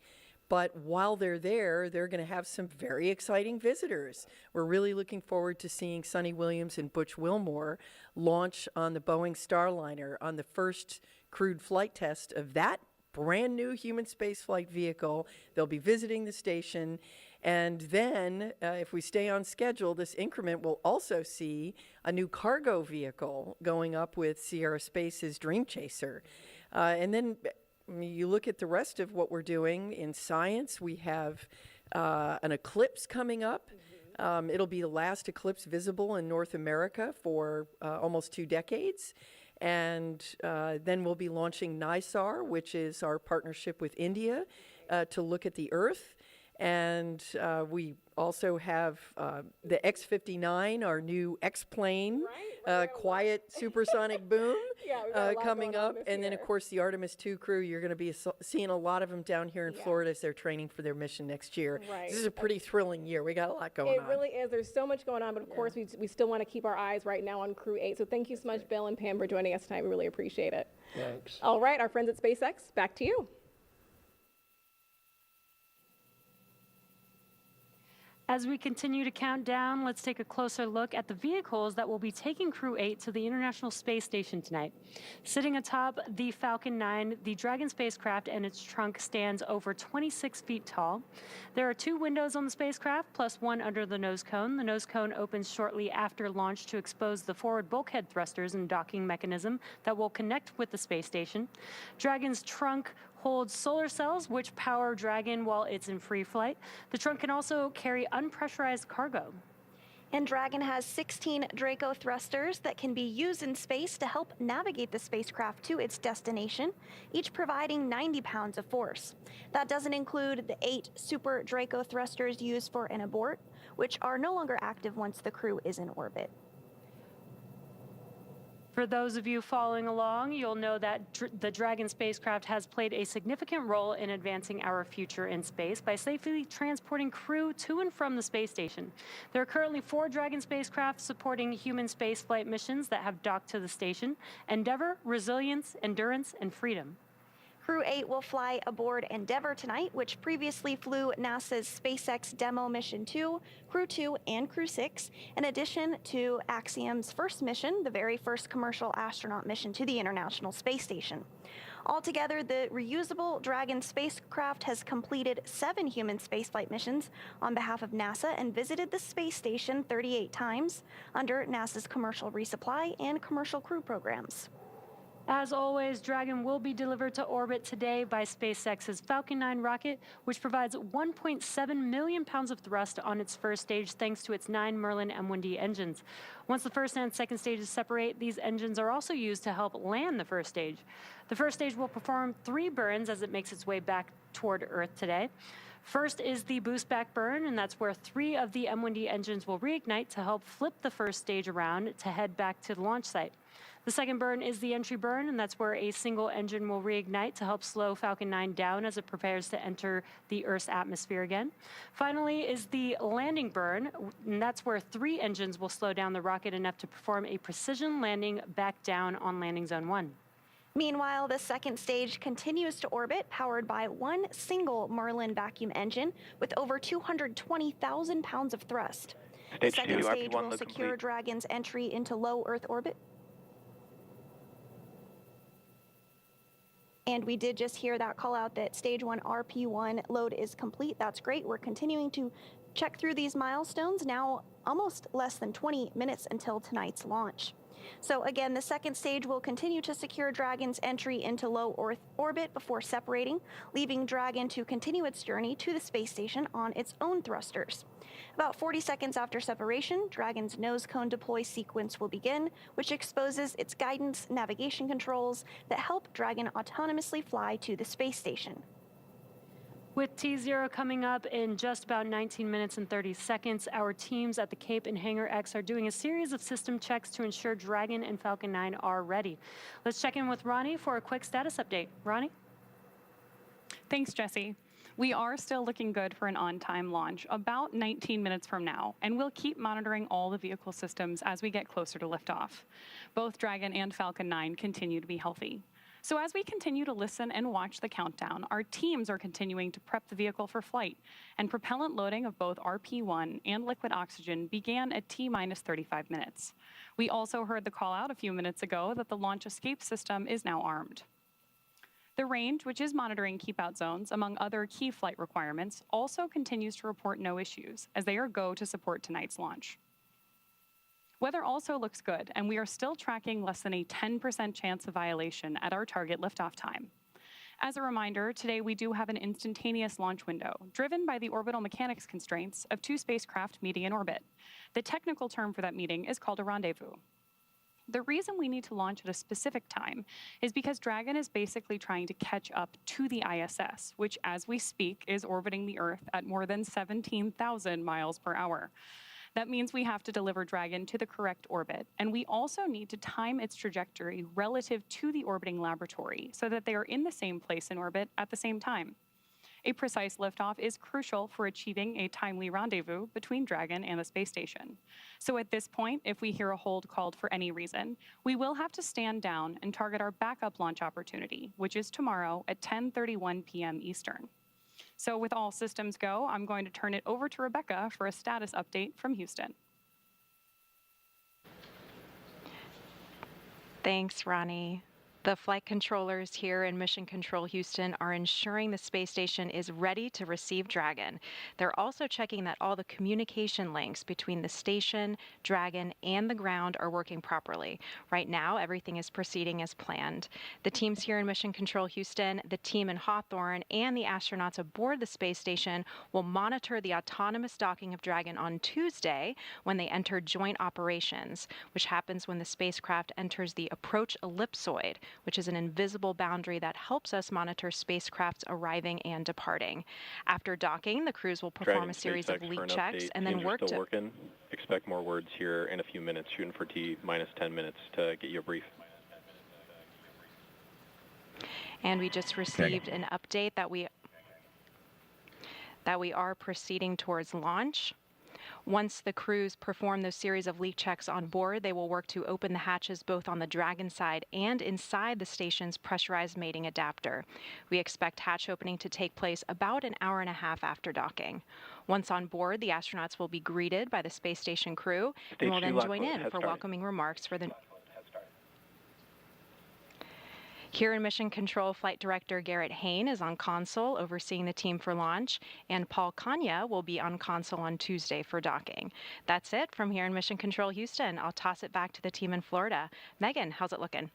But while they're there, they're going to have some very exciting visitors. We're really looking forward to seeing Sonny Williams and Butch Wilmore launch on the Boeing Starliner on the first crewed flight test of that brand new human spaceflight vehicle. They'll be visiting the station. And then, if we stay on schedule, this increment will also see a new cargo vehicle going up with Sierra Space's Dream Chaser. And then you look at the rest of what we're doing in science. We have an eclipse coming up. It'll be the last eclipse visible in North America for almost 2 decades. And then we'll be launching NISAR, which is our partnership with India, to look at the Earth. And we also have the X-59, our new X-plane, quiet supersonic boom coming up. And then, of course, the Artemis II crew, you're going to be seeing a lot of them down here in Florida as they're training for their mission next year. This is a pretty thrilling year. We got a lot going on. It really is. There's so much going on, but of course, we still want to keep our eyes right now on Crew-8. So thank you so much, Bill and Pam, for joining us tonight. We really appreciate it. Thanks. All right, our friends at SpaceX, back to you. As we continue to count down, let's take a closer look at the vehicles that will be taking Crew-8 to the International Space Station tonight. Sitting atop the Falcon 9, the Dragon spacecraft and its trunk stands over 26 feet tall. There are 2 windows on the spacecraft, plus 1 under the nose cone. The nose cone opens shortly after launch to expose the forward bulkhead thrusters and docking mechanism that will connect with the space station. Dragon's trunk holds solar cells which power Dragon while it's in free flight. The trunk can also carry unpressurized cargo. And Dragon has 16 Draco thrusters that can be used in space to help navigate the spacecraft to its destination, each providing 90 pounds of force. That doesn't include the 8 Super Draco thrusters used for an abort, which are no longer active once the crew is in orbit. For those of you following along, you'll know that the Dragon spacecraft has played a significant role in advancing our future in space by safely transporting crew to and from the space station. There are currently 4 Dragon spacecraft supporting human spaceflight missions that have docked to the station: Endeavour, Resilience, Endurance, and Freedom. Crew-8 will fly aboard Endeavour tonight, which previously flew NASA's SpaceX Demo Mission 2, Crew-2, and Crew-6, in addition to Axiom's first mission, the very first commercial astronaut mission to the International Space Station. Altogether, the reusable Dragon spacecraft has completed 7 human spaceflight missions on behalf of NASA and visited the space station 38 times under NASA's commercial resupply and commercial crew programs. As always, Dragon will be delivered to orbit today by SpaceX's Falcon 9 rocket, which provides 1.7 million pounds of thrust on its first stage thanks to its 9 Merlin M1D engines. Once the first and second stages separate, these engines are also used to help land the first stage. The first stage will perform 3 burns as it makes its way back toward Earth today. First is the boost back burn, and that's where 3 of the M1D engines will reignite to help flip the first stage around to head back to the launch site. The second burn is the entry burn, and that's where a single engine will reignite to help slow Falcon 9 down as it prepares to enter the Earth's atmosphere again. Finally is the landing burn, and that's where 3 engines will slow down the rocket enough to perform a precision landing back down on landing zone 1. Meanwhile, the second stage continues to orbit, powered by 1 single Merlin vacuum engine with over 220,000 pounds of thrust. The second stage will secure Dragon's entry into low Earth orbit. And we did just hear that call out that stage 1 RP1 load is complete. That's great. We're continuing to check through these milestones. Now almost less than 20 minutes until tonight's launch. So again, the second stage will continue to secure Dragon's entry into low Earth orbit before separating, leaving Dragon to continue its journey to the space station on its own thrusters. About 40 seconds after separation, Dragon's nose cone deploy sequence will begin, which exposes its guidance navigation controls that help Dragon autonomously fly to the space station. With T0 coming up in just about 19 minutes and 30 seconds, our teams at the Cape and Hangar X are doing a series of system checks to ensure Dragon and Falcon 9 are ready. Let's check in with Ronnie for a quick status update. Ronnie? Thanks, Jesse. We are still looking good for an on-time launch about 19 minutes from now, and we'll keep monitoring all the vehicle systems as we get closer to liftoff. Both Dragon and Falcon 9 continue to be healthy. So as we continue to listen and watch the countdown, our teams are continuing to prep the vehicle for flight, and propellant loading of both RP1 and liquid oxygen began at T-minus 35 minutes. We also heard the call out a few minutes ago that the launch escape system is now armed. The range, which is monitoring keep-out zones, among other key flight requirements, also continues to report no issues, as they are go to support tonight's launch. Weather also looks good, and we are still tracking less than a 10% chance of violation at our target liftoff time. As a reminder, today we do have an instantaneous launch window, driven by the orbital mechanics constraints of 2 spacecraft meeting in orbit. The technical term for that meeting is called a rendezvous. The reason we need to launch at a specific time is because Dragon is basically trying to catch up to the ISS, which as we speak is orbiting the Earth at more than 17,000 miles per hour. That means we have to deliver Dragon to the correct orbit, and we also need to time its trajectory relative to the orbiting laboratory so that they are in the same place in orbit at the same time. A precise liftoff is crucial for achieving a timely rendezvous between Dragon and the space station. So at this point, if we hear a hold called for any reason, we will have to stand down and target our backup launch opportunity, which is tomorrow at 10:31 p.m. Eastern. So with all systems go, I'm going to turn it over to Rebecca for a status update from Houston. Thanks, Ronnie. The flight controllers here in Mission Control Houston are ensuring the space station is ready to receive Dragon. They're also checking that all the communication links between the station, Dragon, and the ground are working properly. Right now, everything is proceeding as planned. The teams here in Mission Control Houston, the team in Hawthorne, and the astronauts aboard the space station will monitor the autonomous docking of Dragon on Tuesday when they enter joint operations, which happens when the spacecraft enters the approach ellipsoid, which is an invisible boundary that helps us monitor spacecrafts arriving and departing. After docking, the crews will perform a series of leak checks and then work to... Working. Expect more words here in a few minutes, shooting for T minus 10 minutes to get you a brief. And we just received an update that we are proceeding towards launch. Once the crews perform those series of leak checks on board, they will work to open the hatches both on the Dragon side and inside the station's pressurized mating adapter. We expect hatch opening to take place about an hour and a half after docking. Once on board, the astronauts will be greeted by the space station crew and will then join in for welcoming remarks for the... Here in Mission Control, Flight Director Garrett Hain is on console overseeing the team for launch, and Paul Kanya will be on console on Tuesday for docking. That's it from here in Mission Control Houston. I'll toss it back to the team in Florida. Megan, how's it looking?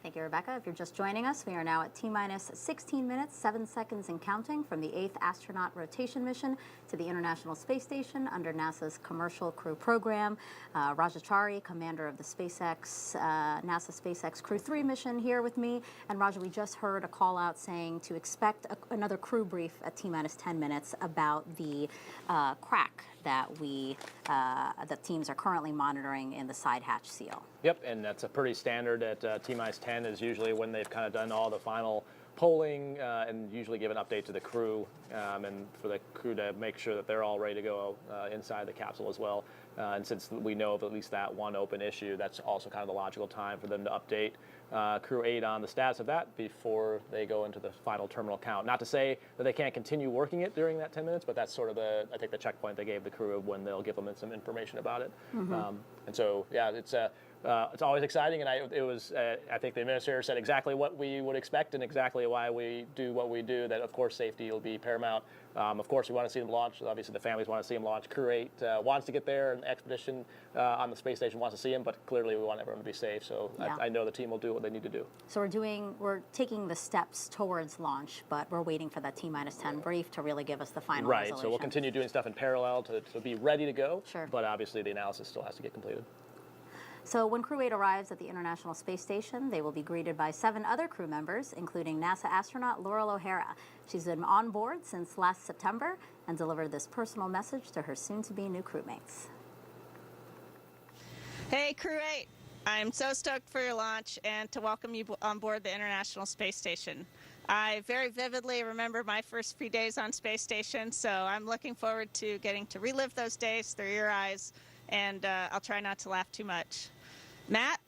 Thank you, Rebecca. If you're just joining us, we are now at T-minus 16 minutes, 7 seconds and counting from the 8th astronaut rotation mission to the International Space Station under NASA's Commercial Crew program. Rajachari, commander of the SpaceX, NASA SpaceX Crew-8 mission here with me. And Raja, we just heard a call out saying to expect another crew brief at T-minus 10 minutes about the crack that the teams are currently monitoring in the side hatch seal. Yep, and that's a pretty standard at T-minus 10 is usually when they've kind of done all the final polling and usually give an update to the crew and for the crew to make sure that they're all ready to go inside the capsule as well. And since we know of at least that one open issue, that's also kind of the logical time for them to update Crew-8 on the status of that before they go into the final terminal count. Not to say that they can't continue working it during that 10 minutes, but that's sort of I think the checkpoint they gave the crew when they'll give them some information about it. Mm-hmm. And so, yeah, it's always exciting, and I think the administrator said exactly what we would expect and exactly why we do what we do, that of course safety will be paramount. Of course we want to see them launch. Obviously the families want to see them launch. Crew-8 wants to get there, and the expedition on the space station wants to see them, but clearly we want everyone to be safe, so yeah. I know the team will do what they need to do. So we're taking the steps towards launch, but we're waiting for that T-minus 10 brief to really give us the final Right, resolution. so we'll continue doing stuff in parallel to be ready to go, Sure. But obviously the analysis still has to get completed. So when Crew-8 arrives at the International Space Station, they will be greeted by 7 other crew members, including NASA astronaut Laurel O'Hara. She's been on board since last September and delivered this personal message to her soon-to-be new crewmates. Hey, Crew-8. I'm so stoked for your launch and to welcome you on board the International Space Station. I very vividly remember my first few days on Space Station, so I'm looking forward to getting to relive those days through your eyes, and I'll try not to laugh too much. Matt,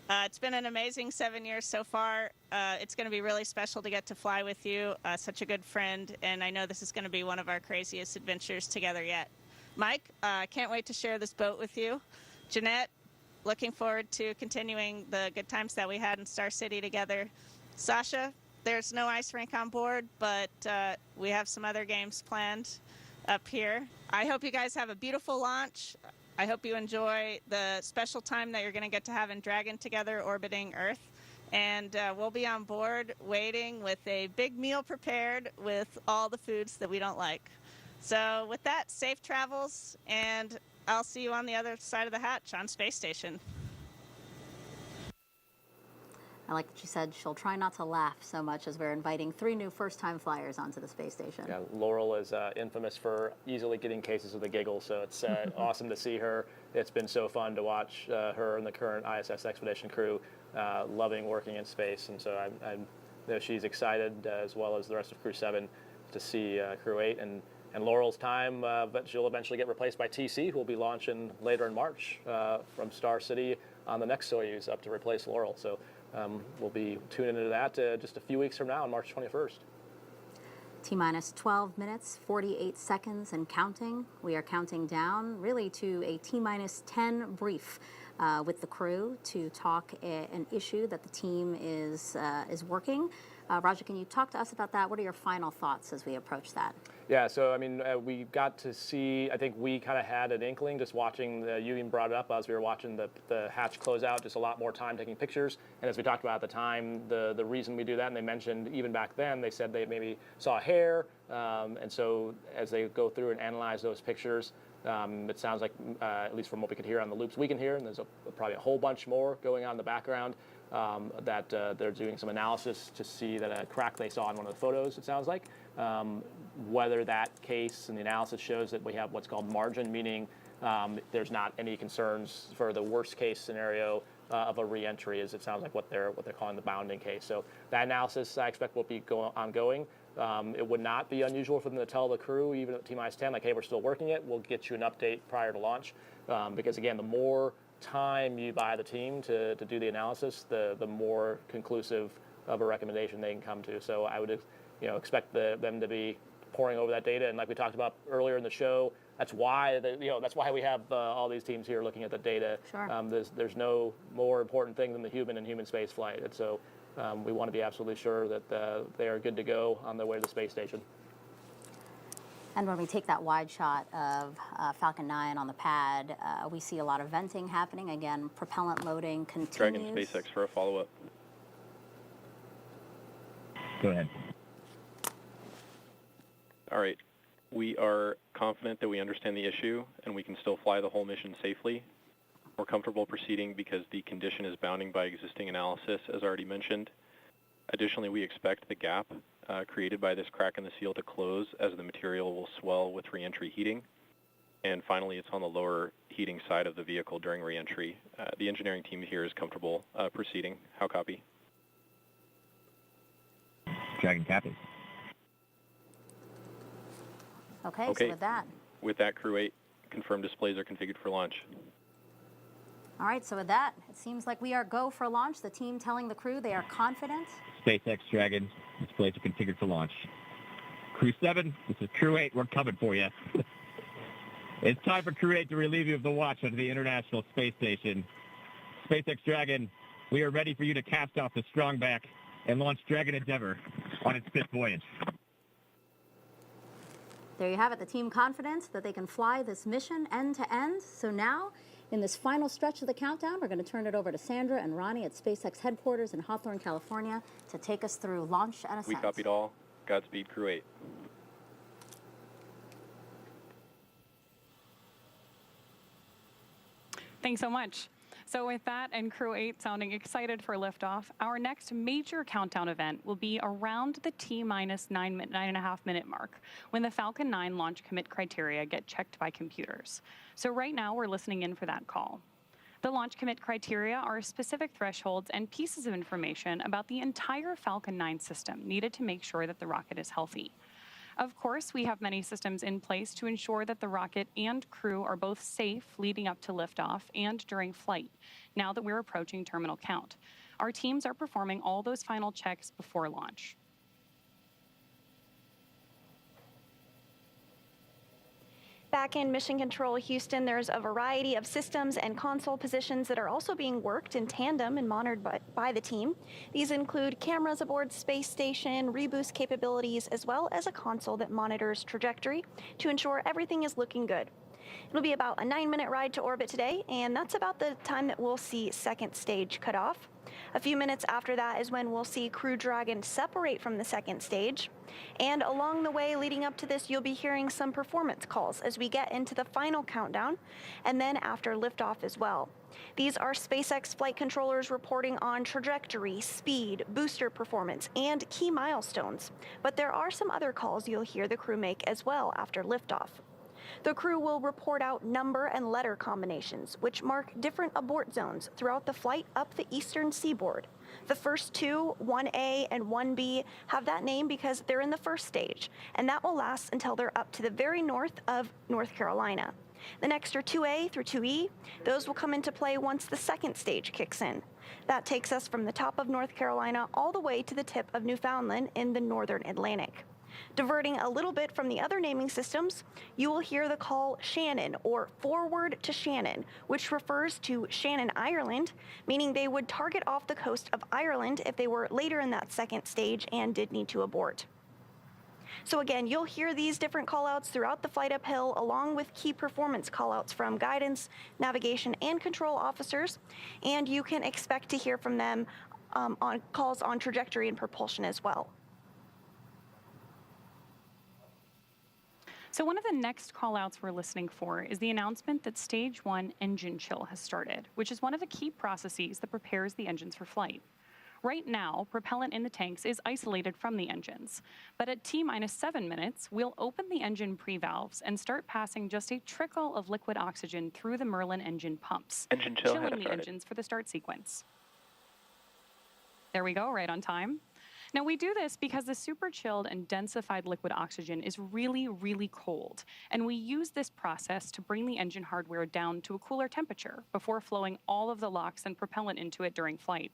it's been an amazing 7 years so far. It's going to be really special to get to fly with you, such a good friend, and I know this is going to be one of our craziest adventures together yet. Mike, can't wait to share this boat with you. Jeanette, looking forward to continuing the good times that we had in Star City together. Sasha, there's no ice rink on board, but we have some other games planned up here. I hope you guys have a beautiful launch. I hope you enjoy the special time that you're going to get to have in Dragon together orbiting Earth. And we'll be on board waiting with a big meal prepared with all the foods that we don't like. So with that, safe travels, and I'll see you on the other side of the hatch on Space Station. I like that she said she'll try not to laugh so much as we're inviting 3 new first-time flyers onto the space station. Yeah, Laurel is infamous for easily getting cases of the giggle, so it's awesome to see her. It's been so fun to watch her and the current ISS expedition crew loving working in space, and so I know she's excited as well as the rest of Crew 7 to see Crew-8 and Laurel's time, but she'll eventually get replaced by TC, who will be launching later in March from Star City on the next Soyuz up to replace Laurel. So we'll be tuning into that just a few weeks from now on March 21st. T-minus 12 minutes, 48 seconds and counting. We are counting down really to a T-minus 10 brief with the crew to talk an issue that the team is working. Roger, can you talk to us about that? What are your final thoughts as we approach that? Yeah, so I mean, we got to see, I think we kind of had an inkling just watching, you even brought it up as we were watching the hatch close out, just a lot more time taking pictures. And as we talked about at the time, the reason we do that, and they mentioned even back then, they said they maybe saw a hair. And so as they go through and analyze those pictures, it sounds like, at least from what we could hear on the loops we can hear, and there's probably a whole bunch more going on in the background, that they're doing some analysis to see that a crack they saw in one of the photos, it sounds like. Whether that case and the analysis shows that we have what's called margin, meaning there's not any concerns for the worst case scenario of a reentry, as it sounds like what they're calling the bounding case. So that analysis I expect will be ongoing. It would not be unusual for them to tell the crew, even at T-minus 10, like, hey, we're still working it. We'll get you an update prior to launch. Because again, the more time you buy the team to do the analysis, the more conclusive of a recommendation they can come to. So I would expect them to be poring over that data, and like we talked about earlier in the show, that's why that's why we have all these teams here looking at the data. Sure. There's no more important thing than the human and human space flight, and so we want to be absolutely sure that they are good to go on their way to the space station. And when we take that wide shot of Falcon 9 on the pad, we see a lot of venting happening. Again, propellant loading continues. Dragon SpaceX for a follow-up. Go ahead. All right. We are confident that we understand the issue and we can still fly the whole mission safely. We're comfortable proceeding because the condition is bounding by existing analysis, as already mentioned. Additionally, we expect the gap created by this crack in the seal to close as the material will swell with reentry heating. And finally, it's on the lower heating side of the vehicle during reentry. The engineering team here is comfortable proceeding. How copy? Dragon copy. Okay, Okay. so with that. With that, Crew-8, confirmed displays are configured for launch. All right, so with that, it seems like we are go for launch. The team telling the crew they are confident. SpaceX Dragon, displays are configured for launch. Crew-7, this is Crew-8, we're coming for you. It's time for Crew-8 to relieve you of the watch onto the International Space Station. SpaceX Dragon, we are ready for you to cast off the strongback and launch Dragon Endeavour on its 5th voyage. There you have it, the team confident that they can fly this mission end to end. So now, in this final stretch of the countdown, we're going to turn it over to Sandra and Ronnie at SpaceX headquarters in Hawthorne, California, to take us through launch and ascent. We copied all. Godspeed, Crew-8. Thanks so much. So with that and Crew-8 sounding excited for liftoff, our next major countdown event will be around the T-minus 9.5 minute mark when the Falcon 9 launch commit criteria get checked by computers. So right now we're listening in for that call. The launch commit criteria are specific thresholds and pieces of information about the entire Falcon 9 system needed to make sure that the rocket is healthy. Of course, we have many systems in place to ensure that the rocket and crew are both safe leading up to liftoff and during flight, now that we're approaching terminal count. Our teams are performing all those final checks before launch. Back in Mission Control Houston, there's a variety of systems and console positions that are also being worked in tandem and monitored by the team. These include cameras aboard space station, reboost capabilities, as well as a console that monitors trajectory to ensure everything is looking good. It'll be about a 9-minute ride to orbit today, and that's about the time that we'll see second stage cut off. A few minutes after that is when we'll see Crew Dragon separate from the second stage. And along the way leading up to this, you'll be hearing some performance calls as we get into the final countdown, and then after liftoff as well. These are SpaceX flight controllers reporting on trajectory, speed, booster performance, and key milestones. But there are some other calls you'll hear the crew make as well after liftoff. The crew will report out number and letter combinations, which mark different abort zones throughout the flight up the eastern seaboard. The first two, 1A and 1B, have that name because they're in the first stage, and that will last until they're up to the very north of North Carolina. The next are 2A through 2E. Those will come into play once the second stage kicks in. That takes us from the top of North Carolina all the way to the tip of Newfoundland in the northern Atlantic. Diverting a little bit from the other naming systems, you will hear the call Shannon, or Forward to Shannon, which refers to Shannon, Ireland, meaning they would target off the coast of Ireland if they were later in that second stage and did need to abort. So again, you'll hear these different callouts throughout the flight uphill, along with key performance callouts from guidance, navigation, and control officers, and you can expect to hear from them on calls on trajectory and propulsion as well. So one of the next callouts we're listening for is the announcement that Stage 1 engine chill has started, which is one of the key processes that prepares the engines for flight. Right now, propellant in the tanks is isolated from the engines, but at T-minus 7 minutes, we'll open the engine pre-valves and start passing just a trickle of liquid oxygen through the Merlin engine pumps, Engine chill has chilling the started. engines for the start sequence. There we go, right on time. Now we do this because the super chilled and densified liquid oxygen is really, really cold, and we use this process to bring the engine hardware down to a cooler temperature before flowing all of the LOX and propellant into it during flight.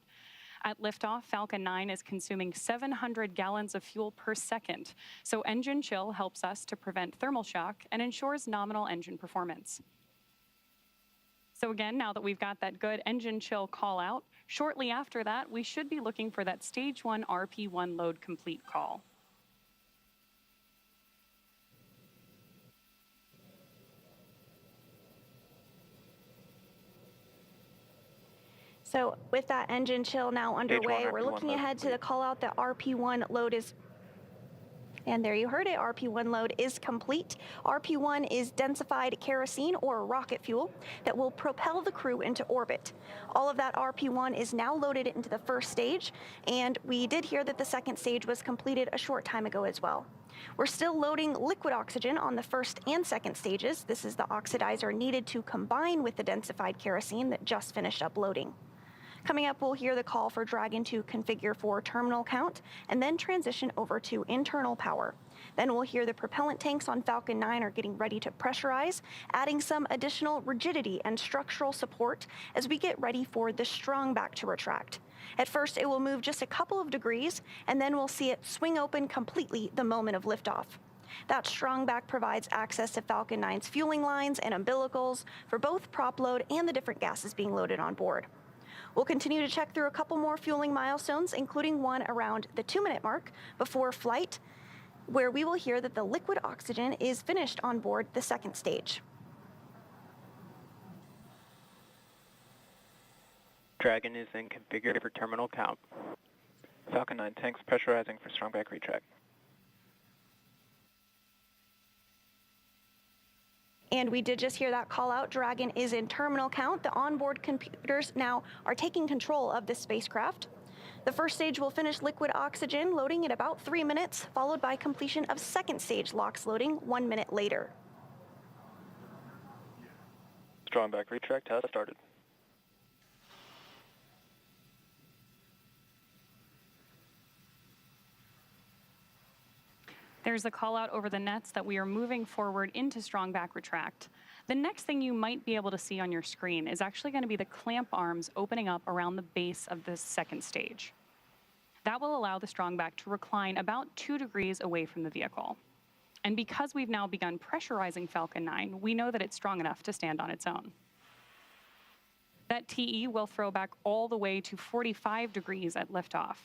At liftoff, Falcon 9 is consuming 700 gallons of fuel per second, so engine chill helps us to prevent thermal shock and ensures nominal engine performance. So again, now that we've got that good engine chill call out, shortly after that, we should be looking for that Stage 1 RP1 load complete call. So with that engine chill now underway, we're looking ahead to the call out that RP1 load is, and there you heard it, RP1 load is complete. RP1 is densified kerosene or rocket fuel that will propel the crew into orbit. All of that RP1 is now loaded into the first stage, and we did hear that the second stage was completed a short time ago as well. We're still loading liquid oxygen on the first and second stages. This is the oxidizer needed to combine with the densified kerosene that just finished up loading. Coming up, we'll hear the call for Dragon to configure for terminal count and then transition over to internal power. Then we'll hear the propellant tanks on Falcon 9 are getting ready to pressurize, adding some additional rigidity and structural support as we get ready for the strong back to retract. At first, it will move just a couple of degrees, and then we'll see it swing open completely the moment of liftoff. That strong back provides access to Falcon 9's fueling lines and umbilicals for both prop load and the different gases being loaded on board. We'll continue to check through a couple more fueling milestones, including one around the 2-minute mark before flight, where we will hear that the liquid oxygen is finished on board the second stage. Dragon is then configured for terminal count. Falcon 9 tanks pressurizing for strong back retract. And we did just hear that call out. Dragon is in terminal count. The onboard computers now are taking control of this spacecraft. The first stage will finish liquid oxygen loading in about 3 minutes, followed by completion of second stage LOX loading 1 minute later. Strong back retract has started. There's a call out over the nets that we are moving forward into strong back retract. The next thing you might be able to see on your screen is actually going to be the clamp arms opening up around the base of this second stage. That will allow the strong back to recline about 2 degrees away from the vehicle. And because we've now begun pressurizing Falcon 9, we know that it's strong enough to stand on its own. That TE will throw back all the way to 45 degrees at liftoff.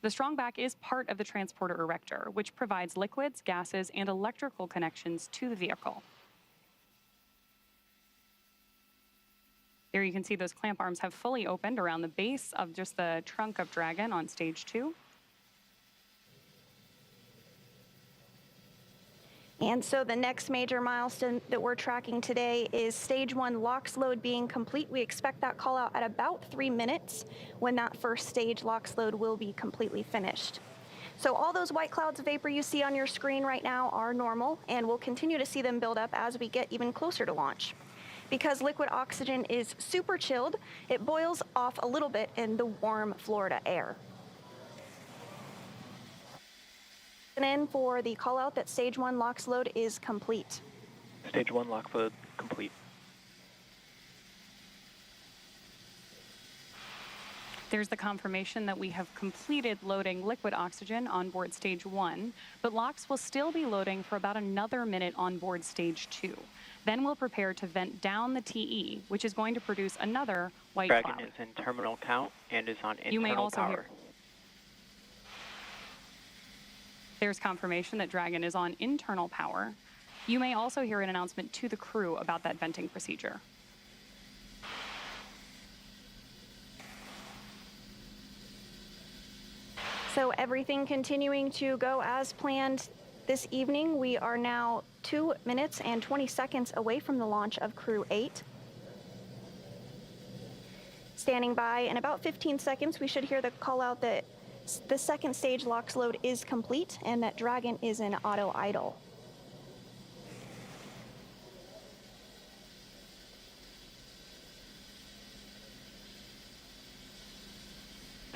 The strong back is part of the transporter erector, which provides liquids, gases, and electrical connections to the vehicle. Here you can see those clamp arms have fully opened around the base of just the trunk of Dragon on stage 2. And so the next major milestone that we're tracking today is stage 1 LOX load being complete. We expect that call out at about 3 minutes when that first stage LOX load will be completely finished. So all those white clouds of vapor you see on your screen right now are normal, and we'll continue to see them build up as we get even closer to launch. Because liquid oxygen is super chilled, it boils off a little bit in the warm Florida air. In for the call out that stage 1 LOX load is complete. Stage 1 LOX load complete. There's the confirmation that we have completed loading liquid oxygen on board stage 1, but LOX will still be loading for about another minute on board stage 2. Then we'll prepare to vent down the TE, which is going to produce another white Dragon cloud. is in terminal count and is on internal You may also power. hear. There's confirmation that Dragon is on internal power. You may also hear an announcement to the crew about that venting procedure. So everything continuing to go as planned this evening. We are now 2 minutes and 20 seconds away from the launch of Crew-8. Standing by in about 15 seconds, we should hear the call out that the second stage LOX load is complete and that Dragon is in auto idle.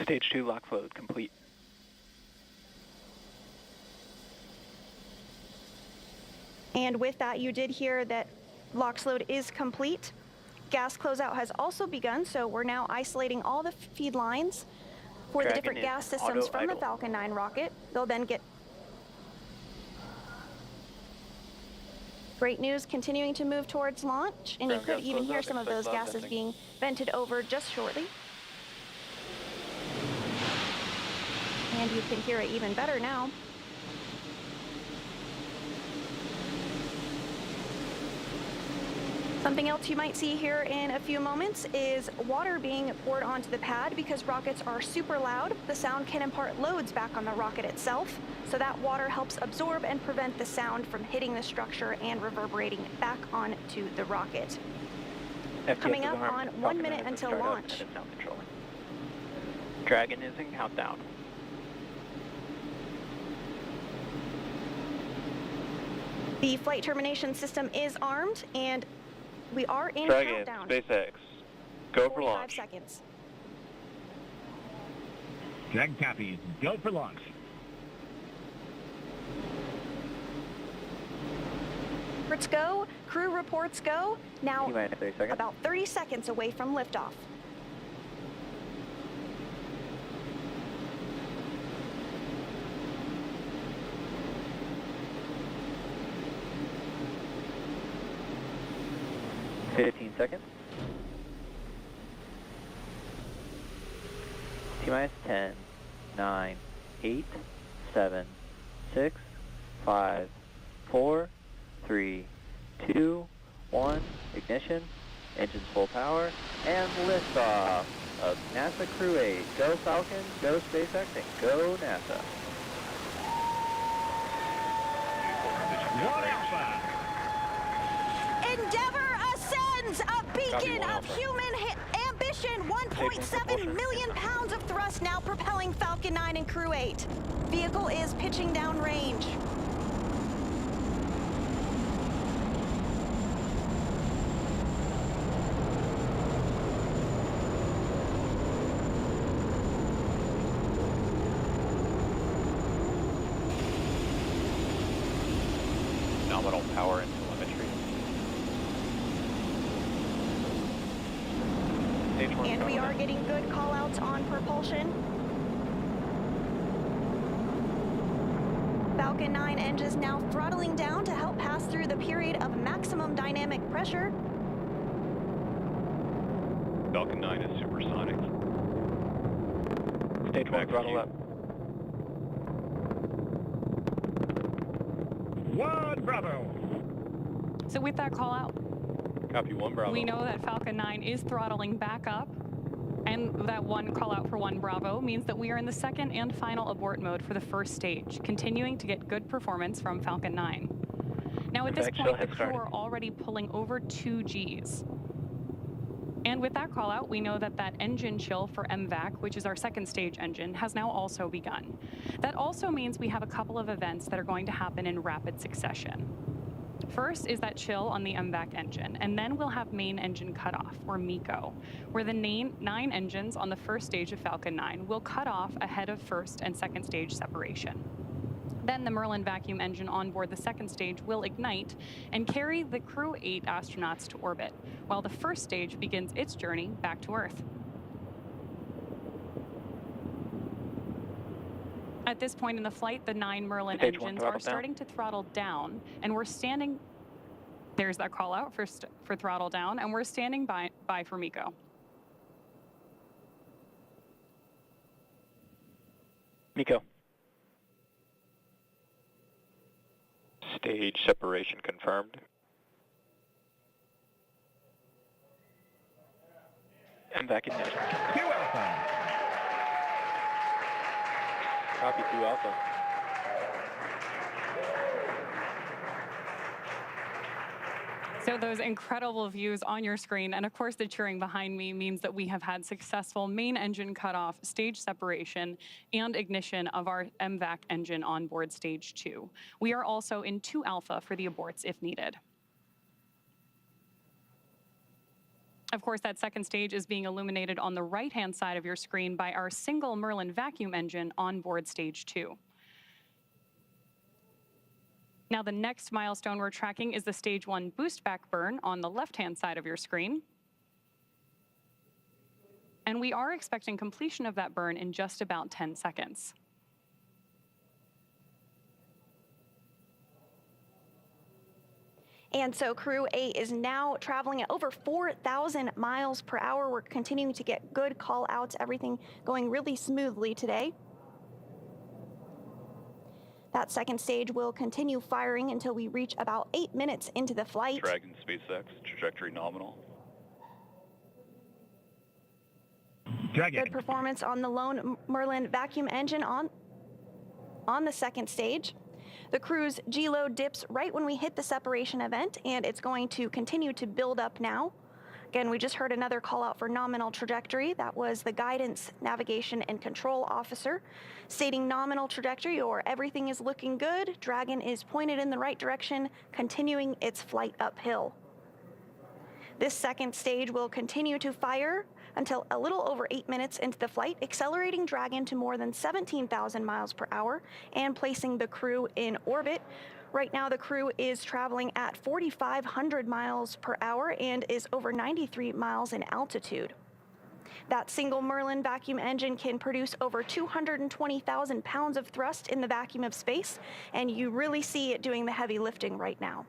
Stage 2 LOX load complete. And with that, you did hear that LOX load is complete. Gas closeout has also begun, so we're now isolating all the feed lines for Dragon the different is gas systems from the auto-idle. Falcon 9 rocket. They'll then get great news continuing to move towards launch, and you Ground could gas even hear closeout, some of expect those loud gases venting. being vented over just shortly. And you can hear it even better now. Something else you might see here in a few moments is water being poured onto the pad. Because rockets are super loud, the sound can impart loads back on the rocket itself, so that water helps absorb and prevent the sound from hitting the structure and reverberating back onto the rocket. FTS Coming is up armed. on 1 Falcon minute 9 is in until startup launch. and is now controlling. Dragon is in countdown. The flight termination system is armed, and we are in Dragon, countdown. SpaceX, go for 45 launch. seconds. Dragon copies. Go for launch. Reports go. Crew reports go. Now T-minus 30 seconds. about 30 seconds away from liftoff. Seconds. T-minus 10, 9, 8, 7, 6, 5, 4, 3, 2, 1. Ignition. Engines full power. And liftoff of NASA Crew-8. Go Falcon, go SpaceX, and go NASA. Endeavour ascends, a beacon one of Alpha. human ambition. 1.7 million pounds of thrust now propelling Falcon 9 and Crew-8. Vehicle is pitching down range. Nominal power and telemetry. Stage 1 And we throttle are down. getting good call-outs on propulsion. Falcon 9 engines now throttling down to help pass through the period of maximum dynamic pressure. Falcon 9 is supersonic. Stage 1 throttle up. 1 Bravo. So with that call out, Copy 1 Bravo. we know that Falcon 9 is throttling back up, and that one call out for 1 Bravo means that we are in the second and final abort mode for the first stage, continuing to get good performance from Falcon 9. Now at this Impact point, chill the has crew started. are already pulling over 2 Gs. And with that call out, we know that that engine chill for MVAC, which is our second stage engine, has now also begun. That also means we have a couple of events that are going to happen in rapid succession. First is that chill on the MVAC engine, and then we'll have main engine cutoff, or MECO, where the 9 engines on the first stage of Falcon 9 will cut off ahead of first and second stage separation. Then the Merlin vacuum engine on board the second stage will ignite and carry the Crew-8 astronauts to orbit, while the first stage begins its journey back to Earth. At this point in the flight, the 9 Merlin Stage one, engines throttle are starting to throttle down, and we're standing. There's that call out for throttle down, and we're standing by for MECO. MECO. Stage separation confirmed. MVAC ignition. 2 Alpha. Copy 2 Alpha. So those incredible views on your screen, and of course the cheering behind me means that we have had successful main engine cutoff, stage separation, and ignition of our MVAC engine on board stage 2. We are also in 2 Alpha for the aborts if needed. Of course, that second stage is being illuminated on the right-hand side of your screen by our single Merlin vacuum engine on board stage 2. Now, the next milestone we're tracking is the stage 1 boost back burn on the left-hand side of your screen. And we are expecting completion of that burn in just about 10 seconds. And so Crew-8 is now traveling at over 4,000 miles per hour. We're continuing to get good call outs, everything going really smoothly today. That second stage will continue firing until we reach about 8 minutes into the flight. Dragon SpaceX, trajectory nominal. Dragon. Good performance on the lone Merlin vacuum engine on the second stage. The crew's G-load dips right when we hit the separation event, and it's going to continue to build up now. Again, we just heard another call out for nominal trajectory. That was the guidance, navigation, and control officer stating nominal trajectory, or everything is looking good. Dragon is pointed in the right direction, continuing its flight uphill. This second stage will continue to fire until a little over 8 minutes into the flight, accelerating Dragon to more than 17,000 miles per hour and placing the crew in orbit. Right now, the crew is traveling at 4,500 miles per hour and is over 93 miles in altitude. That single Merlin vacuum engine can produce over 220,000 pounds of thrust in the vacuum of space, and you really see it doing the heavy lifting right now.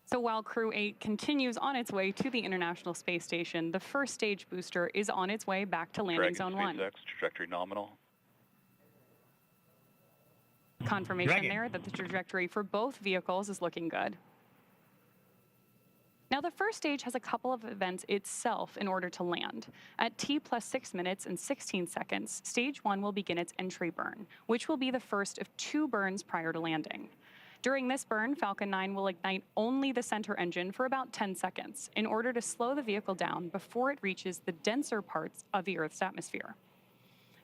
So while Crew-8 continues on its way to the International Space Station, the first stage booster is on its way back to landing zone 1. SpaceX, trajectory nominal. Confirmation there that the trajectory for both vehicles is looking good. Now, the first stage has a couple of events itself in order to land. At T plus 6 minutes and 16 seconds, stage 1 will begin its entry burn, which will be the first of 2 burns prior to landing. During this burn, Falcon 9 will ignite only the center engine for about 10 seconds in order to slow the vehicle down before it reaches the denser parts of the Earth's atmosphere.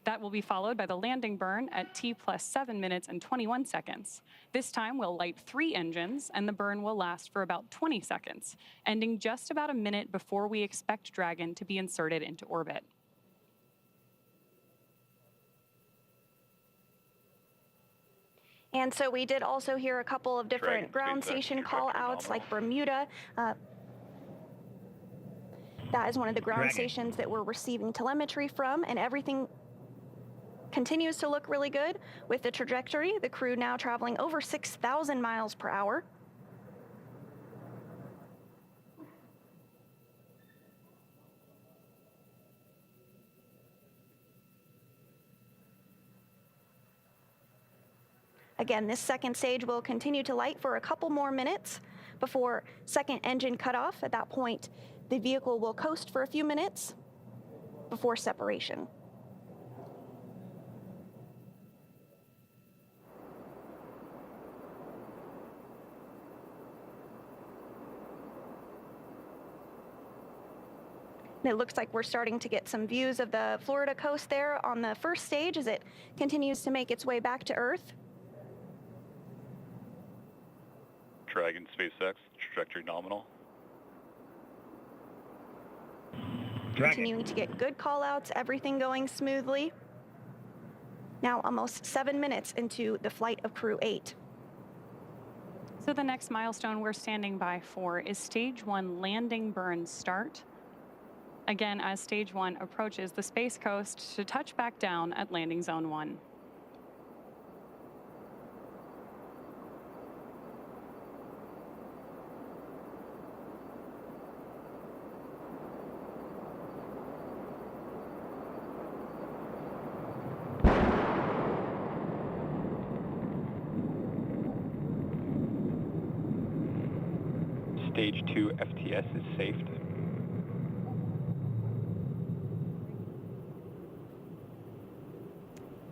That will be followed by the landing burn at T plus 7 minutes and 21 seconds. This time we'll light 3 engines, and the burn will last for about 20 seconds, ending just about a minute before we expect Dragon to be inserted into orbit. And so we did also hear a couple of different ground station call outs like Bermuda. That is one of the ground stations that we're receiving telemetry from, and everything continues to look really good with the trajectory. The crew now traveling over 6,000 miles per hour. Again, this second stage will continue to light for a couple more minutes before second engine cutoff. At that point, the vehicle will coast for a few minutes before separation. It looks like we're starting to get some views of the Florida coast there on the first stage as it continues to make its way back to Earth. Dragon SpaceX, trajectory nominal. Continuing to get good call outs, everything going smoothly. Now almost 7 minutes into the flight of Crew-8. So the next milestone we're standing by for is stage 1 landing burn start. Again, as Stage 1 approaches the Space Coast to touch back down at Landing Zone 1. Stage 2 FTS is safed.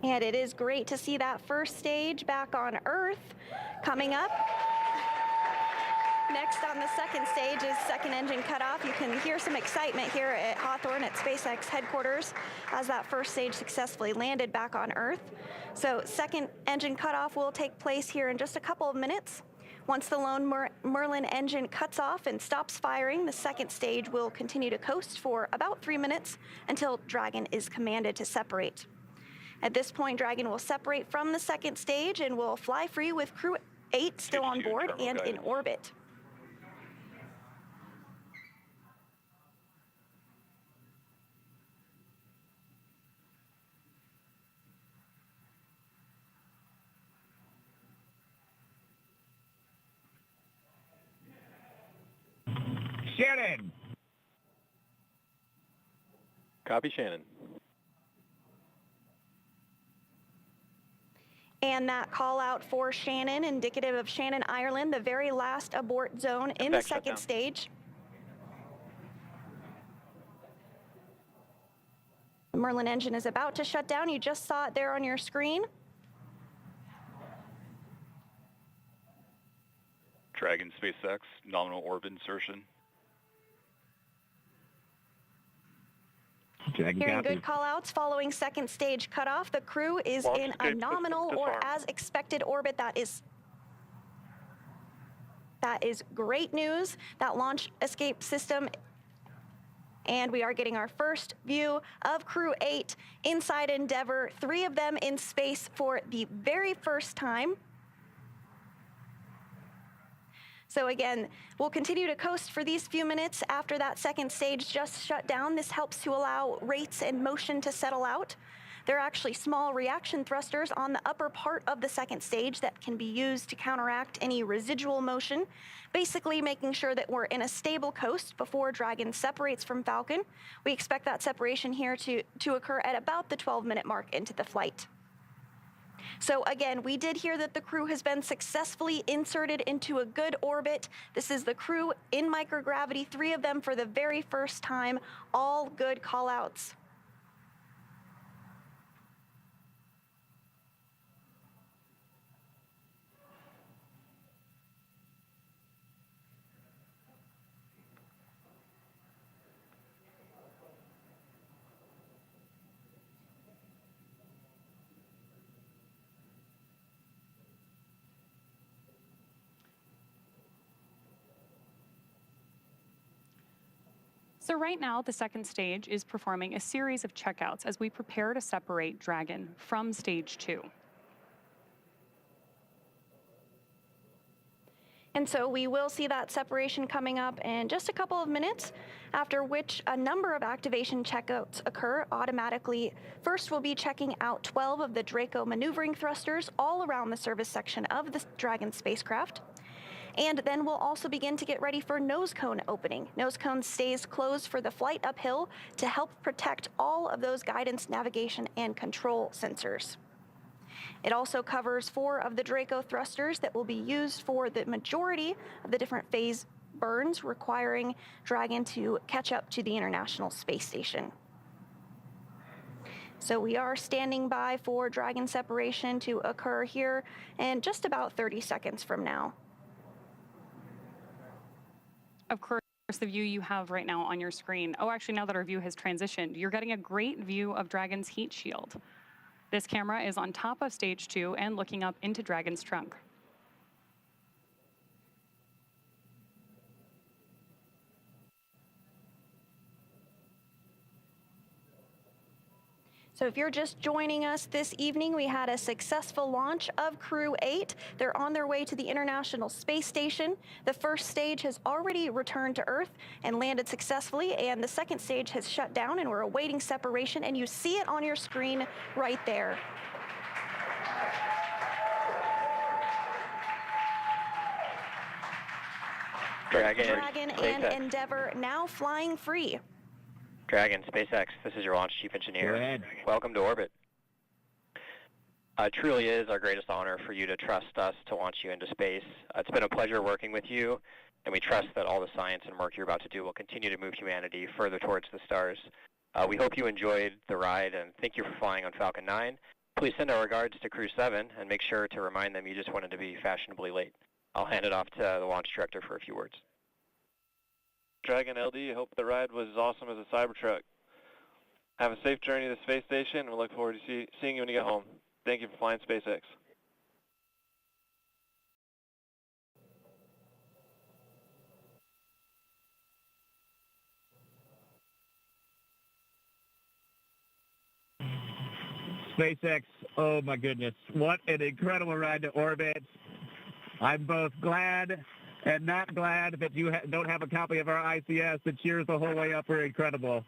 And it is great to see that first stage back on Earth. Coming up, next on the second stage is second engine cutoff. You can hear some excitement here at Hawthorne at SpaceX headquarters as that first stage successfully landed back on Earth. So second engine cutoff will take place here in just a couple of minutes. Once the lone Merlin engine cuts off and stops firing, the second stage will continue to coast for about 3 minutes until Dragon is commanded to separate. At this point, Dragon will separate from the second stage and will fly free with Crew-8 still on board and in orbit. Shannon! Copy, Shannon. And that call out for Shannon, indicative of Shannon, Ireland, the very last abort zone in the second stage. The Merlin engine is about to shut down. You just saw it there on your screen. Dragon SpaceX, nominal orbit insertion. Hearing good call-outs following second stage cutoff. The crew is in a nominal or as expected orbit. That is great news. That launch escape system, and we are getting our first view of Crew-8 inside Endeavour, 3 of them in space for the very first time. So again, we'll continue to coast for these few minutes after that second stage just shut down. This helps to allow rates and motion to settle out. There are actually small reaction thrusters on the upper part of the second stage that can be used to counteract any residual motion, basically making sure that we're in a stable coast before Dragon separates from Falcon. We expect that separation here to occur at about the 12-minute mark into the flight. So again, we did hear that the crew has been successfully inserted into a good orbit. This is the crew in microgravity, 3 of them for the very first time, all good call-outs. So right now, the second stage is performing a series of checkouts as we prepare to separate Dragon from stage 2. And so we will see that separation coming up in just a couple of minutes, after which a number of activation checkouts occur automatically. First, we'll be checking out 12 of the Draco maneuvering thrusters all around the service section of the Dragon spacecraft. And then we'll also begin to get ready for nose cone opening. Nose cone stays closed for the flight uphill to help protect all of those guidance, navigation, and control sensors. It also covers 4 of the Draco thrusters that will be used for the majority of the different phase burns, requiring Dragon to catch up to the International Space Station. So we are standing by for Dragon separation to occur here in just about 30 seconds from now. Of course, the view you have right now on your screen. Oh, actually, now that our view has transitioned, you're getting a great view of Dragon's heat shield. This camera is on top of stage 2 and looking up into Dragon's trunk. So if you're just joining us this evening, we had a successful launch of Crew-8. They're on their way to the International Space Station. The first stage has already returned to Earth and landed successfully, and the second stage has shut down, and we're awaiting separation, and you see it on your screen right there. Dragon and Endeavour now flying free. Dragon, SpaceX, this is your launch chief engineer. Go ahead. Welcome to orbit. It truly is our greatest honor for you to trust us to launch you into space. It's been a pleasure working with you, and we trust that all the science and work you're about to do will continue to move humanity further towards the stars. We hope you enjoyed the ride, and thank you for flying on Falcon 9. Please send our regards to Crew 7, and make sure to remind them you just wanted to be fashionably late. I'll hand it off to the launch director for a few words. Dragon LD, hope the ride was as awesome as a Cybertruck. Have a safe journey to the space station, and we look forward to seeing you when you get home. Thank you for flying SpaceX. SpaceX, oh my goodness, what an incredible ride to orbit. I'm both glad and not glad that you don't have a copy of our ICS. The cheers the whole way up were incredible.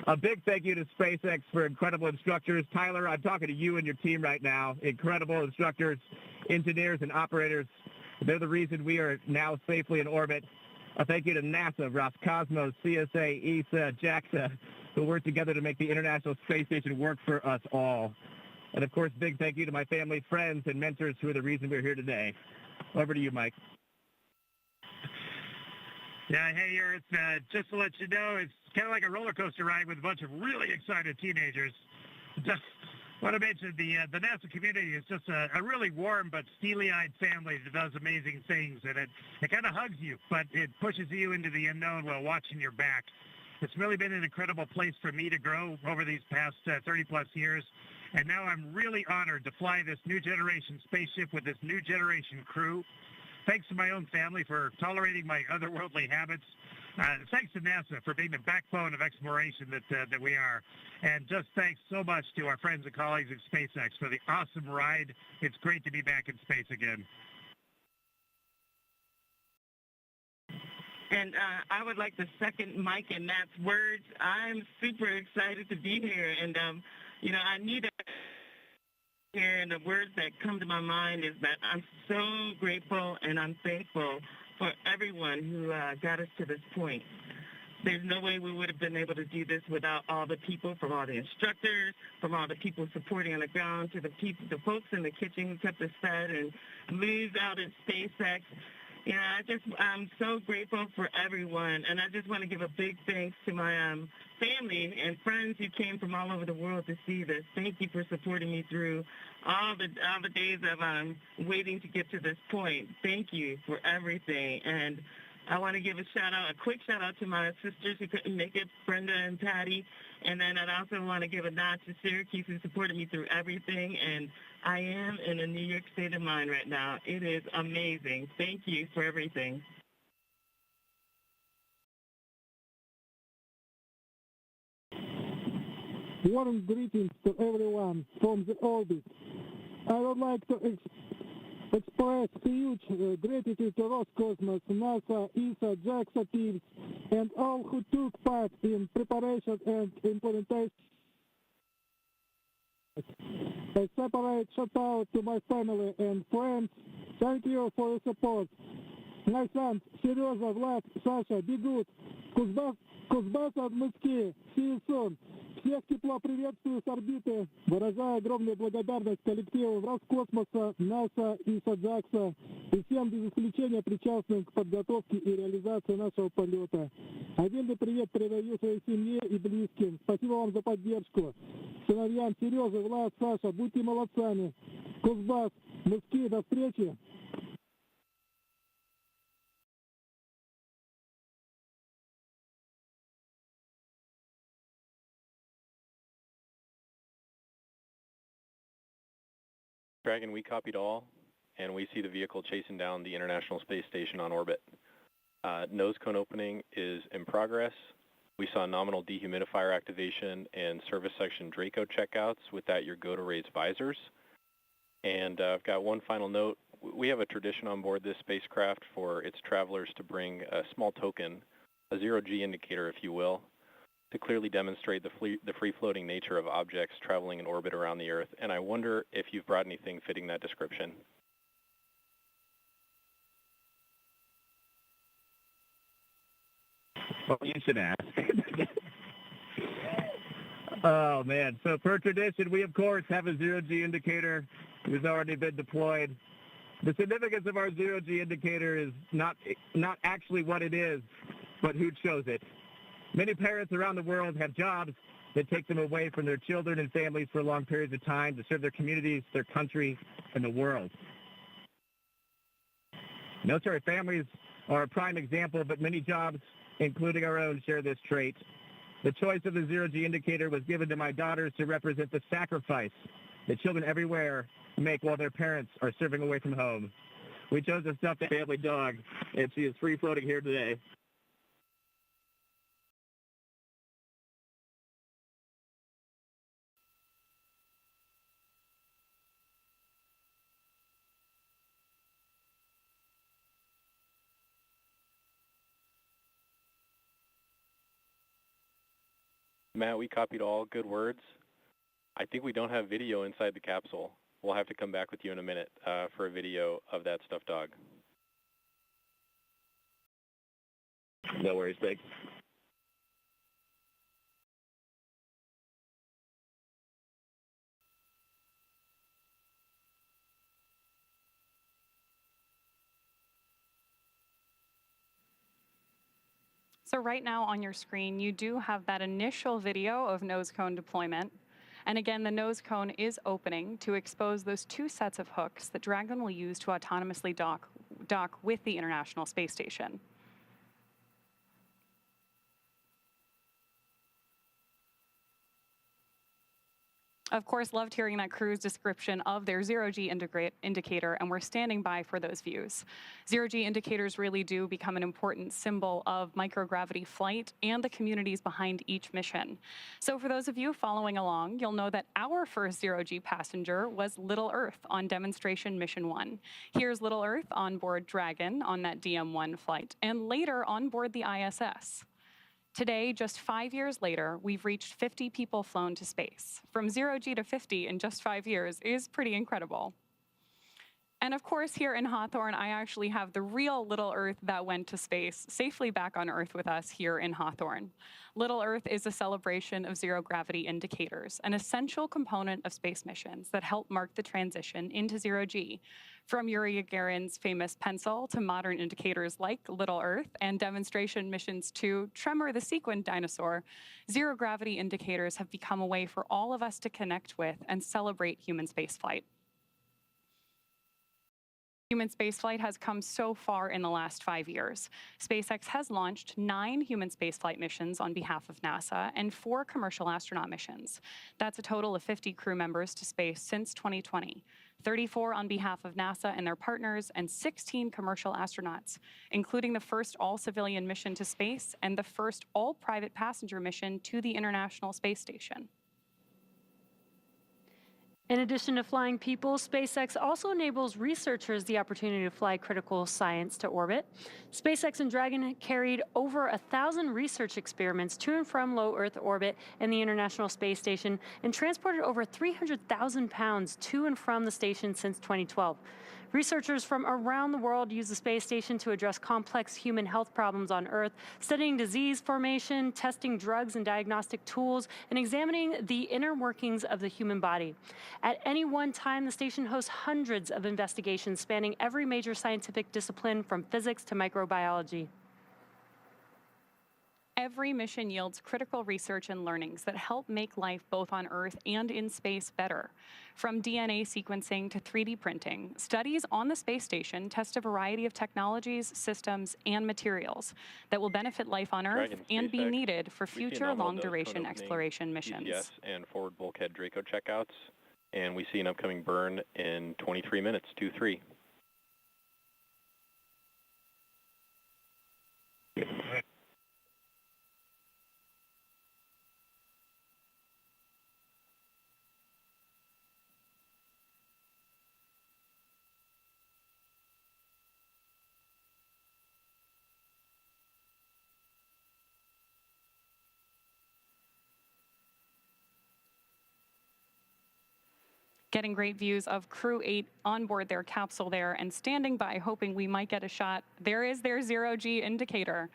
A big thank you to SpaceX for incredible instructors. Tyler, I'm talking to you and your team right now. Incredible instructors, engineers, and operators. They're the reason we are now safely in orbit. A thank you to NASA, Roscosmos, CSA, ESA, JAXA, who worked together to make the International Space Station work for us all. And of course, big thank you to my family, friends, and mentors who are the reason we're here today. Over to you, Mike. Yeah, hey, Earth, just to let you know, it's kind of like a roller coaster ride with a bunch of really excited teenagers. Just want to mention the NASA community is just a really warm but steely-eyed family that does amazing things, and it kind of hugs you, but it pushes you into the unknown while watching your back. It's really been an incredible place for me to grow over these past 30-plus years, and now I'm really honored to fly this new generation spaceship with this new generation crew. Thanks to my own family for tolerating my otherworldly habits. Thanks to NASA for being the backbone of exploration that we are. And just thanks so much to our friends and colleagues at SpaceX for the awesome ride. It's great to be back in space again. And I would like to second Mike and Matt's words. I'm super excited to be here. And, I need here, and the words that come to my mind is that I'm so grateful and I'm thankful for everyone who got us to this point. There's no way we would have been able to do this without all the people, from all the instructors, from all the people supporting on the ground, to the folks in the kitchen who kept us fed, and moves out at SpaceX. I'm so grateful for everyone, and I just want to give a big thanks to my family and friends who came from all over the world to see this. Thank you for supporting me through all the days of waiting to get to this point. Thank you for everything, and I want to give a quick shout out to my sisters who couldn't make it, Brenda and Patty, and then I'd also want to give a nod to Syracuse, who supported me through everything, and I am in a New York state of mind right now. It is amazing. Thank you for everything. Warm greetings to everyone from the orbit. I would like to express huge gratitude to Roscosmos, NASA, ESA, JAXA teams, and all who took part in preparation and implementation. A separate shout out to my family and friends. Thank you for your support. My son, Serежа, Vlad, Sasha, be good. Кузбасс от Москвы. See you soon. Всех тепло приветствую с орбиты. Выражаю огромную благодарность коллективу Роскосмоса, НАСА, ИСА, JAXA и всем без исключения причастным к подготовке и реализации нашего полета. Отдельный привет передаю своей семье и близким. Спасибо вам за поддержку. Сыновьям Сережа, Влад, Саша, будьте молодцами. Кузбасс, Москвы, до встречи. Dragon, we copied all, and we see the vehicle chasing down the International Space Station on orbit. Nose cone opening is in progress. We saw nominal dehumidifier activation and service section Draco checkouts. With that, your go to raise visors. And I've got one final note. We have a tradition on board this spacecraft for its travelers to bring a small token, a zero-G indicator, if you will, to clearly demonstrate the free-floating nature of objects traveling in orbit around the Earth. And I wonder if you've brought anything fitting that description. Well, you should ask. Oh, man. So per tradition, we, of course, have a zero-G indicator who's already been deployed. The significance of our zero-G indicator is not actually what it is, but who chose it. Many parents around the world have jobs that take them away from their children and families for long periods of time to serve their communities, their country, and the world. Military families are a prime example, but many jobs, including our own, share this trait. The choice of the zero-G indicator was given to my daughters to represent the sacrifice that children everywhere make while their parents are serving away from home. We chose a stuffed family dog, and she is free-floating here today. Matt, we copied all good words. I think we don't have video inside the capsule. We'll have to come back with you in a minute for a video of that stuffed dog. No worries, Big. So right now on your screen, you do have that initial video of nose cone deployment. And again, the nose cone is opening to expose those two sets of hooks that Dragon will use to autonomously dock with the International Space Station. Of course, loved hearing that crew's description of their zero-G indicator, and we're standing by for those views. Zero-G indicators really do become an important symbol of microgravity flight and the communities behind each mission. So for those of you following along, you'll know that our first zero-G passenger was Little Earth on demonstration Mission 1. Here's Little Earth on board Dragon on that DM-1 flight, and later on board the ISS. Today, just 5 years later, we've reached 50 people flown to space. From 0G to 50 in just 5 years is pretty incredible. And of course, here in Hawthorne, I actually have the real Little Earth that went to space safely back on Earth with us here in Hawthorne. Little Earth is a celebration of zero gravity indicators, an essential component of space missions that help mark the transition into 0G. From Yuri Gagarin's famous pencil to modern indicators like Little Earth and demonstration missions to Tremor the sequin dinosaur, zero gravity indicators have become a way for all of us to connect with and celebrate human spaceflight. Human spaceflight has come so far in the last 5 years. SpaceX has launched 9 human spaceflight missions on behalf of NASA and 4 commercial astronaut missions. That's a total of 50 crew members to space since 2020, 34 on behalf of NASA and their partners, and 16 commercial astronauts, including the first all-civilian mission to space and the first all-private passenger mission to the International Space Station. In addition to flying people, SpaceX also enables researchers the opportunity to fly critical science to orbit. SpaceX and Dragon carried over 1,000 research experiments to and from low Earth orbit and the International Space Station and transported over 300,000 pounds to and from the station since 2012. Researchers from around the world use the space station to address complex human health problems on Earth, studying disease formation, testing drugs and diagnostic tools, and examining the inner workings of the human body. At any one time, the station hosts hundreds of investigations spanning every major scientific discipline from physics to microbiology. Every mission yields critical research and learnings that help make life both on Earth and in space better. From DNA sequencing to 3D printing, studies on the space station test a variety of technologies, systems, and materials that will benefit life on Earth and be needed for future long-duration exploration missions. PCS and forward bulkhead Draco checkouts, and we see an upcoming burn in 23 minutes, 2-3. getting great views of Crew-8 on board their capsule there and standing by hoping we might get a shot. There is their zero-G indicator.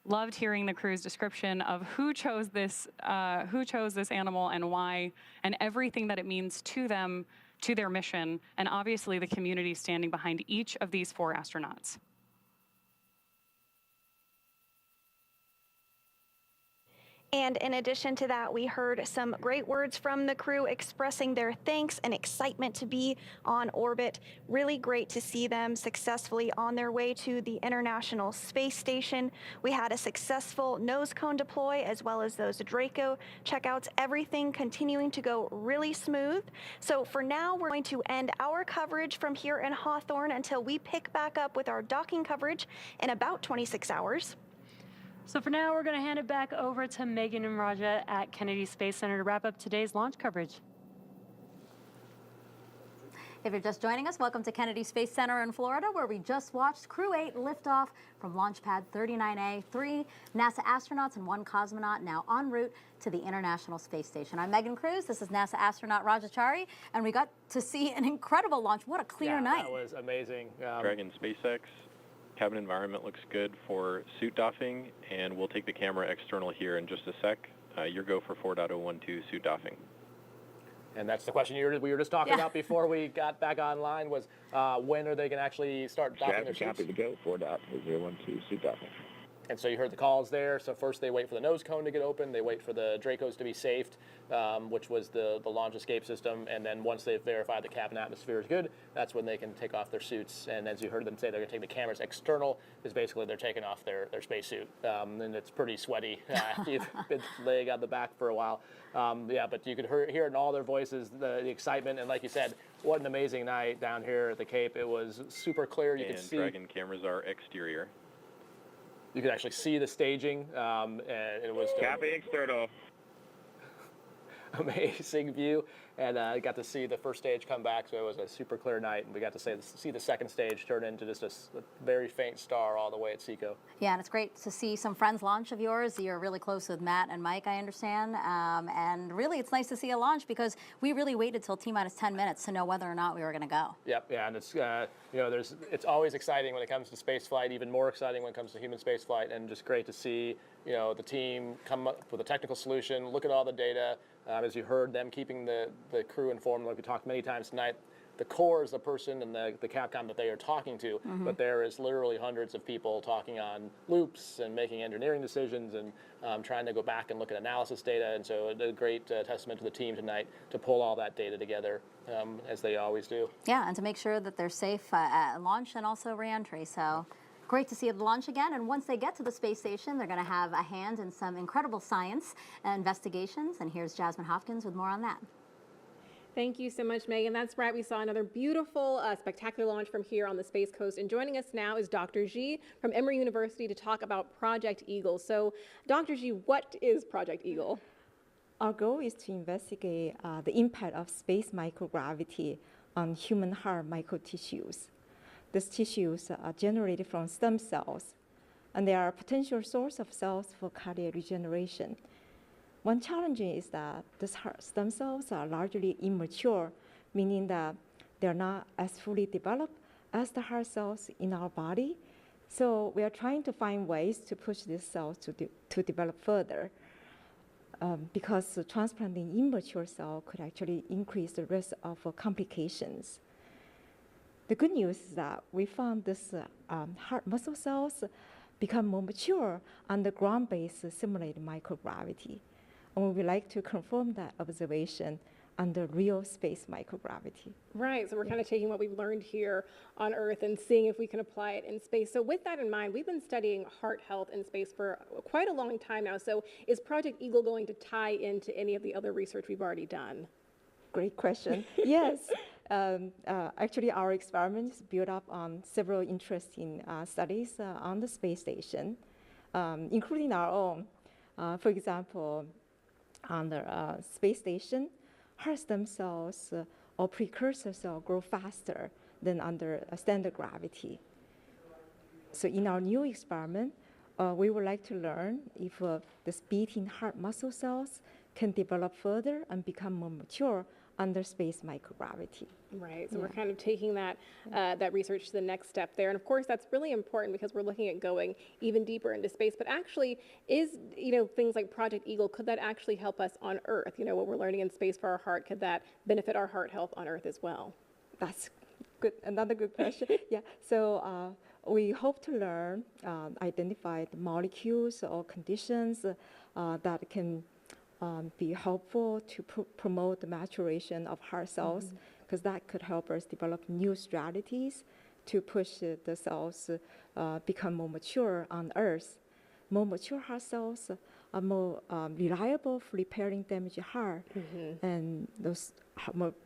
Loved hearing the crew's description of who chose this animal and why, and everything that it means to them, to their mission, and obviously the community standing behind each of these 4 astronauts. And in addition to that, we heard some great words from the crew expressing their thanks and excitement to be on orbit. Really great to see them successfully on their way to the International Space Station. We had a successful nose cone deploy as well as those Draco checkouts, everything continuing to go really smooth. So for now, we're going to end our coverage from here in Hawthorne until we pick back up with our docking coverage in about 26 hours. So for now, we're going to hand it back over to Megan and Raja at Kennedy Space Center to wrap up today's launch coverage. If you're just joining us, welcome to Kennedy Space Center in Florida, where we just watched Crew-8 lift off from Launch Pad 39A. 3 NASA astronauts and 1 cosmonaut now en route to the International Space Station. I'm Megan Cruz. This is NASA astronaut Raja Chari, and we got to see an incredible launch. What a clear night. That was amazing. Dragon SpaceX. Cabin environment looks good for suit doffing, and we'll take the camera external here in just a sec. Your go for 4.012 suit doffing. And that's the question we were just talking about before we got back online was when are they going to actually start doffing their suits? Copy to go, 4.012 suit doffing. And so you heard the calls there. So first they wait for the nose cone to get open. They wait for the Dracos to be safed, which was the launch escape system. And then once they've verified the cabin atmosphere is good, that's when they can take off their suits. And as you heard them say, they're going to take the cameras external, is basically they're taking off their spacesuit. And it's pretty sweaty. You've been laying on the back for a while. But you could hear it in all their voices, the excitement. And like you said, what an amazing night down here at the Cape. It was super clear. You could see. Dragon cameras are exterior. You could actually see the staging, and it was Copy external. Amazing view, and I got to see the first stage come back, so it was a super clear night, and we got to see the second stage turn into just a very faint star all the way at SECO. Yeah, and it's great to see some friends launch of yours. You're really close with Matt and Mike, I understand, and really it's nice to see a launch because we really waited till T-minus 10 minutes to know whether or not we were going to go. Yep, yeah, and it's it's always exciting when it comes to space flight, even more exciting when it comes to human space flight, and just great to see the team come up with a technical solution, look at all the data. As you heard them keeping the crew informed, like we talked many times tonight, the core is the person and the Capcom that they are talking to, but there is literally hundreds of people talking on loops and making engineering decisions and trying to go back and look at analysis data. And so a great testament to the team tonight to pull all that data together, as they always do. Yeah, and to make sure that they're safe at launch and also re-entry. So great to see the launch again, and once they get to the space station, they're going to have a hand in some incredible science and investigations, and here's Jasmine Hopkins with more on that. Thank you so much, Megan. That's right. We saw another beautiful, spectacular launch from here on the Space Coast, and joining us now is Dr. Ji from Emory University to talk about Project Eagle. So, Dr. Ji, what is Project Eagle? Our goal is to investigate the impact of space microgravity on human heart microtissues. These tissues are generated from stem cells, and they are a potential source of cells for cardiac regeneration. One challenge is that these heart stem cells are largely immature, meaning that they're not as fully developed as the heart cells in our body. So we are trying to find ways to push these cells to develop further, because transplanting immature cells could actually increase the risk of complications. The good news is that we found this heart muscle cells become more mature under ground-based simulated microgravity. And we would like to confirm that observation under real space microgravity. Right, so we're kind of taking what we've learned here on Earth and seeing if we can apply it in space. So with that in mind, we've been studying heart health in space for quite a long time now. So is Project Eagle going to tie into any of the other research we've already done? Great question. Yes. Actually, our experiment is built up on several interesting studies on the space station, including our own. For example, on the space station, heart stem cells or precursor cells grow faster than under standard gravity. So in our new experiment, we would like to learn if this beating heart muscle cells can develop further and become more mature under space microgravity. Right, so we're kind of taking that that research to the next step there, and of course that's really important because we're looking at going even deeper into space. But actually, is things like Project Eagle, could that actually help us on Earth? What we're learning in space for our heart, could that benefit our heart health on Earth as well? That's good. Another good question. Yeah. So we hope to learn, identify the molecules or conditions that can be helpful to promote the maturation of heart cells, because that could help us develop new strategies to push the cells become more mature on Earth. More mature heart cells are more reliable for repairing damaged heart, and those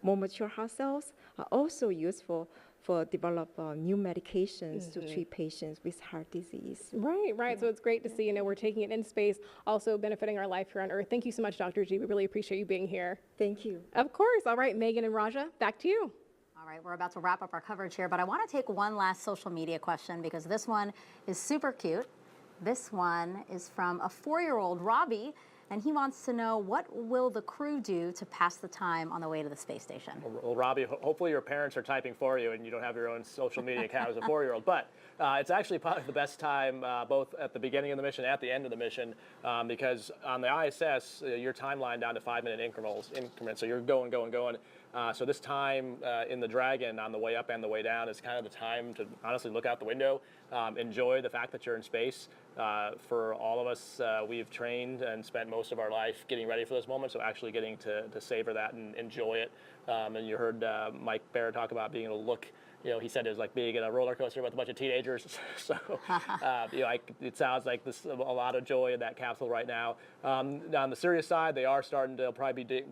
more mature heart cells are also useful for develop new medications to treat patients with heart disease. Right. Yeah. So it's great to see, we're taking it in space, also benefiting our life here on Earth. Thank you so much, Dr. G. We really appreciate you being here. Thank you. Of course. All right, Megan and Raja, back to you. All right, we're about to wrap up our coverage here, but I want to take one last social media question because this one is super cute. This one is from a 4-year-old, Robbie, and he wants to know, what will the crew do to pass the time on the way to the space station? Well, Robbie, hopefully your parents are typing for you and you don't have your own social media account as a 4-year-old. But it's actually probably the best time, both at the beginning of the mission and at the end of the mission, because on the ISS, your timeline down to 5-minute increments. So you're going. So this time in the Dragon on the way up and the way down is kind of the time to honestly look out the window, enjoy the fact that you're in space. For all of us, we've trained and spent most of our life getting ready for this moment, so actually getting to savor that and enjoy it. And you heard Mike Barratt talk about being able to look. He said it was like being in a roller coaster with a bunch of teenagers. So, it sounds like there's a lot of joy in that capsule right now. On the serious side, they'll probably be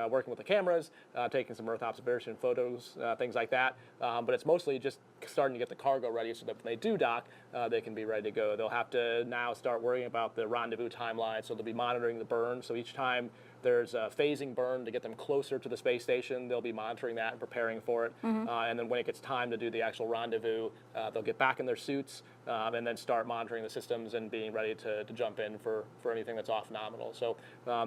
working with the cameras, taking some Earth observation photos, things like that. But it's mostly just starting to get the cargo ready so that when they do dock, they can be ready to go. They'll have to now start worrying about the rendezvous timeline, so they'll be monitoring the burn. So each time there's a phasing burn to get them closer to the space station, they'll be monitoring that and preparing for it. And then when it gets time to do the actual rendezvous, they'll get back in their suits and then start monitoring the systems and being ready to jump in for anything that's off nominal. So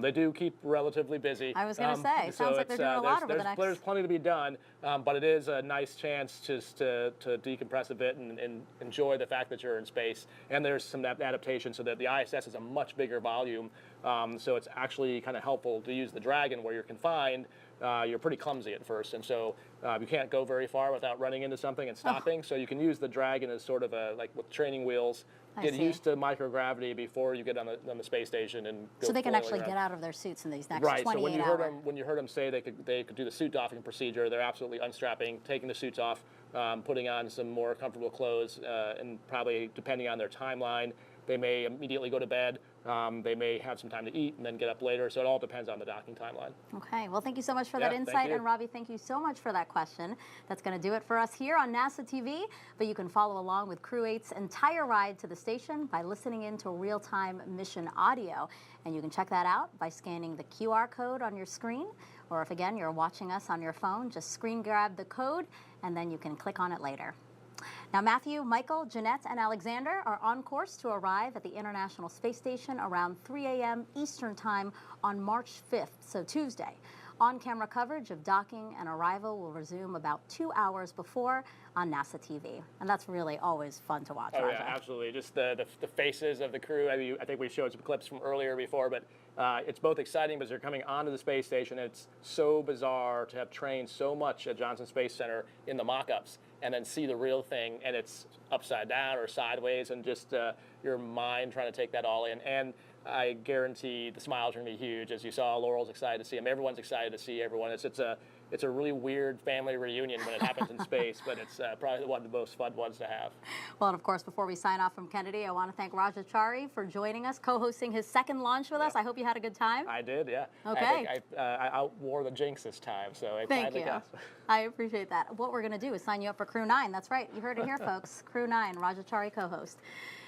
they do keep relatively busy. I was going to say, sounds like they're doing a lot over the next... There's plenty to be done, but it is a nice chance just to decompress a bit and enjoy the fact that you're in space. And there's some adaptation so that the ISS is a much bigger volume. So it's actually kind of helpful to use the Dragon where you're confined. You're pretty clumsy at first, and so you can't go very far without running into something and stopping. So you can use the Dragon as sort of like with training wheels, get used to microgravity before you get on the space station and go. So they can actually get out of their suits in these next 28 hours. Right. So when you heard them say they could do the suit doffing procedure, they're absolutely unstrapping, taking the suits off, putting on some more comfortable clothes, and probably depending on their timeline, they may immediately go to bed. They may have some time to eat and then get up later. So it all depends on the docking timeline. Okay. Well, thank you so much for that insight. And Robbie, thank you so much for that question. That's going to do it for us here on NASA TV. But you can follow along with Crew-8's entire ride to the station by listening in to real-time mission audio. And you can check that out by scanning the QR code on your screen. Or if, again, you're watching us on your phone, just screen grab the code, and then you can click on it later. Now, Matthew, Michael, Jeanette, and Alexander are on course to arrive at the International Space Station around 3 a.m. Eastern Time on March 5th, so Tuesday. On-camera coverage of docking and arrival will resume about 2 hours before on NASA TV. And that's really always fun to watch, Raja. Yeah, absolutely. Just the faces of the crew. I mean, I think we showed some clips from earlier before, but it's both exciting because they're coming onto the space station. It's so bizarre to have trained so much at Johnson Space Center in the mock-ups and then see the real thing, and it's upside down or sideways, and just your mind trying to take that all in. And I guarantee the smiles are going to be huge. As you saw, Laurel's excited to see him. Everyone's excited to see everyone. It's a really weird family reunion when it happens in space, but it's probably one of the most fun ones to have. Well, and of course, before we sign off from Kennedy, I want to thank Raja Chari for joining us, co-hosting his second launch with us. I hope you had a good time. I did, yeah. Okay. I outwore the jinx this time, so I Thank finally you. got. I appreciate that. What we're going to do is sign you up for Crew-9. That's right. You heard it here, folks. Crew-9, Raja Chari co-host.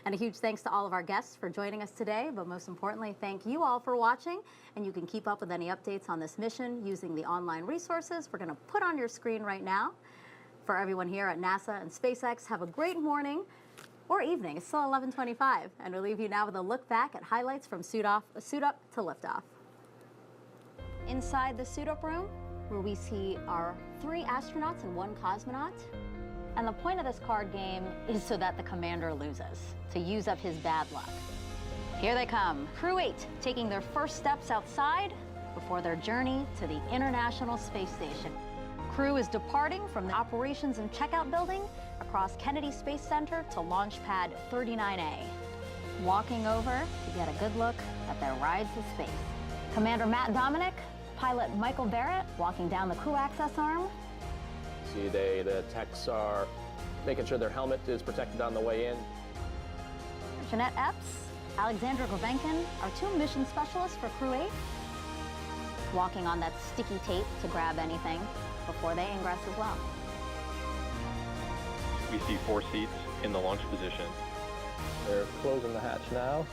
And a huge thanks to all of our guests for joining us today, but most importantly, thank you all for watching. And you can keep up with any updates on this mission using the online resources we're going to put on your screen right now. For everyone here at NASA and SpaceX, have a great morning or evening. It's still 11:25, and we'll leave you now with a look back at highlights from suit up to liftoff. Inside the suit up room, where we see our 3 astronauts and 1 cosmonaut. And the point of this card game is so that the commander loses, to use up his bad luck. Here they come, Crew-8, taking their first steps outside before their journey to the International Space Station. Crew is departing from the Operations and Checkout Building across Kennedy Space Center to Launch Pad 39A. Walking over to get a good look at their ride to space. Commander Matt Dominick, pilot Michael Barratt walking down the crew access arm. See, the techs are making sure their helmet is protected on the way in. Jeanette Epps, Alexander Grebenkin, our 2 mission specialists for Crew-8, walking on that sticky tape to grab anything before they ingress as well. We see 4 seats in the launch position. They're closing the hatch now.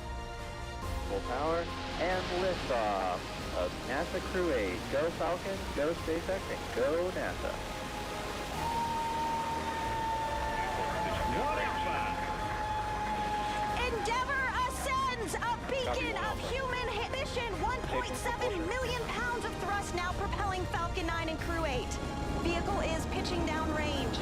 Full power and liftoff of NASA Crew-8. Go Falcon, go SpaceX, and go NASA. Endeavour ascends, a beacon of human mission. 1.7 million pounds of thrust now propelling Falcon 9 and Crew-8. Vehicle is pitching downrange.